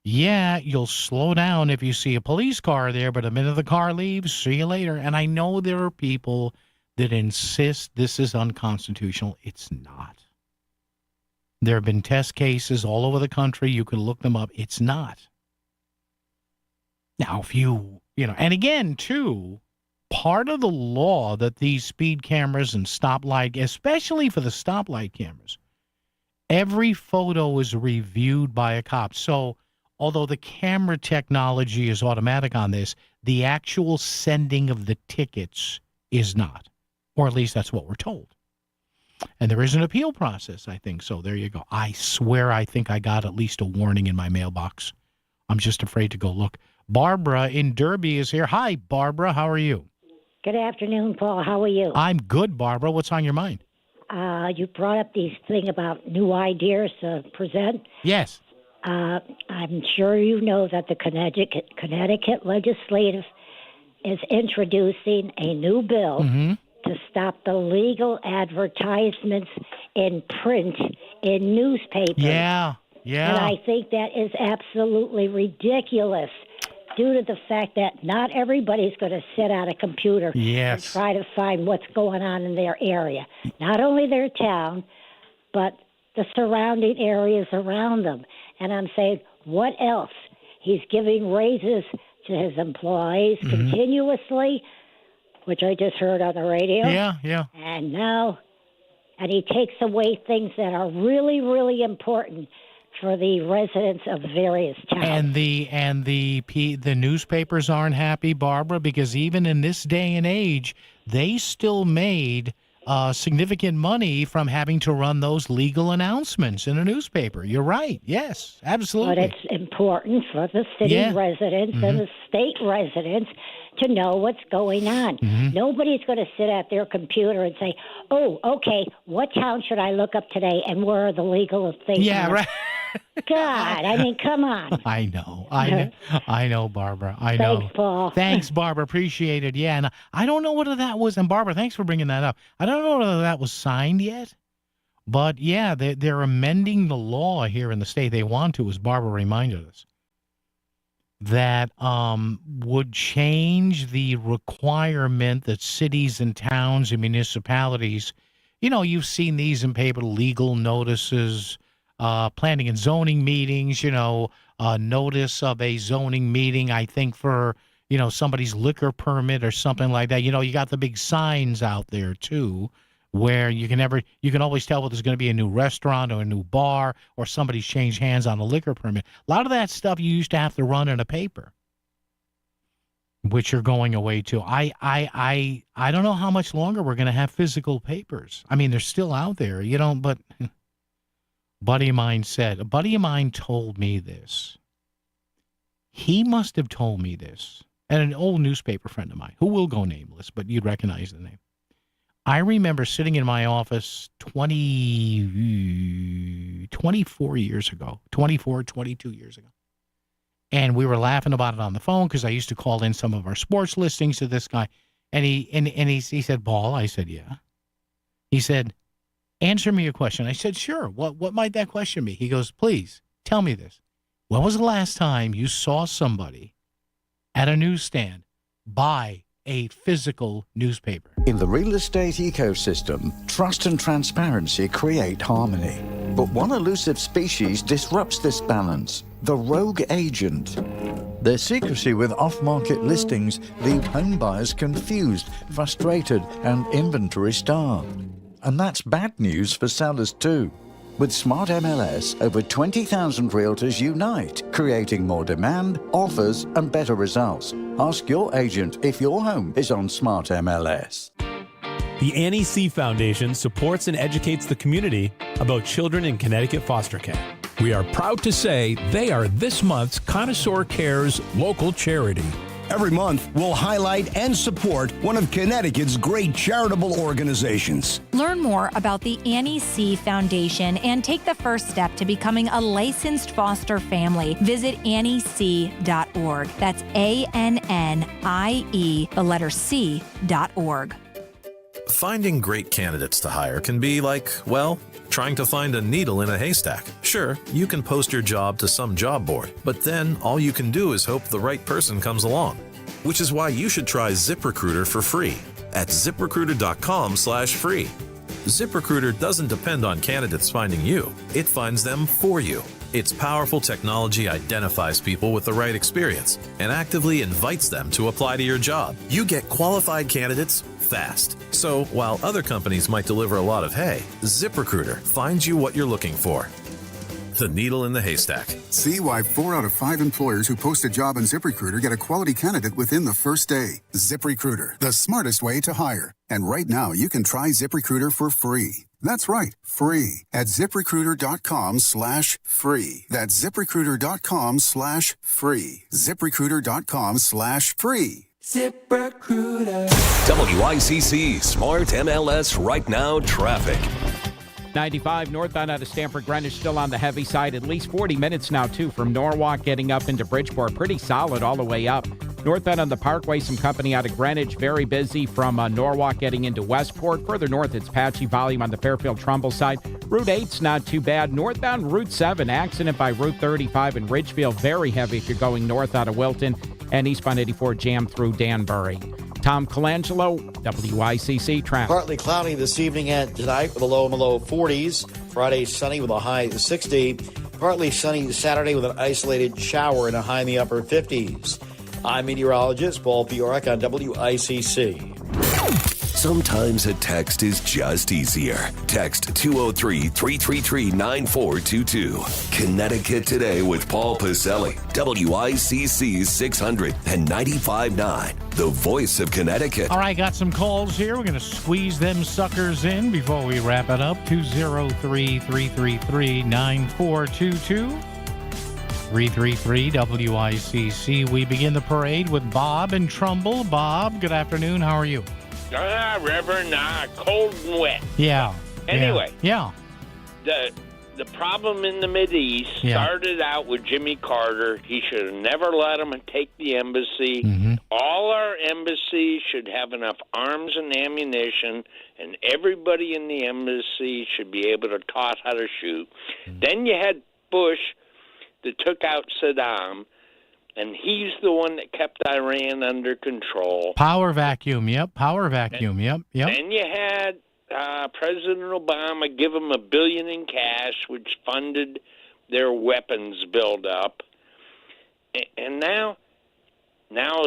yeah, you'll slow down if you see a police car there, but the minute the car leaves, see you later. And I know there are people that insist this is unconstitutional. It's not. There have been test cases all over the country. You can look them up. It's not. Now, if and again, too, part of the law that these speed cameras and stoplight, especially for the stoplight cameras, every photo is reviewed by a cop. So, although the camera technology is automatic on this, the actual sending of the tickets is not. Or at least that's what we're told. And there is an appeal process, I think. So there you go. I swear I think I got at least a warning in my mailbox. I'm just afraid to go look. Barbara in Derby is here. Hi, Barbara. How are you? Good afternoon, Paul. How are you? I'm good, Barbara. What's on your mind? You brought up these thing about new ideas to present. Yes. I'm sure you know that the Connecticut legislative is introducing a new bill to stop the legal advertisements in print in newspapers. Yeah. And I think that is absolutely ridiculous due to the fact that not everybody's going to sit at a computer and try to find what's going on in their area. Not only their town, but the surrounding areas around them. And I'm saying, what else? He's giving raises to his employees continuously, which I just heard on the radio. Yeah. And now, and he takes away things that are really, really important for the residents of various towns. And the newspapers aren't happy, Barbara, because even in this day and age, they still made significant money from having to run those legal announcements in a newspaper. You're right. Yes, absolutely. But it's important for the city residents and the state residents to know what's going on. Nobody's going to sit at their computer and say, oh, okay, what town should I look up today and where are the legal things? Yeah, right. God, I mean, come on. I know, Barbara. I know. Thanks, Paul. Thanks, Barbara. Appreciate it. Yeah, and I don't know whether that was, and Barbara, thanks for bringing that up. I don't know whether that was signed yet, but yeah, they're amending the law here in the state. They want to, as Barbara reminded us, that would change the requirement that cities and towns and municipalities, you've seen these in paper, legal notices, planning and zoning meetings, notice of a zoning meeting, I think for, somebody's liquor permit or something like that. You got the big signs out there too, where you can always tell whether there's going to be a new restaurant or a new bar or somebody's changed hands on a liquor permit. A lot of that stuff you used to have to run in a paper, which are going away too. I don't know how much longer we're going to have physical papers. I mean, they're still out there, but a buddy of mine told me this. He must have told me this, and an old newspaper friend of mine, who will go nameless, but you'd recognize the name. I remember sitting in my office 22 years ago, and we were laughing about it on the phone because I used to call in some of our sports listings to this guy, and he said, Paul, I said, yeah. He said, answer me a question. I said, sure. What might that question be? He goes, please, tell me this. When was the last time you saw somebody at a newsstand buy a physical newspaper? In the real estate ecosystem, trust and transparency create harmony. But one elusive species disrupts this balance: the rogue agent. Their secrecy with off-market listings leave home buyers confused, frustrated, and inventory starved. And that's bad news for sellers too. With Smart MLS, over 20,000 realtors unite, creating more demand, offers, and better results. Ask your agent if your home is on Smart MLS. The Annie C. Foundation supports and educates the community about children in Connecticut foster care. We are proud to say they are this month's Connoisseur Care's local charity. Every month, we'll highlight and support one of Connecticut's great charitable organizations. Learn more about the Annie C. Foundation and take the first step to becoming a licensed foster family. Visit anniec.org. That's ANNIE, the letter C.org. Finding great candidates to hire can be like, well, trying to find a needle in a haystack. Sure, you can post your job to some job board, but then all you can do is hope the right person comes along. Which is why you should try ZipRecruiter for free at ZipRecruiter.com/free. ZipRecruiter doesn't depend on candidates finding you. It finds them for you. Its powerful technology identifies people with the right experience and actively invites them to apply to your job. You get qualified candidates fast. So while other companies might deliver a lot of hay, ZipRecruiter finds you what you're looking for. The needle in the haystack. See why 4 out of 5 employers who post a job on ZipRecruiter get a quality candidate within the first day. ZipRecruiter, the smartest way to hire. And right now, you can try ZipRecruiter for free. That's right, free at ZipRecruiter.com/free. That's ZipRecruiter.com/free. ZipRecruiter.com/free. ZipRecruiter. WICC Smart MLS Right Now Traffic. 95 northbound out of Stamford Greenwich, still on the heavy side. At least 40 minutes now, too, from Norwalk getting up into Bridgeport. Pretty solid all the way up. Northbound on the Parkway, some company out of Greenwich. Very busy from Norwalk getting into Westport. Further north, it's patchy volume on the Fairfield-Trumbull side. Route 8's not too bad. Northbound Route 7, accident by Route 35 in Ridgefield. Very heavy if you're going north out of Wilton. And eastbound 84 jammed through Danbury. Tom Colangelo, WICC traffic. Partly cloudy this evening and tonight with a low in the low 40s. Friday sunny with a high 60. Partly sunny Saturday with an isolated shower and a high in the upper 50s. I'm meteorologist Paul Bjork on WICC. Sometimes a text is just easier. Text 203-333-9422. Connecticut Today with Paul Pacelli. WICC 600 and 95.9. The voice of Connecticut. All right, got some calls here. We're going to squeeze them suckers in before we wrap it up. 203-333-9422. 333 WICC. We begin the parade with Bob in Trumbull. Bob, good afternoon. How are you? Reverend, cold and wet. Yeah. Anyway. Yeah. The problem in the Mideast started out with Jimmy Carter. He should have never let him take the embassy. Mm-hmm. All our embassies should have enough arms and ammunition, and everybody in the embassy should be able to taught how to shoot. Mm-hmm. Then you had Bush that took out Saddam, and he's the one that kept Iran under control. Power vacuum, yep. Power vacuum, yep. Then you had President Obama give them $1 billion in cash, which funded their weapons buildup. And now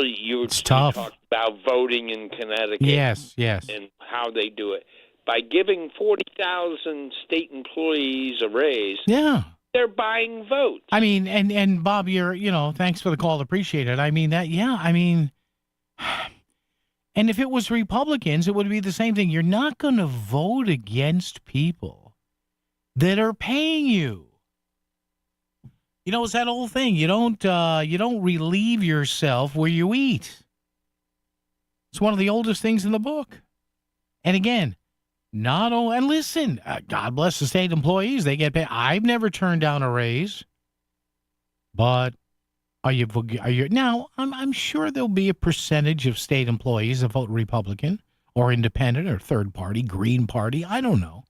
you talk about voting in Connecticut. Yes. And how they do it. By giving 40,000 state employees a raise. Yeah. They're buying votes. I mean, and Bob, thanks for the call. Appreciate it. I mean, and if it was Republicans, it would be the same thing. You're not going to vote against people that are paying you. It's that old thing. You don't relieve yourself where you eat. It's one of the oldest things in the book. And again, and listen, God bless the state employees. They get paid. I've never turned down a raise, but are you now? I'm sure there'll be a percentage of state employees that vote Republican or independent or third party, Green Party. I don't know,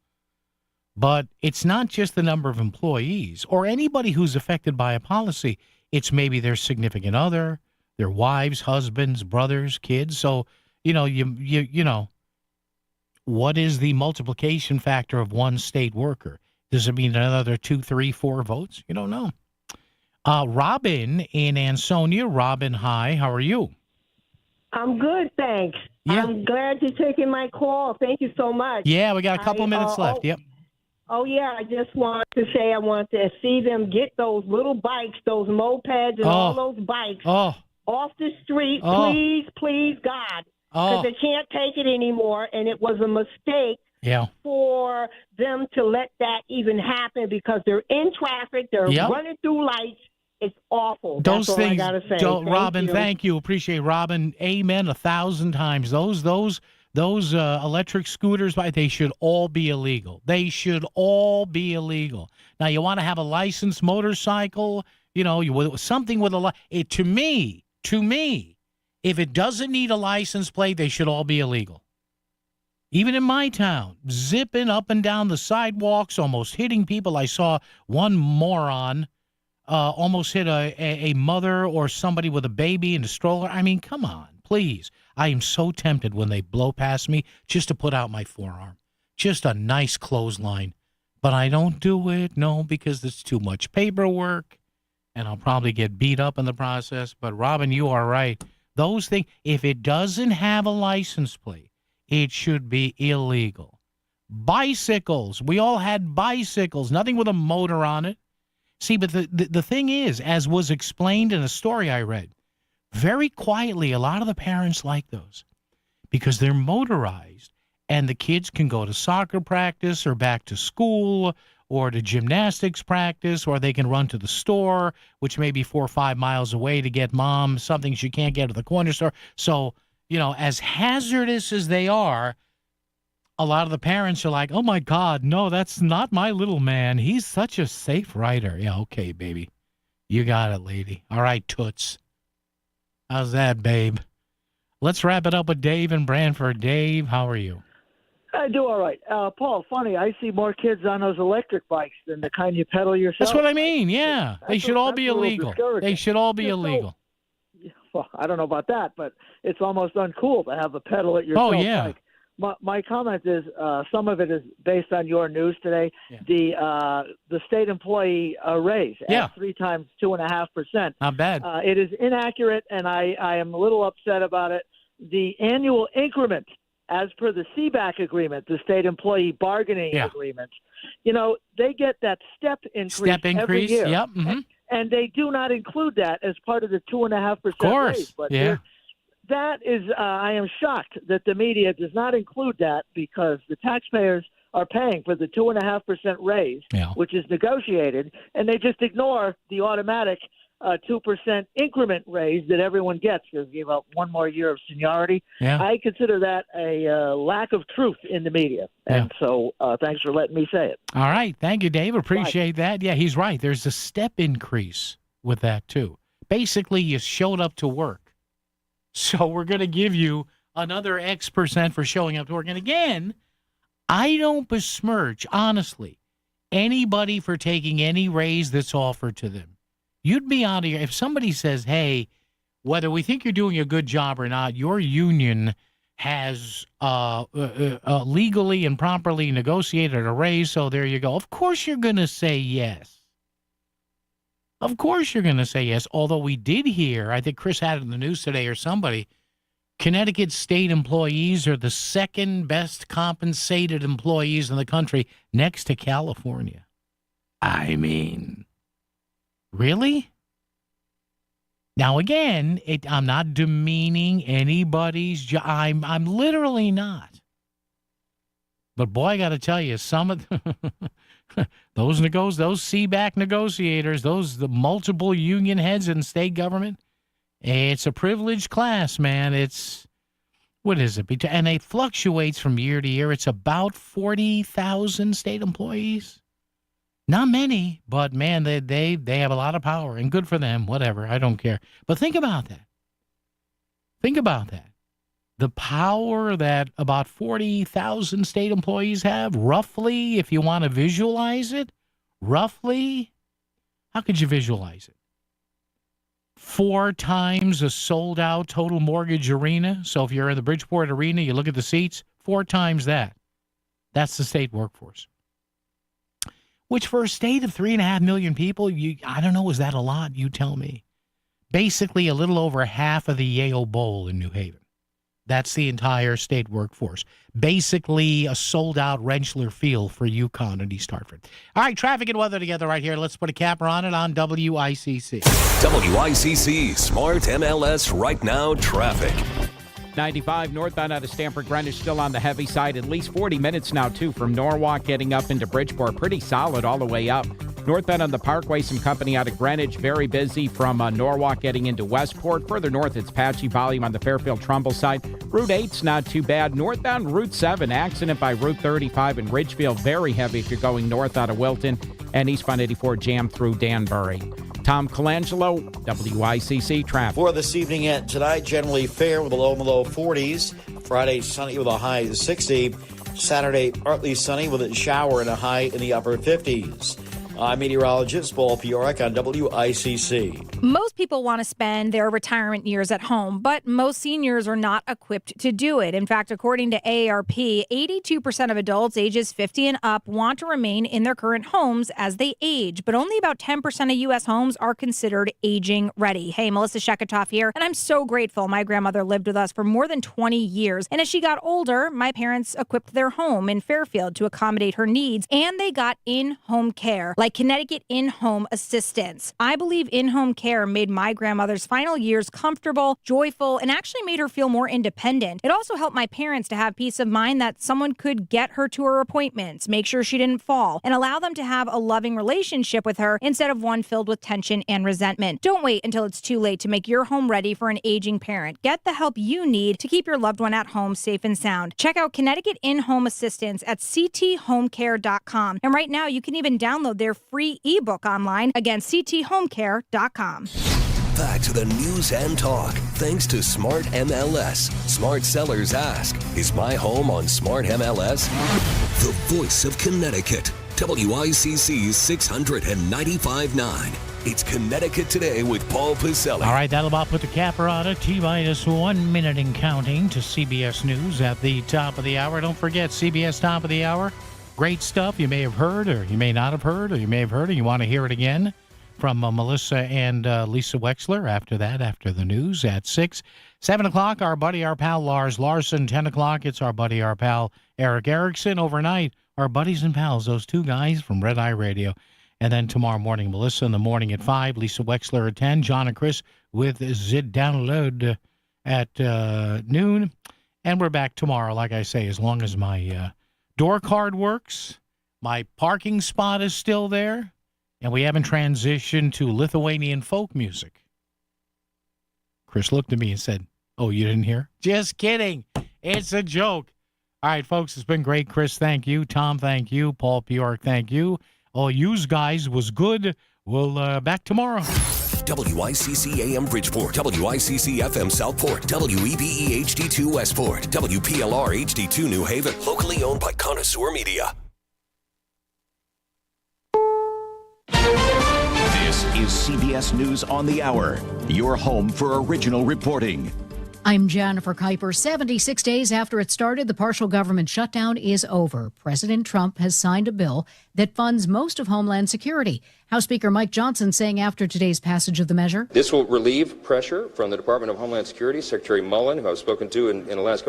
but it's not just the number of employees or anybody who's affected by a policy. It's maybe their significant other, their wives, husbands, brothers, kids. So what is the multiplication factor of one state worker? Does it mean another 2, 3, 4 votes? You don't know. Robin in Ansonia. Robin, hi. How are you? I'm good, thanks. Yeah. I'm glad you're taking my call. Thank you so much. Yeah, we got a couple minutes left. Yep. Oh, yeah. I just want to say I want to see them get those little bikes, those mopeds and all those bikes off the street. Please, God. Because they can't take it anymore, and it was a mistake for them to let that even happen because they're in traffic, they're running through lights. It's awful. Those That's things, all I gotta say. Robin, thank you. Appreciate it. Robin. Amen 1,000 times. Those electric scooters, they should all be illegal. They should all be illegal. Now, you want to have a licensed motorcycle, something with to me, if it doesn't need a license plate, they should all be illegal. Even in my town, zipping up and down the sidewalks, almost hitting people. I saw one moron almost hit a mother or somebody with a baby in a stroller. I mean, come on, please. I am so tempted when they blow past me just to put out my forearm. Just a nice clothesline. But I don't do it, because it's too much paperwork, and I'll probably get beat up in the process. But, Robin, you are right. Those things, if it doesn't have a license plate, it should be illegal. Bicycles. We all had bicycles, nothing with a motor on it. See, but the thing is, as was explained in a story I read, very quietly, a lot of the parents like those because they're motorized and the kids can go to soccer practice or back to school or to gymnastics practice, or they can run to the store, which may be 4 or 5 miles away to get mom something she can't get at the corner store. So, as hazardous as they are, a lot of the parents are like, oh, my God, no, that's not my little man. He's such a safe rider. Yeah, okay, baby. You got it, lady. All right, toots. How's that, babe? Let's wrap it up with Dave in Branford. Dave, how are you? I do all right. Paul, funny, I see more kids on those electric bikes than the kind you pedal yourself. That's what I mean, yeah. They should all be illegal. They should all be illegal. Well, I don't know about that, but it's almost uncool to have a pedal it yourself. Oh, yeah. My comment is some of it is based on your news today. Yeah. The state employee raise at 3 times 2.5%. Not bad. It is inaccurate, and I am a little upset about it. The annual increment as per the CBAC agreement, the state employee bargaining agreement, they get that step increase every year. Yep. Mm-hmm. And they do not include that as part of the 2.5% raise. But that is, I am shocked that the media does not include that, because the taxpayers are paying for the 2.5% raise, which is negotiated, and they just ignore the automatic 2% increment raise that everyone gets because you have one more year of seniority. Yeah. I consider that a lack of truth in the media. And so thanks for letting me say it. All right. Thank you, Dave. Appreciate that. Yeah, he's right. There's a step increase with that, too. Basically, you showed up to work. So we're going to give you another X percent for showing up to work. And again, I don't besmirch, honestly, anybody for taking any raise that's offered to them. You'd be out of here. If somebody says, hey, whether we think you're doing a good job or not, your union has legally and properly negotiated a raise, so there you go. Of course you're going to say yes. Of course you're going to say yes. Although we did hear, I think Chris had it in the news today or somebody, Connecticut state employees are the second best compensated employees in the country next to California. I mean, really? Now, again, I'm not demeaning anybody's job. I'm literally not. But, boy, I got to tell you, some of those CBAC negotiators, the multiple union heads in state government, it's a privileged class, man. What is it? And it fluctuates from year to year. It's about 40,000 state employees. Not many, but, man, they have a lot of power, and good for them, whatever. I don't care. But think about that. Think about that. The power that about 40,000 state employees have, roughly, if you want to visualize it, roughly, how could you visualize it? 4 times a sold-out total mortgage arena. So if you're in the Bridgeport Arena, you look at the seats, 4 times that. That's the state workforce. Which for a state of 3.5 million people, I don't know, is that a lot? You tell me. Basically, a little over half of the Yale Bowl in New Haven. That's the entire state workforce. Basically, a sold-out Rentschler Field for UConn and East Hartford. All right, traffic and weather together right here. Let's put a capper on it on WICC. WICC Smart MLS Right Now traffic. 95 northbound out of Stamford Greenwich, still on the heavy side. At least 40 minutes now, too, from Norwalk getting up into Bridgeport. Pretty solid all the way up. Northbound on the Parkway, some company out of Greenwich. Very busy from Norwalk getting into Westport. Further north, it's patchy volume on the Fairfield-Trumbull side. Route 8's not too bad. Northbound Route 7, accident by Route 35 in Ridgefield. Very heavy if you're going north out of Wilton. And eastbound 84 jammed through Danbury. Tom Colangelo, WICC traffic. For this evening and tonight, generally fair with a low in the low 40s. Friday, sunny with a high of 60. Saturday, partly sunny with a shower and a high in the upper 50s. I'm meteorologist Paul Piorek on WICC. Most people want to spend their retirement years at home, but most seniors are not equipped to do it. In fact, according to AARP, 82% of adults ages 50 and up want to remain in their current homes as they age, but only about 10% of U.S. homes are considered aging ready. Hey, Melissa Sheketoff here, and I'm so grateful. My grandmother lived with us for more than 20 years, and as she got older, my parents equipped their home in Fairfield to accommodate her needs, and they got in-home care, like Connecticut In-Home Assistance. I believe in-home care made my grandmother's final years comfortable, joyful, and actually made her feel more independent. It also helped my parents to have peace of mind that someone could get her to her appointments, make sure she didn't fall, and allow them to have a loving relationship with her instead of one filled with tension and resentment. Don't wait until it's too late to make your home ready for an aging parent. Get the help you need to keep your loved one at home safe and sound. Check out Connecticut In-Home Assistance at cthomecare.com. And right now, you can even download their free ebook online. Again, cthomecare.com. Back to the news and talk. Thanks to Smart MLS. Smart sellers ask, is my home on Smart MLS? The voice of Connecticut. WICC 695.9. It's Connecticut Today with Paul Pacelli. All right, that'll about put the capper on it. T-minus 1 minute and counting to CBS News at the top of the hour. Don't forget, CBS top of the hour. Great stuff you may have heard or you may not have heard or you may have heard and you want to hear it again. from Melissa and Lisa Wexler. After that, after the news at 6. 7 o'clock, our buddy, our pal, Lars Larson. 10 o'clock, it's our buddy, our pal, Eric Erickson. Overnight, our buddies and pals, those two guys from Red Eye Radio. And then tomorrow morning, Melissa in the morning at 5, Lisa Wexler at 10, John and Chris with Zid Download at noon. And we're back tomorrow, like I say, as long as my door card works, my parking spot is still there, and we haven't transitioned to Lithuanian folk music. Chris looked at me and said, "Oh, you didn't hear?" Just kidding. It's a joke. All right, folks, it's been great. Chris, thank you. Tom, thank you. Paul Bjork, thank you. All yous guys was good. We'll back tomorrow. WICC AM Bridgeport, WICC FM Southport, WEBE HD2 Westport, WPLR HD2 New Haven, locally owned by Connoisseur Media. This is CBS News on the Hour, your home for original reporting. I'm Jennifer Kuiper. 76 days after it started, the partial government shutdown is over. President Trump has signed a bill that funds most of Homeland Security. House Speaker Mike Johnson saying after today's passage of the measure, this will relieve pressure from the Department of Homeland Security, Secretary Mullen, who I've spoken to in the last couple